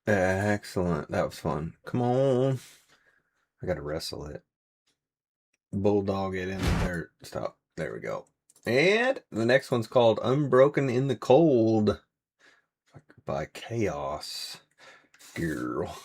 Excellent. That was fun. Come on. I gotta wrestle it. Bulldog it in the dirt. Stop. There we go. And the next one's called Unbroken in the Cold by Chaos Girl.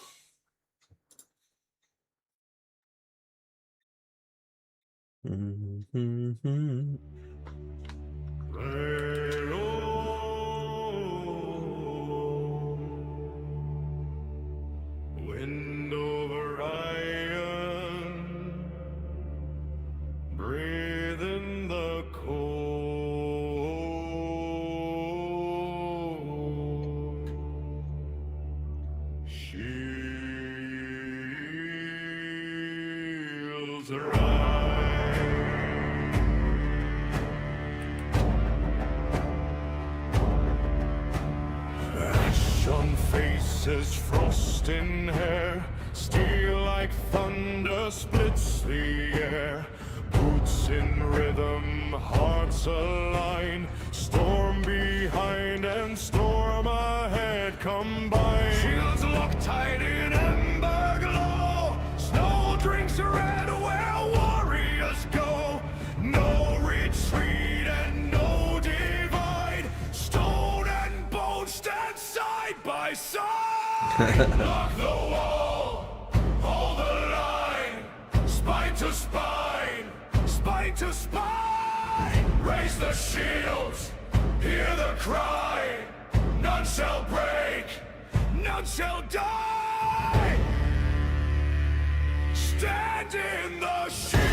Wind over iron, breathe in the cold. Shields rise. Ashen faces, frost in hair, steel like thunder splits the air. Boots in rhythm, hearts align, storm behind and storm ahead combine. Shields locked tight in ember glow, snow drinks red where warriors go. No retreat and no divide, stone and bone stand side by side. Lock the wall, hold the line, spine to spine, spine to spine. Raise the shields, hear the cry. None shall break, none shall die. Stand in the shield,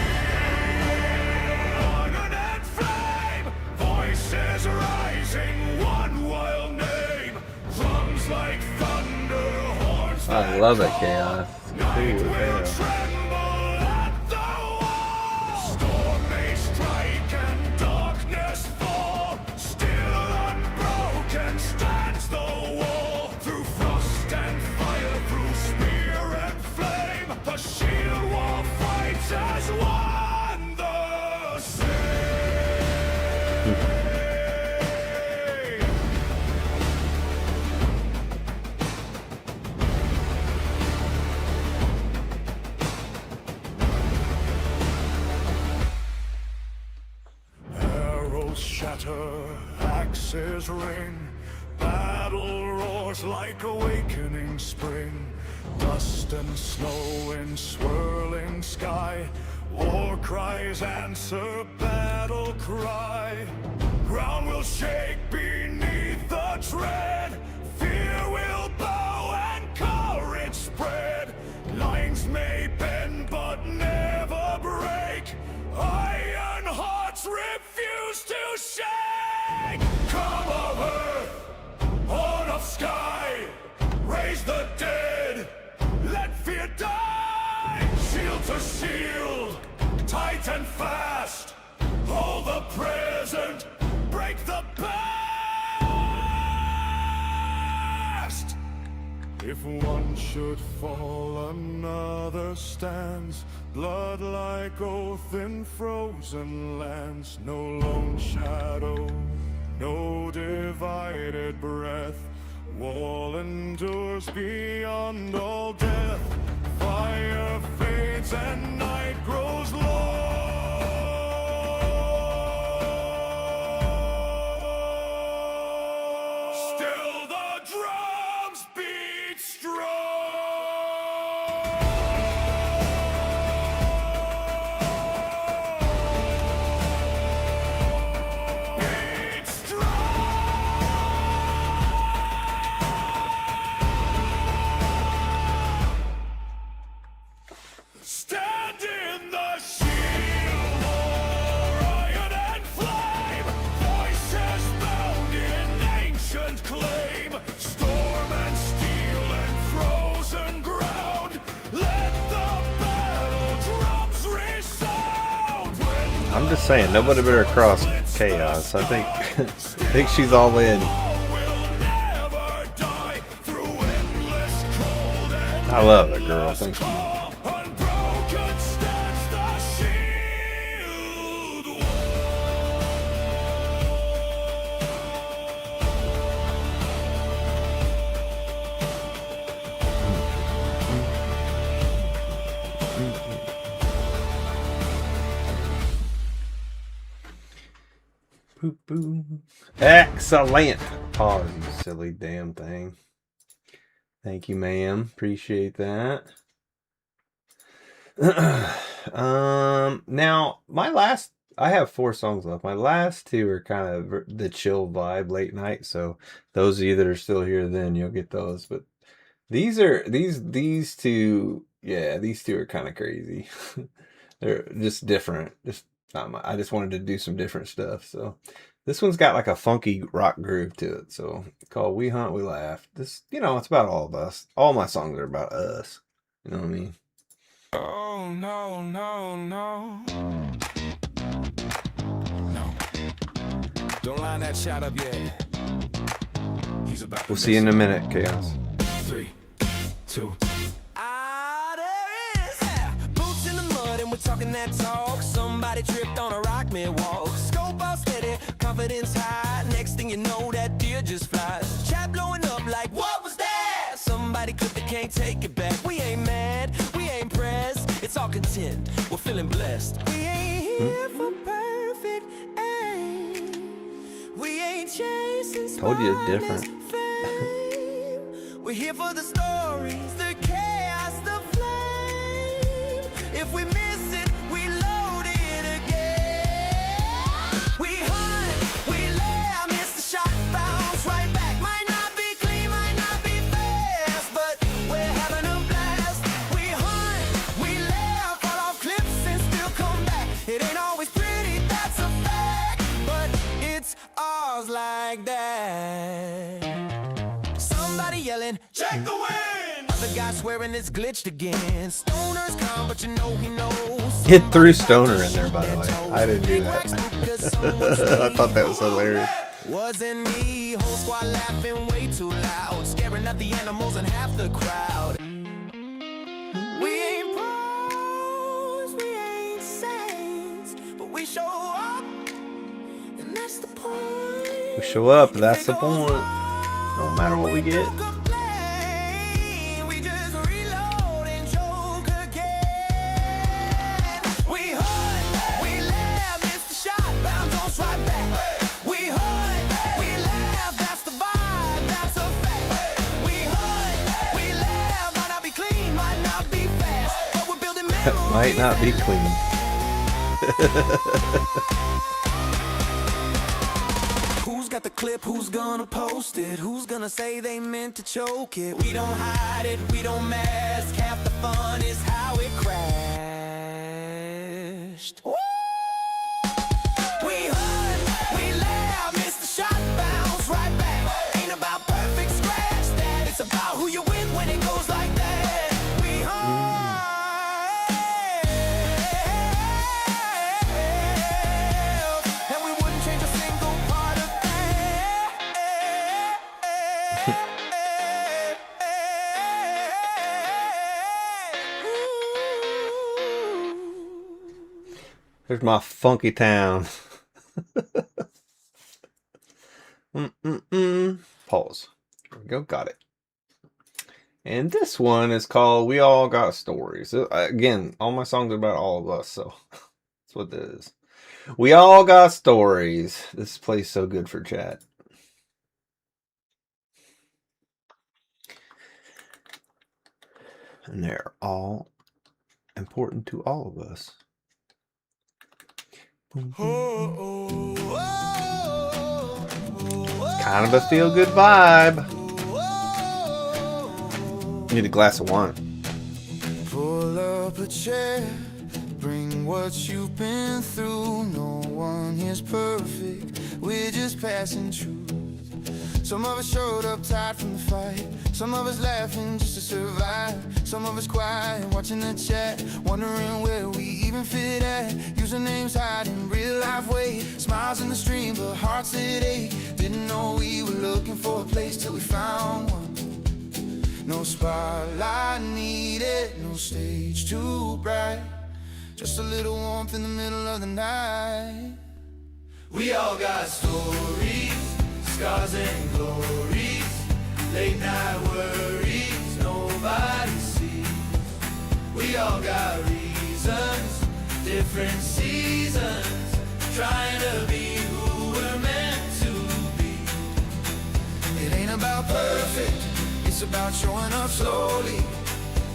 iron and flame. Voices rising, one wild name. Drums like thunder, horns I that love it, call. Chaos. Night Cool will as hell. tremble at the wall. Storm may strike and darkness fall. Still unbroken stands the wall. Through frost and fire, through spear and flame, the shield wall fights as one the same. shatter, axes ring. Battle roars like awakening spring. Dust and snow in swirling sky. War cries answer battle cry. Ground will shake beneath the tread. Fear will bow and courage spread. Lines may bend but never break. Iron hearts refuse to shake. Come of earth, horn of sky, raise the dead, let fear die. Shield to shield, tight and fast, hold the present, break the past. If one should fall, another stands. Blood like oath in frozen lands. No lone shadow, no divided breath. Wall endures beyond all death. Fire fades and night grows long. Still the drums beat strong. Beat Stand in the shield, iron and flame. Voices bound in ancient claim. Storm and steel and frozen ground. Let the battle drums resound. I'm just saying, nobody better cross Chaos. I think I think she's all in. I love it, girl. Thank you. Unbroken stands the shield wall. Boop, boop. Excellent. Pause, you silly damn thing. Thank you, ma'am. Appreciate that. Now I have 4 songs left. My last 2 are kind of the chill vibe late night. So those of you that are still here, then you'll get those. But these 2, yeah, these 2 are kind of crazy. They're just different. I just wanted to do some different stuff. So this one's got like a funky rock groove to it. So it's called We Hunt, We Laugh. This, it's about all of us. All my songs are about us. You know what I mean? Oh, no, no, no. No. Don't line that shot up yet. He's about We'll see you in a minute, Chaos. 3, 2. Boots in the mud and we're talking that talk. Somebody tripped on a rock mid-walk. Scope all steady, confidence high. Next thing you know, that deer just flies. Chat blowing up like, what was that? Somebody clipped it, can't take it back. We ain't mad, we ain't pressed. It's all content, we're feeling blessed. We ain't here for perfect aim. We ain't chasing Told you it's different. fame. We're here for the stories, the chaos, the flame. If we miss it, we load it again. We hunt, we laugh, miss the shot, bounce right back. Might not be clean, might not be fast, but we're having a blast. We hunt, we laugh, fall off cliffs and still come back. It ain't always pretty, that's a fact, but it's ours like that. Somebody yelling, check the wind. Other guy swearing it's glitched again. Stoner's come, but you know he knows. Hit through Stoner in there, by the way. I didn't do that. I thought that was hilarious. Wasn't me, whole squad laughing way too loud, scaring up the animals and half the crowd. We ain't pros, we ain't saints, but we show up, and that's the point. We show up, that's the point. No matter what we get. We just reload and joke again. We hunt, we laugh, miss the shot, bounce right back. Might not be clean. Who's got the clip? Who's gonna post it? Who's gonna say they meant to choke it? We don't hide it, we don't mask. Half the fun is how it crashed. Woo! We hunt, we laugh, miss the shot, bounce right back. Ain't about perfect scratch that. It's about who you win when it goes like that. We hunt. And we wouldn't change a single part of There's my funky town. Pause. There we go. Got it. And this one is called We All Got Stories. Again, all my songs are about all of us, so that's what this is. We all got stories. This plays so good for chat. And they're all important to all of us. It's kind of a feel-good vibe. Need a glass of wine. Pull up a chair, bring what you've been through. No one is perfect, we're just passing through. Some of us showed up tired from the fight. Some of us laughing just to survive. Some of us quiet, watching the chat, wondering where we even fit at. Usernames hiding, real life weight. Smiles in the stream, but hearts that ache. Didn't know we were looking for a place till we found one. No spotlight needed, no stage too bright. Just a little warmth in the middle of the night. We all got stories, scars and glories, late night worries nobody sees. We all got reasons, different seasons, trying to be who we're meant to be. It ain't about perfect, it's about showing up slowly.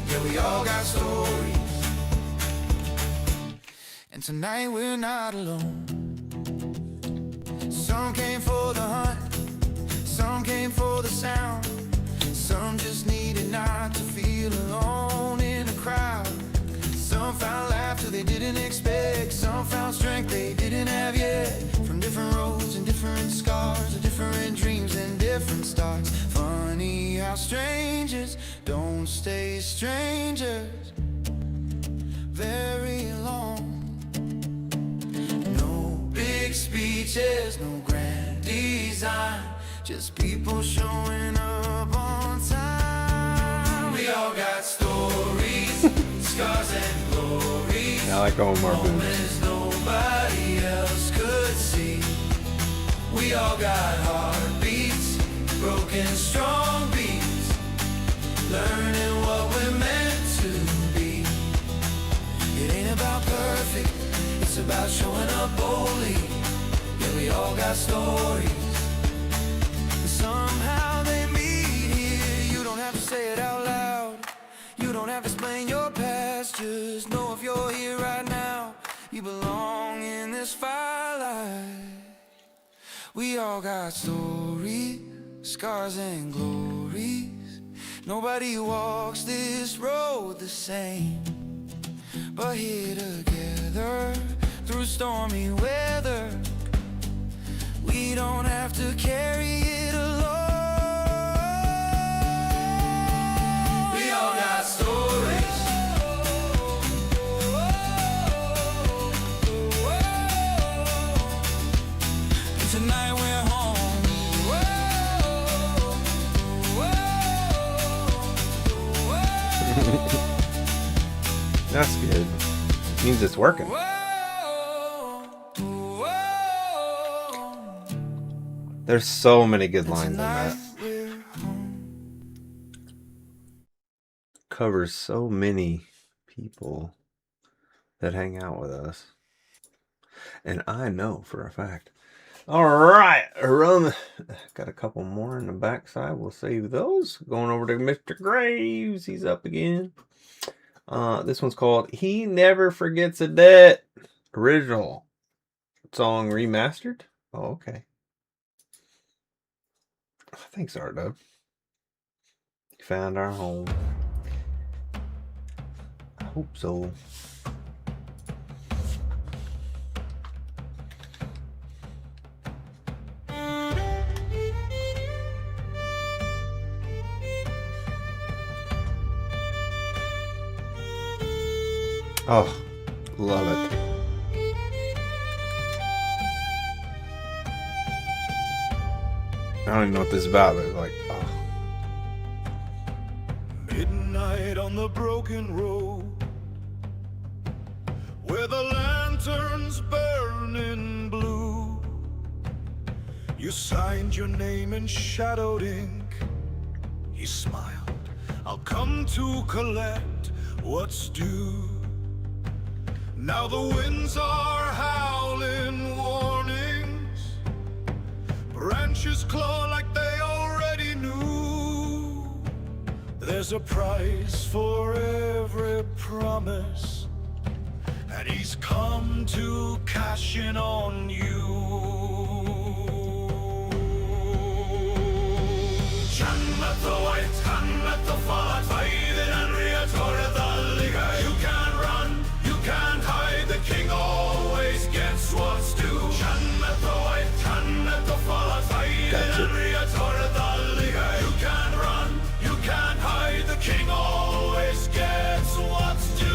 Yeah, we all got stories. And tonight we're not alone. Some came for the hunt, some came for the sound. Some just needed not to feel alone in a crowd. Some found laughter they didn't expect. Some found strength they didn't have yet. From different roads and different scars, different dreams and different starts. Funny how strangers don't stay strangers very long. No big speeches, no grand design, just people showing up on time. We all got stories, scars and glories. I like OMR boots. Moments nobody else could see. We all got heartbeats, broken strong beats, learning what we're meant to be. It ain't about perfect, it's about showing up boldly. Yeah, we all got stories. And somehow they meet here. You don't have to say it out loud. You don't have to explain your past. Just know if you're here right now, you belong in this firelight. We all got stories, scars and glories. Nobody walks this road the same, but here together through stormy weather. We don't have to carry it alone. We all got stories. And tonight we're home. That's good. Means it's working. There's so many good lines in that. Covers so many people that hang out with us. And I know for a fact. Alright, got a couple more in the backside. We'll save those. Going over to Mr. Graves. He's up again. This one's called He Never Forgets a Debt. Original song remastered. Oh, okay. Thanks, R-Dub. Found our home. I hope so. Oh, love it. I don't even know what this is about, but it's like, oh. Midnight on the broken road, where the lanterns burning blue. You signed your name in shadowed ink. He smiled, I'll come to collect what's due. Now the winds are howling warnings, branches claw like they already knew. There's a price for every promise, and he's come to cash in on you. You can't run, you can't hide, the king always gets what's due. You can't run, you can't hide, the king always gets what's due.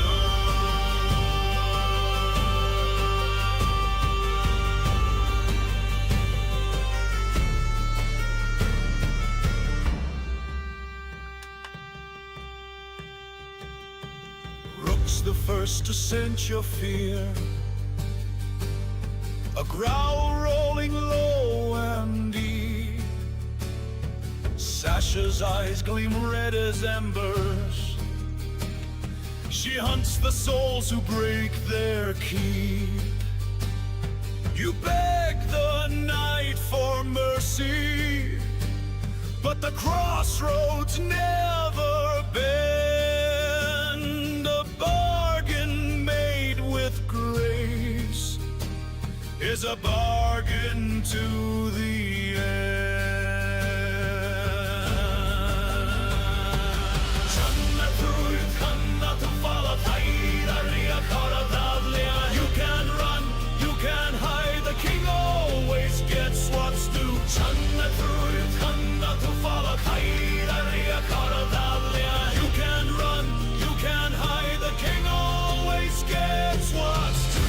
Rook's the first to sense your fear, a growl rolling low and deep. Sasha's eyes gleam red as embers. She hunts the souls who break their keep. You beg the night for mercy, but the crossroads never bend. A bargain made with grace is a bargain to the end. You can run, you can hide, the king always gets what's due. You can run, you can hide, the king always gets what's due.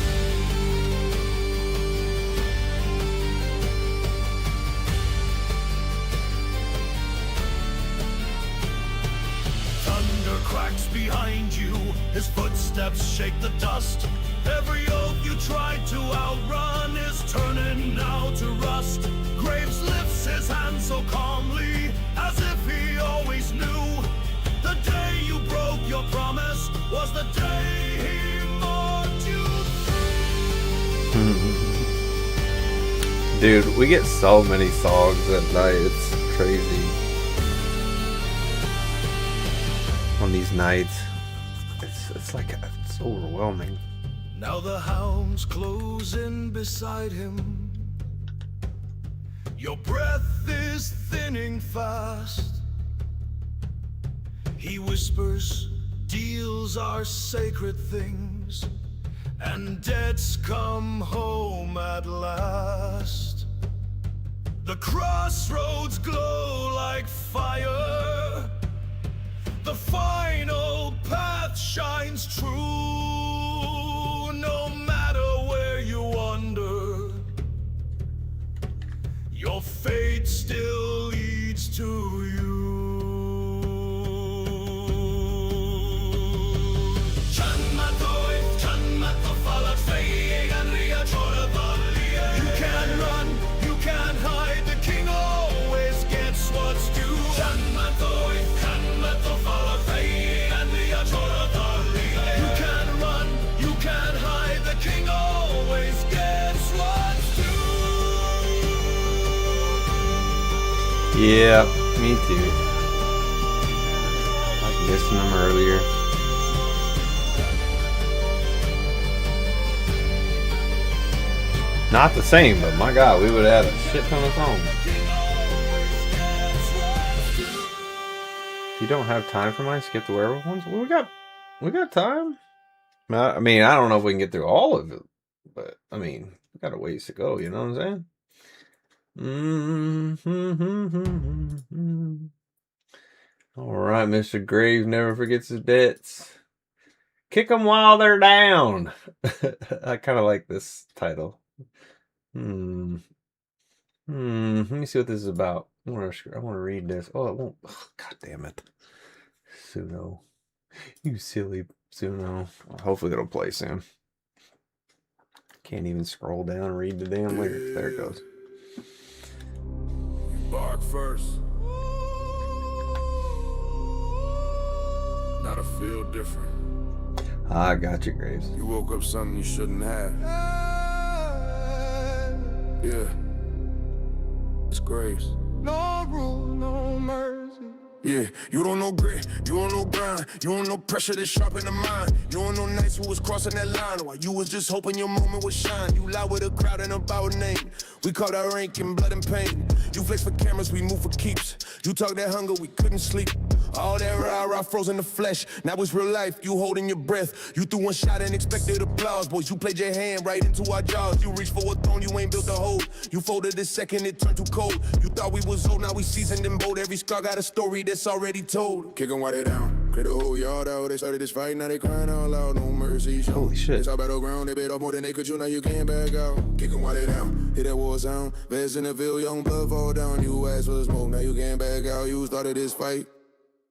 Thunder cracks behind you, his footsteps shake the dust. Every oath you tried to outrun is turning now to rust. Graves lifts his hand so calmly, as if he always knew. The day you broke your promise was the day he marked you through. Dude, we get so many songs at night. It's crazy. On these nights, it's like it's overwhelming. Now the hounds close in beside him. Your breath is thinning fast. He whispers, deals are sacred things, and debts come home at last. The crossroads glow like fire. The final path shines true. No matter where you wander, your fate still leads to you. You can't run, you can't hide, the king always gets what's due. You can't run, you can't hide, the king always gets what's due. Yeah, me too. I was missing them earlier. Not the same, but my God, we would have had a shit ton of songs. If you don't have time for mine, skip the werewolf ones. Well, we got time. I mean, I don't know if we can get through all of it, but I mean, we got a ways to go. You know what I'm saying? All right, Mr. Graves never forgets his debts. Kick them while they're down. I kind of like this title. Let me see what this is about. I want to read this. Oh, it won't. Oh, God damn it. Suno. You silly Suno. Hopefully it'll play soon. Can't even scroll down and read the damn lyrics. There it goes. Bark first. Now to feel different. I got you, Graves. You woke up something you shouldn't have. Yeah. It's Graves. No rule, no mercy. Yeah, you don't know grit, you don't know grind, you don't know pressure that sharpen the mind. You don't know nights who was crossing that line while you was just hoping your moment would shine. You lie with a crowd and about name. We caught our rank in blood and pain. You flex for cameras, we move for keeps. You talk that hunger, we couldn't sleep. All that rah-rah frozen the flesh. Now it's real life, you holding your breath. You threw one shot and expected applause. Boys, you played your hand right into our jaws. You reached for a throne, you ain't built a hold. You folded the second, it turned too cold. You thought we was old, now we seasoned and bold. Every scar got a story that's already told. Kick 'em while they down. Clear the whole yard out. They started this fight, now they crying out loud. No mercy. Holy shit. It's our battleground. They bit off more than they could chew. Now you can't back out. Kick 'em while they down. Hear that war sound. Vets in the field, young blood fall down. You asked for smoke, now you can't back out. You started this fight.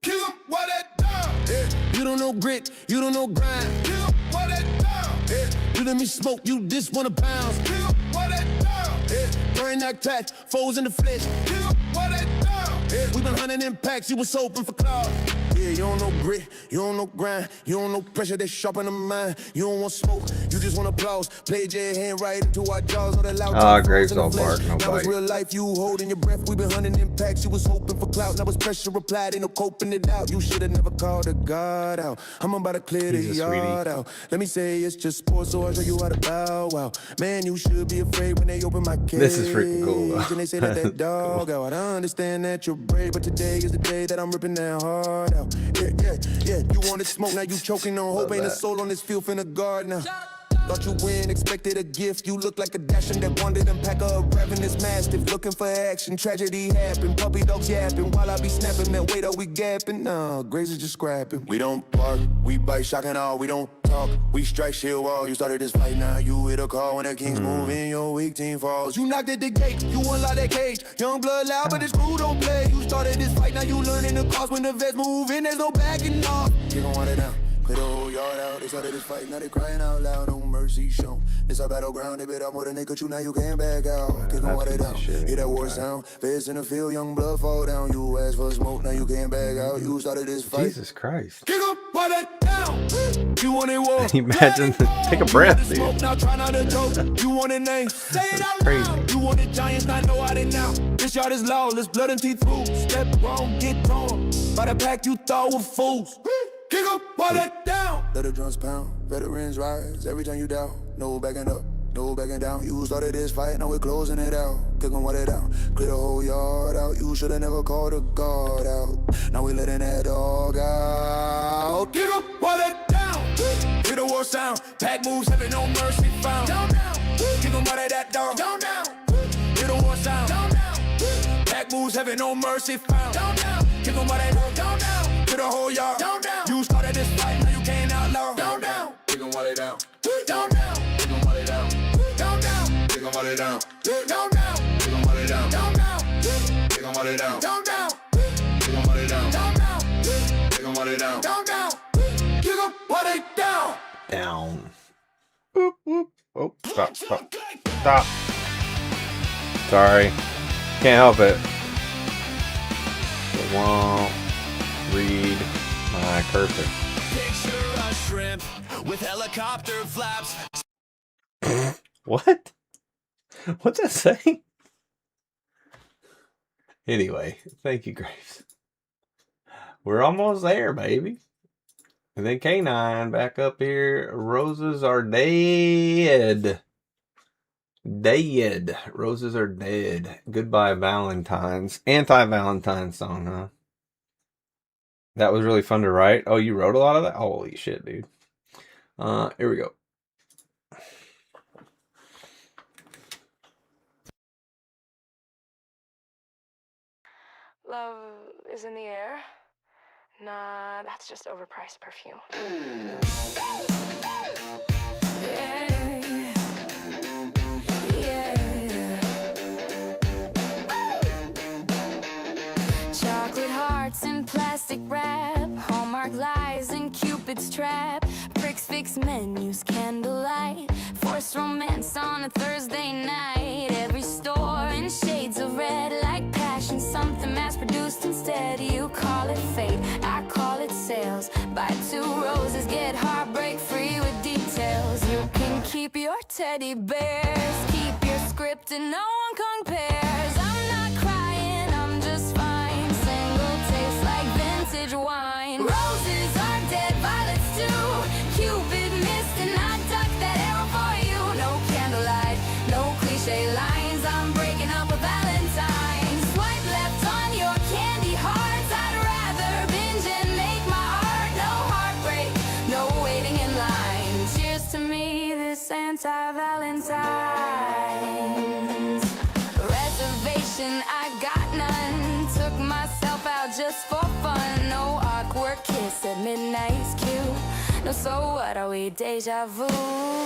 Kill 'em while they down. Yeah. You don't know grit, you don't know grind. Kill 'em while they down. Yeah. You let me smoke, you just wanna bounce. Kill 'em while they down. Yeah. Brain knock tat, foes in the flesh. Kill 'em while they down. Yeah. We been hunting impacts, you was open for cloud. Yeah, you don't know grit, you don't know grind, you don't know pressure that sharpen the mind. You don't want smoke, you just want applause. Played your hand right into our jaws. All the loud Graves all bark, no now bite. it's real life, you holding your breath. We been hunting impacts, you was hoping for clout. Now it's pressure applied, ain't no coping it out. You should have never called a God out. I'm about to clear the yard out. Let me say it's just sports, so I'll show you how to bow wow. Man, you should be afraid when they open my cage. This is freaking cool, though. And they say that dog out. I understand that you're brave, but today is the day that I'm ripping that heart out. Yeah, you wanted smoke, now you choking on hope. Ain't a soul on this field finna guard now. Thought you win, expected a gift. You look like a dashing that wanted and pack a ravenous mastiff. Looking for action, tragedy happened. Puppy dogs yapping while I be snapping. Man, wait, are we gapping? Nah, Grace is just scrapping. We don't bark, we bite, shocking all, we don't talk. We strike, shield wall, you started this fight, now you hit a call. When the kings move in, your weak team falls. You knocked at the gate, you unlocked that cage. Young blood loud, but this crew don't play. You started this fight, now you learning the cost. When the vets move in, there's no backing off. Kick 'em while they down. Clear the whole yard out. They started this fight, now they crying out loud. No mercy shown. It's our battleground. They bit off more than they could chew. Now you can't back out. Kick 'em while they down. Hear that war sound. Vets in the field, young blood fall down. You asked for smoke, now you can't back out. You started this fight. Jesus Christ. Kick 'em while they down. You want it war. Imagine. Take a breath, dude. Now try not to joke. You want a name. Say it out Crazy. loud. You want the Giants, not know how they now. This yard is lawless. Blood and teeth through. Step wrong, get torn. By the pack you thought were fools. Kick 'em while they down. Let the drums pound, veterans rise every time you down. No backing up, no backing down. You started this fight, now we're closing it out. Kick 'em while they down, clear the whole yard out. You should've never called a guard out. Now we letting that dog out. Kick 'em while they down. Hear the war sound. Pack moves, having no mercy found. Down, down. Kick 'em while they that down. Down, down. Hear the war sound. Down, down. Pack moves, having no mercy found. Down, down. Kick 'em while they down, down. To the whole yard. Down, down. You started this fight, now you can't outlaw. Down, down. Kick 'em while they down, Down, down. kick 'em while they down, Down, down. kick 'em while they down, Down, down. kick 'em while they down, Down, down. kick 'em while they down, Down, down. kick 'em while they down, Down, down. kick 'em while they down. Down, down. Kick 'em while they down. Down. Boop, boop. Oh, stop. Sorry. Can't help it. It won't read my cursor. Picture a shrimp with helicopter flaps. What? What's that saying? Anyway, thank you, Graves. We're almost there, baby. And then K9 back up here. Roses are dead. Dead. Roses are dead. Goodbye Valentine's. Anti-Valentine's song, huh? That was really fun to write. Oh, you wrote a lot of that? Holy shit, dude. Here we go. Love is in the air. Nah, that's just overpriced perfume. Chocolate hearts in plastic wrap, Hallmark lies and Cupid's trap, bricks fix menus, candlelight, forced romance on a Thursday night. Every store in shades of red, like passion, something mass-produced instead. You call it fate, I call it sales. Buy 2 roses, get heartbreak free with details. You can keep your teddy bears, keep your script and no one compares. I'm not crying, I'm just fine. Single tastes like vintage wine. Roses are dead, violets too. Cupid missed and I ducked that arrow for you. No candlelight, no cliche lines. I'm breaking up with Valentine's. Swipe left on your candy hearts. I'd rather binge and make my art. No heartbreak, no waiting in line. Cheers to me, this anti-Valentine's. Reservation, I got none. Took myself out just for fun. No awkward kiss at midnight's cue. No, so what are we, deja vu?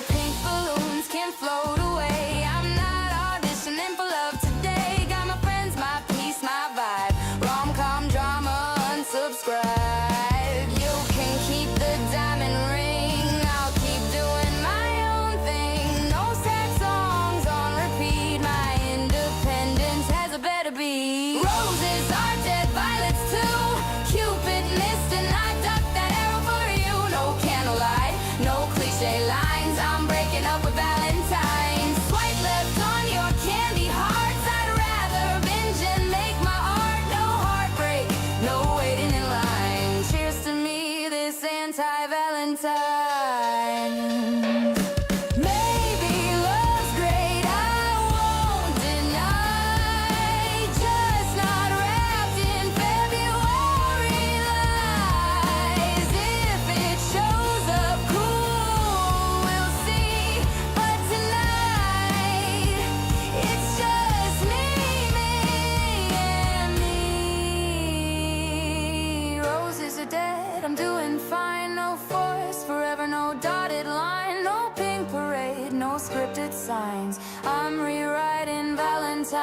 Pink balloons can float away. I'm not auditioning for love today. Got my friends, my peace, my vibe. Rom-com drama, unsubscribe. You can keep the diamond ring. I'll keep doing my own thing. No sad songs on repeat. My independence has a better beat. Roses are dead, violets too. Cupid missed and I ducked that arrow for you. No candlelight, no cliche lines. I'm breaking up with Valentine's. Swipe left on your candy hearts. I'd rather binge and make my art. No heartbreak, no waiting in line. Cheers to me, this anti-Valentine. Maybe love's great, I won't deny. Just not wrapped in February lies. If it shows up cool, we'll see. But tonight, it's just me and me. Roses are dead, I'm doing fine. No force forever, no dotted line. No pink parade, no scripted signs. I'm rewriting Valentine.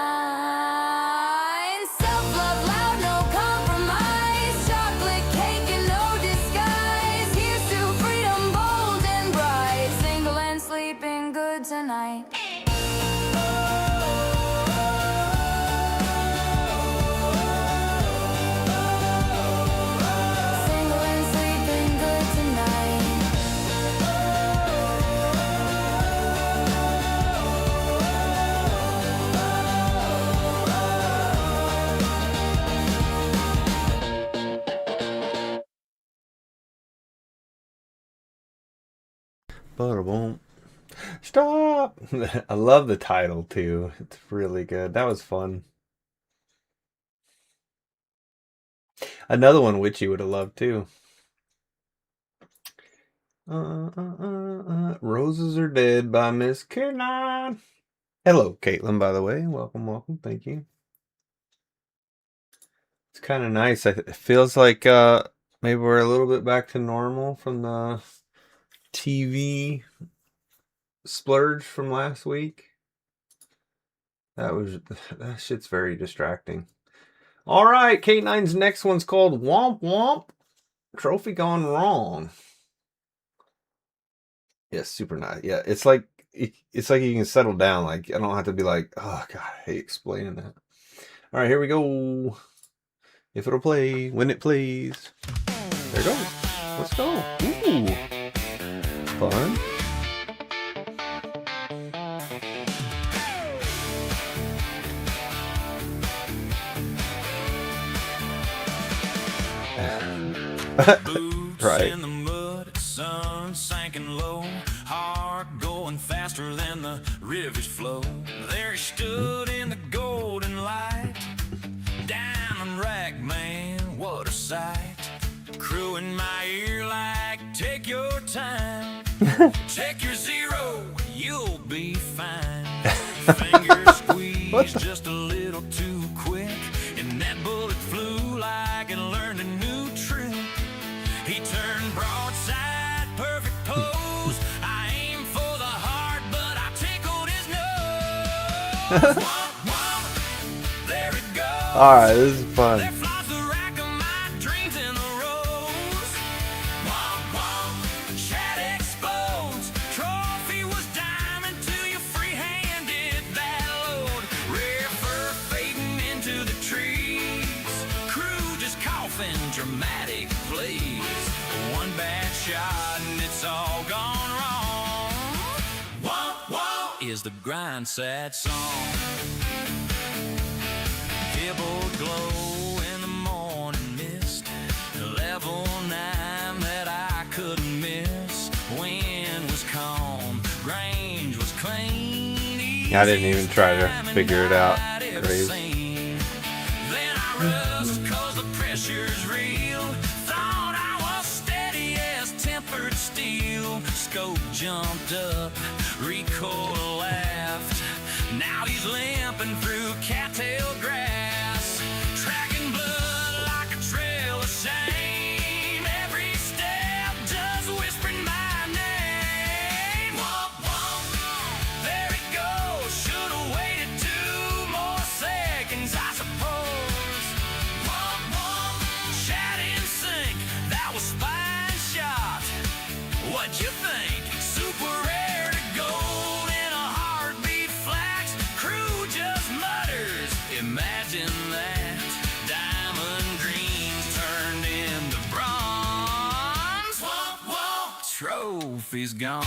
Self-love loud, no compromise. Chocolate cake and no disguise. Here's to freedom, bold and bright. Single and sleeping good tonight. Single and sleeping good tonight. Bada-boom. Stop! I love the title too. It's really good. That was fun. Another one Witchy would have loved too. Roses Are Dead by Miss Caroline. Hello, Caitlin, by the way. Welcome, welcome. Thank you. It's kind of nice. It feels like maybe we're a little bit back to normal from the TV splurge from last week. That shit's very distracting. All right, K9's next one's called Womp Womp. Trophy Gone Wrong. Yeah, super nice. Yeah, it's like you can settle down. Like I don't have to be like, oh god, I hate explaining that. All right, here we go. If it'll play, when it plays. There it goes. Let's go. Ooh, fun. Right. In the mud, sun sinking low, heart going faster than the rivers flow. There he stood in the golden light, diamond rack man, what a sight. Crew in my ear like, take your time, check your zero, you'll be fine. Finger squeeze just a little too quick, and that bullet flew like it learned a new trick. He turned broadside, perfect pose. I aimed for the heart, but I tickled his nose. Womp, womp, there it goes. All right, this is fun. There flies the rack of my dreams in the rose. Womp, womp, chat exposed. Trophy was diamond till you free-handed that load. Rare fur fading into the trees. Crew just coughing, dramatic please. One bad shot and it's all gone wrong. Womp, womp is the grind sad song. Kibble glow in the morning mist. Level 9 that I couldn't miss. Wind was calm, range was clean. I didn't even try to figure it out. Crazy. Then I rust cause the pressure's real. Thought I was steady as tempered steel. Scope jumped up, recoil laughed. Now he's limping through cattail grass, tracking blood like a trail of shame. Every step just whispering my name. Womp, womp, there it goes. Should've waited 2 more seconds, I suppose. Womp, womp, chat in sync. That was spine shot. What'd you think? Super rare to gold in a heartbeat flax. Crew just mutters. Imagine that. Diamond dreams turned into bronze. Womp, womp, trophy's gone.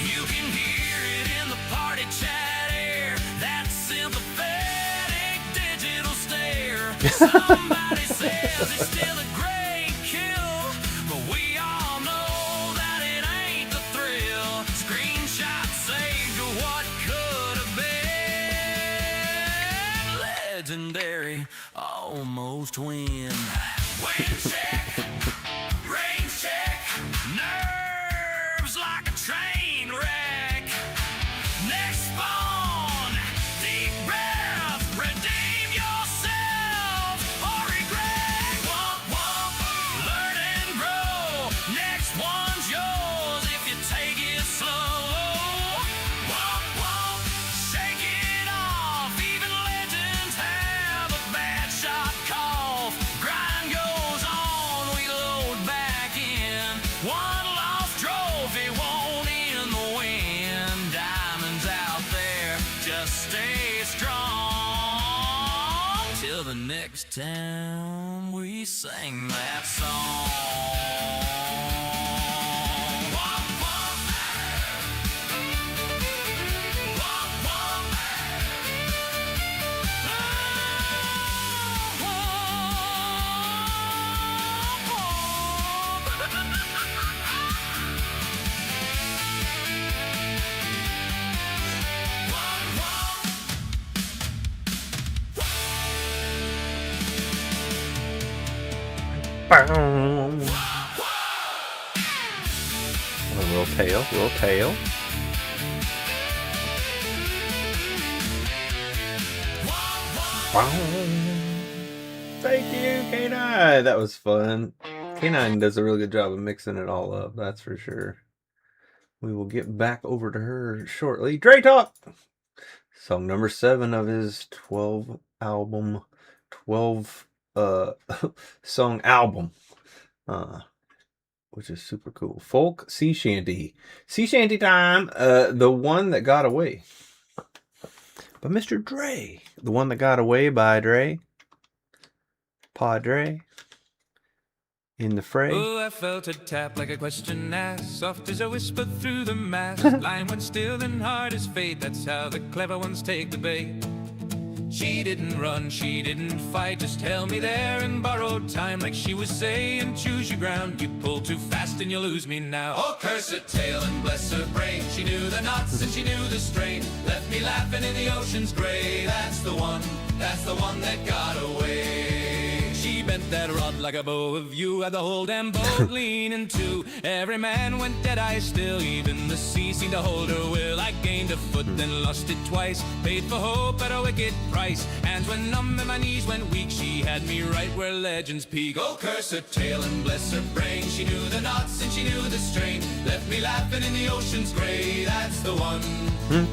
You can hear it in the party chat air. That sympathetic digital stare. Somebody says it's still a great kill, but we all know that it ain't the thrill. Screenshot saved to what could have been. Legendary, almost win. Wind check, rain check, nerves like a train wreck. Next spawn, deep breath, redeem yourself or regret. Womp, womp, learn and grow. Next one's yours if you take it slow. Womp, womp, shake it off. Even legends have a bad shot cough. Grind goes on, we load back in. One lost trophy won't end the wind. Diamonds out there, just stay strong till the next time we sing that song. Womp, womp. Womp, womp. A little tail, little tail. Thank you, K9. That was fun. K9 does a really good job of mixing it all up, that's for sure. We will get back over to her shortly. Dre Talk! Song number 7 of his 12 song album. Which is super cool. Folk Sea Shanty. Sea Shanty time. The One That Got Away. By Mr. Dre. The One That Got Away by Dre. Padre. In the fray. Oh, I felt a tap like a question asked, soft as a whisper through the mask. Line went still and hard as fate. That's how the clever ones take the bait. She didn't run, she didn't fight, just held me there in borrowed time. Like she was saying, choose your ground. You pull too fast and you lose me now. Oh, curse her tail and bless her brain. She knew the knots and she knew the strain. Left me laughing in the ocean's gray. That's the one that got away. She bent that rod like a bow of you, had the whole damn boat leaning to. Every man went dead-eye still, even the sea seemed to hold her will. I gained a foot, then lost it twice, paid for hope at a wicked price. Hands went numb and my knees went weak, she had me right where legends peak. Oh, curse her tail and bless her brain. She knew the knots and she knew the strain. Left me laughing in the ocean's gray. That's the one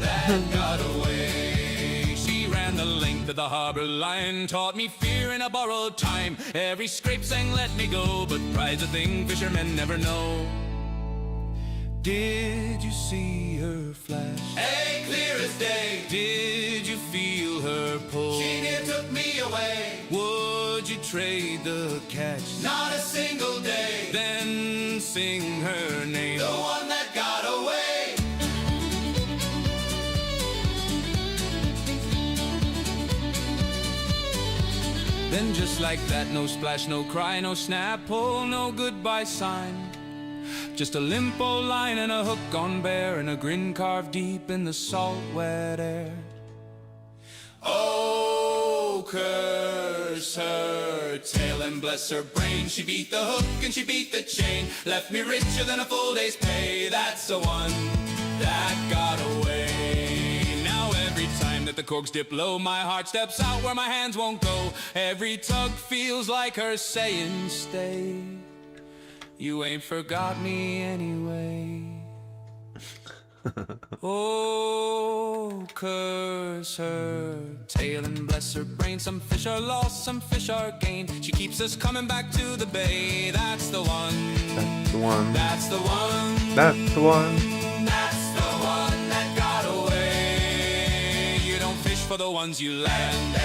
that got away. She ran the length of the harbor line, taught me fear in a borrowed time. Every scrape sang let me go, but pride's a thing fishermen never know. Did you see her flash? Hey, clear as day. Did you feel her pull? She near took me away. Would you trade the catch? Not a single day. Then sing her name, the one that got away. Then just like that, no splash, no cry, no snap pull, no goodbye sign. Just a limp old line and a hook on bare, and a grin carved deep in the salt wet air. Oh, curse her tail and bless her brain. She beat the hook and she beat the chain. Left me richer than a full day's pay. That's the one that got away. Now every time that the corks dip low, my heart steps out where my hands won't go. Every tug feels like her saying, stay. You ain't forgot me anyway. Oh, curse her tail and bless her brain. Some fish are lost, some fish are gained. She keeps us coming back to the bay. That's the one. That's the one. That's the one. That's the one. That's the one that got away. You don't fish for the ones you land.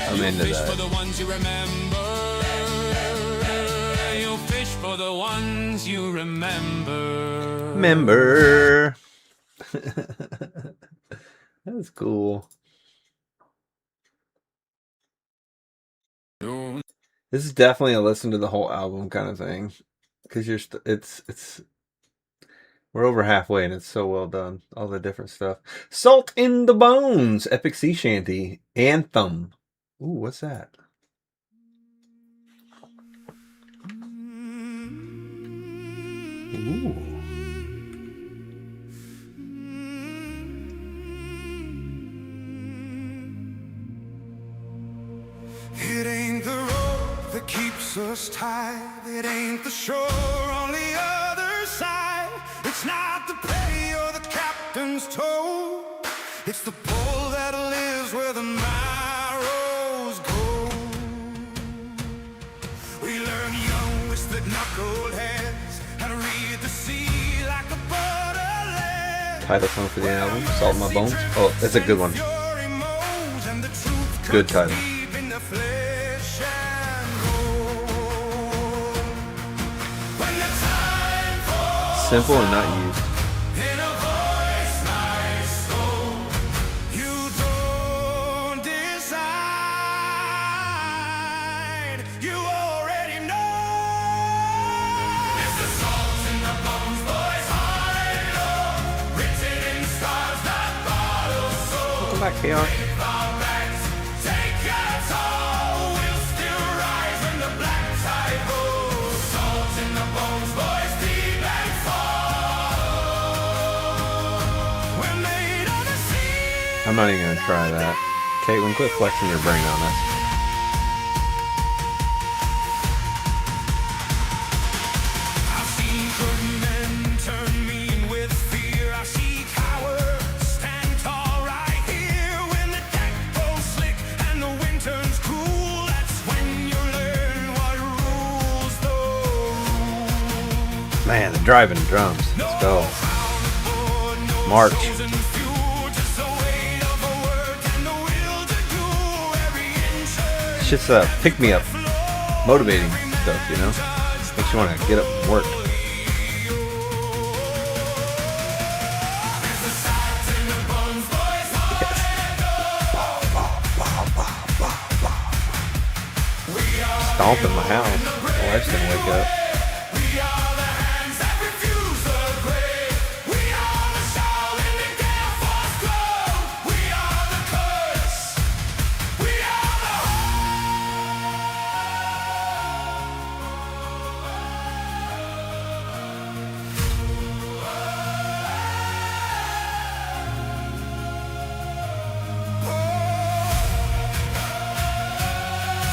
I'm into fish that. for the ones you remember. You fish for the ones you remember. Remember. That's cool. This is definitely a listen to the whole album kind of thing, because it's we're over halfway and it's so well done. All the different stuff. Salt in the Bones, Epic Sea Shanty Anthem. Ooh, what's that? Ooh. It ain't the rope that keeps us tied. It ain't the shore on the other side. It's not the pay or the captain's toll. It's the pole that lives where the marrows go. We learn young with the knuckled heads how to read the sea like a borderland. Title song for the album, Salt in My Bones. Oh, that's a good one. Good title. Simple and not used. Welcome back, KR. I'm not even gonna try that. Caitlin, quit flexing your brain on us. I've seen good men turn mean with fear. I see cowards stand tall right here. When the deck goes slick and the wind turns cool, that's when you learn what rules the rules. Man, the driving drums. Let's go. March. It's just pick me up, motivating stuff, you know? Makes you want to get up and work. Yes. stomp in my house. My wife's gonna wake up. We are the hands that refuse the grave. We are the shout in the gale force glow. We are the curse. We are the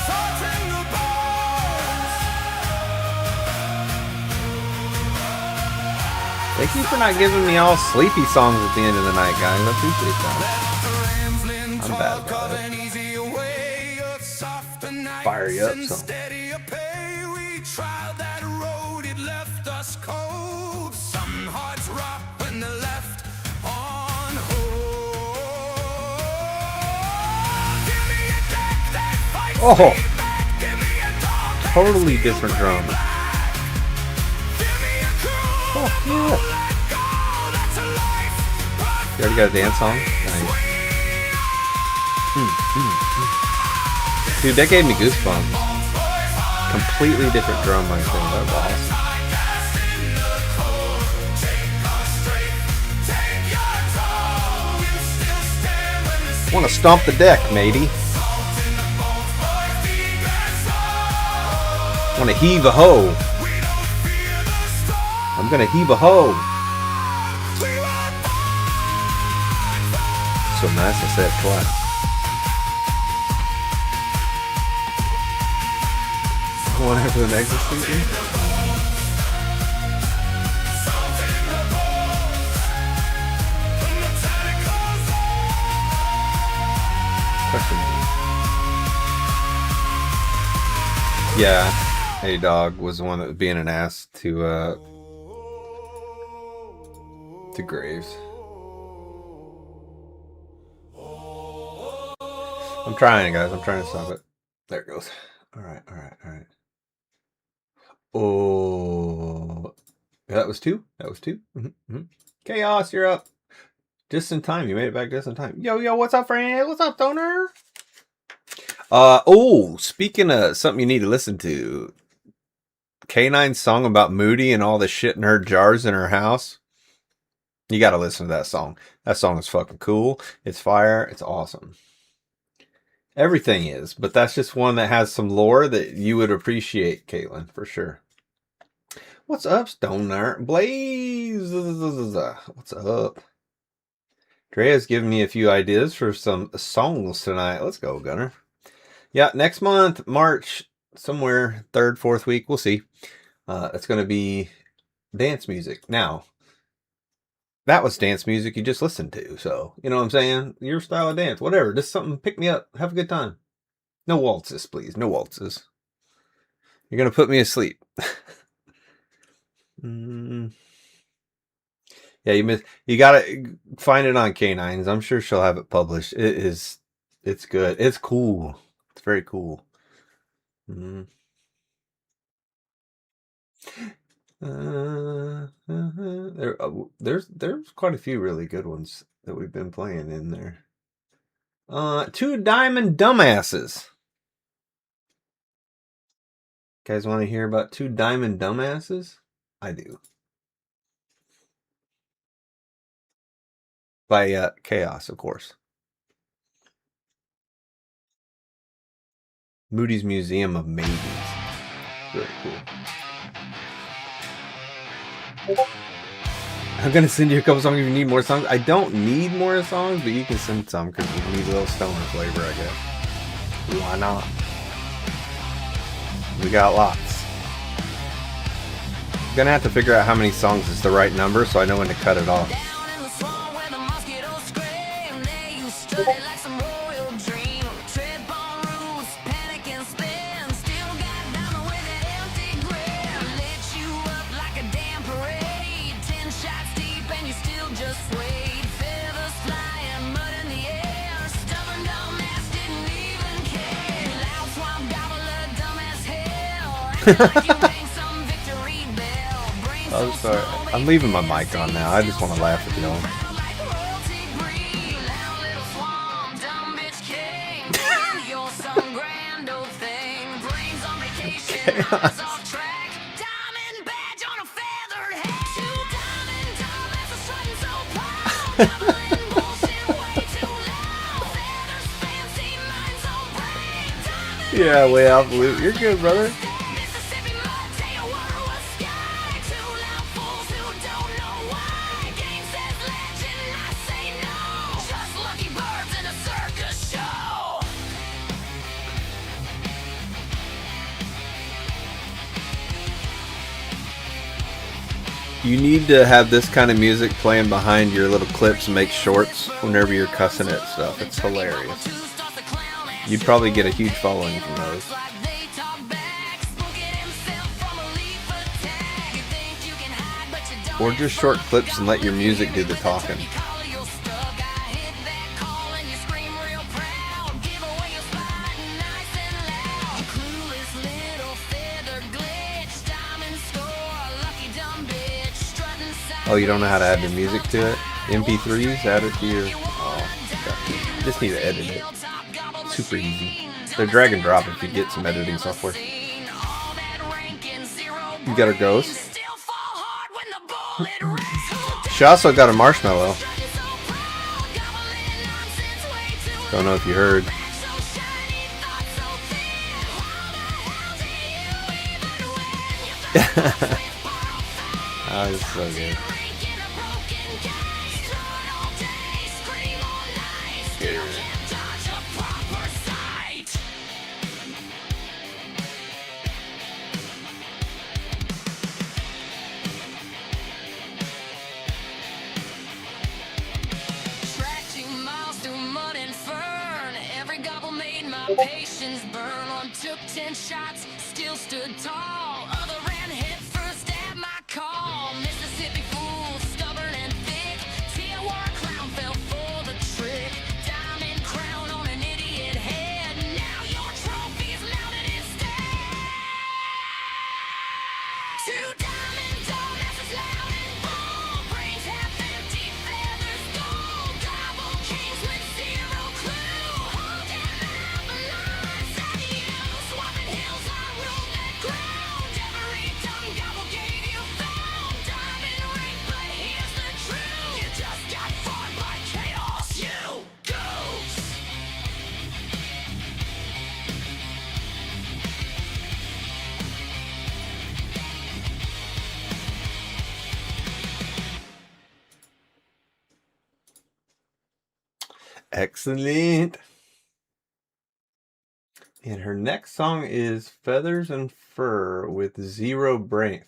sorting the bones. Thank you for not giving me all sleepy songs at the end of the night, guys. I appreciate that. I'm bad about it. Fire you up some. We tried that road, it left us cold. Some hearts rock when they're left on hold. Give me a deck that fights Oh, me back. Give me a dog that totally different drum. give me a crew. Oh, yeah. Let go, that's a life. You already got a dance song? Nice. Dude, that gave me goosebumps. Completely different drum right there. That was awesome. Want to stomp the deck, matey. Want to heave a hoe. I'm gonna heave a hoe. So nice, I said it twice. Going after the next season. Question. Yeah, Hey Dog was the one that was being an ass to Graves. I'm trying, guys. I'm trying to stop it. There it goes. All right. Oh, that was two. Chaos, you're up. Just in time. You made it back just in time. Yo, what's up, friend? What's up, Stoner? Oh, speaking of something you need to listen to, K9's song about Moody and all the shit in her jars in her house. You got to listen to that song. That song is fucking cool. It's fire. It's awesome. Everything is, but that's just one that has some lore that you would appreciate, Caitlin, for sure. What's up, Stoner? Blaze! What's up? Drea's giving me a few ideas for some songs tonight. Let's go, Gunner. Yeah, next month, March, somewhere, 3rd, 4th week, we'll see. It's going to be dance music. Now, that was dance music you just listened to, so, you know what I'm saying? Your style of dance, whatever. Just something, pick me up, have a good time. No waltzes, please. No waltzes. You're going to put me asleep. Yeah, you gotta find it on K9's. I'm sure she'll have it published. It's good. It's cool. It's very cool. There's quite a few really good ones that we've been playing in there. Two Diamond Dumbasses. Guys want to hear about Two Diamond Dumbasses? I do. By Chaos, of course. Moody's Museum of Maybes. Very cool. I'm going to send you a couple songs if you need more songs. I don't need more songs, but you can send some because you need a little stoner flavor, I guess. Why not? We got lots. I'm going to have to figure out how many songs is the right number so I know when to cut it off. I'm sorry. I'm leaving my mic on now. I just want to laugh at y'all. Chaos. Yeah, way off loop. You're good, brother. You need to have this kind of music playing behind your little clips and make shorts whenever you're cussing at stuff. It's hilarious. You'd probably get a huge following from those. Or just short clips and let your music do the talking. Oh, you don't know how to add the music to it? MP3s, add it to your... Oh, okay. You just need to edit it. Super easy. They're drag and drop if you get some editing software. You got her ghost. She also got a marshmallow. Don't know if you heard. Oh, this is so good. Patience burn on, took 10 shots, still stood tall. Other ran head first at my call. Mississippi fool, stubborn and thick. Tia wore a clown, fell for the trick. Diamond crown on an idiot head. Now your trophy's mounted instead. Two diamond dumbasses loud and bold. Brains half empty, feathers gold. Gobble kings with zero clue. Holding Excellent. And her next song is Feathers and Fur with Zero Brain.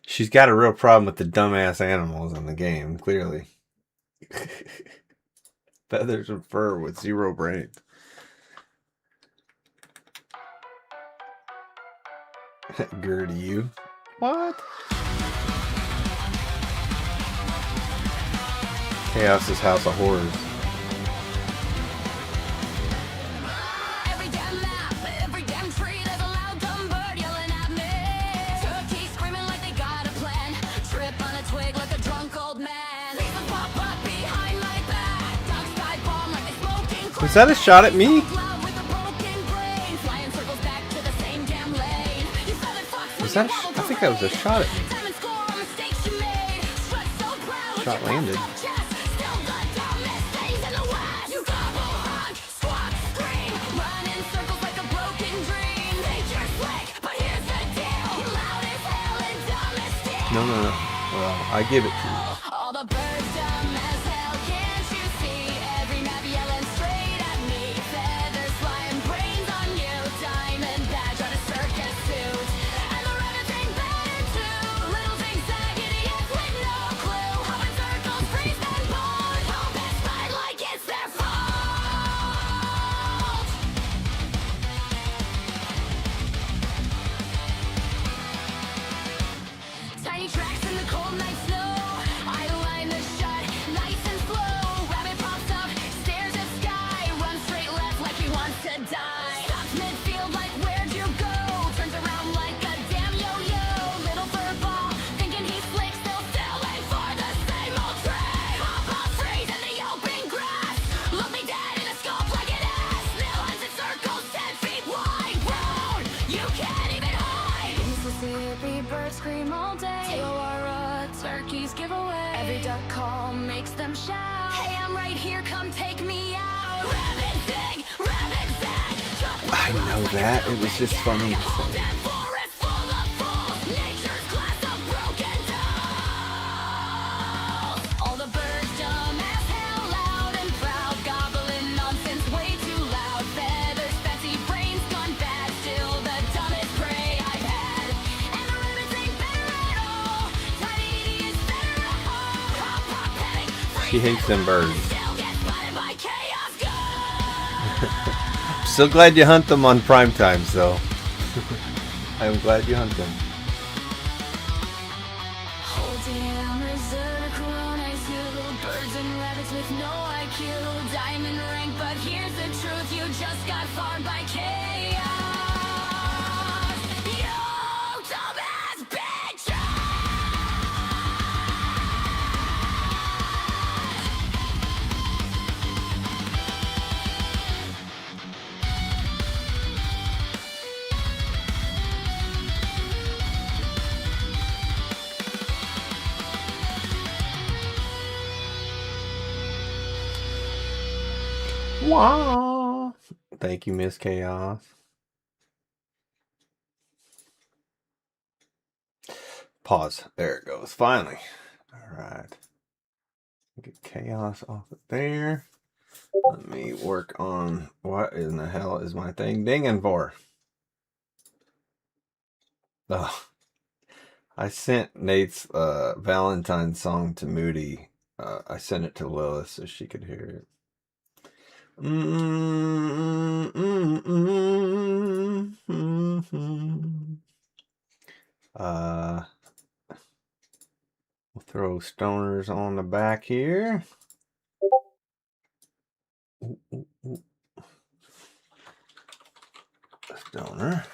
She's got a real problem with the dumbass animals in the game, clearly. Feathers and Fur with Zero Brain. Gird you. What? Chaos's House of Horrors. Every damn map, every damn tree, there's a loud dumb bird yelling at me. Turkeys screaming like they got a plan. Trip on a twig like a drunk old man. People pop up behind my back. Dogs sky bomb like they smoking crack. Was that a shot at me? Was that? I think that was a shot at me. Shot landed. No. Well, I give it to you. All the birds dumb as hell, can't you see? Every map yelling straight at me. Feathers flying, brains on you. Diamond badge on a circus suit. And the rabbits ain't better too. Little zigzag idiots with no clue. Hopping circles, freeze and bored. Home best fight like it's their fault. Tiny tracks in the cold night snow. makes them shout. Hey, I'm right here, come take me out. Rabbit zig, jump I know that. It was just funny. forest full of fools. Nature's class of broken dolls. All the birds dumb as hell, loud and proud, gobbling nonsense way too loud. Feathers, fancy brains gone bad, still the dumbest prey I've had. And the rabbits ain't better at all. Tiny is better at all. Hop, hop, panic, She hates them birds. still gets spotted by chaos god. Still glad you hunt them on prime times, though. I'm glad you hunt them. Oh damn, reserve a corona zoo. Birds and rabbits with no IQ. Diamond rank, but here's the truth. You just got farmed by chaos. You dumbass bitch! Wah. Thank you, Miss Chaos. Pause. There it goes. Finally. All right. Get Chaos off of there. Let me work on what in the hell is my thing dinging for? Oh, I sent Nate's Valentine song to Moody. I sent it to Lilith so she could hear it. We'll throw stoners on the back here. Ooh, ooh, ooh. Stoner.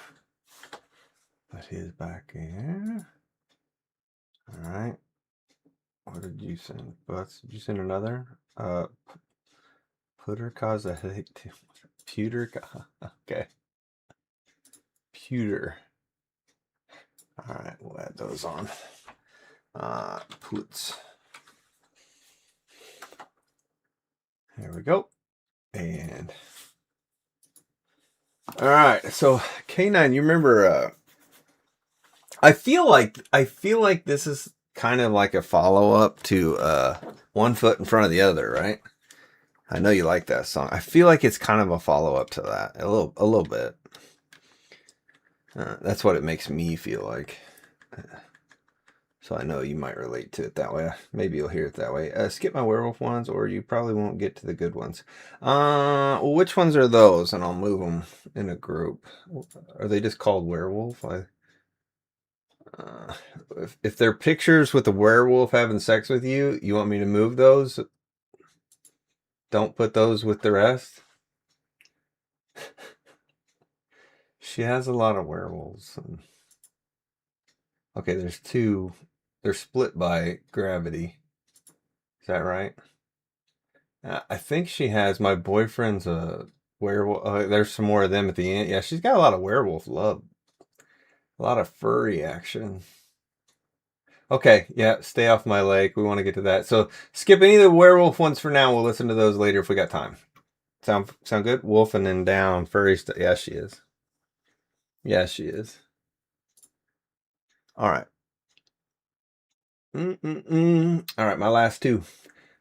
Put his back in. All right. What did you send? Butts? Did you send another? Putter cause a headache too. Pewter. Okay. Pewter. All right, we'll add those on. Puts. There we go. And all right, so K9, you remember? I feel like this is kind of like a follow up to One Foot in Front of the Other, right? I know you like that song. I feel like it's kind of a follow up to that, a little bit. That's what it makes me feel like. So I know you might relate to it that way. Maybe you'll hear it that way. Skip my werewolf ones, or you probably won't get to the good ones. Which ones are those? And I'll move them in a group. Are they just called werewolf? If they're pictures with a werewolf having sex with you, you want me to move those? Don't put those with the rest. She has a lot of werewolves. Okay, there's two. They're split by gravity. Is that right? I think she has My Boyfriend's a werewolf. There's some more of them at the end. Yeah, she's got a lot of werewolf love. A lot of furry action. Okay, yeah, stay off my lake. We want to get to that. So skip any of the werewolf ones for now. We'll listen to those later if we got time. Sound good? Wolf and then down. Furry stuff. Yeah, she is. Yeah, she is. All right. All right, my last two.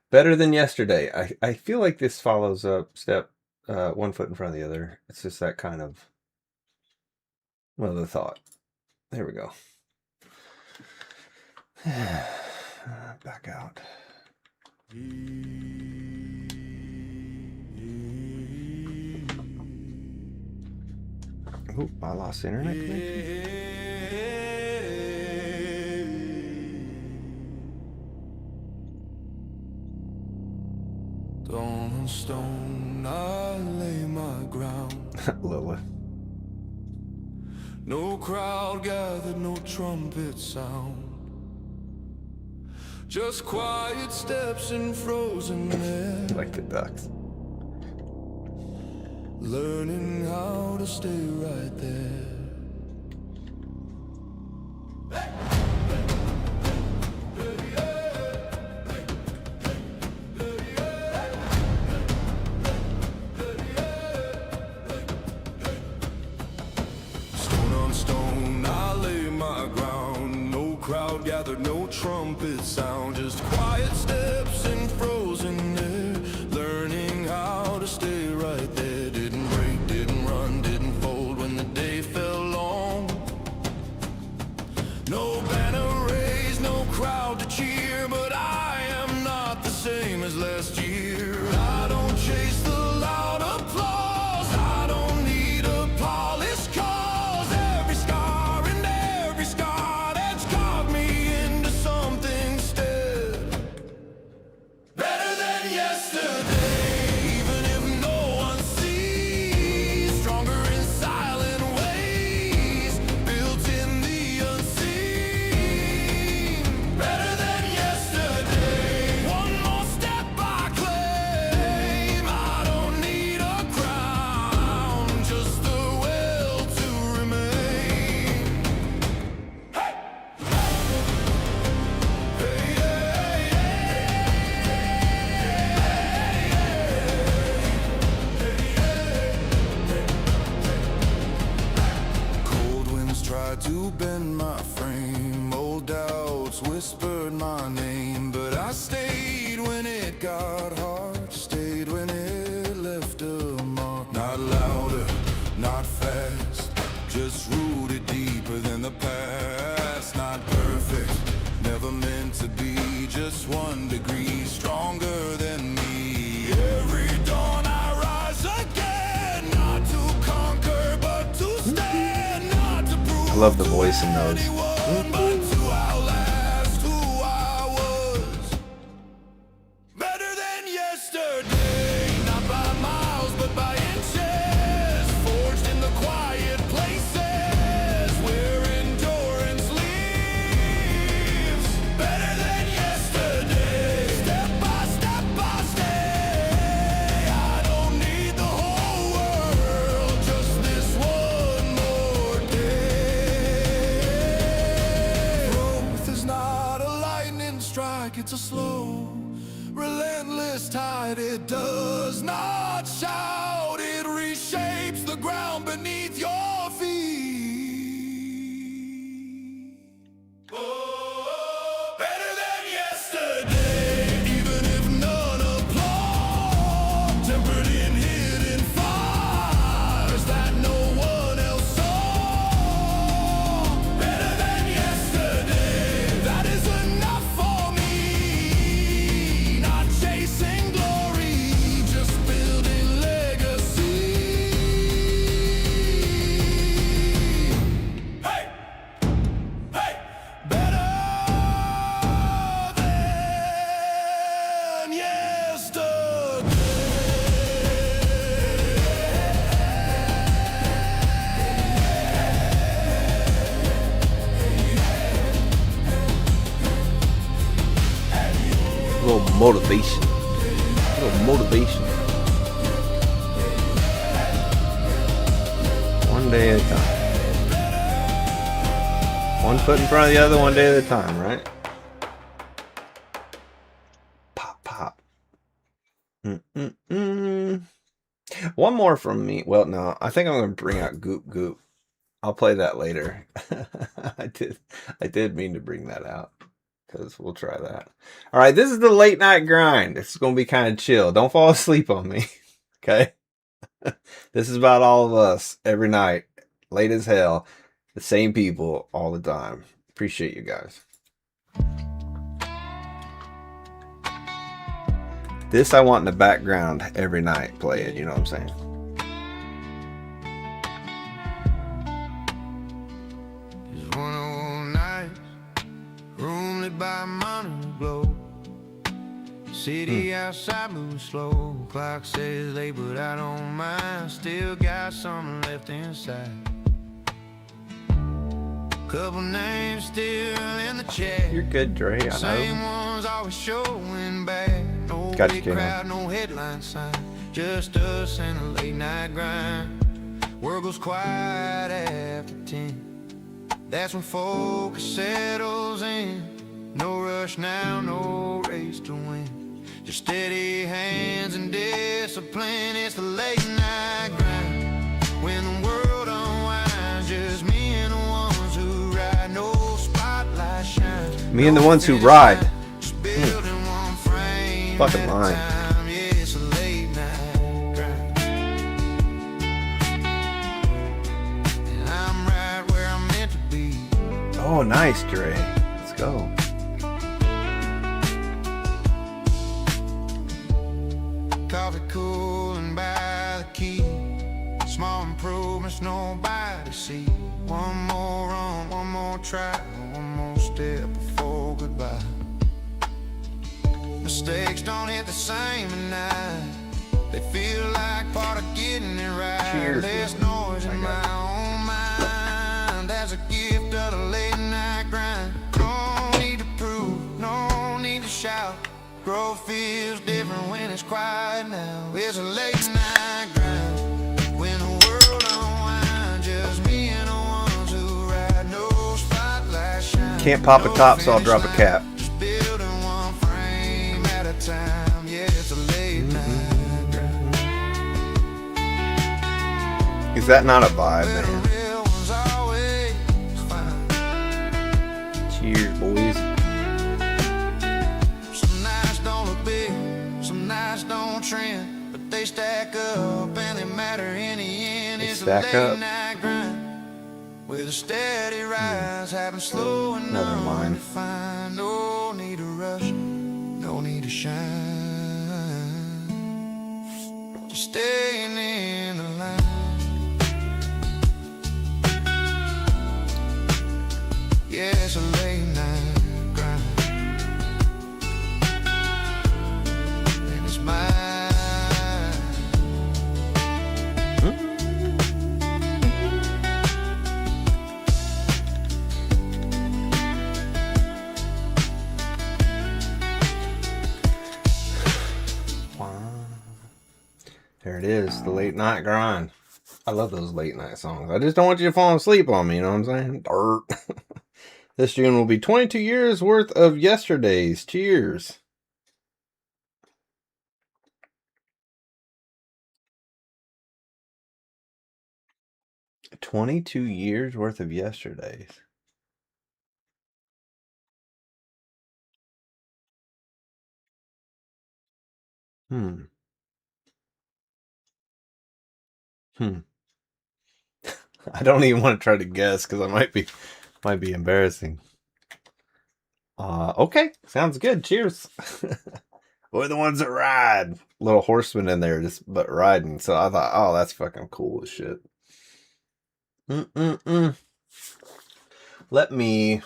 Better Than Yesterday. I feel like this follows up step One Foot in Front of the Other. It's just that kind of, well, the thought. There we go. Back out. Oh, I lost internet connection. Stone on stone, I lay my ground. Lilith. No crowd gathered, no trumpet sound. Just quiet steps in frozen air. Like the ducks. Learning how to stay right there. trumpet sound, just quiet steps in frozen air, learning how to stay right there. Didn't break, didn't run, didn't fold when the day fell long. No banner raised, no crowd to cheer, but I am not the same as last year. I don't chase the loud applause, I don't need a polished cause. Every scar and every scar that's carved me into something instead. Better than yesterday, even if no one sees. Stronger in silent ways, built in the unseen. Better than yesterday, one more step I claim. I don't need a crown, just the will to remain. Hey! Hey, Cold winds tried to bend my frame, old doubts whispered my name, but I stayed when it got hard, stayed when it left a mark. Not louder, not fast, just rooted deeper than the past. Not perfect, never meant to be, just 1 degree stronger than me. Every dawn I rise again, not to conquer but to stand, not to prove I love the voice in those. anyone, but to outlast who I was. Better than yesterday, not by miles but by inches, forged in the quiet places where endurance lives. Better than yesterday, step by step I stay. I don't need the whole world, just this one more day. Growth is not a lightning strike, it's a slow, relentless tide. It does not shout, it reshapes the ground beneath your feet. Oh, better than yesterday, even if none applaud. Tempered in hidden fires that no one else saw. Better than yesterday, that is enough for me. Not chasing glory, just building legacy. Hey! Hey! Better than yesterday. A little motivation. A little motivation. One day at a time. One foot in front of the other, one day at a time, right? Pop, pop. One more from me. Well, no, I think I'm going to bring out Goop Goop. I'll play that later. I did mean to bring that out, because we'll try that. All right, this is the late night grind. It's going to be kind of chill. Don't fall asleep on me, okay? This is about all of us every night, late as hell, the same people all the time. Appreciate you guys. This I want in the background every night, play it, you know what I'm saying? It's one old night, room lit by a minor glow. City outside moves slow. Clock says late, but I don't mind. Still got something left inside. Couple names still in the chat. You're good, Dre. I Same know. ones always showing back. No Got you, big Kano. crowd, no headline sign. Just us and a late night grind. World goes quiet after 10. That's when focus settles in. No rush now, no race to win. Just steady hands and discipline. It's the late night grind. When the world unwinds, just me and the ones who ride. No spotlight shine. Me and the ones who ride. building one frame Fucking at a line. time. Yeah, it's a late night grind. And I'm right where I'm meant to be. Oh, nice, Dre. Let's go. Coffee cooling by the key. Small improvements nobody see. One more run, one more try, one more step before goodbye. Mistakes don't hit the same at night. They feel like part of getting it right. Cheers. There's noise in my own mind. That's a gift of the late night grind. No need to prove, no need to shout. Growth feels different when it's quiet now. It's a late night grind. When the world unwinds, just me and the ones who ride. No spotlight shine. Can't pop a top, so I'll drop a cap. Just building one frame at a time. Yeah, it's a late night grind. Is that not a vibe, The man? real ones always find. Cheers, boys. Some nights don't look big, some nights don't trend, but they stack up and they matter in the end. They It's stack a late up. night grind with a steady rise, having slow and Another line. undefined. No need to rush, no need to shine, just staying in the line. Yeah, it's a late night grind. And it's mine. There it is, the late night grind. I love those late night songs. I just don't want you to fall asleep on me, you know what I'm saying? Dirt. This June will be 22 years worth of yesterdays. Cheers. $22 worth of yesterdays. Hmm. I don't even want to try to guess because I might be embarrassing. Okay, sounds good. Cheers. We're the ones that ride. Little horseman in there, just but riding. So I thought, oh, that's fucking cool as shit. Let me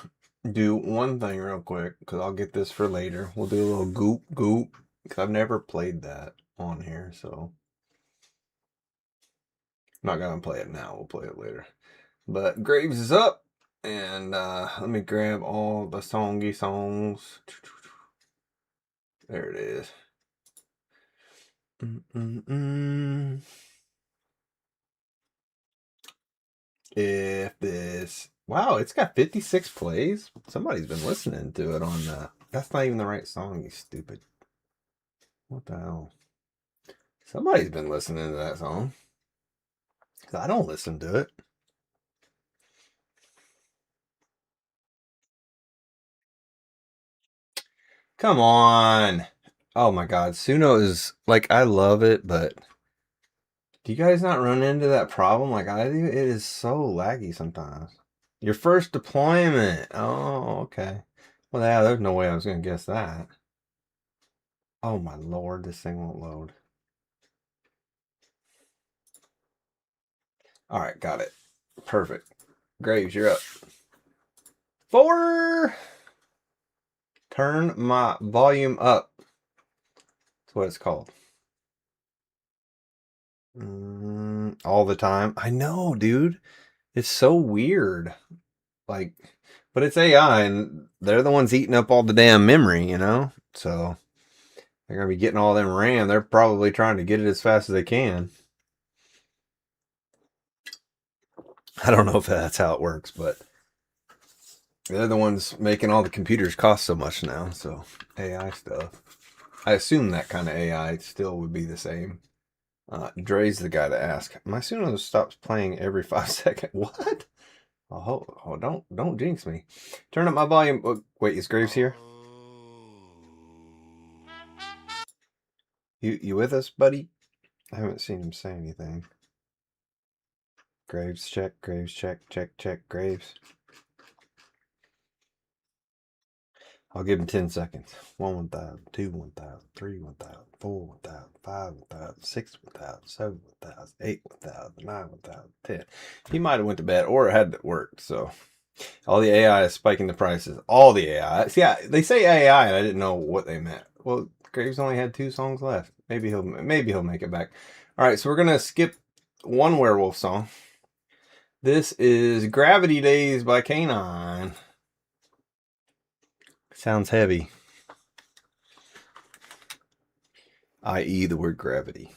do one thing real quick because I'll get this for later. We'll do a little goop because I've never played that on here, so I'm not gonna play it now. We'll play it later. But Graves is up, and let me grab all the songy songs. There it is. If this, wow, it's got 56 plays. Somebody's been listening to it on that's not even the right song, you stupid. What the hell? Somebody's been listening to that song. 'Cause I don't listen to it. Come on. Oh my god, Suno is like, I love it, but do you guys not run into that problem like I do? It is so laggy sometimes. Your first deployment. Oh, okay. Well, yeah, there's no way I was going to guess that. Oh my lord, this thing won't load. Alright, got it. Perfect. Graves, you're up. 4! Turn my volume up. That's what it's called. All the time. I know, dude. It's so weird. Like, but it's AI, and they're the ones eating up all the damn memory, you know? So, they're going to be getting all them RAM. They're probably trying to get it as fast as they can. I don't know if that's how it works, but they're the ones making all the computers cost so much now, so AI stuff. I assume that kind of AI still would be the same. Dre's the guy to ask. My Suno stops playing every 5 seconds. What? Oh, don't jinx me. Turn up my volume. Oh, wait, is Graves here? You with us, buddy? I haven't seen him say anything. Graves check, check, Graves. I'll give him 10 seconds. 1, 1,000, 2, 1,000, 3, 1,000, 4, 1,000, 5, 1,000, 6, 1,000, 7, 1,000, 8, 1,000, 9, 1,000, 10. He might have went to bed or it had worked. So all the AI is spiking the prices. All the AI. See, they say AI, and I didn't know what they meant. Well, Graves only had 2 songs left. Maybe he'll make it back. All right, so we're gonna skip one werewolf song. This is Gravity Days by Canine. Sounds heavy. I.e. the word gravity.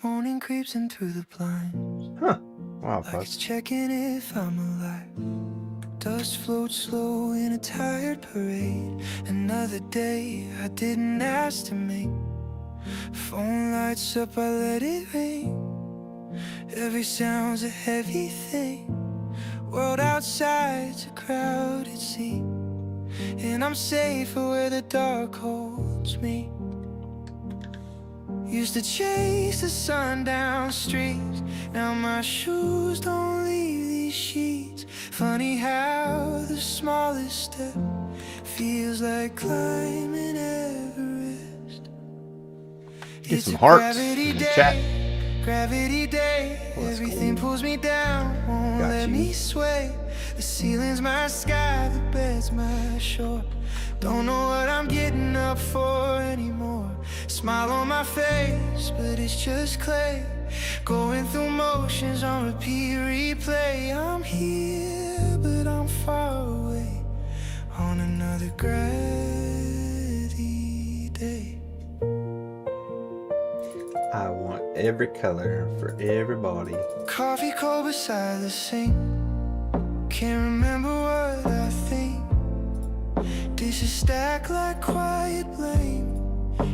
Morning creeps in through the blinds. Huh. Wow, like it's checking if I'm alive. Dust floats slow in a tired parade. Another day I didn't ask to make. Phone lights up, I let it ring. Every sound's a heavy thing. World outside's a crowded sea, and I'm safer where the dark holds me. Used to chase the sun down streets. Now my shoes don't leave these sheets. Funny how the smallest step feels like climbing Everest. Get some hearts in the chat. Gravity day, everything pulls me down, won't let me sway. The ceiling's my sky, the bed's my shore. Don't know what I'm getting up for anymore. Smile on my face, but it's just clay. Going through motions on repeat, replay. I'm here, but I'm far away on another gravity day. I want every color for everybody. Coffee cold beside the sink. Can't remember what I think. Dishes stacked like quiet blame.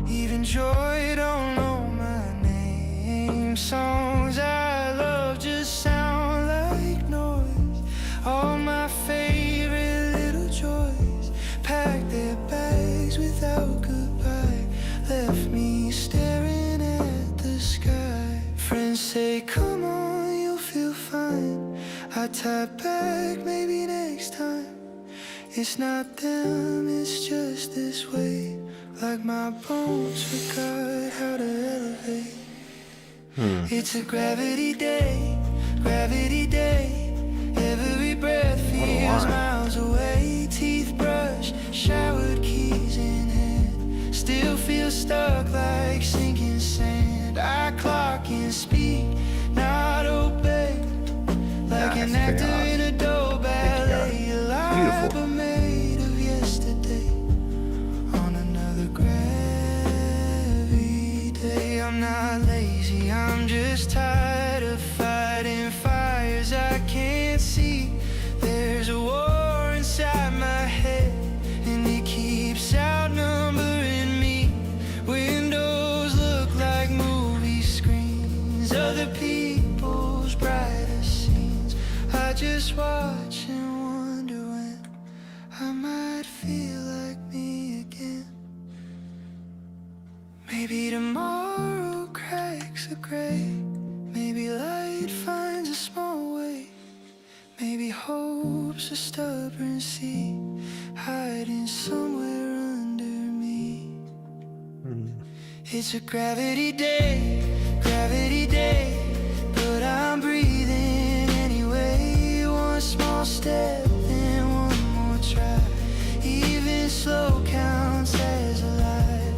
Even joy don't know my name. Songs I love just sound like noise. All my favorite little joys packed their bags without goodbye. Left me staring at the sky. Friends say, come on, you'll feel fine. I type back, maybe next time. It's not them, it's just this way. Like my bones forgot how to elevate. It's a gravity day, gravity day. Every breath feels miles away. Teeth brushed, showered, keys in hand. Still feel stuck like sinking sand. I clock and speak, not obey. Like an actor in a dope ballet. Alive but made of yesterday. On another gravity day. I'm not lazy, I'm just tired of fighting fires I can't see. There's a war inside my head, and it keeps outnumbering me. Windows look like movie screens, other people's brighter scenes. I just watch and wonder when I might feel like me again. Maybe tomorrow cracks are gray. Maybe light finds a small way. Maybe hope's a stubborn seed hiding somewhere under me. It's a gravity day, but I'm breathing anyway. One small step and one more try. Even slow counts as alive.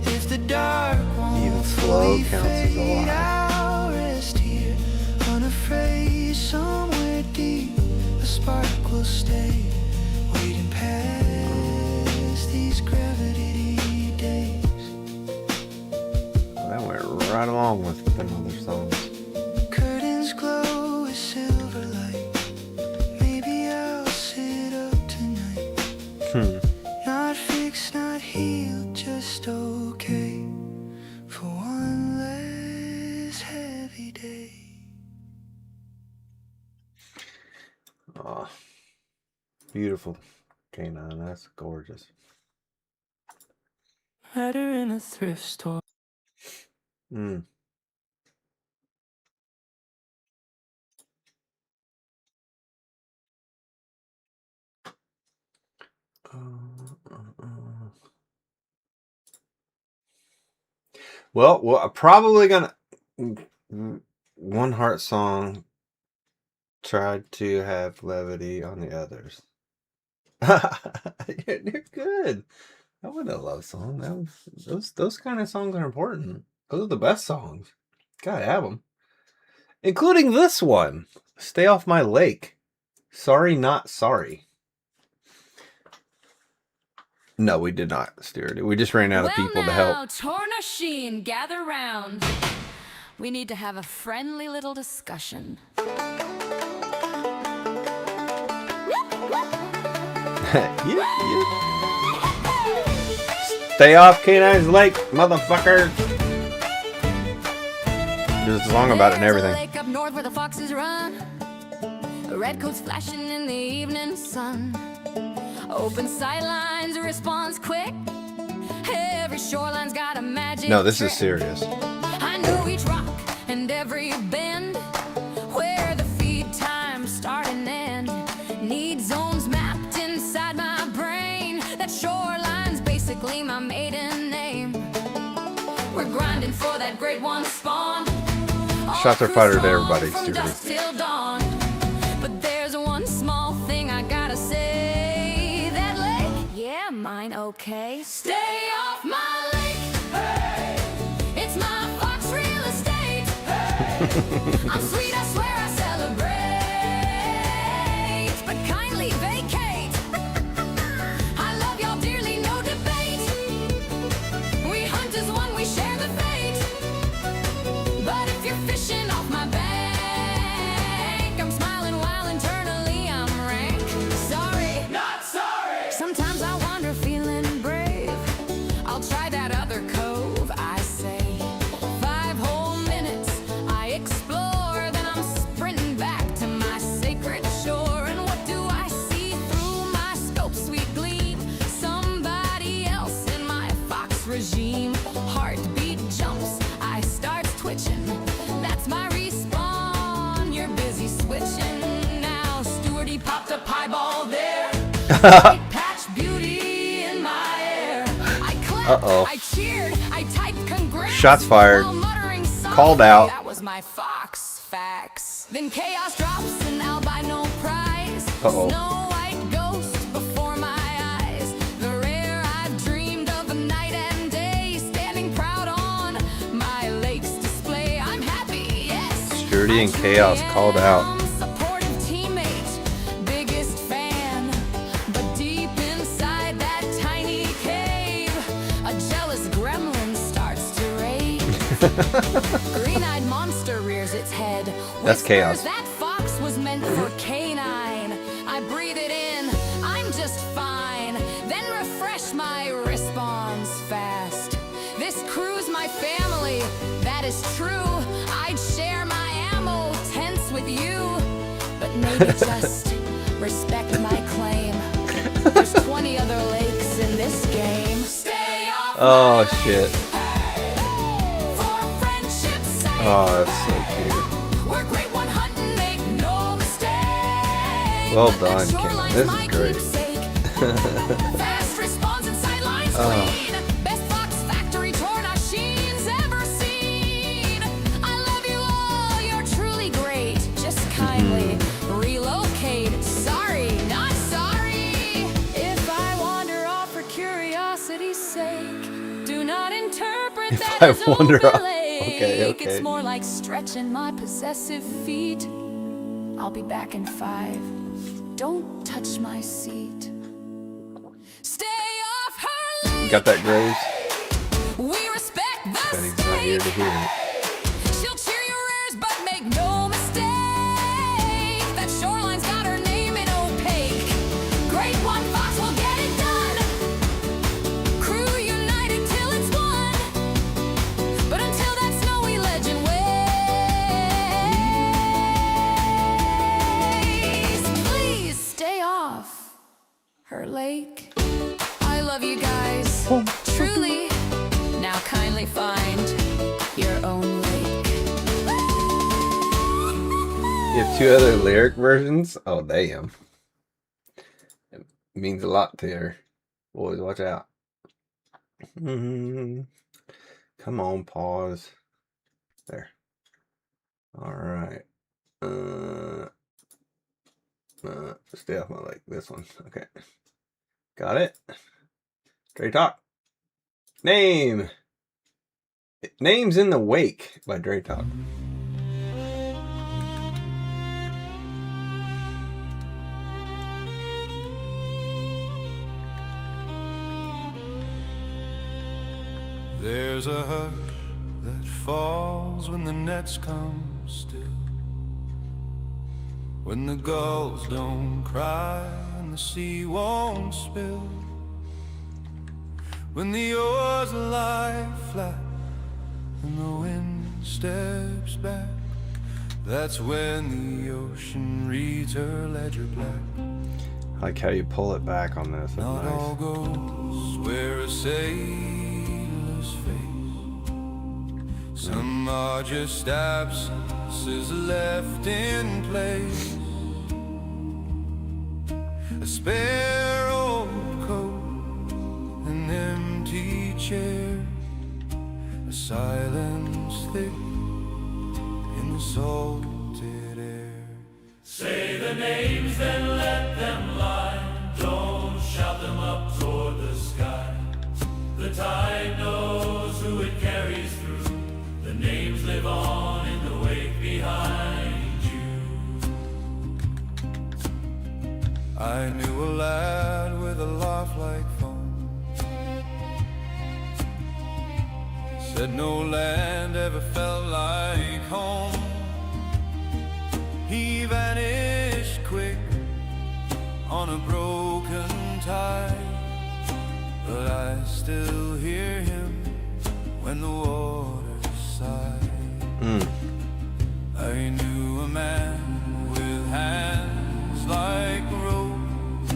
If the dark won't fully fade, I'll rest here, unafraid. Somewhere deep, a spark will stay, waiting past these gravity days. That went right along with them other songs. Curtains glow with silver light. Maybe I'll sit up tonight. Not fixed, not healed, just okay. For one less heavy beautiful canine. That's gorgeous. Met her in a thrift store. Mm. Well, I'm probably gonna One Heart Song tried to have levity on the others. You're good. That wasn't a love song. That was, those kind of songs are important. Those are the best songs. Gotta have them, including this one. Stay Off My Lake. Sorry, Not Sorry. No, we did not, Stuart. We just ran out of people to help. Well now, Torna Sheen, gather round. We need to have a friendly little discussion. Stay off Canine's Lake, motherfucker. There's a song about it and everything. There's a lake up north where the foxes run. Redcoats flashing in the evening sun. Open sightlines, response quick. Every shoreline's got a magic No, this is trick. serious. I know each rock and every bend, where the feed times start and end. Need zones mapped inside my brain. That shoreline's basically my maiden name. We're grinding for that great one spawn. Shots are fired at everybody, From Stuart. dusk till dawn. But there's one small thing I gotta say. That lake, yeah, mine okay. Stay off my lake. Hey, it's my fox real estate. Hey, I'm sweet, I swear I celebrate. But kindly vacate. I love y'all dearly, no debate. We hunt as one, we share the fate. But if you're fishing off my bank, I'm smiling while internally I'm rank. Sorry, Not sorry. sometimes I wander feeling brave. I'll try that other cove, I say. 5 whole minutes I explore, then I'm sprinting back to my sacred shore. And what do I see through my scope, sweet gleam? Somebody else in my fox regime. Heartbeat jumps, I start twitching. That's my respawn. You're busy switching now. Stewardy popped a pieball there. White patch beauty in my air. I clapped, Uh-oh. I cheered, I typed congrats. Shots fired. While muttering sorry. Called out. That was my fox facts. Then chaos drops an albino prize. Uh-oh. Snow white ghost before my eyes. The rare I've dreamed of night and day. Standing proud on my lake's display. I'm happy, yes. Sturdy and Chaos called out. Supportive teammate, biggest fan. But deep inside that tiny cave, a jealous gremlin starts to rave. Green-eyed monster rears its head. That's Whispers Chaos. That fox was meant for canine. I breathe it in, I'm just fine. Then refresh my response fast. This crew's my family, that is true. I'd share my ammo tents with you, but maybe just respect my claim. There's 20 other lakes in this game. Stay off Oh shit. for friendship's sake. Oh, that's so cute. We're great one hunting, make no mistake. Well But that done, Ken. shoreline's This is my great. keepsake. Fast response and sidelines Oh. clean. Best fox factory Torna Sheen's ever seen. I love you all, you're truly great. Just kindly relocate. Sorry, not sorry. If I wander off for curiosity's sake, do not interpret that I as wander off. overlake. Okay. It's more like stretching my possessive feet. I'll be back in 5. Don't touch my seat. Stay off her lake. Got that, Graves? We respect the But he's not here to hear it. She'll cheer your ears, but make no mistake. That shoreline's got her name in opaque. Great one fox will get it done. Crew united till it's won. But until that snowy legend waits, please stay off love you guys. Truly. Now kindly find your own lake. You have 2 other lyric versions? Oh, damn. It means a lot to her. Boys, watch out. Come on, pause. There. Alright. Stay off my leg. This one. Okay. Got it? Dre Talk. Name. Names in the Wake by Dre Talk. There's a hush that falls when the nets come still, when the gulls don't cry and the sea won't spill, when the oars lie flat and the wind steps back. That's when the ocean reads her ledger black. I like how you pull it back on this. That's Not nice. all goes where a sailor's face. Some are just absences left in place. A spare old coat, an empty chair, a silence thick in the salted air. Say the names, then let them lie. Don't shout them up toward the sky. The tide knows who it carries through. The names live on in the wake behind you. I knew a lad with a laugh like foam. Said no land ever felt like home. He vanished quick on a broken tide, but I still hear him when the waters sigh. I knew a man with hands like rope,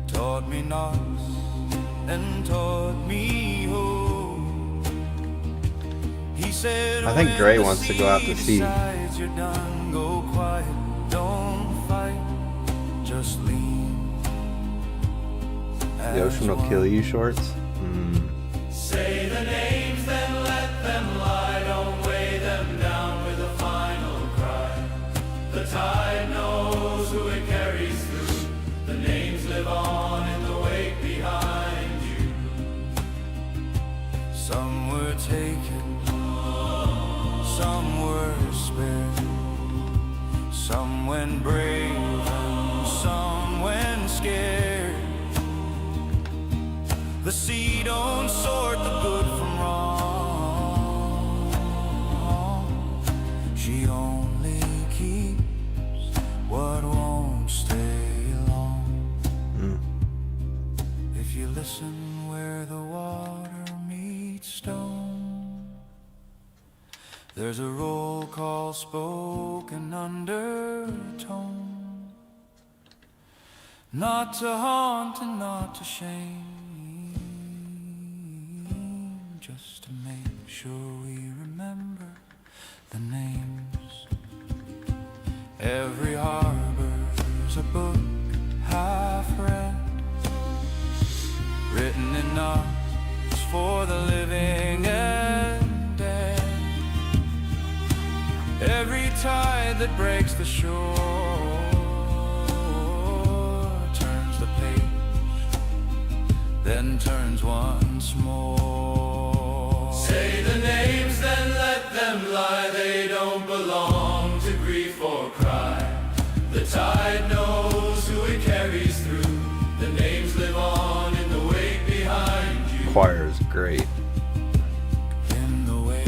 taught me knots and taught me hope. He said, I think Dre wants to go out to sea. You're done, go quiet, don't fight, just lean. The ocean will kill you shorts. Say the names, then let them lie. Don't weigh them down with a final cry. The tide knows who it carries through. The names live on in the wake behind you. Some were taken, some were spared. Some went brave and some went scared. The sea don't sort the good from wrong. She only keeps what won't stay long. If you listen where the water meets stone, there's a roll call spoken undertone. Not to haunt and not to shame, just to make sure we remember the names. Every harbor's a book half read, written in knots for the living and dead. Every tide that breaks the shore turns the page, then turns once more. Say the names, then let them lie. They don't belong to grief or cry. The tide knows who it carries through. The names live on in the wake behind you. Choir is great. In the way.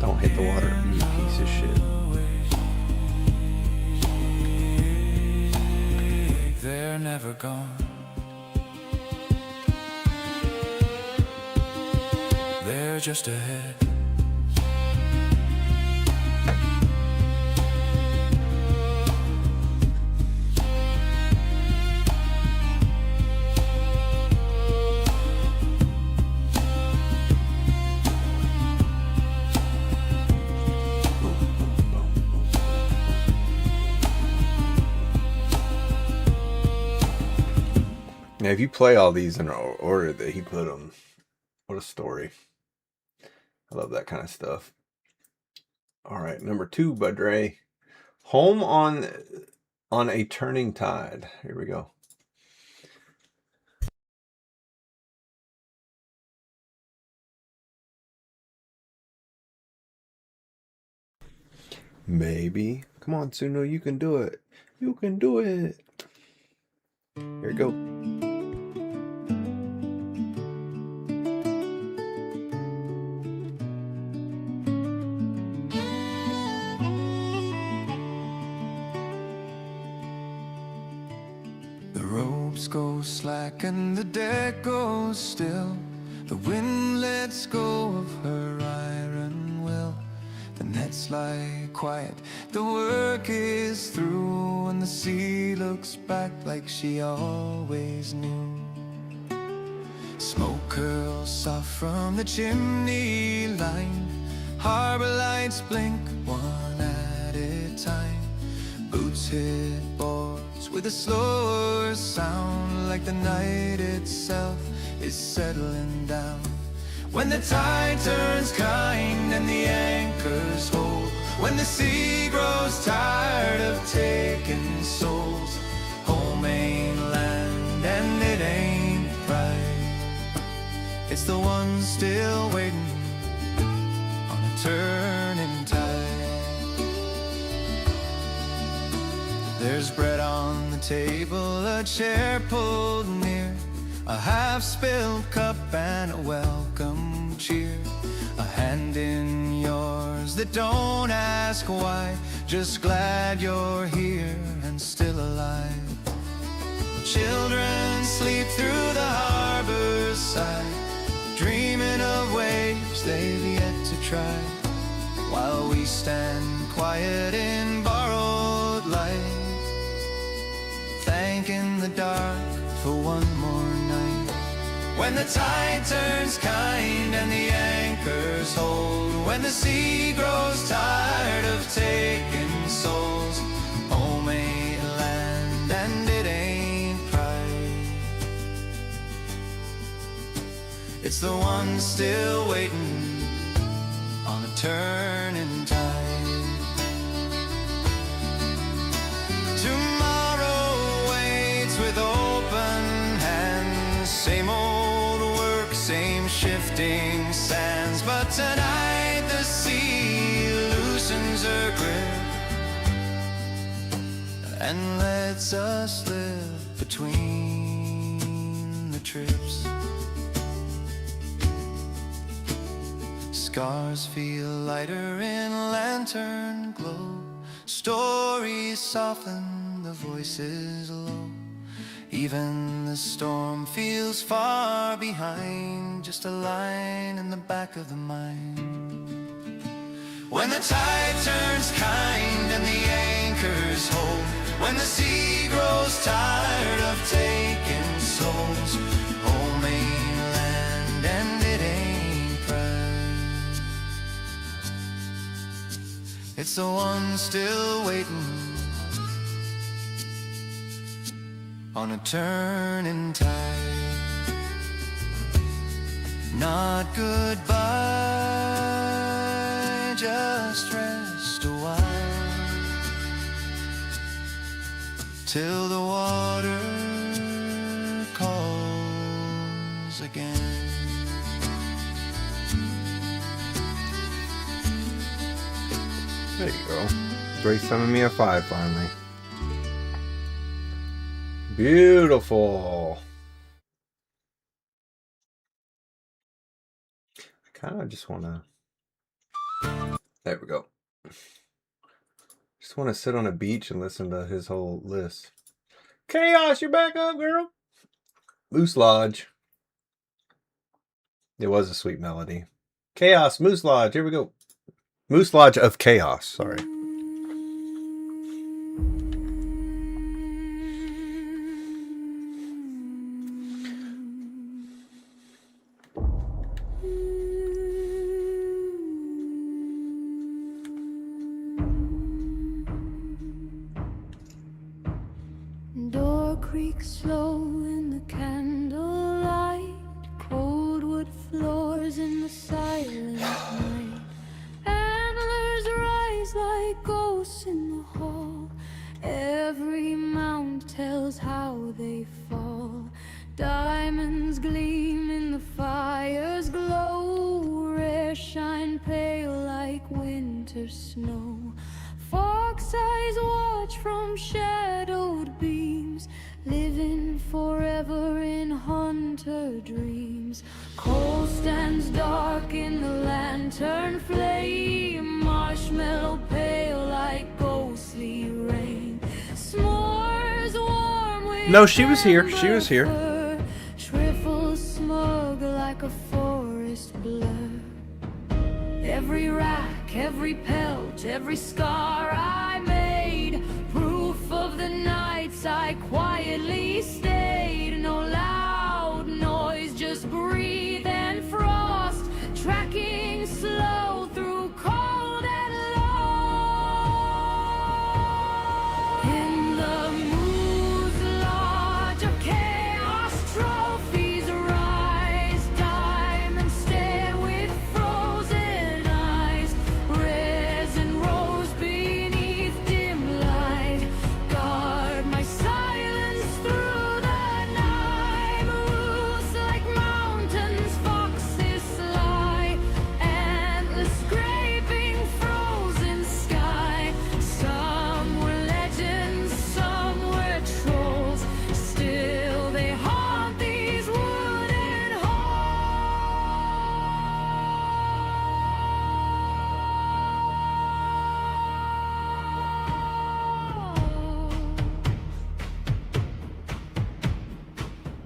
Don't hit the water, you piece of shit. They're never gone. They're just ahead. Now, if you play all these in order that he put them, what a story. I love that kind of stuff. All right, number 2 by Dre. Home on a Turning Tide. Here we go. Maybe. Come on, Suno, you can do it. You can do it. Here we go. The ropes go slack and the deck goes still. The wind lets go of her iron will. The nets lie quiet, the work is through, and the sea looks back like she always knew. Smoke curls soft from the chimney line. Harbor lights blink one at a time. Boots hit boards with a slower sound, like the night itself is settling down. When the tide turns kind and the anchors hold, when the sea grows tired of taking souls, home ain't land and it ain't pride. It's the one still waiting on a turning tide. There's bread on the table, a chair pulled near, a half-spilled cup and a welcome cheer. A hand in yours that don't ask why, just glad you're here and still alive. Children sleep through the harbor's side, dreaming of waves they've yet to try, while we stand quiet in borrowed light, thanking the dark for one more night. When the tide turns kind and the anchors hold, when the sea grows tired of taking souls, home ain't land and it ain't pride. It's the one still waiting on a turning tide. Tomorrow waits with open hands, same old work, same shifting sands, but tonight the sea loosens her grip and lets us live between the trips. Scars feel lighter in lantern glow, stories soften, the voices low. Even the storm feels far behind, just a line in the back of the mind. When the tide turns kind and the anchors hold, when the sea grows tired of taking souls, home ain't land and it ain't pride. It's the one still waiting on a turning tide. Not goodbye, just rest a while, till the water calls again. There you go. Dre summoned me a 5 finally. Beautiful. I kind of just want to... There we go. Just want to sit on a beach and listen to his whole list. Chaos, you're back up, girl. Moose Lodge. It was a sweet melody. Chaos, Moose Lodge. Here we go. Moose Lodge of Chaos. Sorry. Door creaks slow in the candlelight, cold wood floors in the silent night. Antlers rise like ghosts in the hall. Every mound tells how they fall. Diamonds gleam in the fire's glow. Rare shine pale like winter snow. Fox eyes watch from shadowed beams, living forever in hunter dreams. Coal stands dark in the lantern flame. Marshmallow pale like ghostly rain. S'mores warm with No, she was here. She was here. fur. Shrivel smug like a forest blur. Every rack, every pelt, every scar I made, proof of the nights I quietly stayed. No loud noise, just breathe and frost, tracking slow through cold and lost. In the moose lodge of chaos, trophies rise. Diamonds stare with frozen eyes. Resin rose beneath dim light. Guard my silence through the night. Moose like mountains, foxes sly. Endless scraping frozen sky. Some were legends, some were trolls. Still they haunt these wooden halls.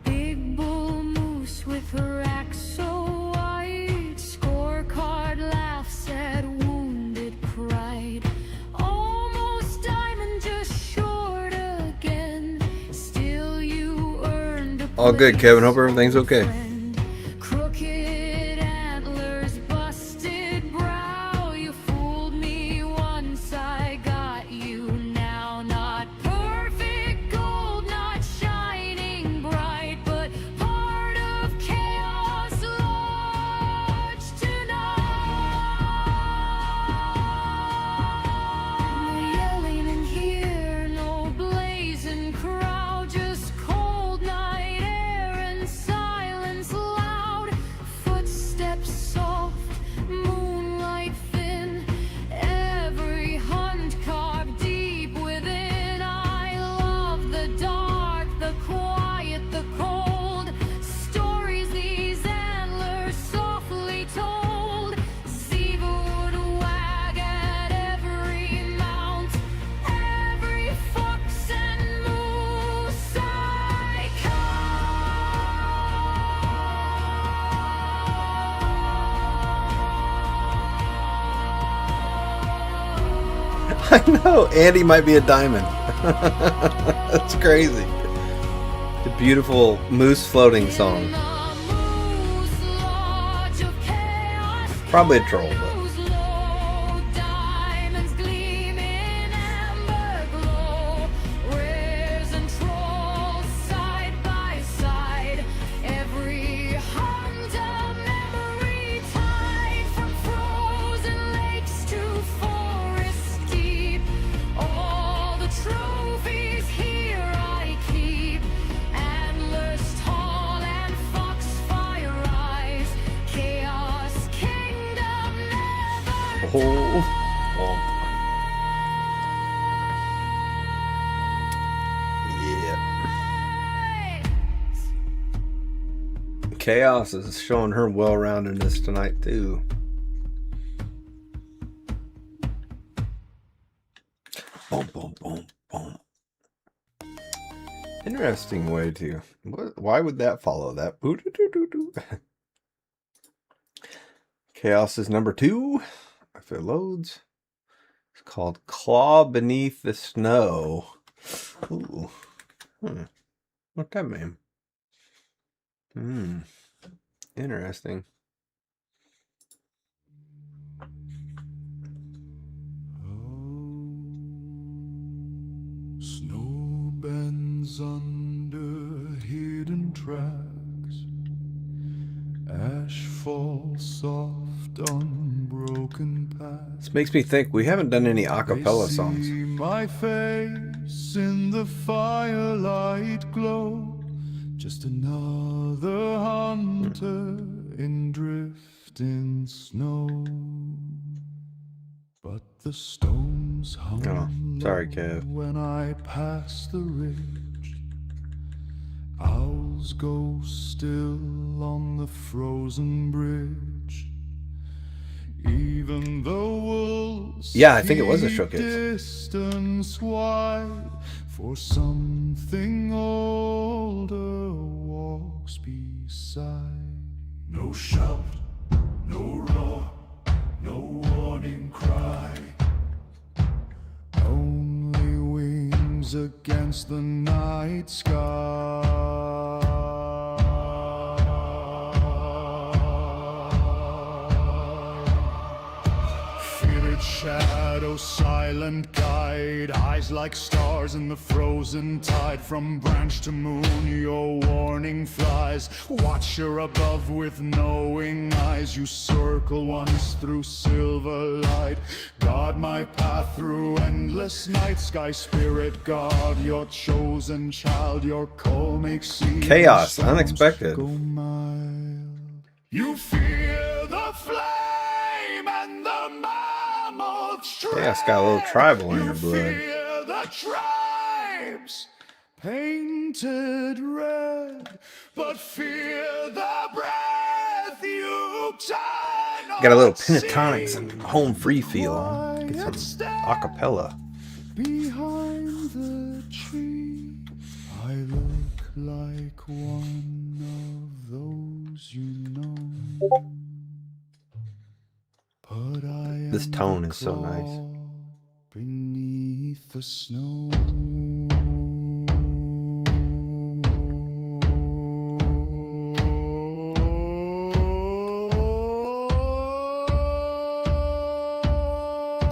Big bull moose with her axe so white. Scorecard laughs at wounded pride. Almost diamond, just short again. Still you earned a All good, Kevin. Hope place, everything's old okay. friend. Crooked antlers, busted brow. You fooled me once, I got you now. Not perfect gold, not shining bright, but part of chaos lodge tonight. No yelling in here, no blazing crowd, just cold night air and silence loud. Footsteps soft, moonlight thin. Every hunt carved deep within. I love the dark, the quiet, the cold. Stories these antlers softly told. Zebra would wag at every mount. Every fox and moose I I know. Andy might be a diamond. That's crazy. The beautiful moose floating song. Probably a troll, but diamonds gleam in amber glow. Rares and trolls side by side. Every hunter memory tied from frozen lakes to forest deep. All the trophies here I keep. Antlers tall and foxfire eyes. Chaos kingdom never. oh, yeah. Chaos is showing her well-roundedness tonight too. Boom, boom, boom, boom. Interesting way to. Why would that follow that? Boo-doo-doo-doo-doo. Chaos is number 2. If it loads. It's called Claw Beneath the Snow. Ooh. What that mean? Interesting. Snow bends under hidden tracks. Ash falls soft on broken paths. This makes me think we haven't done any a cappella songs. See my face in the firelight glow. Just another hunter in drifting snow. But the stones hum Oh, sorry, Kev. when I pass the ridge. Owls go still on the frozen bridge. Even though wolves Yeah, I think it was a showcase. distance wide, for something older walks beside. No shout, no roar, no warning cry. Only wings against the night sky. Feared shadow, silent guide, eyes like stars in the frozen tide. From branch to moon your warning flies. Watcher above with knowing eyes, you circle once through silver light. Guard my path through endless night. Sky spirit guard your chosen child. Your call makes sea Chaos, unexpected. go mild. You fear the flame and the mammoth's trail. Yeah, it's got a little tribal in her You blood. fear the tribes painted red, but fear the breath you cannot Got a little see. pentatonics and home free feel. Get some a cappella. Behind the tree, I look like one of those you know. But I am This tone the is so nice. claw beneath the snow.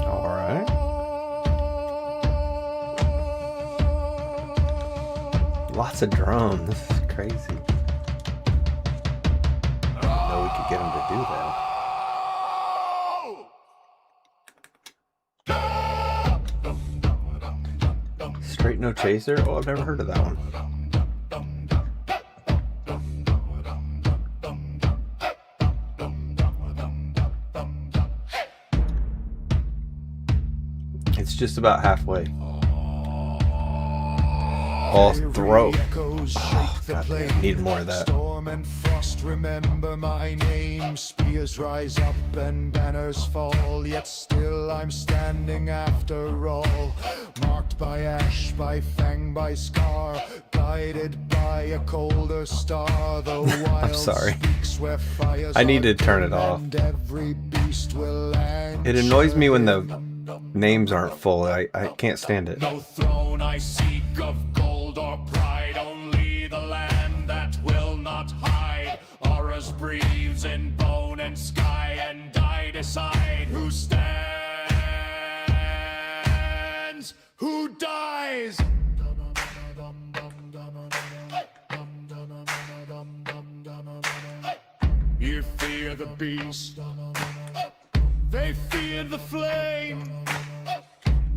All right. Lots of drums. This is crazy. I didn't know we could get him to do that. Straight No Chaser? Oh, I've never heard of that one. It's just about halfway. All throat. Oh, God, I need more of that. Storm and frost, remember my name. Spears rise up and banners fall, yet still I'm standing after all. Marked by ash, by fang, by scar, guided by a colder star. The wild sorry. speaks where fires I need are to turn it dim off. and every beast will land. It annoys me when the names aren't full. I can't stand it. No throne I seek of gold or pride, only the land that will not hide. Auras breathes in bone and sky, and I decide who stands, who dies. You fear the beast, they fear the flame.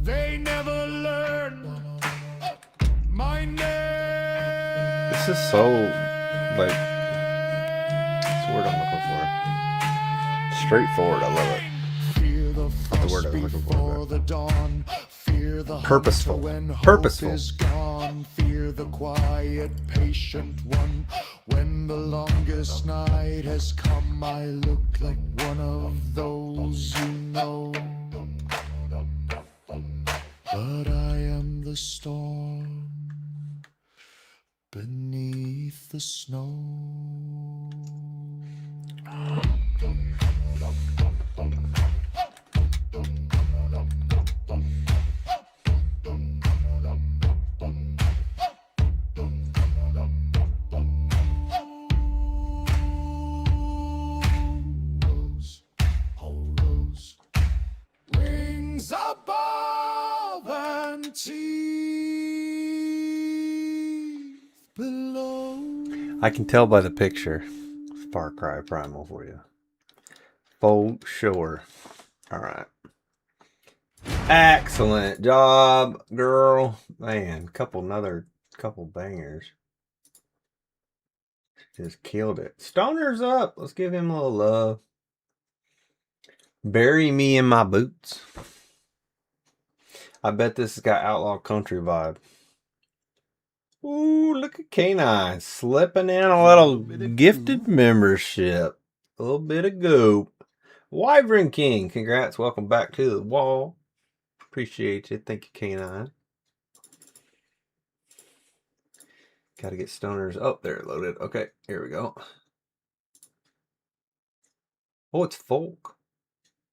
They never learn my name. This is so, like, what's the word I'm looking for? Straightforward. I love it. Fear the Not the word frost I'm looking for, before but the dawn. Fear the Purposeful. hunter when hope Purposeful. is gone. Fear the quiet, patient one. When the longest night has come, I look like one of those you know. But I am the storm beneath the snow. Wings above and teeth below. I can tell by the picture. Far Cry Primal for you. For sure. Alright. Excellent job, girl. Man, another couple bangers. Just killed it. Stoner's up. Let's give him a little love. Bury Me in My Boots. I bet this has got outlaw country vibe. Ooh, look at K9 slipping in a little gifted membership. A little bit of goop. Wyvern King, congrats. Welcome back to the wall. Appreciate you. Thank you, K9. Got to get Stoners. Oh, there, loaded. Okay, here we go. Oh, it's folk.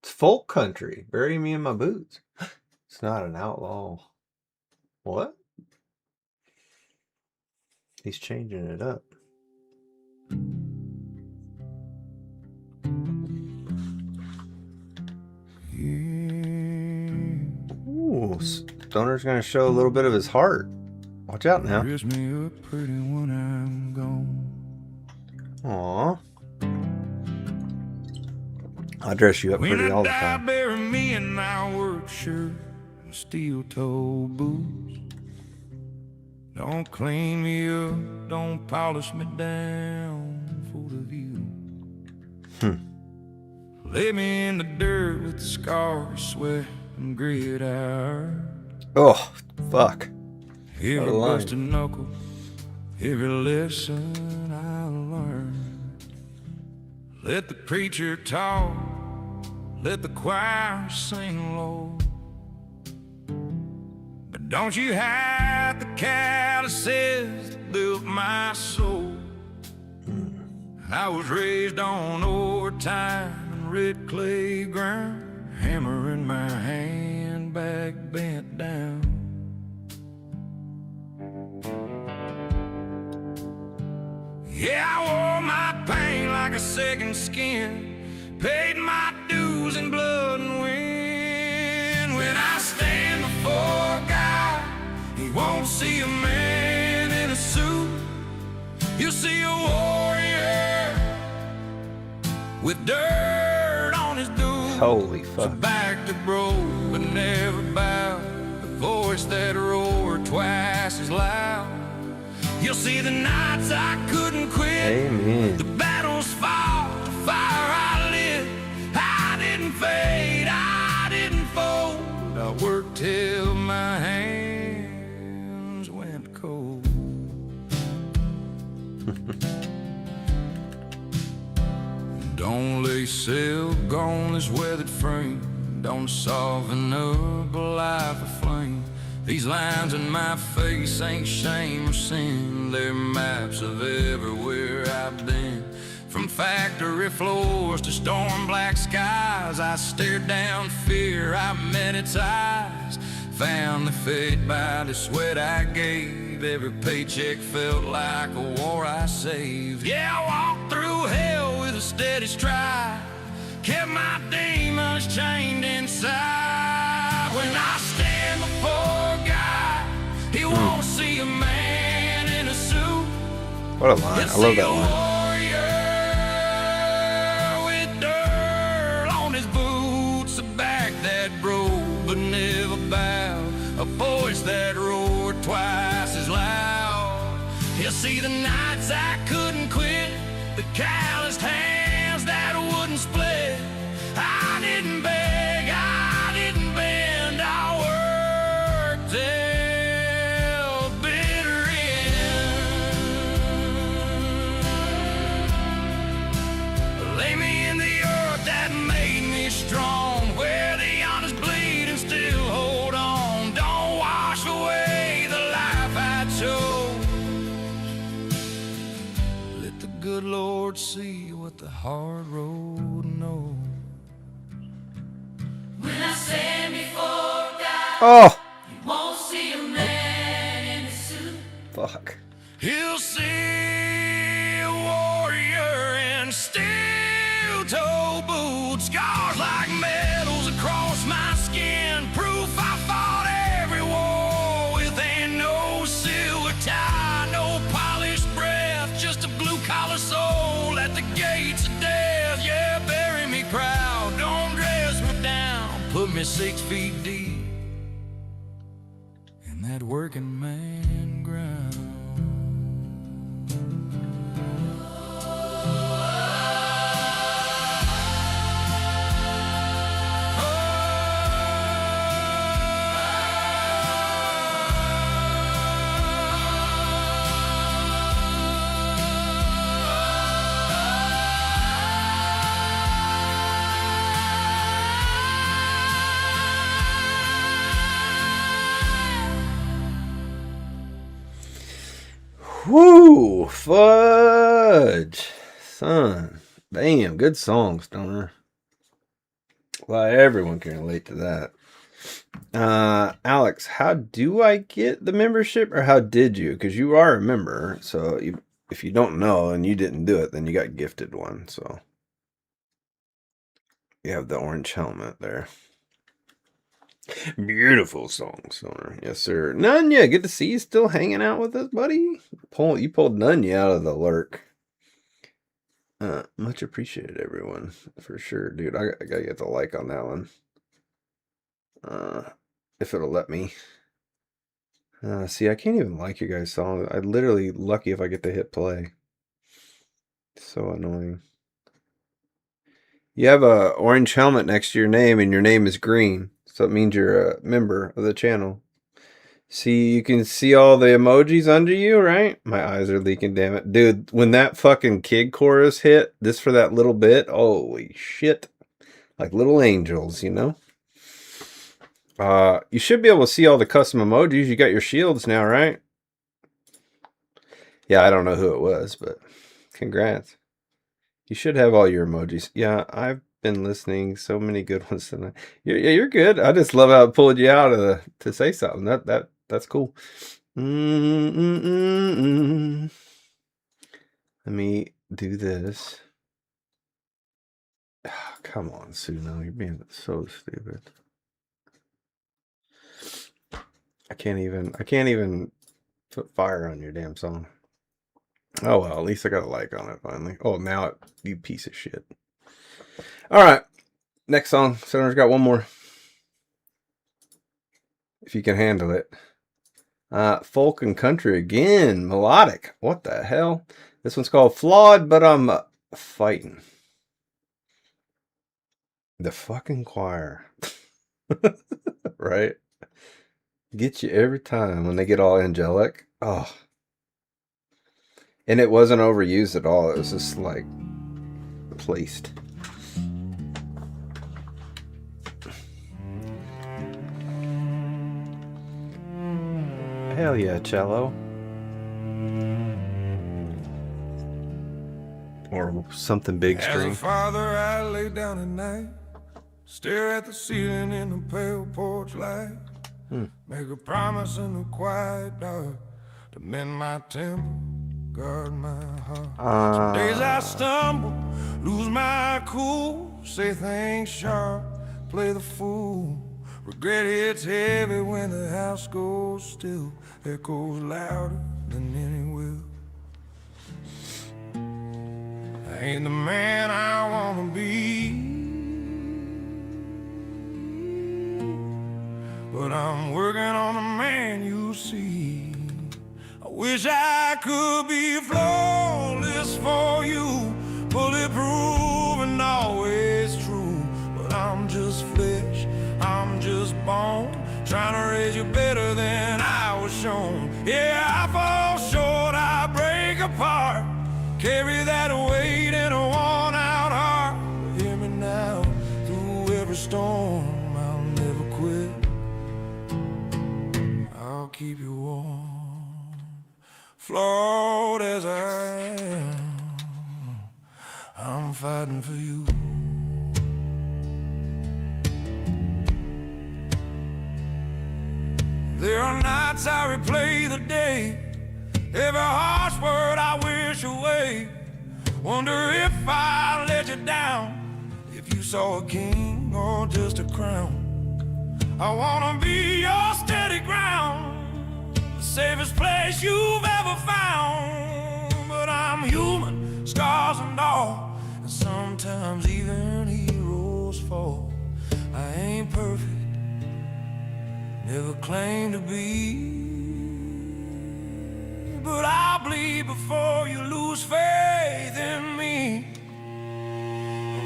It's folk country. Bury Me in My Boots. It's not an outlaw. What? He's changing it up. Ooh, Stoner's gonna show a little bit of his heart. Watch out now. Dress me up pretty when I'm gone. Aw. I dress you up pretty all the time. Bury me in my work shirt and steel-toe boots. Don't clean me up, don't polish me down for the view. Lay me in the dirt with the scars, sweat and grit out. Oh, fuck. Every busted knuckle, every lesson I learned. Let the preacher talk, let the choir sing low. But don't you hide the calluses that built my soul. I was raised on overtime and red clay ground, hammer in my hand, back bent down. Yeah, I wore my pain like a second skin, paid my dues in blood and wind. When I stand before God, He won't see a man in a suit. You'll see a warrior with dirt on his boots. Holy fuck. So back to broke, but never bowed. The voice that roared twice as loud. You'll see the nights I couldn't quit. Amen. The battles fought, the fire I lit. I didn't fade, I didn't fold. I worked till my hands went cold. Don't lay silk on this weathered frame. Don't soften up a life aflame. These lines in my face ain't shame or sin. They're maps of everywhere I've been. From factory floors to storm black skies, I stared down fear, I met its eyes. Found the fate by the sweat I gave. Every paycheck felt like a war I saved. Yeah, I walked through hell with a steady stride. Kept my demons chained inside. When I stand before God, He won't see a man in a suit. What a line. I love that line. With dirt on his boots, a back that broke but never bowed, a voice that roared twice as loud. He'll see the nights I couldn't quit, the calloused hands that wouldn't split. I didn't beg, I didn't bend, I worked till bitter end. Lay me in the earth that made me strong, where the honest bleed and still hold on. Don't wash away the life I chose. Let the good Lord see what the hard road knows. When I stand before God, Oh, you won't see a man in a suit. fuck. He'll see a warrior in steel-toe boots, scars like medals across my skin, proof I fought every war with ain't no silver tie, no polished breath, just a me 6 feet deep in that working man ground. Whoo, fudge, son. Damn, good song, Stoner. Well, everyone can relate to that. Alex, how do I get the membership, or how did you? Because you are a member, so if you don't know and you didn't do it, then you got gifted one. So you have the orange helmet there. Beautiful song, Stoner. Yes, sir. Nunya, good to see you still hanging out with us, buddy. You pulled Nunya out of the lurk. Much appreciated, everyone. For sure, dude. I gotta get the like on that one. If it'll let me. See, I can't even like you guys' song. I'm literally lucky if I get to hit play. So annoying. You have a orange helmet next to your name, and your name is green. So it means you're a member of the channel. See, you can see all the emojis under you, right? My eyes are leaking, damn it. Dude, when that fucking kid chorus hit, just for that little bit, holy shit. Like little angels, you know? You should be able to see all the custom emojis. You got your shields now, right? Yeah, I don't know who it was, but congrats. You should have all your emojis. Yeah, I've been listening. So many good ones tonight. You're good. I just love how it pulled you out of to say something. That's cool. Let me do this. Oh, come on, Suno. You're being so stupid. I can't even put fire on your damn song. Oh well, at least I got a like on it finally. Oh, now you piece of shit. All right, next song. Stoner's got one more. If you can handle it. Folk and country again. Melodic. What the hell? This one's called Flawed, but I'm fighting. The fucking choir. Right? Get you every time when they get all angelic. Oh. And it wasn't overused at all. It was just like placed. Hell yeah, cello. Or something big string. As a father, I lay down at night, stare at the ceiling in the pale porch light. Make a promise in the quiet dark to mend my temper, guard my heart. Some days I stumble, lose my cool, say things sharp, play the fool. Regret hits heavy when the house goes still, echoes louder than any will. I ain't the man I wanna be, but I'm working on the man you see. I wish I could be flawless for you, bulletproof and always true, but I'm just flesh, I'm just bone, trying to raise you better than I was shown. Yeah, I fall short, I break apart, carry that weight in a worn-out heart. But hear me now, through every storm, I'll never quit. I'll keep you warm, flawed as I am, I'm fighting for you. There are nights I replay the day, every harsh word I wish away. Wonder if I let you down, if you saw a king or just a crown. I wanna be your steady ground, the safest place you've ever found. But I'm human, scars and all, and sometimes even heroes fall. I ain't perfect, never claimed to be. But I'll bleed before you lose faith in me.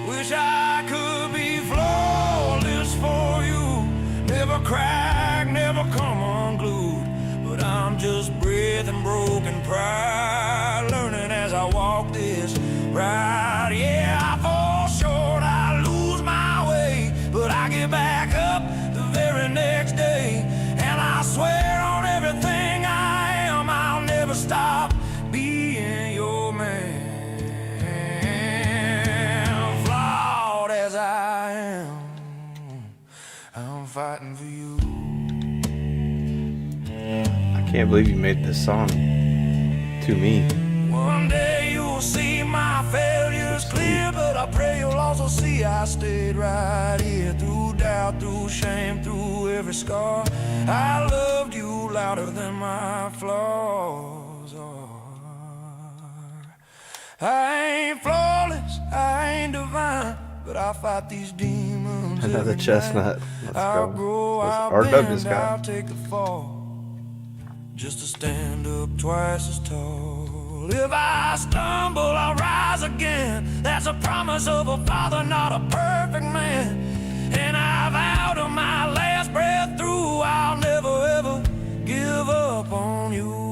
Wish I could be flawless for you, never crack, never come unglued. But I'm just breathing broken pride, learning as I walk this ride. Yeah, I fall short, I lose my way, but I get back up the very next day. And I swear on everything I am, I'll never stop being your man. Flawed as I am, I'm fighting for you. I can't believe you made this song to me. One day you'll see my failures clear, but I pray you'll also see I stayed right here through doubt, through shame, through every scar. I loved you louder than my flaws are. I ain't flawless, I ain't divine, but I fight these demons. Another every chestnut. night. Let's I'll go. grow, I'll RW bend, just I'll got. take the fall, just to stand up twice as tall. If I stumble, I'll rise again. That's a promise of a father, not a perfect man. And I vow to my last breath through, I'll never ever give up on you.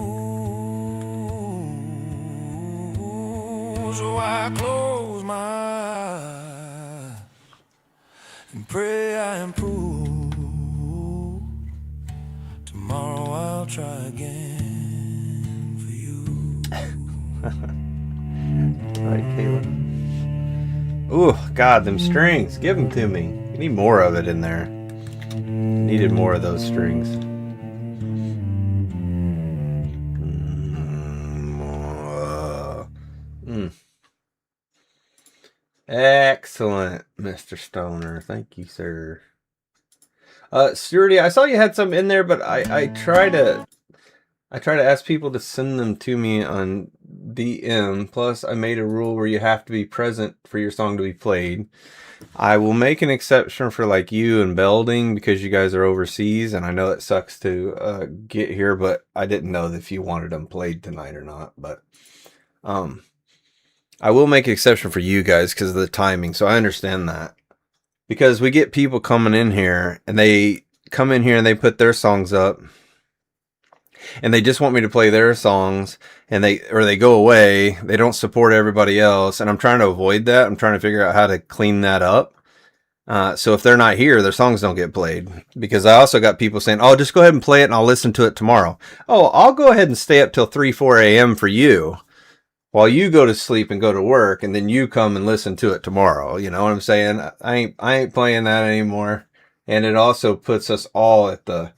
So I close my eyes and pray I improve. Tomorrow I'll try again for you. Alright, Caitlin. Ooh, God, them strings. Give them to me. You need more of it in there. Needed more of those strings. Excellent, Mr. Stoner. Thank you, sir. Sturdy, I saw you had some in there, but I try to ask people to send them to me on DM. Plus, I made a rule where you have to be present for your song to be played. I will make an exception for like you and Belding because you guys are overseas, and I know it sucks to get here, but I didn't know if you wanted them played tonight or not. But I will make an exception for you guys because of the timing, so I understand that. Because we get people coming in here, and they come in here and they put their songs up, and they just want me to play their songs, and they go away. They don't support everybody else, and I'm trying to avoid that. I'm trying to figure out how to clean that up. So if they're not here, their songs don't get played. Because I also got people saying, "Oh, just go ahead and play it, and I'll listen to it tomorrow." Oh, I'll go ahead and stay up till 3, 4 a.m. for you, while you go to sleep and go to work, and then you come and listen to it tomorrow. You know what I'm saying? I ain't playing that anymore. And it also puts us all at the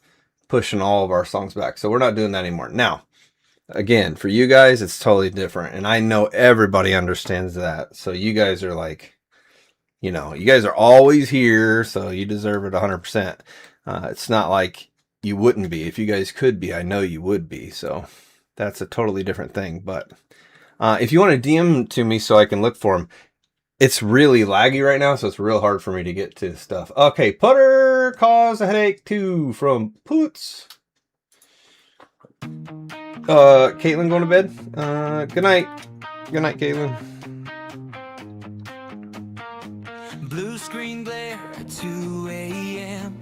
pushing all of our songs back. So we're not doing that anymore. Now, again, for you guys, it's totally different. And I know everybody understands that. So you guys are like, you know, you guys are always here. So you deserve it 100%. It's not like you wouldn't be. If you guys could be, I know you would be. So that's a totally different thing. But if you want to DM to me so I can look for them, it's really laggy right now, so it's real hard for me to get to stuff. Okay, putter cause a headache too from Poots. Caitlin going to bed? Good night. Good night, Caitlin. Blue screen glare at 2 a.m.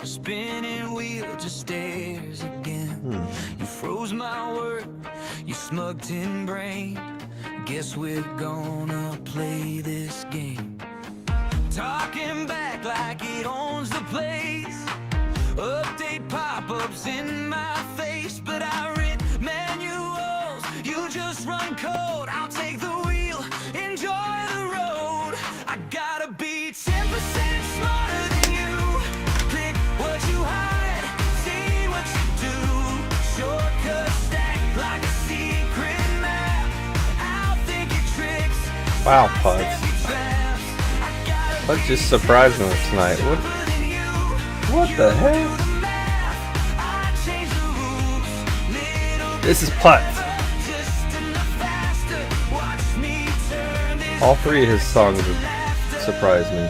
Spinning wheel just stares again. You froze my word, you smug tin brain. Guess we're gonna play this game. Talking back like it owns the place. Update pop-ups in my face, but I read manuals. You just run code. I'll take the wheel, enjoy the road. I gotta be 10% smarter than you. Pick what you hide, see what you do. Shortcut stack like a secret map. I'll think your tricks. Wow, Putz. Putz just surprising us tonight. What the heck? This is Putz. All three of his songs have surprised me.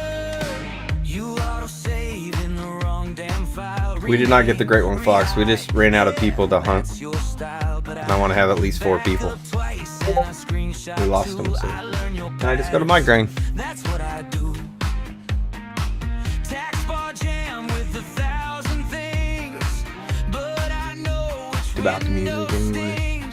You ought to say We did not get the Great One Fox. We just ran out of people to hunt. And I want to have at least 4 people. We lost them, so. And I just go to migraine. That's what I do. Tax bar jam with 1,000 things, but I know it's About the music anyway.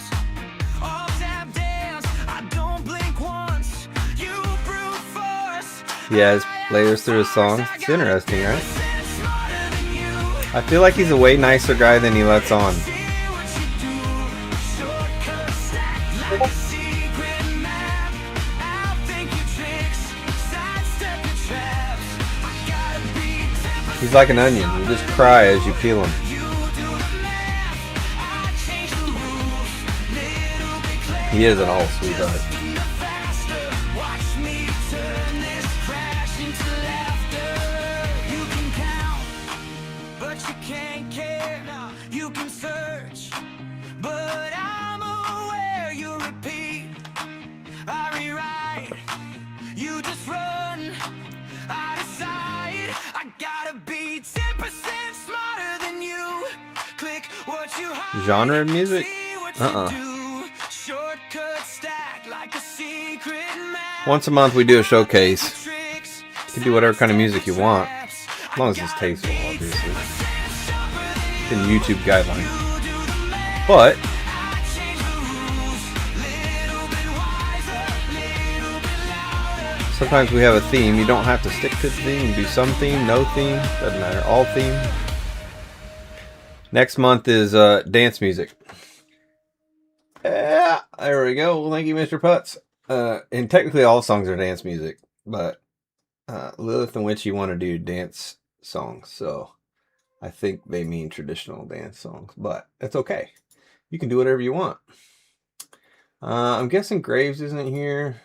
all tap dance. I don't blink once. You brute force. Yeah, his layers through his songs. It's interesting, right? I feel like he's a way nicer guy than he lets on. He's like an onion. You just cry as you peel him. He is an all sweetheart. You can search, but I'm aware you repeat. I rewrite, you just run. I decide I gotta be 10% smarter than you. Click what you hide, Genre of music? see what you do. Shortcut stack like a secret map. Once a month we do a showcase. You can do whatever kind of music you want. As long as it's tasteful, obviously. In YouTube guideline. But sometimes we have a theme. You don't have to stick to the theme. You do some theme, no theme, doesn't matter. All theme. Next month is dance music. Yeah, there we go. Well, thank you, Mr. Putz. And technically all songs are dance music, but Lilith and Witchy want to do dance songs, so I think they mean traditional dance songs, but it's okay. You can do whatever you want. I'm guessing Graves isn't here,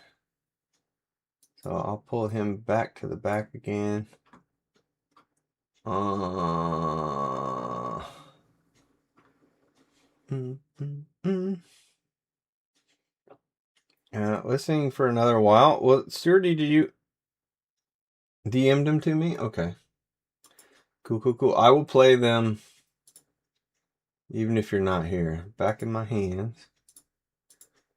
so I'll pull him back to the back again. Listening for another while. Well, Sturdy, did you DM'd him to me? Okay. Cool. I will play them even if you're not here. Back in my hands.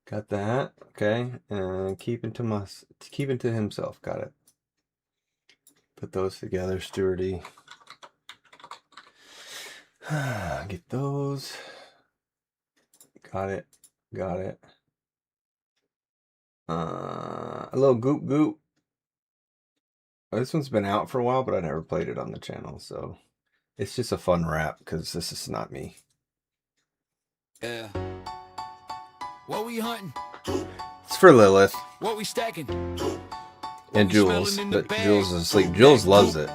Got that. Okay. And keeping to himself. Got it. Put those together, Sturdy. Get those. Got it. A little goop. This one's been out for a while, but I never played it on the channel, so it's just a fun rap because this is not me. Yeah. What we hunting? It's for Lilith. What we stacking? And Jules, but Jules is asleep. Jules loves it.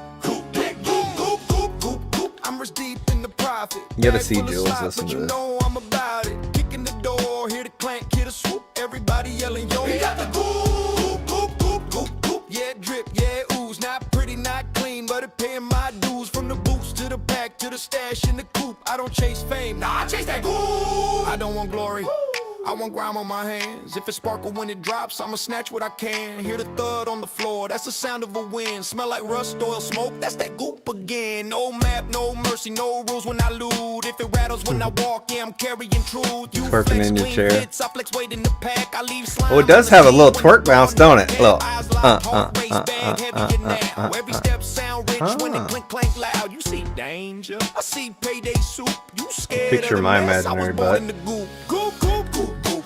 You gotta see Jules listen to this. Kicking the door, hear the clank, hear the swoop. Everybody yelling, yo, he got the goop. Yeah, drip, yeah, ooze. Not pretty, not clean, but it paying my dues. From the boots to the pack to the stash in the coop. I don't chase fame, nah, I chase that goop. I don't want glory, I want grime on my hands. If it sparkle when it drops, I'ma snatch what I can. Hear the thud on the floor, that's the sound of a wind. Smell like rust, oil, smoke, that's that goop again. No map, no mercy, no rules when I loot. If it rattles when I walk, yeah, I'm carrying truth. You Twerking flex in your clean chair. fits, I flex weight in the pack. I leave slime Oh, it does have a little twerk bounce, don't it? Look. Every step sound rich when it clink clank loud. You see danger, I see payday soup. You scared Picture of the my mess, I was imaginary born butt. in the goop. Goop.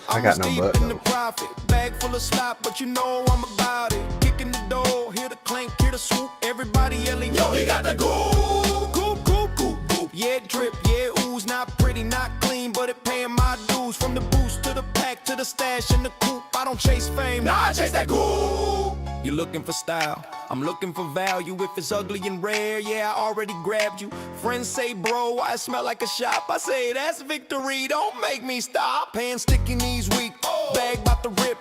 I got no butt, In the though. profit, bag full of slop, but you know I'm about it. Kicking the door, hear the clank, hear the swoop. Everybody yelling, yo, he got the goop. Goop. Yeah, drip, yeah, ooze. Not pretty, not clean, but it paying my dues. From the boost to the pack to the stash in the coop. I don't chase fame, nah, I chase that goop. You looking for style, I'm looking for value. If it's ugly and rare, yeah, I already grabbed you. Friends say, bro, I smell like a shop. I say, that's victory, don't make me stop. Hands sticky, knees weak, bag about to rip.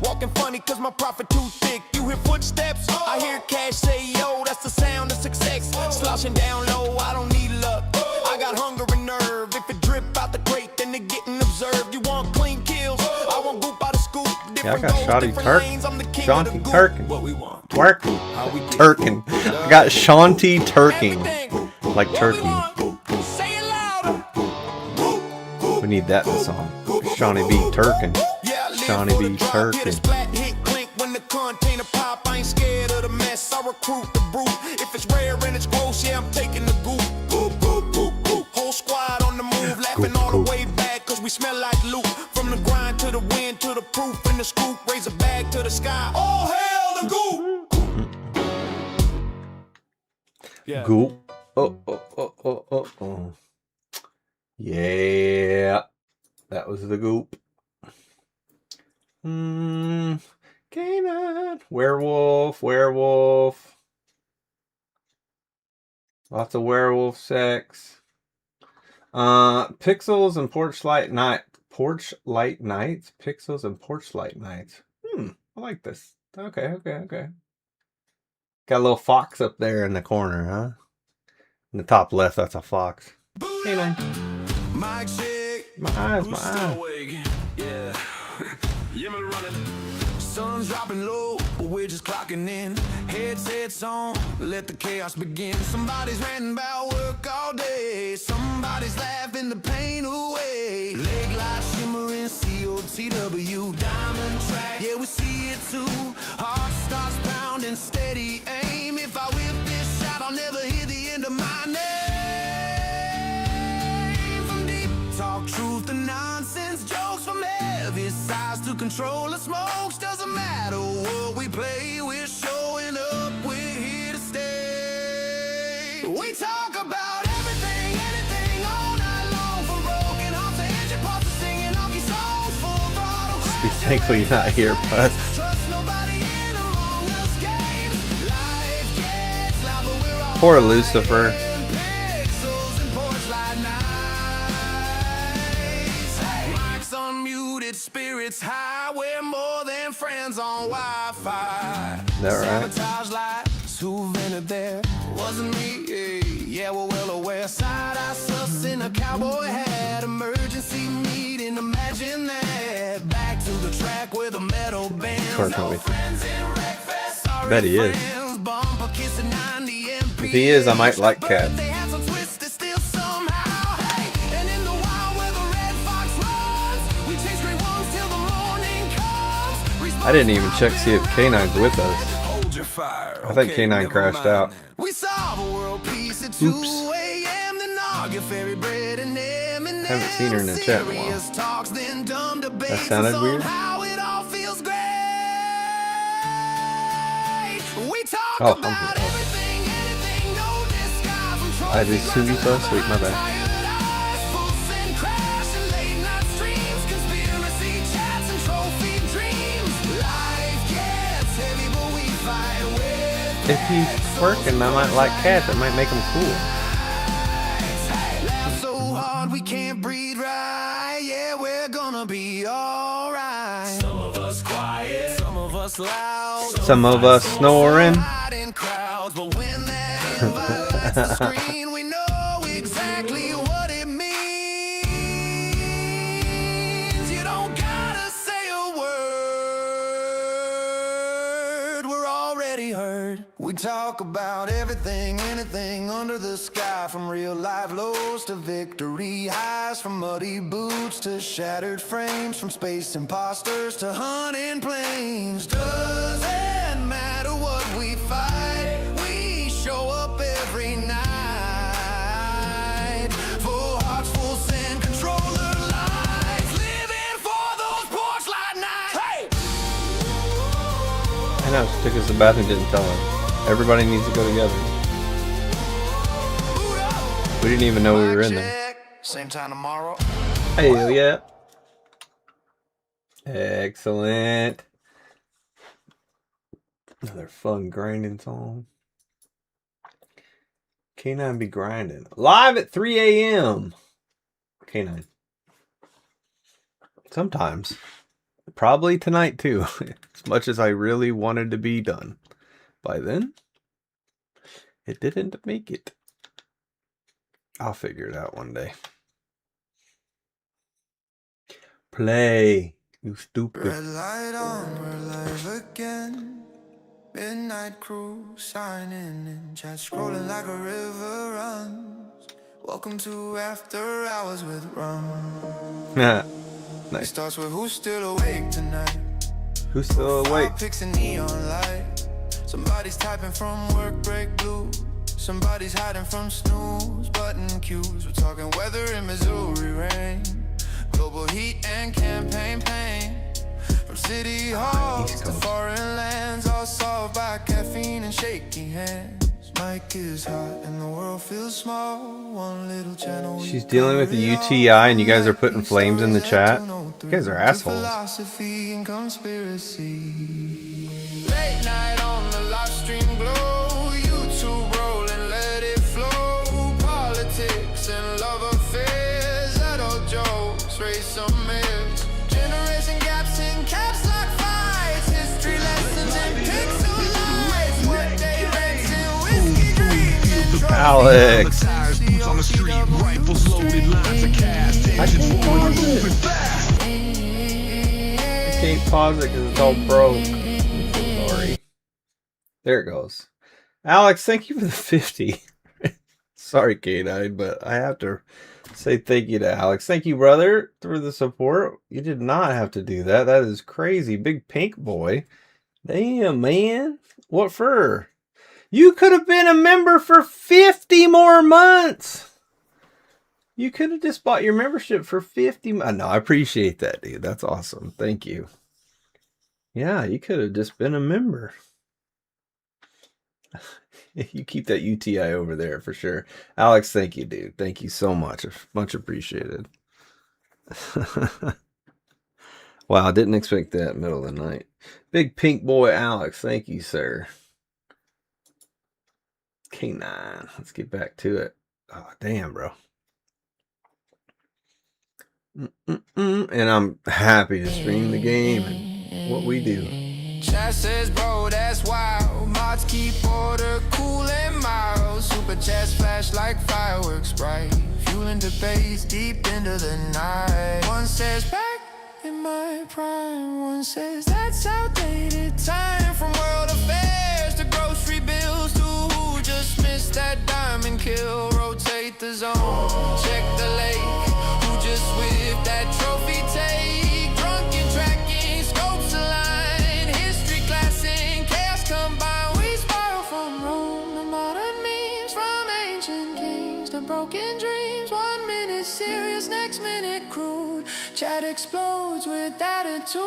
Walking funny cause my profit too thick. You hear footsteps, I hear cash say, yo, that's the sound of success. Sloshing down low, I don't need luck. I got hunger and nerve. If it drip out the crate, then it getting observed. You want clean kills, I want goop out of scoop. Yeah, I got Shanti Turking. What we want. Twerking. I got Shanti Turking. Like turkey. Say it louder. We need that in the song. Shawnee B. Turkin. Shawnee B. Turkin. When the container pop, I ain't scared of the mess. I recruit the brute. If it's rare and it's gross, yeah, I'm taking the goop. Whole squad on the move, laughing all the way back, cause we smell like loot. From the grind to the wind to the proof in the scoop, raise a bag to the sky. Oh hell, the goop! Yeah. Goop. Oh. Yeah. That was the goop. Canine. Werewolf. Lots of werewolf sex. Pixels and porch light nights. Pixels and porch light nights. I like this. Okay. Got a little fox up there in the corner, huh? In the top left, that's a fox. Canine. My eyes. Yeah. Running. Sun's dropping low, but we're just clocking in. Headsets on, let the chaos begin. Somebody's ranting about work all day. Somebody's laughing the pain away. Leg light shimmering, cotw, diamond track. Yeah, we see it too. Heart starts pounding, steady aim. If I whip this shot, I'll never hear the end of my name. From deep, talk truth to nonsense, jokes from heavy sides to control the smokes. Doesn't matter what we play, we're showing up, we're here to stay. We talk about everything, anything all night long. From broken hearts to engine parts to singing honky songs. Full throttle Be crashes. thankful you're not here, bud. Trust nobody in among us games. Life gets loud, but we're all Poor Lucifer. pixels and porch light nights. Mics unmuted, spirits high. We're more than friends on Wi-Fi. That right? Sabotage lights, who vented there? Wasn't me. Yeah, we're well aware. Side eye sus in a cowboy hat. Emergency meeting, imagine that. Back to the track with a metal band. Twerking with you. Friends in Wreckfest, sorry Bet he is. friends. Bumper kiss at 90 MP. If he is, I might like Cat. They had some twisted still somehow. Hey, and in the wild where the red fox runs, we chase great ones till the morning comes. I didn't even check to see if K9's with us. Hold your fire. I think K9 crashed out. We solve a world peace at 2 Oops. a.m. Then argue fairy bread and M&M's. Haven't seen her in the chat in a while. Serious talks, then dumb debates. That sounded and weird. somehow it all feels great. We talk Oh, about I'm- everything, anything, no disguise. From I did trophy see you so glass sweet, my bad. tired eyes, full send crash and late night streams, conspiracy chats and trophy dreams. Life gets heavy, but we fight with. If he's twerking, I might like Cat. That might make him cool. Laugh so hard we can't breathe right. Yeah, we're gonna be alright. Some of us quiet, some of us loud. Some of us snoring. Hide in crowds, but when that invite lights the screen, we know exactly what it means. You don't gotta say a word, we're already heard. We talk about everything, anything under the sky. From real life lows to victory highs. From muddy boots to shattered frames. From space imposters to hunting planes. Doesn't matter what we fight, we show up every night. Full hearts, full send, controller lights. Living for those porch light nights. Hey! I know, she took us to the bathroom, didn't tell her. Everybody needs to go together. We didn't even know we were in there. Same time tomorrow. Hey, yeah. Excellent. Another fun grinding song. K9 be grinding. Live at 3 a.m. K9. Sometimes. Probably tonight too. As much as I really wanted to be done. By then, it didn't make it. I'll figure it out one day. Play, you stupid. Red light on, we're live again. Midnight crew signing in, chat scrolling like a river runs. Welcome to After Hours with Rum. Nice. It starts with who's still awake tonight. Who's still awake? Picks a neon light. Somebody's typing from work break blues. Somebody's hiding from snooze button cues. We're talking weather in Missouri rain, global heat and campaign pain. From city halls to foreign lands, all solved by caffeine and shaky hands. Mike is hot and the world feels small. One little channel. She's dealing with the UTI and you guys are putting flames in the chat. You guys are assholes. Philosophy and conspiracy. Late night on the live stream glow. YouTube rolling, let it flow. Politics and love affairs. Adult jokes, raise some myths. Generation gaps in caps lock fights. History lessons and pixel lights. Workday rents and whiskey dreams and trophies. Alex. I can't pause it because it's all broke. I'm so sorry. There it goes. Alex, thank you for the 50. Sorry, K9, but I have to say thank you to Alex. Thank you, brother, for the support. You did not have to do that. That is crazy. Big pink boy. Damn, man. What for? You could have been a member for 50 more months. You could have just bought your membership for 50. No, I appreciate that, dude. That's awesome. Thank you. Yeah, you could have just been a member. You keep that UTI over there for sure. Alex, thank you, dude. Thank you so much. Much appreciated. Wow, I didn't expect that middle of the night. Big pink boy Alex, thank you, sir. K9. Let's get back to it. Oh, damn, bro. And I'm happy to stream the game and what we do. Chat says, bro, that's wild. Mods keep order cool and mild. Super chats flash like fireworks bright. Fueling debates deep into the night. One says, back in my prime. One says, that's outdated time. From world affairs to grocery bills to who just missed that diamond kill. Rotate the zone, check the lake. Who just whipped that trophy take? Drunken tracking, scopes align. History classing, chaos combined. We spiral from Rome to modern memes. From ancient kings to broken dreams. 1 minute serious, next minute crude. Chat explodes with attitude.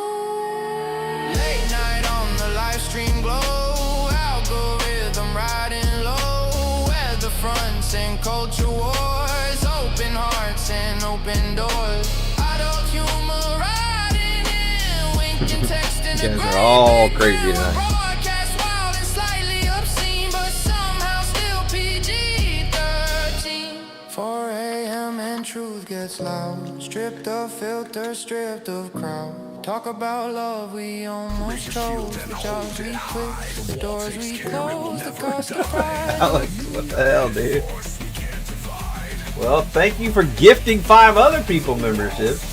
Late night on the live stream glow. Algorithm riding low. Weather fronts and culture wars. Open hearts and open doors. Adult humor riding in. Winking, texting. You guys are all crazy tonight. Broadcast wild and slightly obscene, but somehow still PG-13. 4 a.m. and truth gets loud. Stripped of filter, stripped of crowd. Talk about love we almost chose. The jobs we quit, the doors we closed, the cost of pride. Alex, what the hell, dude? Well, thank you for gifting 5 other people memberships.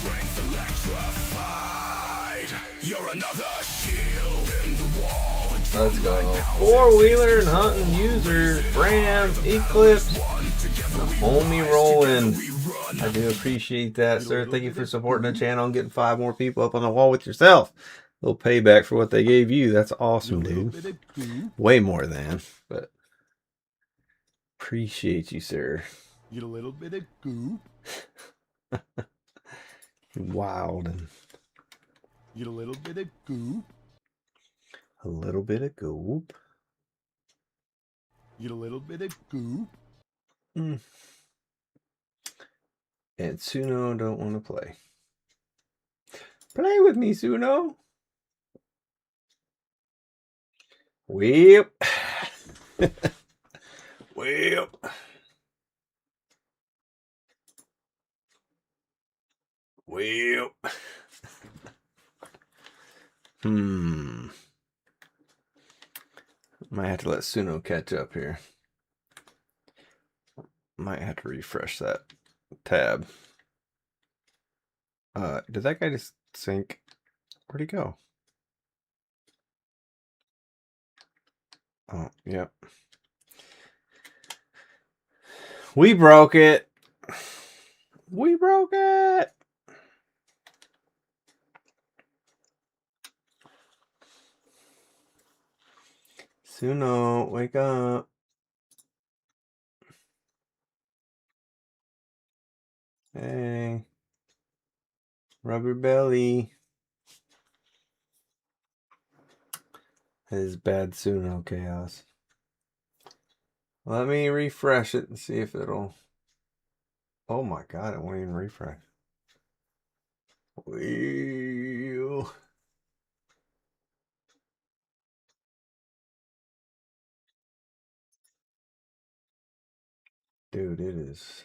Let's go. 4-wheeler and hunting user, Ram, Eclipse, the homie rolling. I do appreciate that, sir. Thank you for supporting the channel and getting 5 more people up on the wall with yourself. A little payback for what they gave you. That's awesome, dude. Way more than, but appreciate you, sir. Get a little bit of goop. Wild. And Get a little bit of goop. a little bit of goop. Get a little bit of goop. And Suno don't want to play. Play with me, Suno. Whip. Whip. Whip. Might have to let Suno catch up here. Might have to refresh that tab. Did that guy just sink? Where'd he go? Oh, yep. We broke it. We broke it. Suno, wake up. Hey. Rubber belly. That is bad Suno chaos. Let me refresh it and see if it'll... Oh my god, it won't even refresh. Wheel. Dude, it is...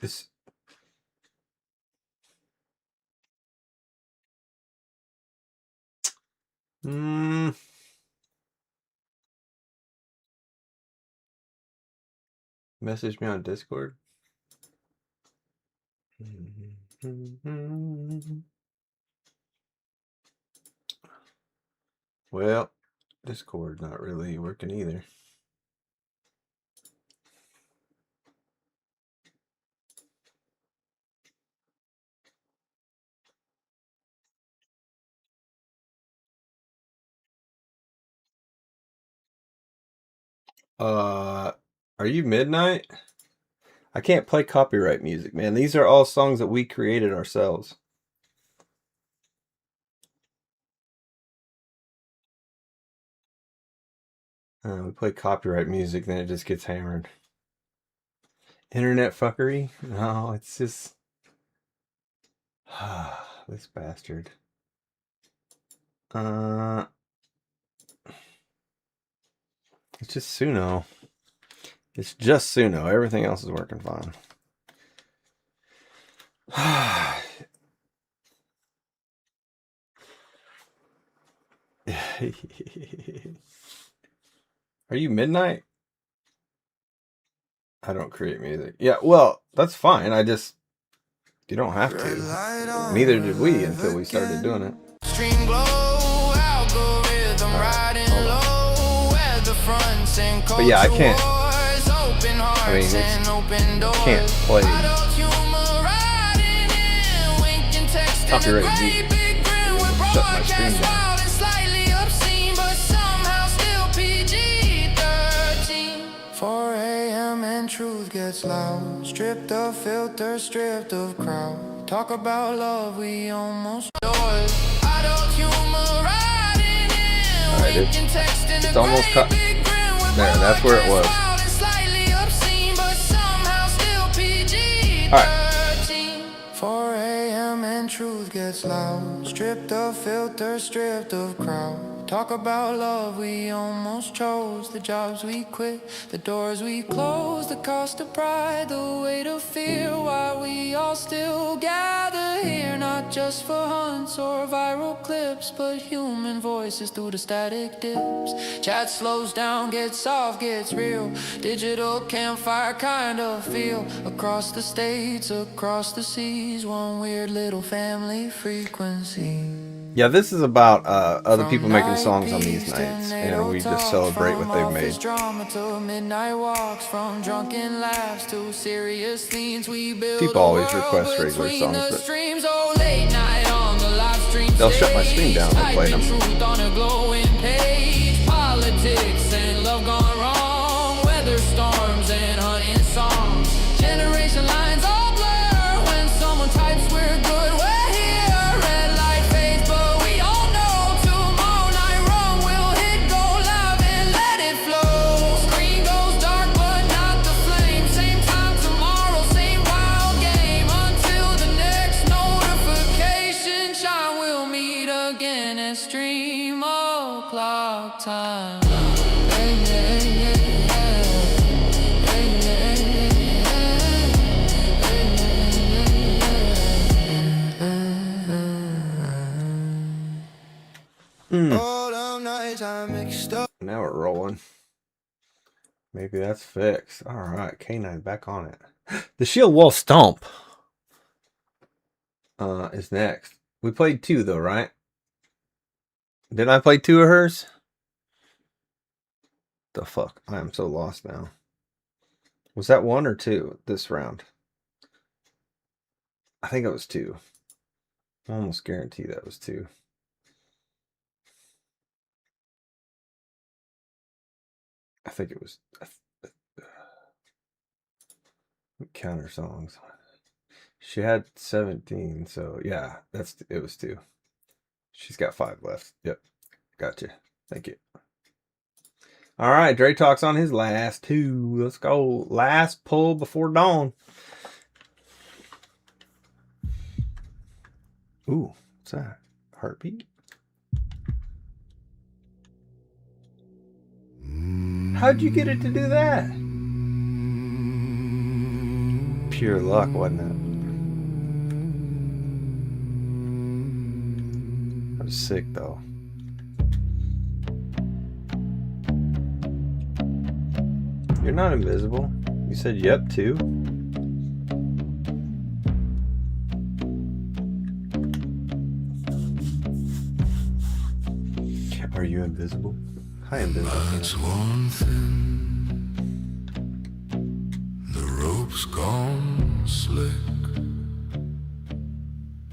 This... Message me on Discord. Well, Discord not really working either. Are you Midnight? I can't play copyright music, man. These are all songs that we created ourselves. We play copyright music, then it just gets hammered. Internet fuckery? No, it's just... this bastard. It's just Suno. It's just Suno. Everything else is working fine. Are you Midnight? I don't create music. Yeah, well, that's fine. I just... You don't have to. Neither did we until we started doing it. Stream glow, algorithm riding low, at the front and But yeah, I can't. open hearts I mean, and open doors. Can't play Adult humor riding in, winking, texting, copyright a music. great big grin with Shut my screen broadcast down. wild and slightly obscene, but somehow still PG-13. 4 a.m. and truth gets loud, stripped of filter, stripped of crowd. Talk about love, we almost doors. Adult humor riding in, Alright, winking, texting, it's a almost great cut. big grin with There, that's where it was. wild and slightly obscene, but somehow still PG-13. Alright. 4 a.m. and truth gets loud, stripped of filter, stripped of crowd. Talk about love we almost chose, the jobs we quit, the doors we closed, the cost of pride, the weight of fear, why we all still gather here, not just for hunts or viral clips, but human voices through the static dips. Chat slows down, gets soft, gets real, digital campfire kind of feel, across the states, across the seas, one weird little family frequency. Yeah, this is about other people making songs on these nights, and we just celebrate what they've made. Drama to midnight walks, from drunken laughs to serious themes. We build People always request regular songs, but they'll shut my stream down if I play them. Truth on a glowing page, politics and love gone wrong, weather storms and hunting songs. Generation lines all blur when someone types we're good. We're here, red light fades, but we all know tomorrow night rum will hit, go live and let it flow. Screen goes dark, but not the flame. Same time tomorrow, same wild game, until the next notification chime. We'll meet again at stream o'clock time. Now we're rolling. Maybe that's fixed. All right, K9 back on it. The Shield Wall Stomp is next. We played 2 though, right? Didn't I play 2 of hers? The fuck? I am so lost now. Was that 1 or 2 this round? I think it was 2. I almost guarantee that was 2. I think it was counter songs. She had 17, so yeah, it was 2. She's got 5 left. Yep. Gotcha. Thank you. All right, Dre Talk's on his last 2. Let's go. Last pull before dawn. Ooh, what's that? Heartbeat? How'd you get it to do that? Pure luck, wasn't it? That was sick, though. You're not invisible. You said yep, too. Are you invisible? Hi, invisible. That's one thing. The rope's gone slick.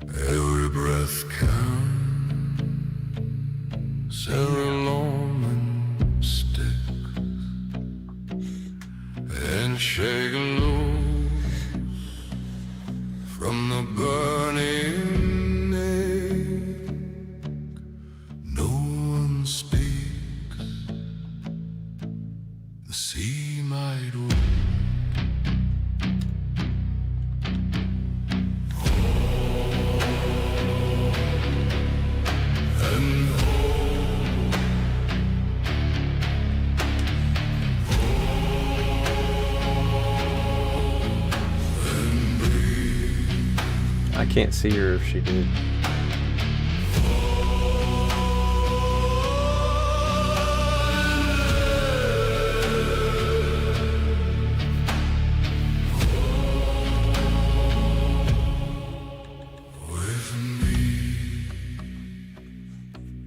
Every breath counts. Every lawman sticks. And shake loose from the burning egg. No one speaks. The sea might wait. And I can't see her if she did.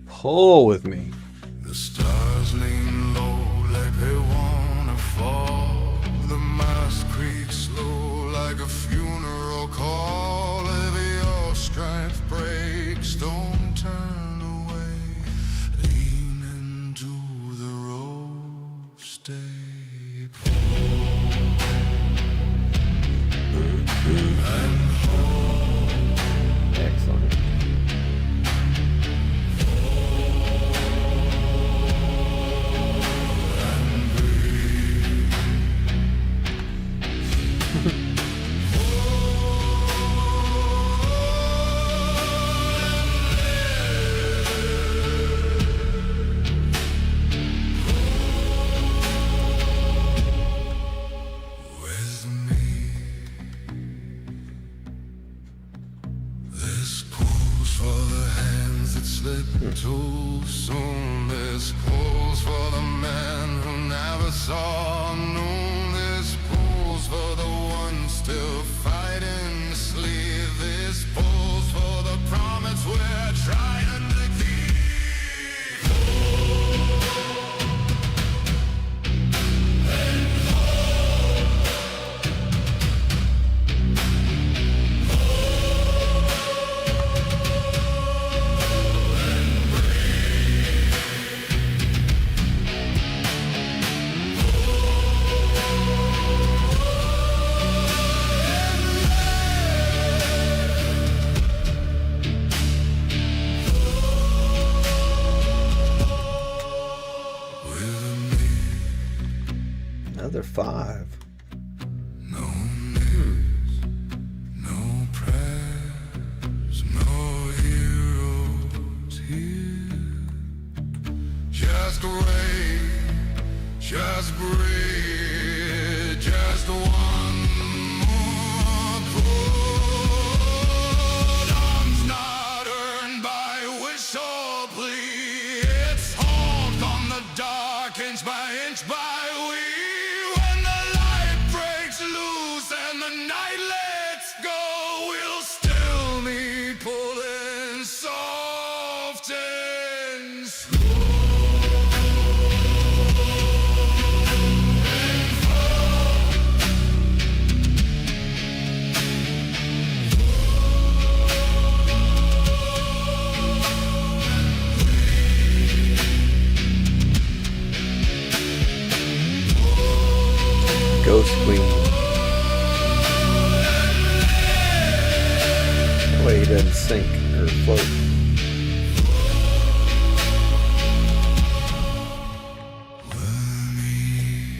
Pull with me. the stars lean low like they wanna fall. The mass creaks slow like a funeral call. If your strength breaks, don't turn away. Lean into the rope, stay and Excellent. with me. This pulls for the hands that slip too soon. This pulls for the man who never saw noon. This pulls for the one still fighting to sleep. This pulls for the promise we're trying to keep. Another 5. No names, no prayers, no heroes here. Just wait, just breathe, just one more pull. Arms not earned by wish or plea. It's hold on the dark inch by week. mountains. Ghost Queen. That way he doesn't sink or float.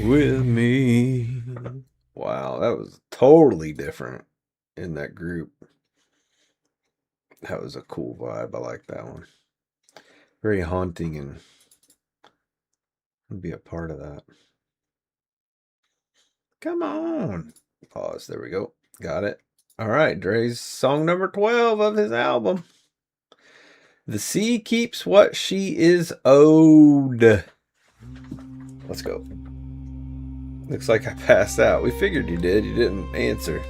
With me. Wow, that was totally different in that group. That was a cool vibe. I like that one. Very haunting, and I'd be a part of that. Come on. Pause. There we go. Got it. All right. Dre's song number 12 of his album. The sea keeps what she is owed. Let's go. Looks like I passed out. We figured you did. You didn't answer.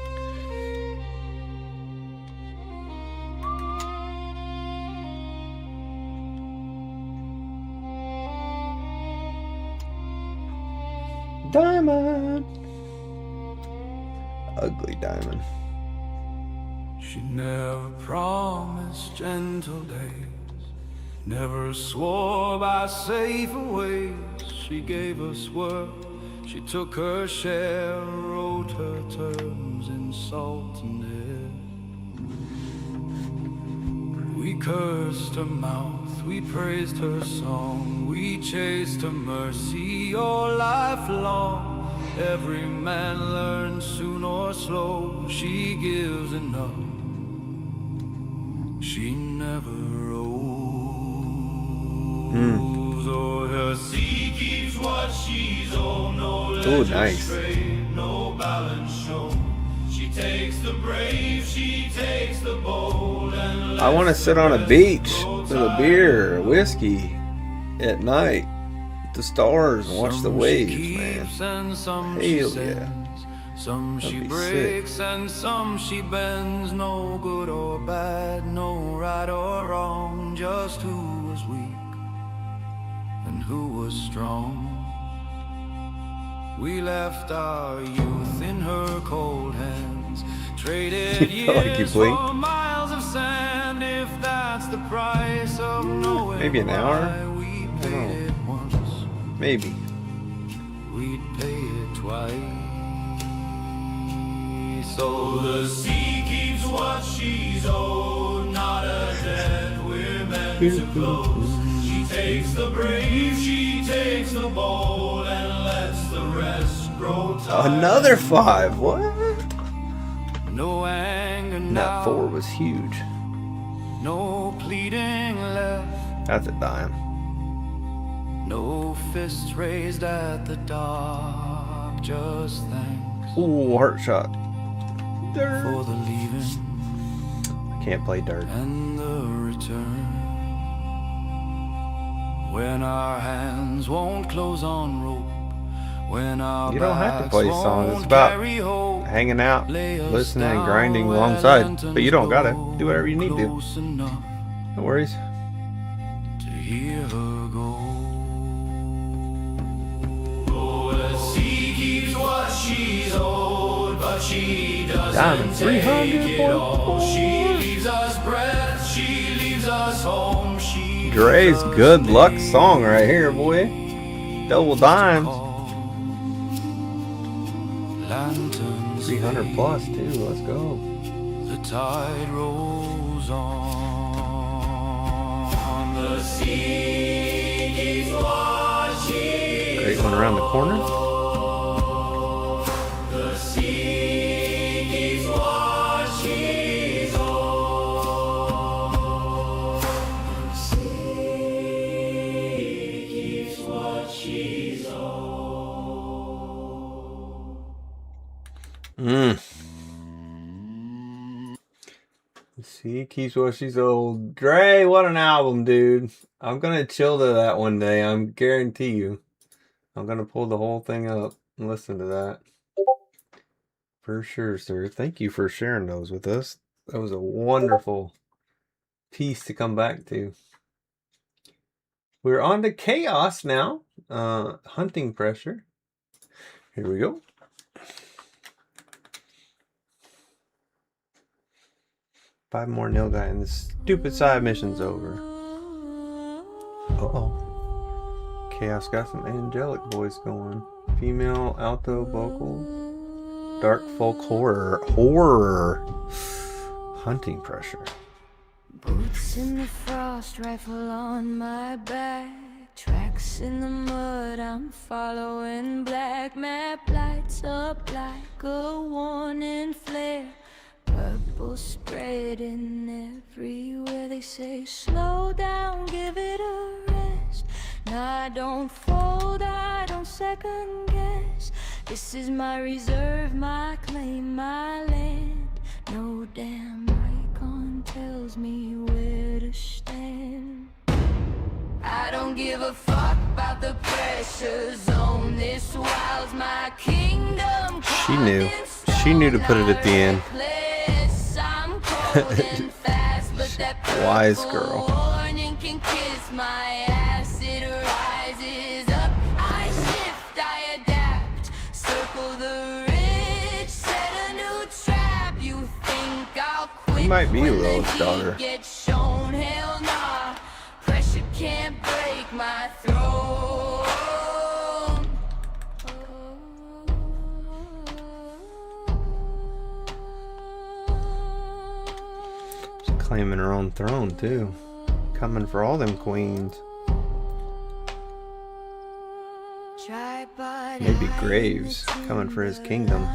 Diamond. Ugly diamond. She never promised gentle days, never swore by safer ways. She gave us work, she took her share, wrote her terms in salt and air. We cursed her mouth, we praised her song, we chased her mercy all life long. Every man learns soon or slow, she gives enough, she never owes. Oh, her sea keeps what she's owed. No Ooh, nice. no balance shown. She takes the brave, she takes the bold, and I want to sit on a beach with a beer or whiskey at night with the stars and watch the waves, man. Hell yeah. Some That'd she be breaks sick. and some she bends. No good or bad, no right or wrong, just who was weak and who was strong. We left our youth in her cold hands, traded Felt like you years blinked. for miles of sand. If that's the price of knowing Maybe an hour? why we I don't know. paid it once, Maybe. we'd pay it twice. so the sea keeps what she's owed. Not a debt we're meant to close. She takes the brave, she takes the bold, and lets the rest grow tired. Another 5. What? No anger And now, that 4 was huge. no pleading left, That's a dime. no fists raised at the dark, just thanks Ooh, heart shot. for the leaving I can't play dirt. and the return. When our hands won't close on rope, when our You don't have to backs play songs. It's won't about carry hope, hanging out, lay us listening, and down grinding where alongside. But you don't lanterns gotta glow, do whatever you need to. close enough No worries. to hear her go. Oh, the sea keeps what she's owed, but she doesn't Diamond take 300 it all. She leaves us breath, she leaves us home. She Dre's leaves us good luck names. song right here, boy. Double dimes. Lanterns 300 plus too. Let's go. the tide rolls on. The sea keeps what she's Great one around the corner. The sea keeps what she's owed. The sea keeps what she's owed. She keeps what she's old. Dre, what an album, dude. I'm gonna chill to that one day. I'm guarantee you. I'm gonna pull the whole thing up and listen to that. For sure, sir. Thank you for sharing those with us. That was a wonderful piece to come back to. We're on to chaos now. Hunting pressure. Here we go. Five more nil guy and this stupid side mission's over. Uh-oh. Chaos got some angelic voice going. Female alto vocal. Dark folk horror. Horror. Hunting pressure. Boots in the frost, rifle on my back. Tracks in the mud, I'm following. Black map lights up like a warning flare. Purple spreading everywhere. They say slow down, give it a rest. No, I don't fold, I don't second guess. This is my reserve, my claim, my land. No damn icon tells me where to stand. I don't give a fuck about the pressure zone. This wild's my kingdom. She knew. She knew to put it at the end. Wise girl. Can kiss my ass, it rises up. I shift, I adapt. Circle the ridge, set a new trap. You think I'll quit? He might be when the Lilith's daughter. heat gets shown? Hell nah. Pressure can't break my throne. She's claiming her own throne too. Coming for all them queens. Maybe Graves coming for his kingdom.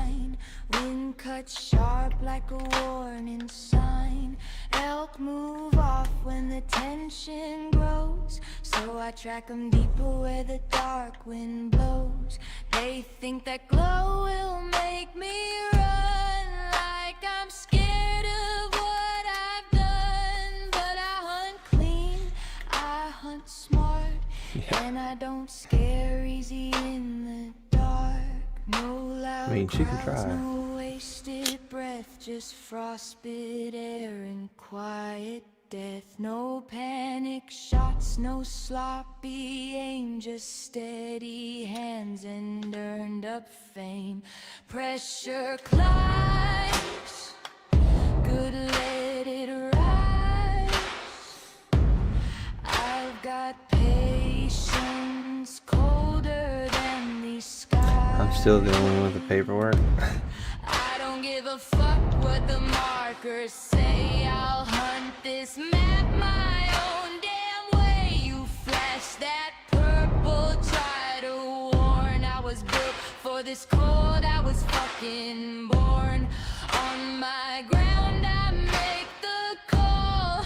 Wind cuts sharp like a warning sign. Elk move off when the tension grows. So I track them deeper where the dark wind blows. They think that glow will make me run like I'm scared of what I've done. But I hunt clean, I hunt smart. And I don't scare easy in the dark. No loud she can crowds, try. no wasted breath, just frostbit air and quiet death. No panic shots, no sloppy aim, just steady hands and earned up fame. Pressure climbs, good let it rise. I've got patience colder than these skies. I'm still the only one with the paperwork. I don't give a fuck what the markers say. I'll hunt this map my own damn way. You flash that purple, try to warn. I was built for this cold, I was fucking born. On my ground I make the call.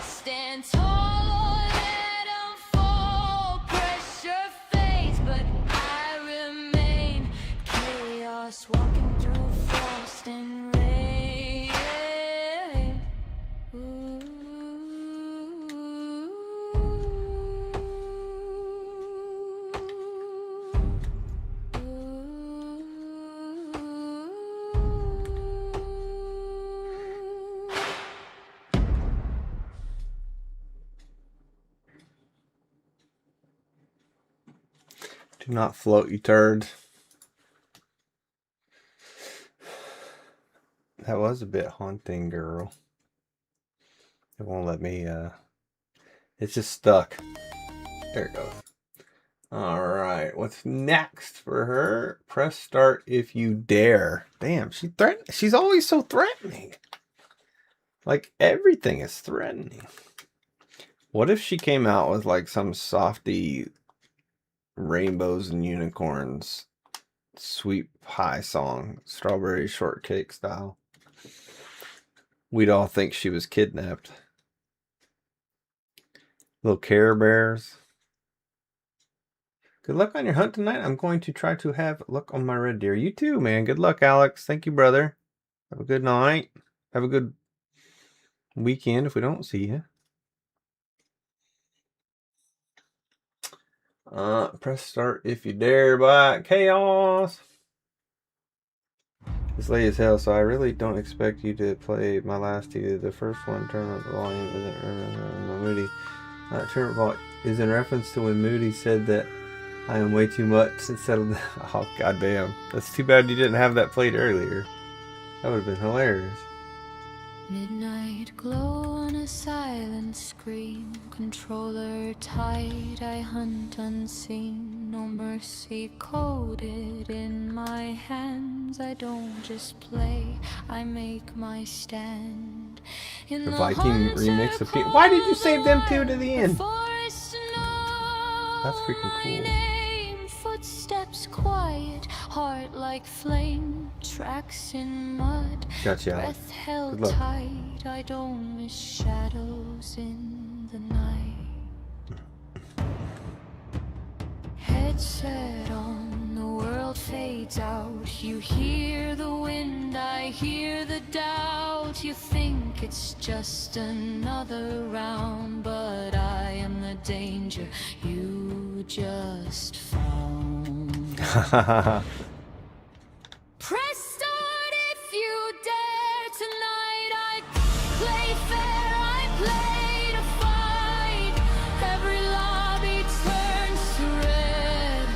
Stand tall, let 'em fall. Pressure fades, but I remain. Chaos walking through frost and rain. Ooh. Do not float, you turd. That was a bit haunting, girl. It won't let me, it's just stuck. There it goes. Alright, what's next for her? Press start if you dare. Damn, she's always so threatening. Like, everything is threatening. What if she came out with, like, some softy rainbows and unicorns sweet pie song, strawberry shortcake style? We'd all think she was kidnapped. Little Care Bears. Good luck on your hunt tonight. I'm going to try to have luck on my red deer. You too, man. Good luck, Alex. Thank you, brother. Have a good night. Have a good weekend if we don't see you. Press start if you dare by Chaos. It's late as hell, so I really don't expect you to play my last two. The first one, turn up the volume, and then moody. Turn up is in reference to when Moody said that I am way too much instead of the... Oh, goddamn. That's too bad you didn't have that played earlier. That would have been hilarious. Midnight glow on a silent screen, controller tight, I hunt unseen, no mercy coded in my hands. I don't just play, I make my stand. In The Viking remix of Why did you save them two to the end? That's freaking cool. Footsteps quiet, heart like flame, tracks in mud, Gotcha. breath held tight. I don't miss shadows in the night. Headset on, the world fades out. You hear the wind, I hear the doubt. You think it's just another round, but I am the danger you just found. Press start if you dare tonight. I play fair, I play to fight. Every lobby turns to red.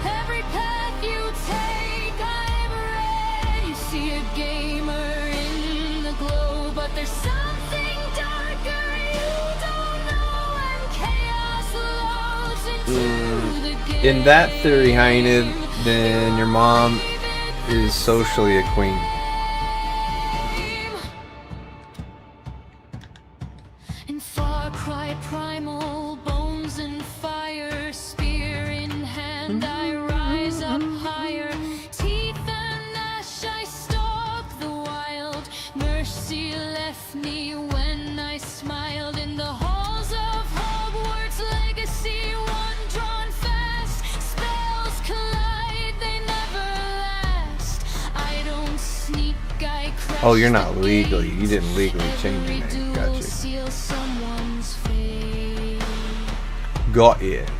Every path you take, I'm red. You see a gamer in the glow, but there's something darker you don't know, and chaos loads into the game. In that theory, Hynid, then your mom is socially a queen. In Far Cry primal, bones and fire, spear in hand, I rise up higher. Teeth and ash, I stalk the wild. Mercy left me when I smiled in the halls of Hogwarts legacy. One drawn fast, spells collide, they never last. I don't sneak, I crash. Oh, you're not legally. You didn't legally change your name. Gotcha. Seal someone's fate. Got it.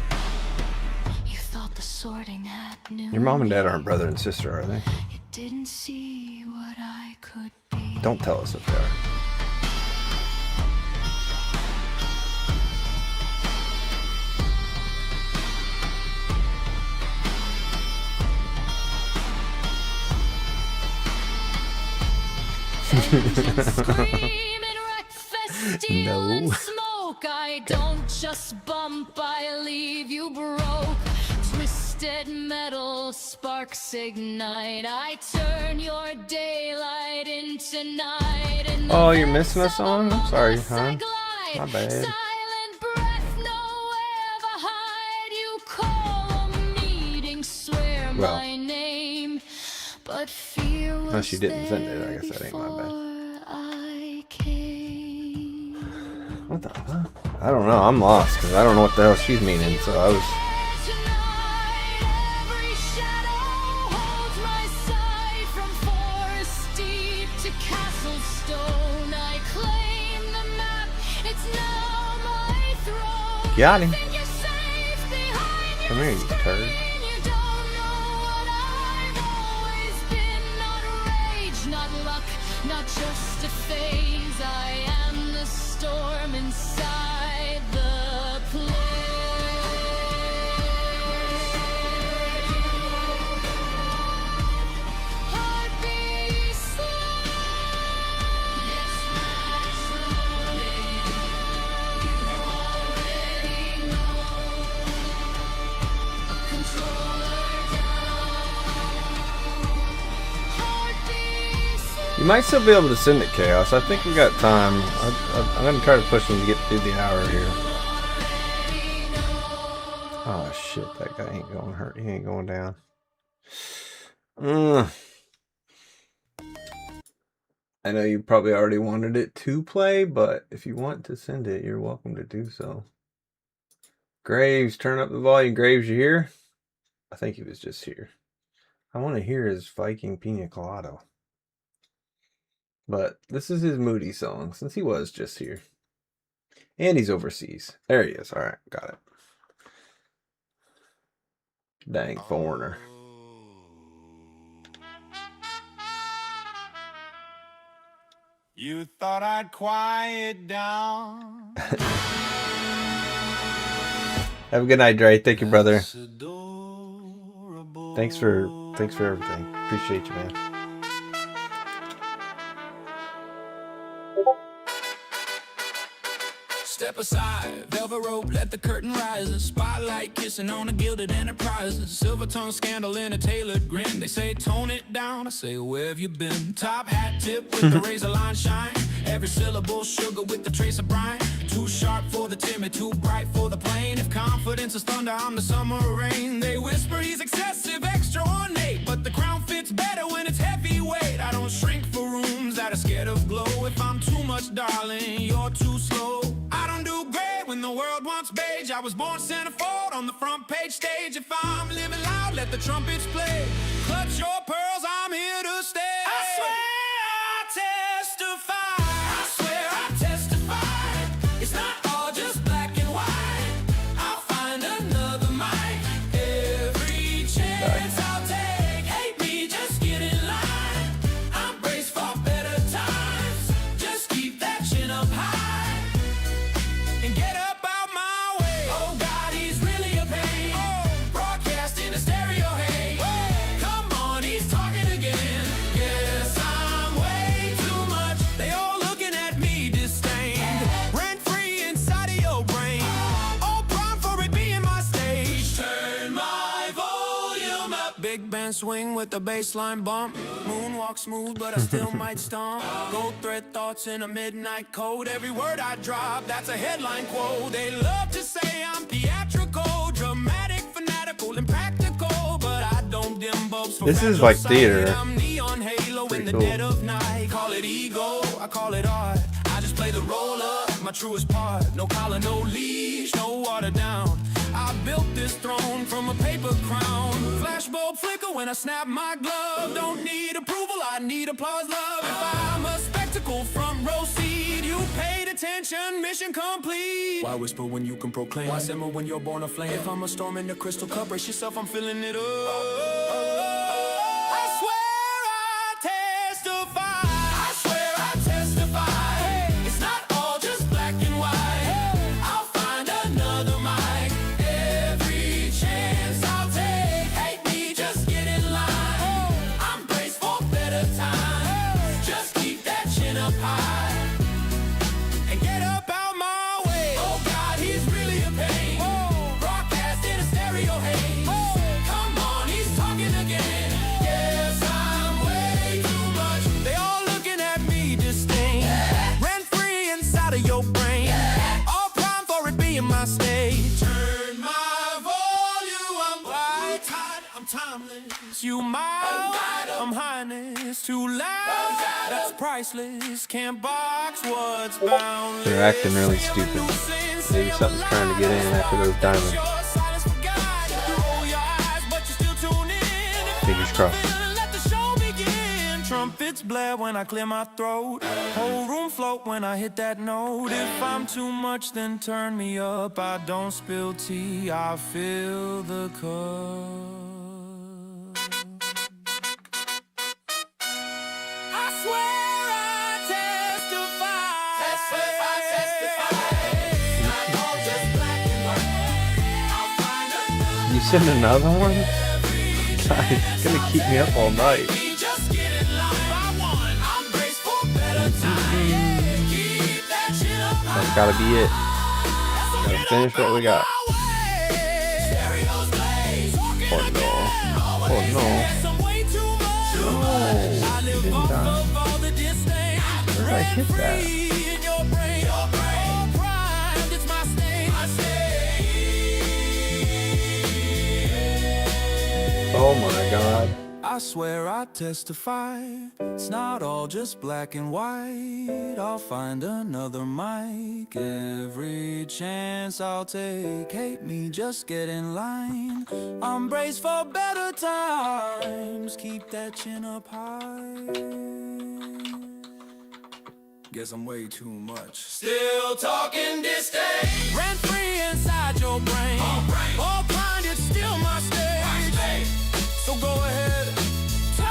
You thought the sorting hat knew. Your mom and dad aren't brother and sister, are they? You didn't see what I could be. Don't tell us if they are. No. Smoke, I don't just bump, I leave you broke. Twisted metal sparks ignite. I turn your daylight into night. Oh, you're missing a song? I'm sorry, hon. My bad. Silent breath, nowhere to hide. You call a meeting, swear my name, but fear was unless you didn't send it, I guess that ain't my bad. I came. What the fuck? I don't know. I'm lost because I don't know what the hell she's meaning. So I was. Got him. Come here, you turd. Not just a phase, I am the storm inside the play. Heart beats slow. Let's ride slowly. You already know. Controller down. Heart beats slow. You might still be able to send it, Chaos. I think we got time. I'm going to try to push him to get through the hour here. Oh, shit. That guy ain't going to hurt. He ain't going down. I know you probably already wanted it to play, but if you want to send it, you're welcome to do so. Graves, turn up the volume. Graves, you here? I think he was just here. I want to hear his Viking Pina Colada. But this is his Moody song, since he was just here. And he's overseas. There he is. Alright, got it. Dang foreigner. You thought I'd quiet down. Have a good night, Dre. Thank you, brother. Thanks for everything. Appreciate you, man. Step aside, velvet rope, let the curtain rise. A spotlight kissing on a gilded enterprise. A silver tongue scandal in a tailored grin. They say tone it down, I say where have you been? Top hat tip with the razor line shine. Every syllable sugar with the trace of brine. Too sharp for the timid, too bright for the plain. If confidence is thunder, I'm the summer rain. They whisper he's excessive, extra ornate, but the crown fits better when it's heavyweight. I don't shrink for rooms that are scared of glow. If I'm too much, darling, you're too slow. I don't do great when the world wants beige. I was born centerfold on the front page stage. If I'm living loud, let the trumpets play. Clutch your pearls, I'm here to stay. I swear I testify. I swear I testify. It's not all just black and white. I'll find another mic. Every chance I'll take. Hate me, just get in line. I'm braced for better times. Just keep that chin up high. And get up out my way. Oh God, he's really a pain. Oh, broadcasting a stereo, hey. Come on, he's talking again. Guess I'm way too much. They all looking at me disdain. Rent free inside of your brain. All prime for it being my stage. Turn my volume up. Big band swing with the bassline bump. Moonwalk smooth, but I still might stomp. Gold thread thoughts in a midnight code. Every word I drop, that's a headline quote. They love to say I'm theatrical, dramatic, fanatical, and practical, but I don't dim bulbs for This is like theater. I'm neon halo in the cool. dead of night. Call it ego, I call it art. I just play the role of my truest part. No collar, no leash, no water down. I built this throne from a paper crown. Flashbulb flicker when I snap my glove. Don't need approval, I need applause, love. If I'm a spectacle front row seat, you paid attention, mission complete. Why whisper when you can proclaim? Why simmer when you're born aflame? If I'm a storm in the crystal cup, brace yourself, I'm filling it up. I swear I testify. I swear I testify. It's not all just black and white. I'll find another mic. Every chance I'll take. Hate me, just get in line. I'm braced for better times. Just keep that chin up high. And get up out my way. Oh God, he's really a pain. Broadcast in a stereo, hey. Come on, he's talking again. Yes, I'm way too much. They all looking at me disdain. Rent free inside of your brain. All prime for it being my stage. Turn my volume up. White hot, I'm timeless. You mild, I'm highness. Too loud, that's priceless. Can't box what's boundless. They're acting really stupid. Maybe something's trying to get in after those diamonds. Fingers crossed. Let the show begin. Trumpets blare when I clear my throat. Whole room float when I hit that note. If I'm too much, then turn me up. I don't spill tea, I fill the cup. I swear I testify. Testify, testify. Not all just black and white. I'll find another. You send another one? God, it's gonna keep me up all night. Just get in line by one. I'm braced for better times. Keep that shit up high. That's gotta be it. Gotta finish what we got. Stereos blaze. Oh no. Oh no. Some way too much. No. I It live didn't off die. of all the disdain. Where did I hit that? Free in your brain. All primed, it's my stain. Oh my God. I swear I testify. It's not all just black and white. I'll find another mic. Every chance I'll take. Hate me, just get in line. I'm braced for better times. Keep that chin up high. Guess I'm way too much. Still talking disdain. Rent free inside your brain. All blind, it's still my stage. So go ahead. Turn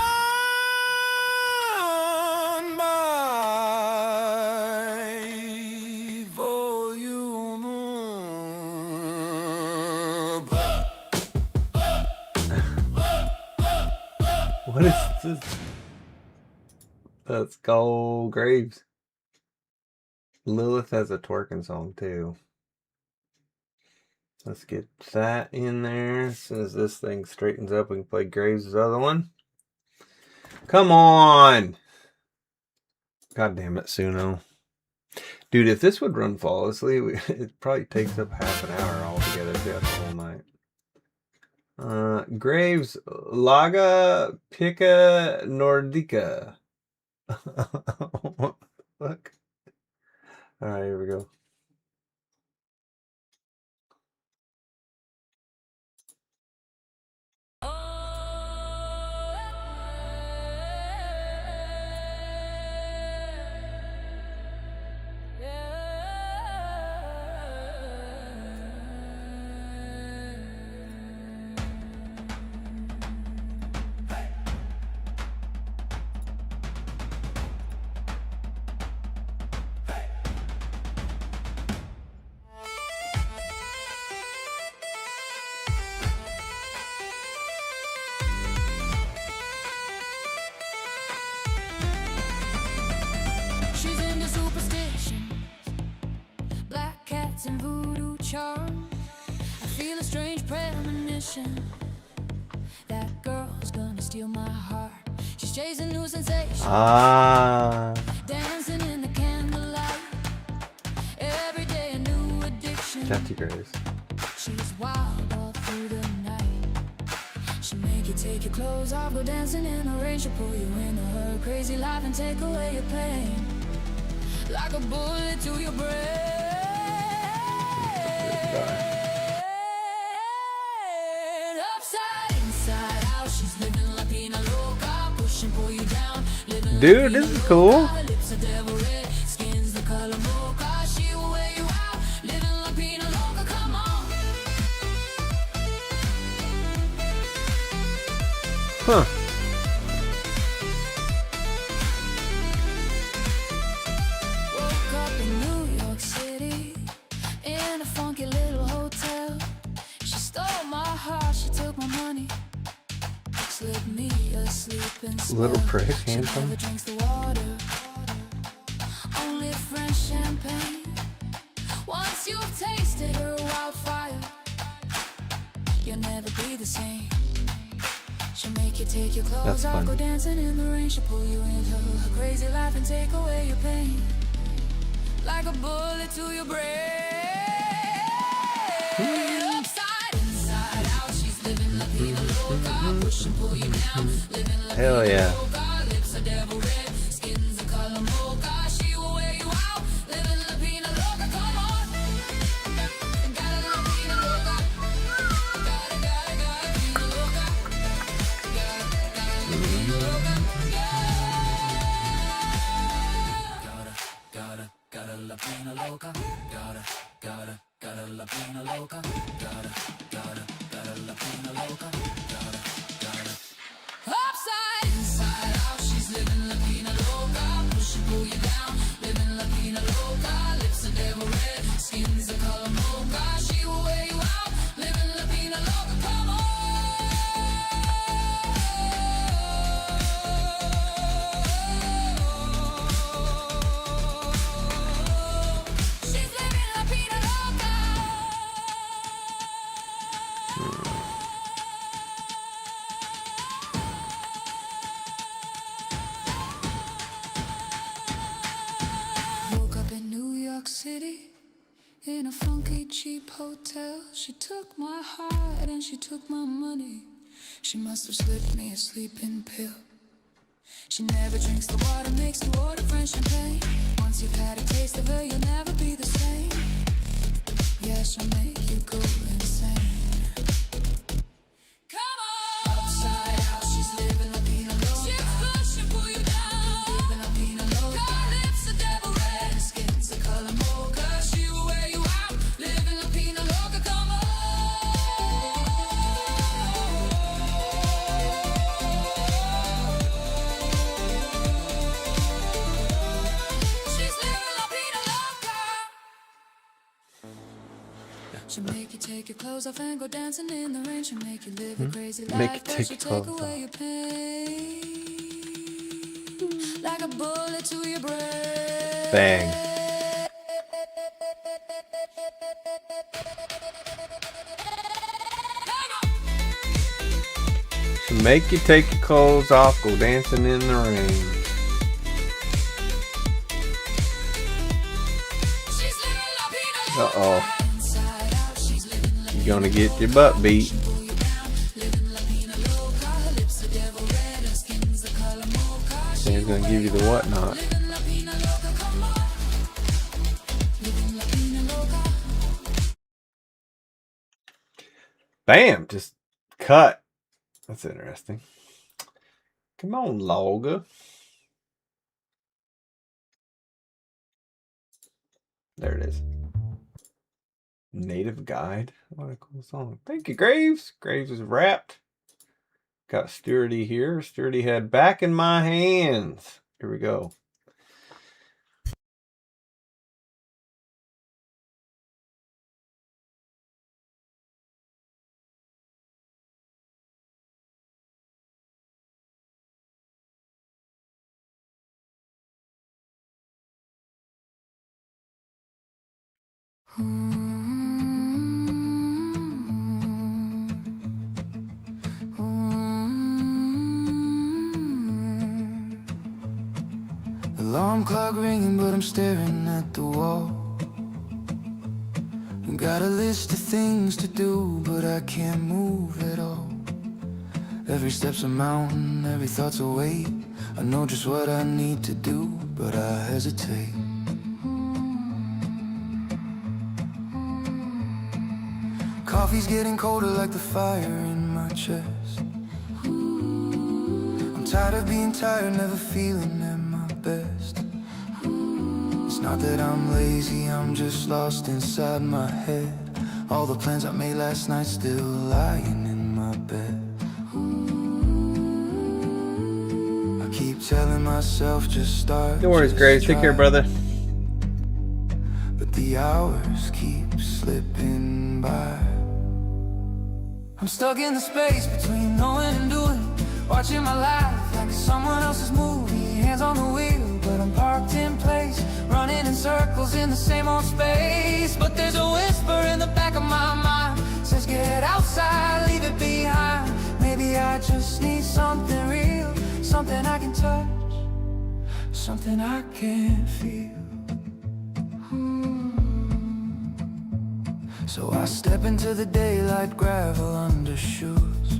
my volume on. What is this? Let's go, Graves. Lilith has a twerking song too. Let's get that in there. As soon as this thing straightens up, we can play Graves' other one. Come on! God damn it, Suno. Dude, if this would run flawlessly, it probably takes up half an hour altogether throughout the whole night. Graves, Laga Pica Nordica. Look. Alright, here we go. She's into superstition, black cats and voodoo charms. I feel a strange premonition. That girl's gonna steal my heart. She's chasing new sensations. Dancing in the candlelight. Every day a new addiction. Catchy Graves. She's wild all through the night. She'll make you take your clothes off, go dancing in the rain. She'll pull you into her crazy life and take away your pain. Like a bullet to your brain. Upside, inside out, she's living la pina loca. Push and pull you down. Dude, this is cool. Lips are devil red, skin's the color mocha. She will wear you out. Living la pina loca, come on. Huh. Woke up in New York City, in a funky little hotel. She stole my heart, she took my money, slipped me asleep and Little prick, she handsome. never drinks the water, only French champagne. Once you've tasted her wildfire, you'll never be the same. She'll make you take your clothes That's off, fun. go dancing in the rain. She'll pull you into her crazy life and take away your pain. Like a bullet to your brain. Upside, inside out, she's living la vida loca. Push and pull you down, living la Hell vida yeah. loca. Lips are devil red, skin's the color mocha. She will wear you out, living la pina loca. Come on, gotta la pina loca. Gotta pina loca. Gotta pina loca. Gotta la pina loca. Gotta la pina loca. Gotta la pina loca. Gotta. Upside, inside out, she's living la pina loca. Push and pull you down, living la pina loca. Lips are devil red, skin's the color mocha. She will wear you out, living la pina loca. Come on. She's living la pina loca. Woke up in New York City, in a funky cheap hotel. She took my heart and she took my money. She must have slipped me a sleeping pill. She never drinks the water, makes you order French champagne. Once you've had a taste of her, you'll never be the same. Yeah, she'll make you go insane. Come on! Upside out, she's living la pina loca. She'll push and pull you down, living la pina loca. Her lips are devil red, skin's the color mocha. She will wear you out, living la pina loca. Come on! She's living la pina loca. She'll make Make you take your clothes off and go dancing in the rain. She'll make you live a crazy Make you life, but take she'll your take clothes away your pain like a bullet to your brain. Bang. She'll make you take your clothes off, go dancing in the rain. Uh-oh. You're gonna get your butt beat. Sam's gonna give you the whatnot. Bam! Just cut. That's interesting. Come on, Logger. There it is. Native Guide. What a cool song. Thank you, Graves. Graves is wrapped. Got Sturdy here. Sturdy had Back in My Hands. Here we go. Alarm clock ringing, but I'm staring at the wall. Got a list of things to do, but I can't move at all. Every step's a mountain, every thought's a weight. I know just what I need to do, but I hesitate. Coffee's getting colder like the fire in my chest. I'm tired of being tired, never feeling at my best. It's not that I'm lazy, I'm just lost inside my head. All the plans I made last night still lying in my bed. I keep telling myself just start. No worries, Grace. Take care, brother. But the hours keep slipping by. I'm stuck in the space between knowing and doing, watching my life like it's someone else's movie. Hands on the wheel, but I'm parked in place, running in circles in the same old space. But there's a whisper in the back of my mind, says get outside, leave it behind. Maybe I just need something real, something I can touch, something I can feel. So I step into the daylight, gravel under shoes.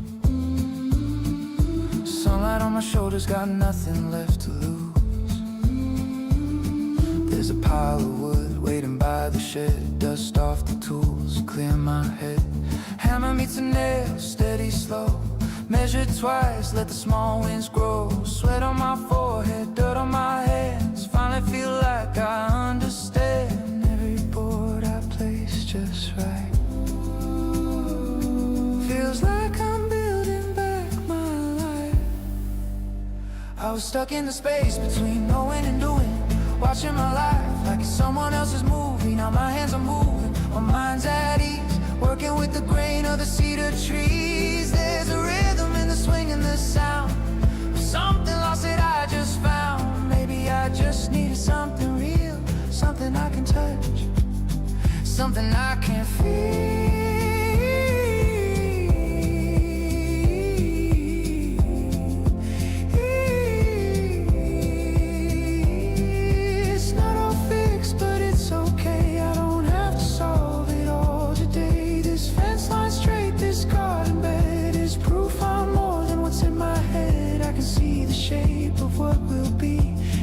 Sunlight on my shoulders, got nothing left to lose. There's a pile of wood waiting by the shed, dust off the tools, clear my head. Hammer meets a nail, steady, slow. Measure twice, let the small winds grow. Sweat on my forehead, dirt on my hands. Finally feel like I understand. Every board I place just right. Feels like I'm building back my life. I was stuck in the space between knowing and doing, watching my life like it's someone else's movie. Now my hands are moving, my mind's at ease, working with the grain of the cedar trees. There's a rhythm in the swing and the sound of something lost that I just found. Maybe I just needed something real, something I can touch, something I can feel. Shape of what will be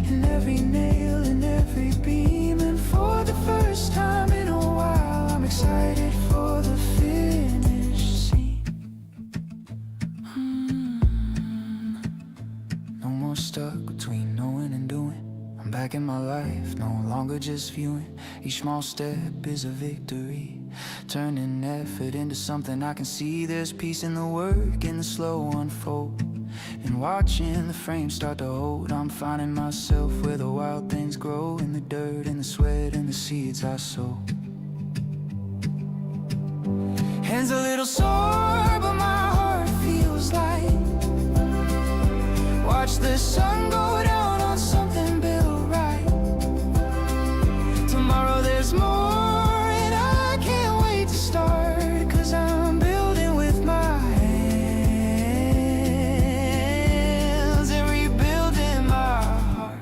in every nail, in every beam. And for the first time in a while, I'm excited for the finish scene. No more stuck between knowing and doing. I'm back in my life, no longer just viewing. Each small step is a victory, turning effort into something I can see. There's peace in the work, in the slow unfold, and watching the frame start to hold. I'm finding myself where the wild things grow, in the dirt and the sweat and the seeds I sow. little sore, but my heart feels light. Watch the sun go down on something built right. Tomorrow there's more, and I can't wait to start, 'cause I'm building with my hands and rebuilding my heart.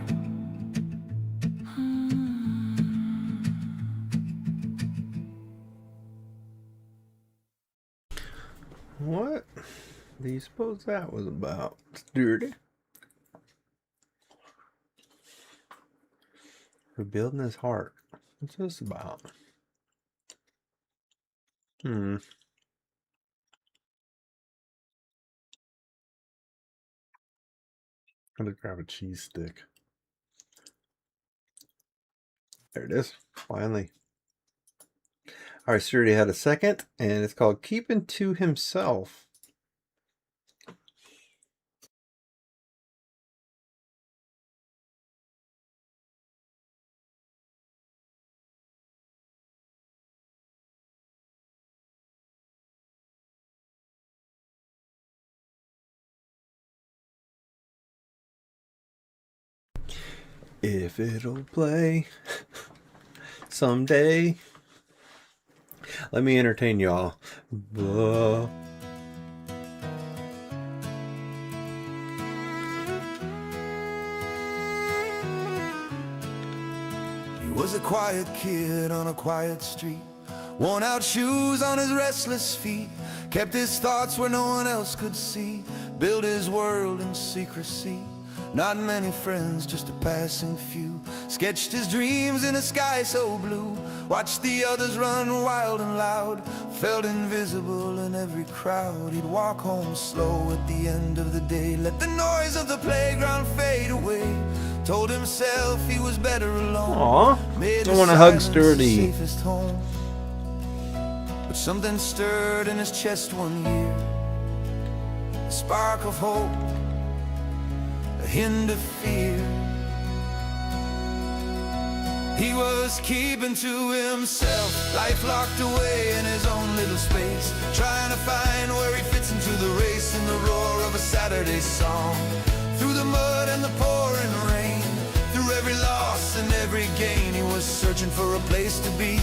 What do you suppose that was about, Sturdy? Rebuilding his heart. What's this about? Gotta grab a cheese stick. There it is. Finally. Alright, Sturdy had a second, and it's called Keeping to Himself. If it'll play someday, let me entertain y'all. He was a quiet kid on a quiet street, worn out shoes on his restless feet, kept his thoughts where no one else could see, built his world in secrecy. Not many friends, just a passing few, sketched his dreams in a sky so blue, watched the others run wild and loud, felt invisible in every crowd. He'd walk home slow at the end of the day, let the noise of the playground fade away, told himself he was better alone. Aww, I want to hug Sturdy. Safest home. But something stirred in his chest one year, a spark of hope, a hint of fear. He was keeping to himself, life locked away in his own little space, trying to find where he fits into the race, in the roar of a Saturday song. Through the mud and the pouring rain, through every loss and every gain, he was searching for a place to be,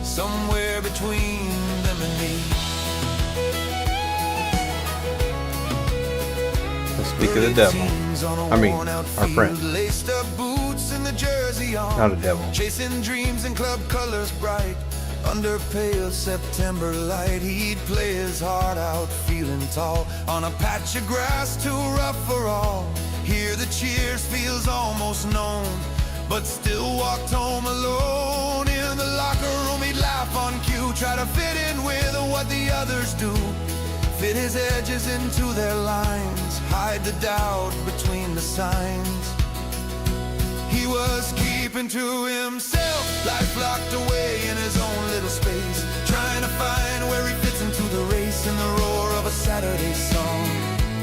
somewhere between them and me. Speak of the devil. I mean, our friend. Laced up boots and the jersey on, Not a devil. chasing dreams in club colors bright. Under pale September light, he'd play his heart out, feeling tall, on a patch of grass too rough for all. Hear the cheers, feels almost known, but still walked home alone. In the locker room, he'd laugh on cue, try to fit in with what the others do, fit his edges into their lines, hide the doubt between the signs. He was keeping to himself, life locked away in his own little space, trying to find where he fits into the race, in the roar of a Saturday song.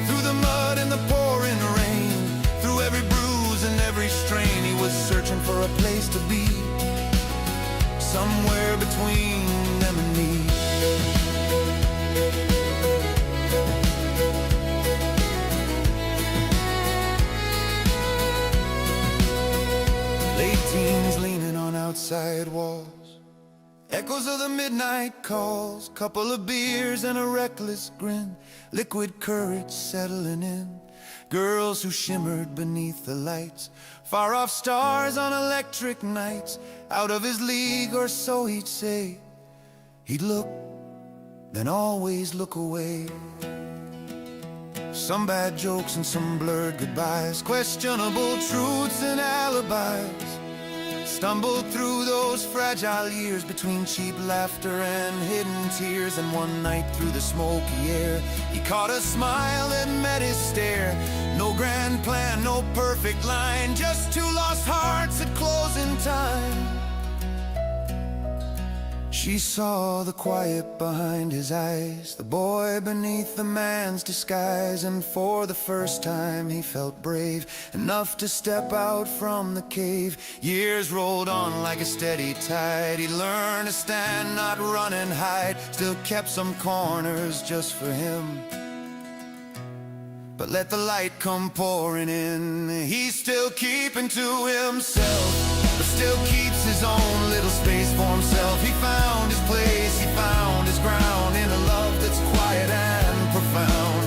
Through the mud and the pouring rain, through every bruise and every strain, he was searching for a place to be, somewhere between them and me. Late teens leaning on outside walls, echoes of the midnight calls, couple of beers and a reckless grin, liquid courage settling in, girls who shimmered beneath the lights, far off stars on electric nights, out of his league or so he'd say. He'd look, then always look away. Some bad jokes and some blurred goodbyes, questionable truths and alibis, stumbled through those fragile years, between cheap laughter and hidden tears. And one night through the smoky air, he caught a smile that met his stare. No grand plan, no perfect line, just two lost hearts at closing time. She She saw the quiet behind his eyes, the boy beneath the man's disguise, and for the first time he felt brave enough to step out from the cave. Years rolled on like a steady tide. He learned to stand, not run and hide. Still kept some corners just for him, but let the light come pouring in. He's still keeping to himself, but still keeps his own little space for himself. He found his place, he found his ground, in a love that's quiet and profound.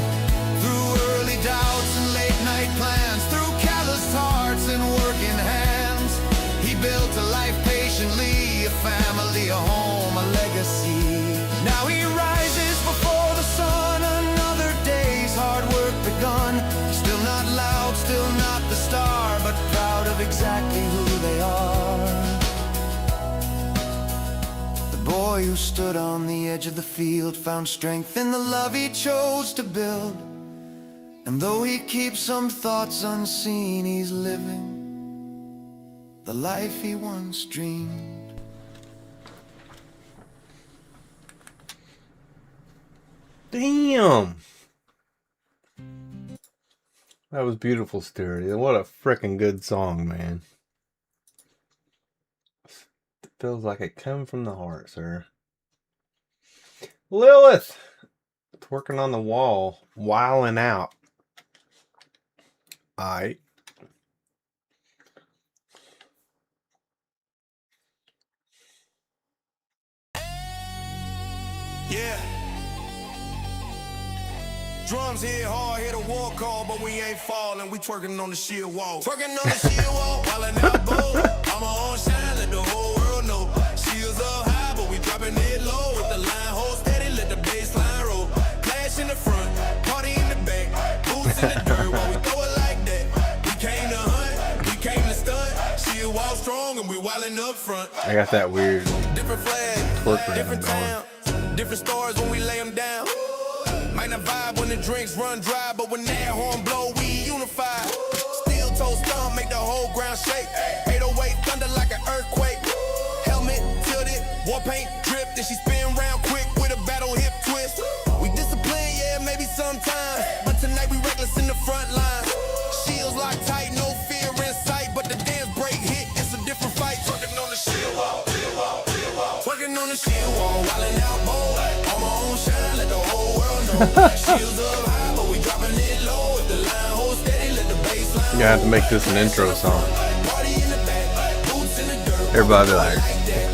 Through early doubts and late night plans, through calloused hearts and working hands, he built a life patiently, a family, a home, a legacy. Now he rises before the sun, another day's hard work begun. Still not loud, still not the star, but proud of exactly who they are. The boy who stood on the edge of the field found strength in the love he chose to build. And though he keeps some thoughts unseen, he's living the life he once dreamed. Damn. That was beautiful, Stuart. What a freaking good song, man. It feels like it come from the heart, sir. Lilith, twerking on the wall, wilding out. Alright. Yeah. Drums hit hard, hit a war call, but we ain't falling. We twerking on the shield wall. Twerking on the shield wall, wildin' out bold. I'm on shine, let the whole world know. Shields up high, but we dropping it low. With the line hold steady, let the bass line roll. Flash in the front, party in the back. Boots in the dirt while we throw it like that. We came to hunt, we came to stunt. Shield wall strong and we wildin' up front. I got that weird Different flags, twerk different rhythm town, different stars when we lay them down. Might not vibe when the drinks run dry, but when that horn blow, we unify. Steel toe stomp, make the whole ground shake. 808 thunder like an earthquake. Helmet tilted, war paint dripped, and she spin round quick with a battle hip twist. We disciplined, yeah, maybe sometimes, but tonight we reckless in the front line. Shields locked tight, no fear in sight, but the dance break hit, it's a different fight. Twerking on the shield wall, twerking on the shield wall, wildin' out bold. On my own shine, let the whole world know. Shields up high, but we dropping it low. If the line holds steady, let the bass line. You have to make this an intro song. Party in the back, boots in the dirt. Everybody like,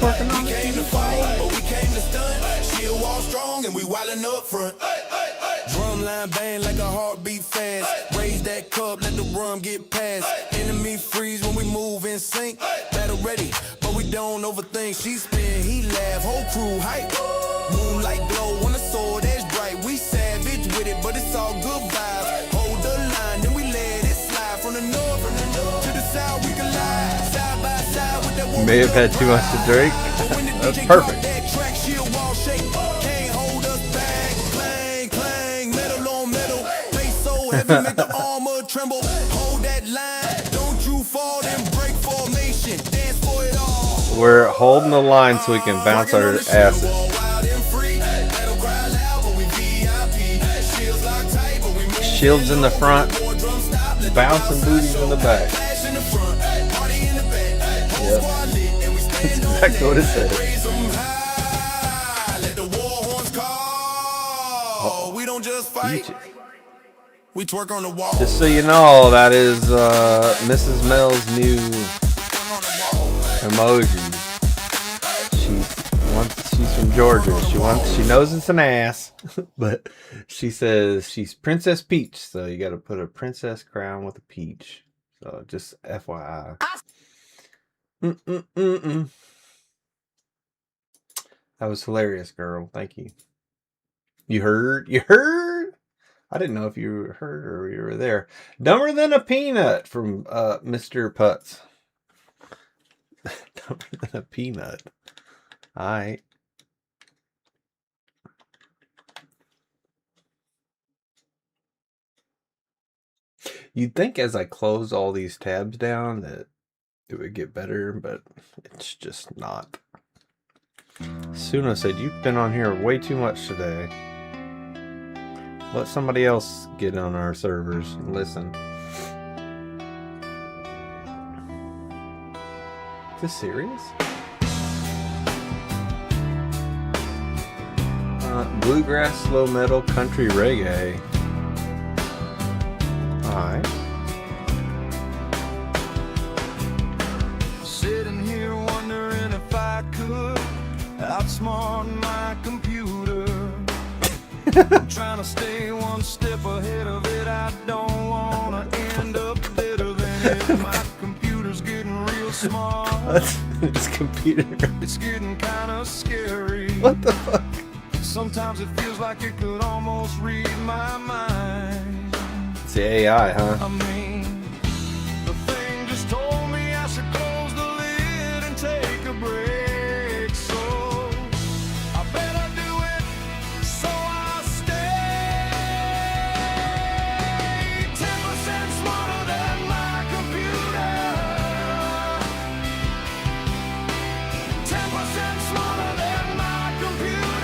We came to fight, but we came to stunt. Shield wall strong and we wildin' up front. Drumline bang like a heartbeat fast. Raise that cup, let the rum get past. Enemy freeze when we move in sync. Battle ready, but we don't overthink. She spin, he laugh, whole crew hype. Moonlight glow on the sword edge bright. We savage with it, but it's all good vibes. Hold the line, then we let it slide. From the north to the south, we can lie. Side by side with that may have had too much to drink. That's perfect. that track, shield wall shake. Can't hold us back. Clang, clang, metal on metal. Bass so heavy, make the armor tremble. Hold that line, don't you fall, then break formation. Dance for it all. We're holding the line so we can bounce our asses. Shields in the front, bouncing booties in the back. Yep. That's exactly what it said. We don't just fight. We twerk on the wall. Just so you know, that is Mrs. Mel's new emoji. She's from Georgia. She knows it's an ass, but she says she's Princess Peach. So you got to put a princess crown with a peach. So just FYI. That was hilarious, girl. Thank you. You heard? You heard? I didn't know if you heard or you were there. Dumber than a peanut from Mr. Putz. Dumber than a peanut. All right. You'd think as I close all these tabs down that it would get better, but it's just not. Suna said, you've been on here way too much today. Let somebody else get on our servers and listen. Is this serious? Bluegrass, slow metal, country, reggae. Alright. Sitting here wondering if I could outsmart my computer. I'm trying to stay one step ahead of it. I don't want to end up better than it. My computer's getting real smart. What's this computer? It's getting kind of scary. What the fuck? Sometimes it feels like it could almost read my mind. It's the AI, huh? I mean, the thing just told me I should close the lid and take a break. So I better do it, so I'll stay 10% smarter than my computer. 10% smarter than my computer.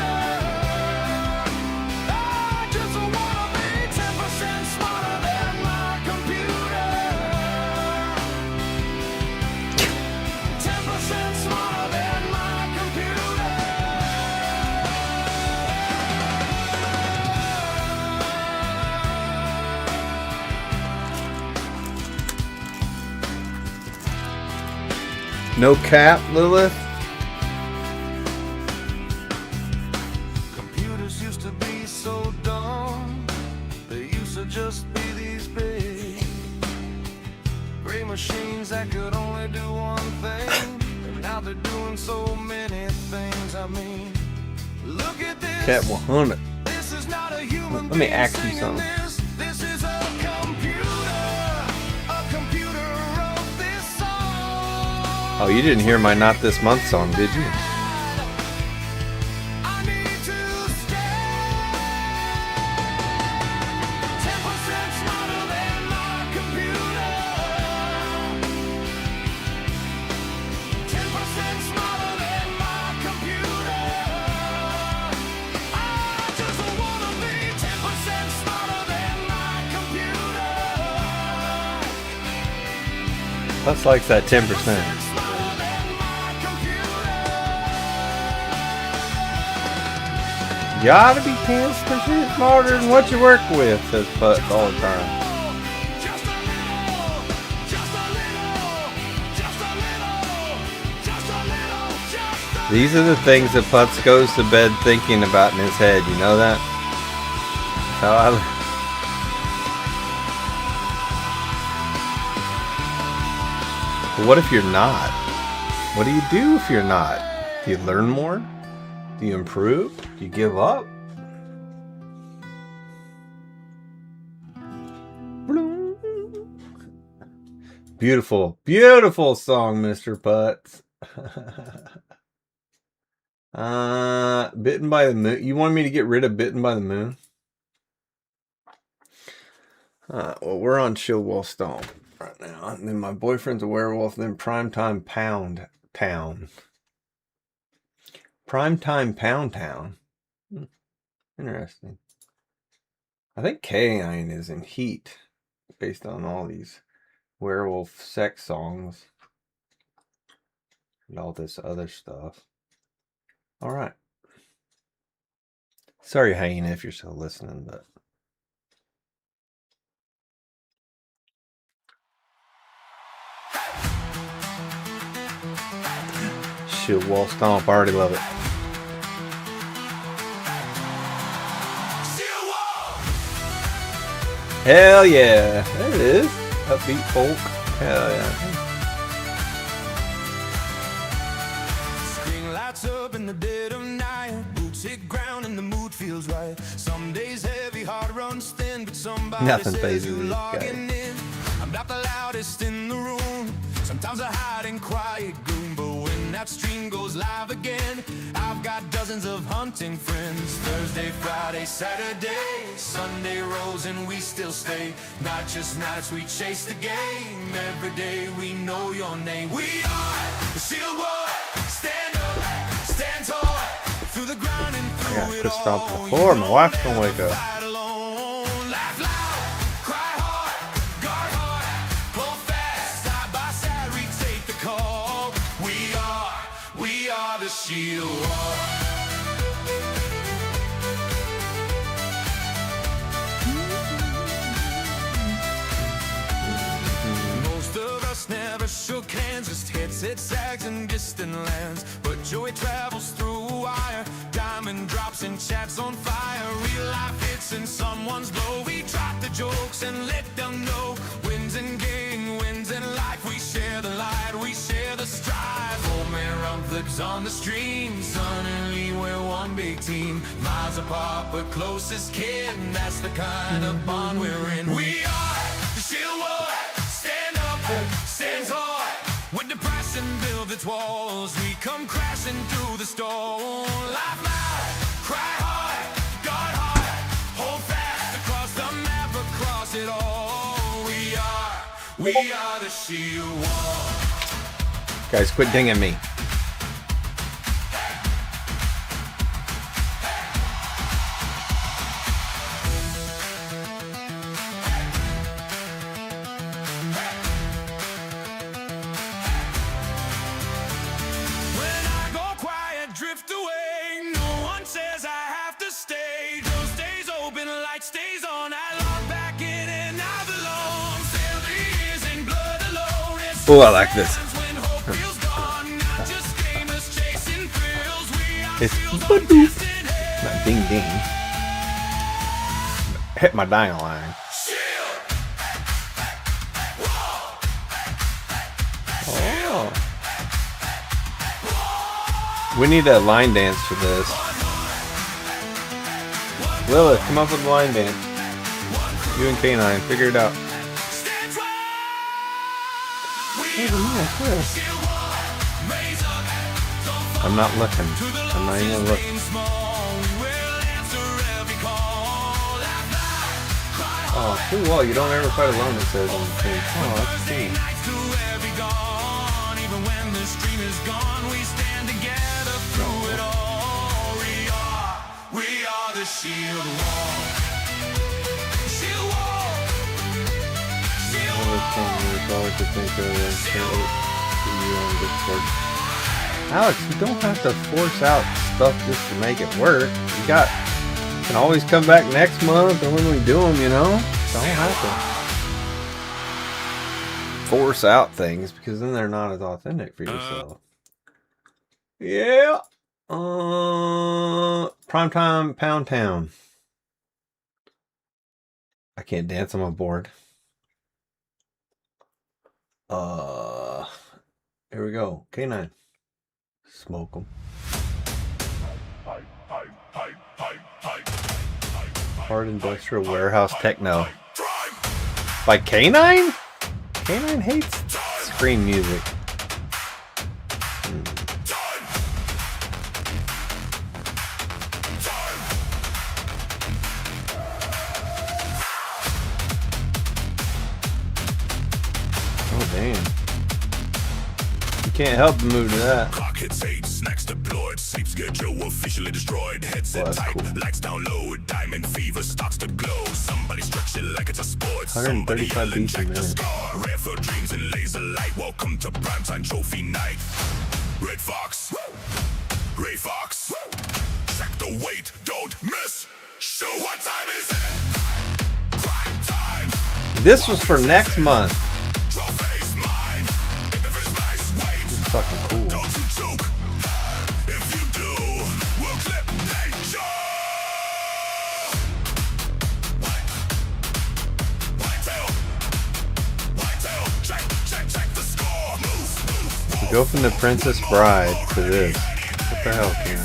No cap, Lilith? Computers used to be so dumb. They used to just be these big gray machines that could only do one thing. And now they're doing so many things. I mean, look at this. Cat 100. This is not a human Let me being ask you singing something. This is a computer. A computer wrote this song. Oh, you didn't hear my Not This Month song, did you? I need to stay 10% smarter than my computer. 10% smarter than my computer. I just wanna be 10% smarter than my computer. Plus likes that 10%. You ought to be 10% smarter than what you work with, says Putz all the time. These are the things that Putz goes to bed thinking about in his head, you know that? How But what if you're not? What do you do if you're not? Do you learn more? Do you improve? Do you give up? Beautiful, beautiful song, Mr. Putz. Bitten by the Moon. You want me to get rid of Bitten by the Moon? Well, we're on Chill Wall Stomp right now. And then My Boyfriend's a Werewolf, and then Primetime Pound Town. Primetime Pound Town. Interesting. I think K-9 is in Heat based on all these werewolf sex songs and all this other stuff. All right. Sorry, Hyena, if you're still listening, but shit, Wall Stomp, I already love it. Hell yeah. There it is. Upbeat folk. Hell yeah. String lights up in the dead of night. Boots hit ground and the mood feels right. Some days heavy, heart runs thin, but somebody Nothing says phases you these logging guys. in. I'm not the loudest in the room. Sometimes I hide in quiet gloom, but when that stream goes live again, I've got dozens of hunting friends. Thursday, Friday, Saturday, Sunday rolls and we still stay. Not just nights, we chase the game. Every day we know your name. We are the Shield War. Stand up, stand tall. the ground and I gotta through it quit stomping all. the floor. My wife's gonna wake up. Fight alone, laugh loud, cry hard, guard hard, pull fast, side by side, retake the call. We are the shield wall. Most of us never shook hands, just hit zigzags in distant lands. But joy travels through a wire, diamond drops and chats on fire. Real life hits in someone's blow. We drop the jokes and let them know. Wins in gang, wins in life. We share the light, we share the strive. Old man rum flips on the stream. Suddenly we're one big team. Miles apart but closest kin. That's the kind of bond we're in. We are the shield wall. Stand up, stand tall. When depression builds its walls, we come crashing through the storm. Laugh loud, cry hard, guard hard, hold fast across the map, across it all. We are the shield wall. Guys, quit dinging me. When I go quiet, drift away. No one says I have to stay. Door stays open, light stays on. I log back in and I belong. Sail the years in blood alone. It's Oh, I like this. when hope feels gone. Not just gamers chasing thrills. We are It's seals on ba-doop. distant hills. Not ding ding. Hit my dying line. Oh. We need a line dance for this. Lilith, come up with a line dance. You and K9, figure it out. I'm not looking. I'm not even looking. Oh, cool. Well, you don't ever fight alone, it says on the thing. Oh, that's cool. Even when the stream is gone, we stand together through it all. We are the shield wall. Shield wall. Shield wall. Alex, you don't have to force out stuff just to make it work. You can always come back next month and when we do them, you know? Don't have to force out things because then they're not as authentic for yourself. Yeah. Primetime Pound Town. I can't dance on my board. Here we go. K9. Smoke them. Hard Industrial Warehouse Techno. By K9? K9 hates screen music. Oh, damn. You can't help but move to that. Clock hits 8, snacks deployed, sleep schedule officially destroyed. Headset type, cool. lights download, diamond fever starts to glow. Somebody stretch it like it's a sport. 135 beats a minute. Rare for dreams and laser light. Welcome to primetime trophy night. Red Fox, Ray Fox. Check the weight, don't miss. Show what time is it? Prime time. This was for next month. Trophy's mine. If there's nice weight, This is fucking cool. don't you choke. If you do, we'll clip nature. Whitetail, check the score. Move. We go from the Princess Bride to this. What the hell, Karen?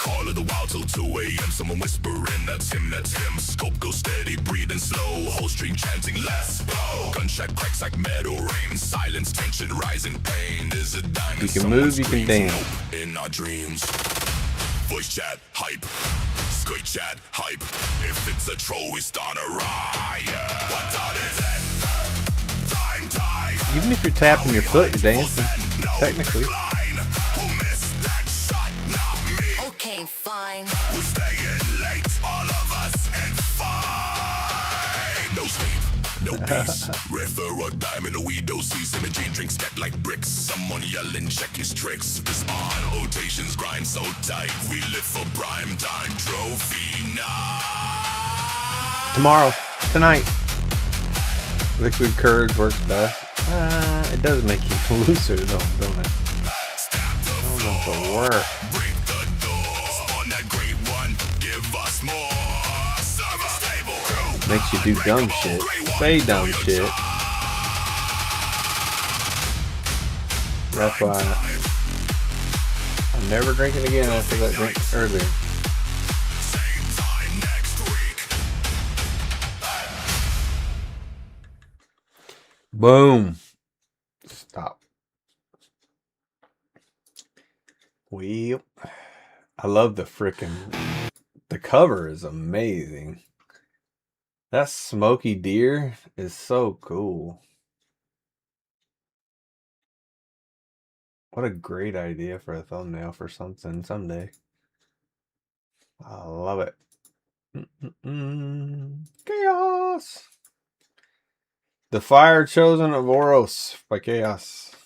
Call of the wild till 2 a.m. Someone whispering, that's him. Scope goes steady, breathing slow. Whole stream chanting, let's go. Gunshot cracks like metal rain. Silence, tension, rising pain. Is a diamond. You can move, you can dance. In our dreams. Voice chat, hype. Squid chat, hype. If it's a troll, we start a riot. What time is it? Time. Even if you're tapping your foot, you're dancing. Technically. Who missed that Okay, fine. We're staying late, all of us, and fine. No sleep, no peace. River or dime in the weed, those seas. Imogene drinks get like bricks. Someone yelling, check his tricks. This on rotations grind so tight. We live for prime time trophy night. Tomorrow, tonight. Liquid courage works best. It does make you looser though, don't it? Oh, that's a work. Break the door on that great one. Give us more. Service table. Makes you do dumb shit. Say dumb shit. That's why I'm never drinking again after that drink earlier. Same time next week. Boom. Stop. Well, I love the the cover is amazing. That smoky deer is so cool. What a great idea for a thumbnail for something someday. I love it. Chaos. The Fire Chosen of Oros by Chaos.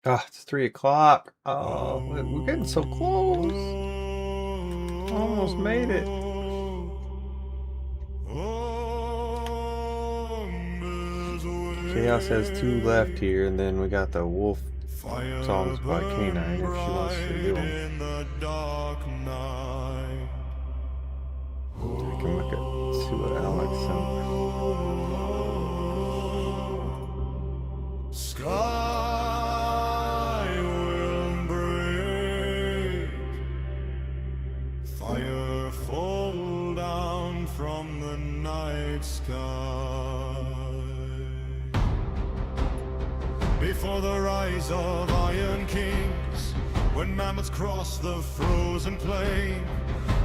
Ah, it's 3 o'clock. Oh, we're getting so close. Almost made it. Chaos has 2 left here, and then we got the wolf songs by K9 if she wants to do them. I can look at see what Alex sent. Sky will break, fire fall down from the night sky. Before the rise of Iron Kings, when mammoths crossed the frozen plain,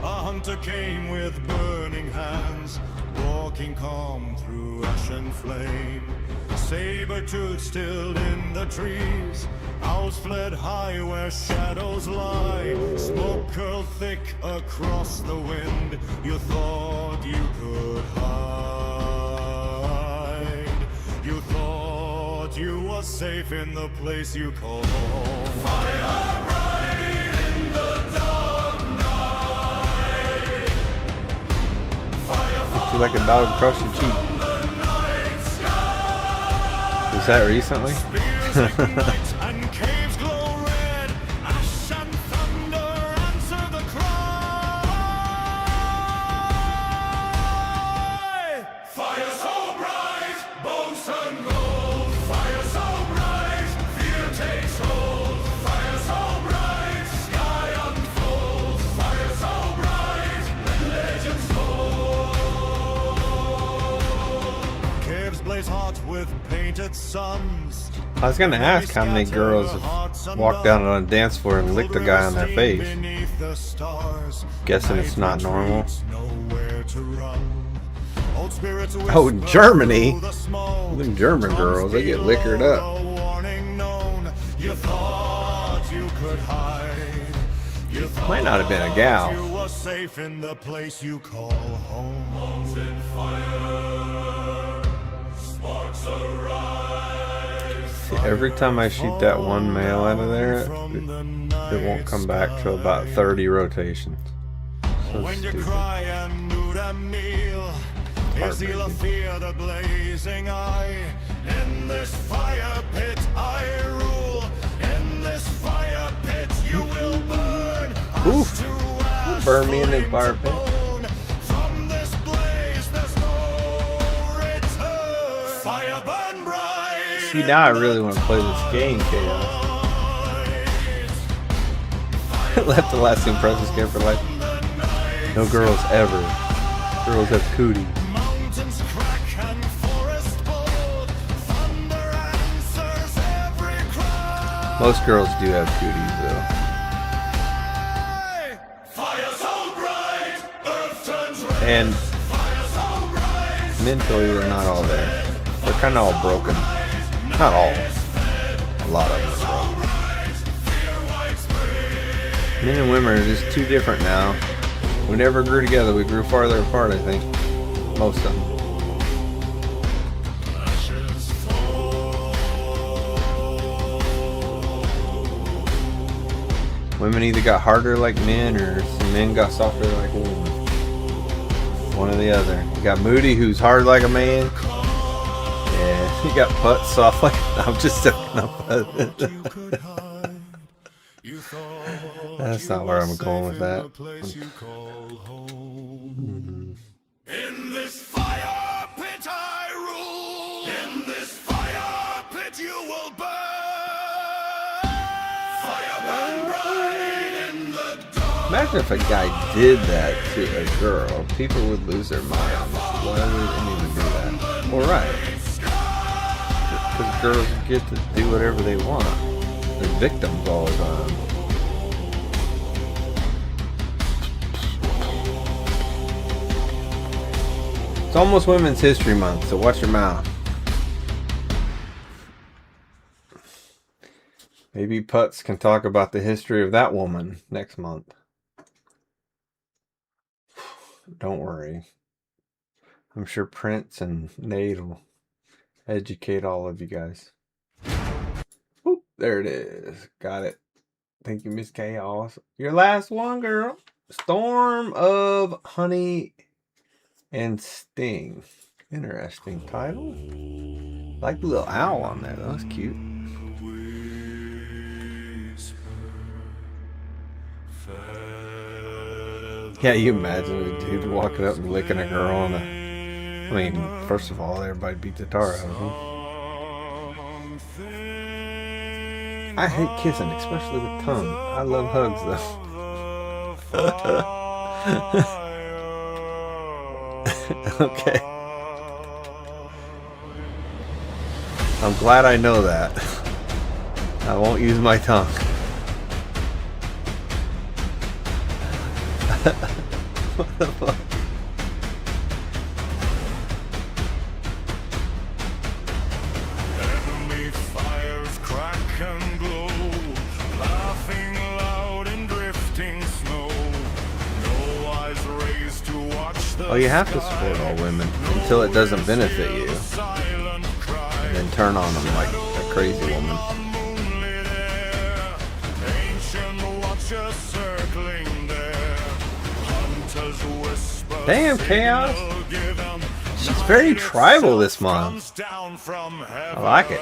a hunter came with burning hands, walking calm through ash and flame. Saber-tooth stilled in the trees, owls fled high where shadows lie. Smoke curled thick across the wind, you thought you could hide. You thought you were safe in the place you call home. Fire bright in the dark night. Fire Looks like a dog across your cheek. Was that recently? and caves glow red, ash and thunder answer the cry. Fire so bright, bones turn gold. Fire so bright, fear takes hold. Fire so bright, sky unfolds. Fire so bright, legends told. Caves blaze hot with painted suns. I was gonna ask how many girls have walked down on a dance floor and licked a guy on their face. Guessing it's not normal. Oh, in Germany? Them German girls, they get liquored up. Might not have been a gal. See, every time I shoot that one male out of there, it won't come back till about 30 rotations. So stupid. Fear the blazing eye. In this fire pit I rule. In this fire pit you will burn. Oof! Burn me in the fire pit. From this blaze there's no return. Fire burn bright. See, now I really want to play this game, Chaos. Left the last impressive game for life. No girls ever. Girls have cooties. Mountains crack and forests bold. Thunder answers every cry. Most girls do have cooties, Fire so bright, earth turns red. though. And Fire so bright, mentally, they're not all there. But they're kind of all broken. Not all. A lot of them are broken. Men and women are just too different now. We never grew together. We grew farther apart, I think. Most of them. Women either got harder like men, or some men got softer like women. One or the other. You got Moody, who's hard like a man. Yeah, you got Putz soft like... I'm just joking. That's not where I'm going with that. In this fire pit I rule. In this fire pit you will burn. Fire burn bright in the dark. Imagine if a guy did that to a girl. People would lose their minds. Why would anyone do that? Well, right. Because girls get to do whatever they want. They're victims all the time. It's almost Women's History Month, so watch your mouth. Maybe Putz can talk about the history of that woman next month. Don't worry. I'm sure Prince and Nate will educate all of you guys. Oop, there it is. Got it. Thank you, Miss Chaos. Your last one, girl. Storm of Honey and Sting. Interesting title. Like the little owl on there. That was cute. Yeah, you imagine a dude walking up and licking a girl on the... I mean, first of all, everybody beat the tar out of him. I hate kissing, especially with tongue. I love hugs, though. Okay. I'm glad I know that. I won't use my tongue. What the fuck? Enemy fires crack and glow, laughing loud in drifting snow. No eyes raised to watch the Oh, you have to support all women until it doesn't benefit you. And then turn on them like a crazy woman. Damn, Chaos. She's very tribal this month. I like it.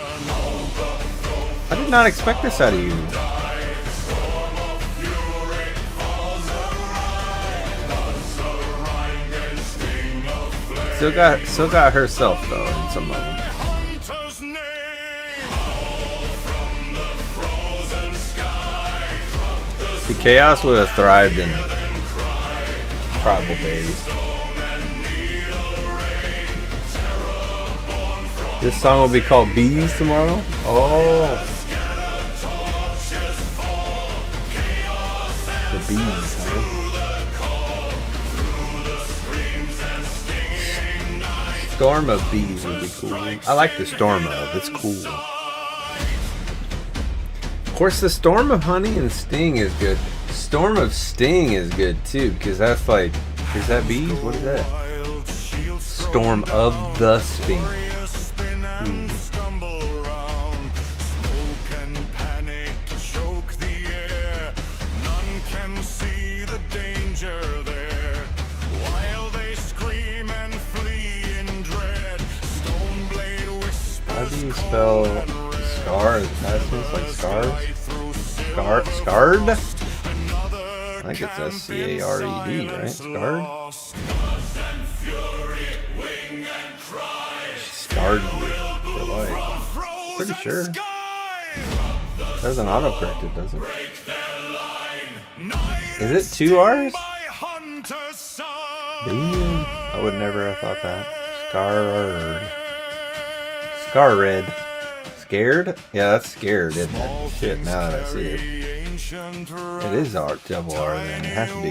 I did not expect this out of you. Still got herself though in some of them. See, Chaos would have thrived in tribal days. This song will be called Bees tomorrow. Oh, the bees, huh? Storm of Bees would be cool. I like the Storm of. It's cool. Of course, the Storm of Honey and Sting is good. Storm of Sting is good too, because that's like, is that bees? What is that? Storm of the Sting. How do you spell scar? Is that like scars? Scarred? I think it's S-C-A-R-E-D, right? Scarred? Scarred you for life. Pretty sure. Doesn't autocorrect it, does it? Is it 2 R's? Damn. I would never have thought that. Scarred. Scar red. Scared? Yeah, that's scared, isn't it? Shit, now that I see it. It is double R then. It has to be.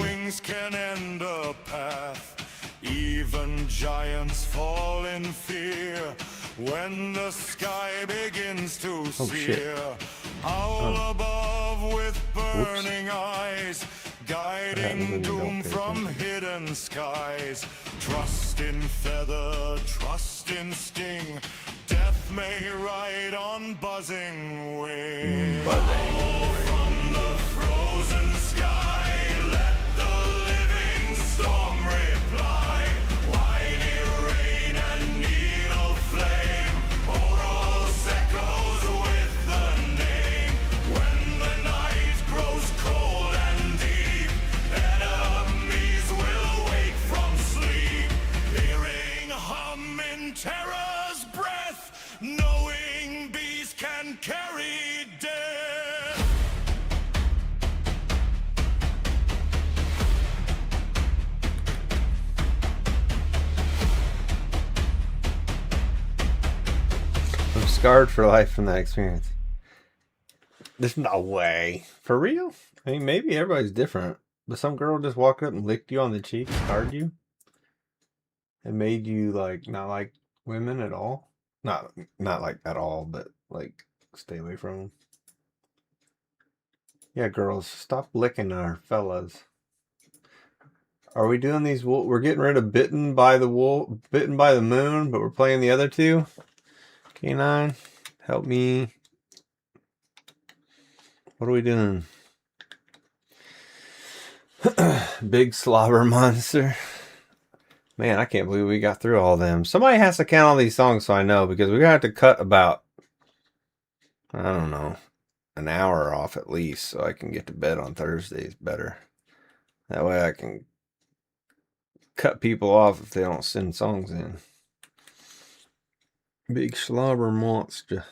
Even giants fall in fear. When the sky begins to Oh, shit. sear, howl above with burning eyes, guiding doom from hidden skies. Trust in feather, trust in sting. Death may ride on buzzing wing. From the frozen sky, let the living storm reply. Whiny rain and needle flame, Oros echoes with the name. When the night grows cold and deep, enemies will wake from sleep, hearing hum in terror's breath, knowing bees can carry death. I'm scarred for life from that experience. There's no way. For real? I mean, maybe everybody's different. But some girl just walked up and licked you on the cheek, scarred you, and made you, like, not like women at all? Not like at all, but, like, stay away from them. Yeah, girls, stop licking our fellas. Are we doing these? We're getting rid of Bitten by the Moon, but we're playing the other two? K9, help me. What are we doing? Big Slobber Monster. Man, I can't believe we got through all of them. Somebody has to count all these songs so I know, because we're going to have to cut about, I don't know, an hour off at least so I can get to bed on Thursdays better. That way I can cut people off if they don't send songs in. Big Slobber Monster.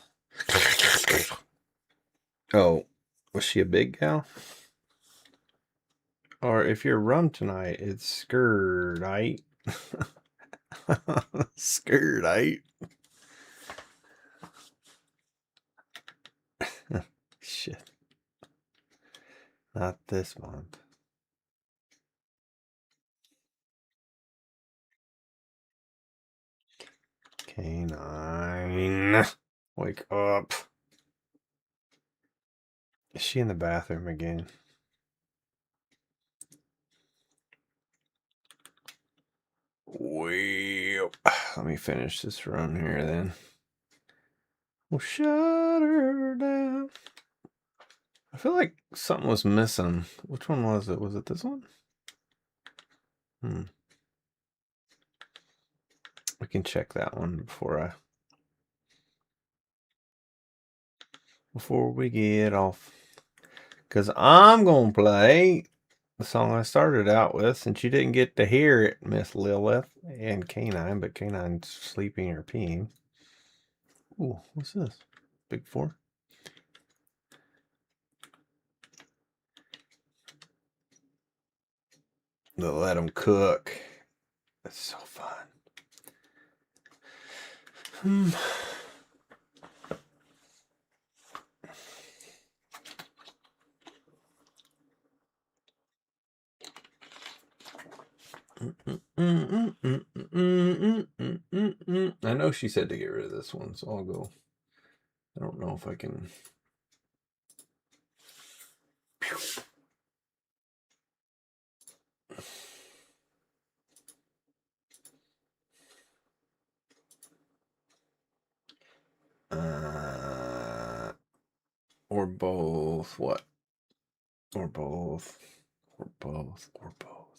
Oh, was she a big gal? Or if you're rum tonight, it's skirdite. Skirdite. Shit. Not this month. K9. Wake up. Is she in the bathroom again? Well, let me finish this run here then. We'll shut her down. I feel like something was missing. Which one was it? Was it this one? We can check that one before we get off. Because I'm going to play the song I started out with, since you didn't get to hear it, Miss Lilith and K9, but K9's sleeping or peeing. Ooh, what's this? Big 4? They'll let them cook. That's so fun. I know she said to get rid of this one, so I'll go. I don't know if I can. Or both. What? Or both. Or both. Or both.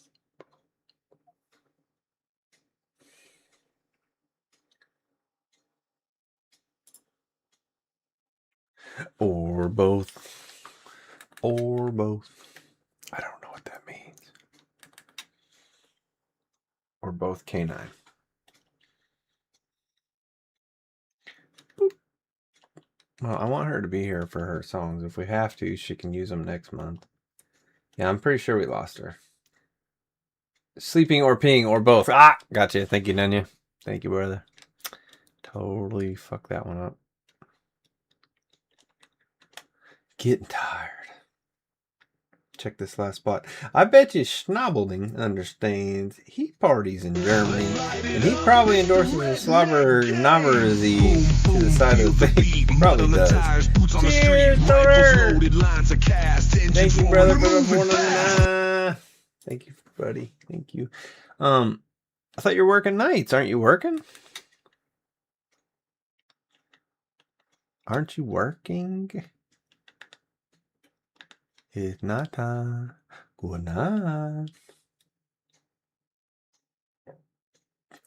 Or both. Or both. I don't know what that means. Or both K9. Boop. Well, I want her to be here for her songs. If we have to, she can use them next month. Yeah, I'm pretty sure we lost her. Sleeping or peeing or both. Ah, gotcha. Thank you, Nanya. Thank you, brother. Totally fucked that one up. Getting tired. check this last spot. I bet you Schnabelding understands. He parties in Germany, and he probably endorses the slobber Navarese to the side of the face. Probably does. Cheers, Torer! Thank you, brother, for the 499. Thank you, buddy. Thank you. I thought you were working nights. Aren't you working? Aren't you working? It's not time. Good night.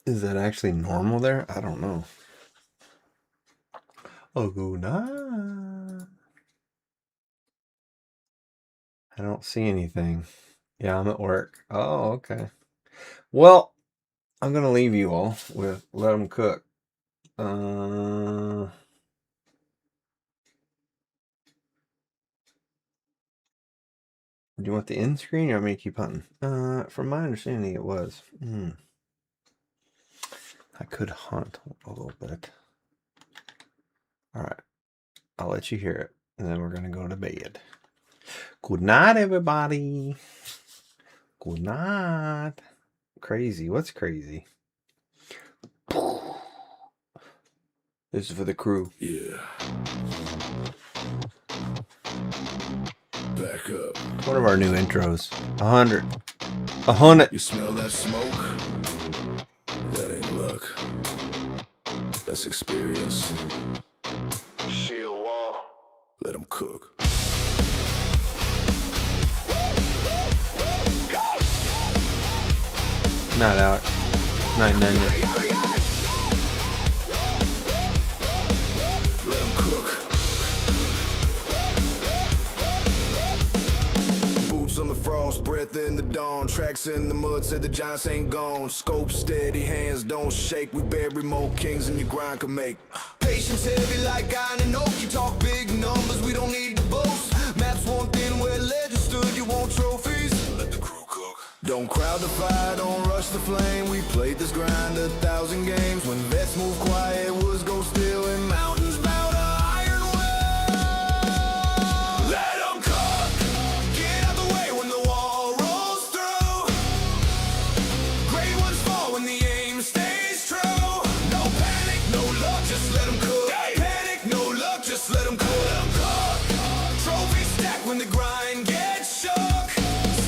Is that actually normal there? I don't know. Oh, good night. I don't see anything. Yeah, I'm at work. Oh, okay. Well, I'm going to leave you all with Let Them Cook. Do you want the end screen or want me to keep hunting? From my understanding, it was. I could hunt a little bit. All right. I'll let you hear it. And then we're going to go to bed. Good night, everybody. Good night. Crazy. What's crazy? This is for the crew. Yeah. Back up. One of our new intros. 100. 100. You smell that smoke? That ain't luck. That's experience. Shield wall. Let them cook. Not out. 990. Let them cook. Boots on the frost, breath in the dawn. Tracks in the mud, said the giants ain't gone. Scope steady, hands don't shake. We bury more kings than your grind can make. Patience heavy like iron and oak. You talk big numbers, we don't need to boast. Maps one thing where legends stood, you want trophies? Let the crew cook. Don't crowd the fire, don't rush the flame. We played this grind 1,000 games. When vets move quiet, woods go still, and mountains bow to iron will. Let them cook. Get out the way when the wall rolls through. Great ones fall when the aim stays true. No panic, no luck, just let them cook. Panic, no luck, just let them cook. Trophies stack when the grind gets shook.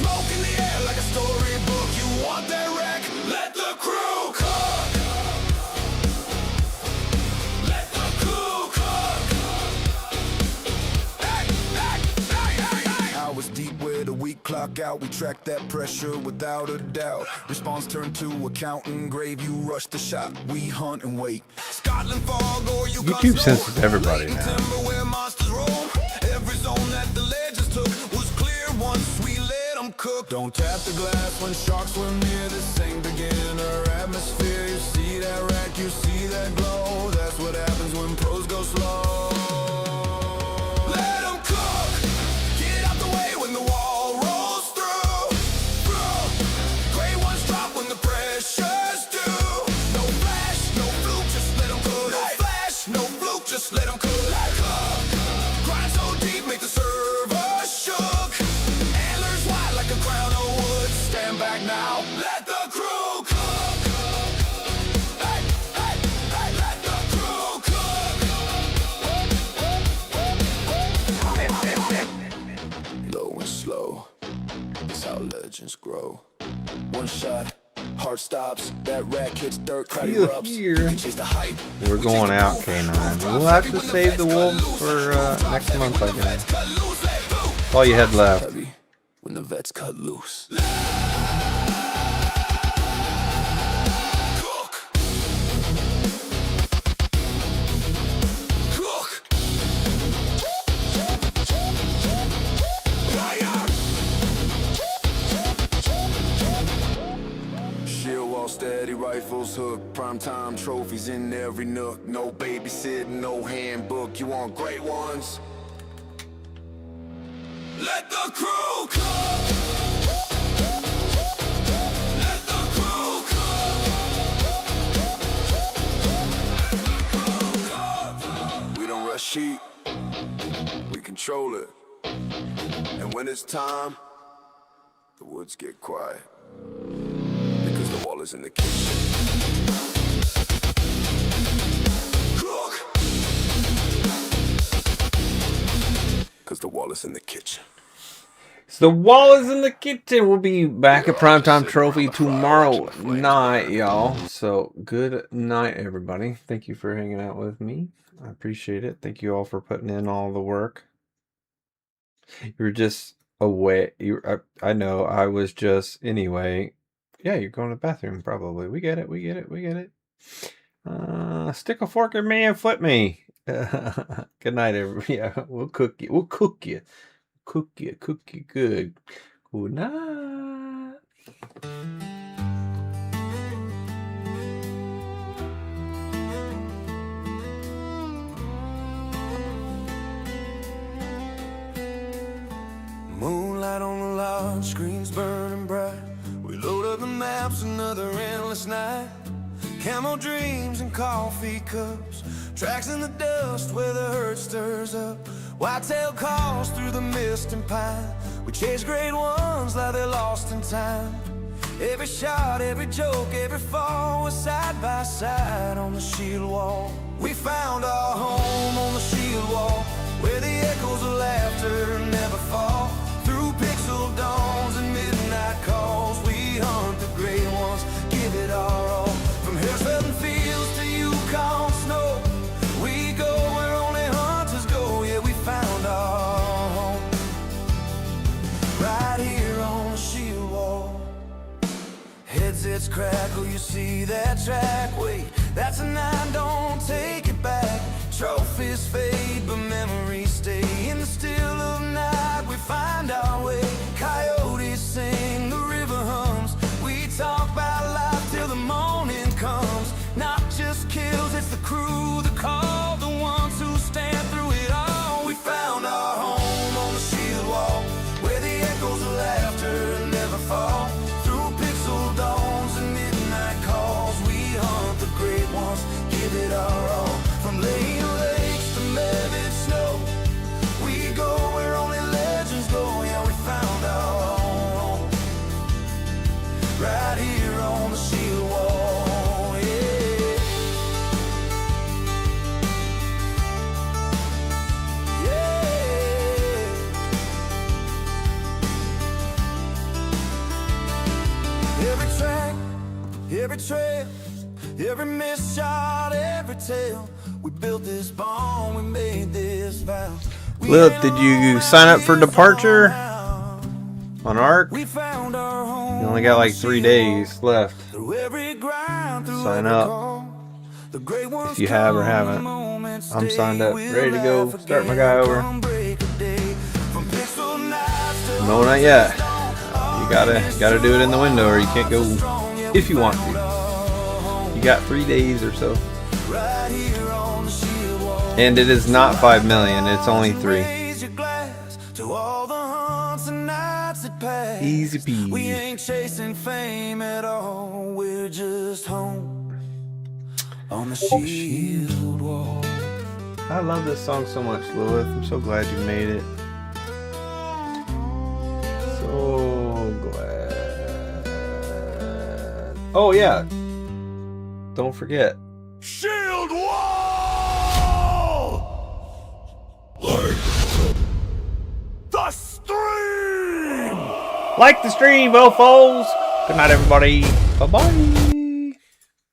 Smoke in the air like a storybook. You want that wreck? Let the crew cook. Let the crew cook. Hours deep where the week clock out. We track that pressure without a doubt. Response turn to accountant grave. You rush the shot. We hunt and wait. Scotland fog or you YouTube senses everybody now. where monsters roam. Every zone that the legends took was clear once we let them cook. Don't tap the glass when sharks swim near. This ain't beginner atmosphere. You see that rack, you see that glow. That's what happens when pros go slow. Let them cook. Get out the way when the wall rolls through. Great ones drop when the pressure's due. No flash, no fluke, just let them cook. No flash, no fluke, just let them cook. Grind so deep, make the server shook. Antlers wide like a crown of wood. Stand back now, let the crew cook. Hey, hey, hey, let the crew cook. Low and slow, that's how legends grow. One shot, heart stops, that rack hits dirt, crowd erupts. You can chase the hype. We're going out, K9. We'll have to save the wolves for next month, I guess. All you had left. Heavy when the vets cut loose. Cook. Cook. Shield wall steady, rifles hook. Primetime trophies in every nook. No babysitting, no handbook. You want great ones? Let the crew cook. Let the crew cook. We don't rush heat. We control it. And when it's time, the woods get quiet. Because the wall is in the kitchen. Cook! Because the wall is in the kitchen. So the wall is in the kitchen. We'll be back at Primetime Trophy tomorrow night, y'all. So good night, everybody. Thank you for hanging out with me. I appreciate it. Thank you all for putting in all the work. You were just away. I know. I was just anyway. Yeah, you're going to the bathroom probably. We get it. We get it. We get it. Stick a fork in me and flip me. Good night, everybody. Yeah, we'll cook you. We'll cook you. Cook you good. Good night. Moonlight on the large screens burning bright. We load up the maps, another endless night. Camel dreams and coffee cups. Tracks in the dust where the hurt stirs up. Whitetail calls through the mist and pine. We chase great ones like they're lost in time. Every shot, every joke, every fall was side by side on the shield wall. We found our home on the shield wall, where the echoes of laughter never fall. Through pixel dawns and midnight calls, we hunt the great ones, give it our all. From Harrisville and fields to Yukon snow, we go where only hunters go. Yeah, we found our home right here on the shield wall. Headsets crackle, you see that track. Wait, that's a 9, don't take it back. Trophies fade, but memories stay. In the still of night, we find our way. Coyotes sing, the river hums. We talk about life till the morning comes. Not just kills, it's the crew, the call, the ones who stand through it all. We found our home on the shield wall, where the echoes of laughter never fall. Through pixel dawns and midnight calls, we hunt the great ones, give it our all. From Lane Lakes to Levitt Snow, we go where only legends go. Yeah, we found our home right here on the shield wall. Yeah, yeah. Every track, every trail, every missed shot, every tale. We built this bond, we made this vow. Lilith, did you sign up for Departure on ARC? You only got like 3 days left. Sign up if you have or haven't. I'm signed up, ready to go. Start my guy over. No, not yet. You gotta do it in the window, or you can't go if you want to. You got 3 days or so. And it is not 5 million, it's only 3. Easy peasy. We ain't chasing fame at all, we're just home on the shield wall. I love this song so much, Lilith. I'm so glad you made it. So glad. Oh yeah, don't forget. Shield wall! The stream! Like the stream, mofos. Good night, everybody. Bye-bye.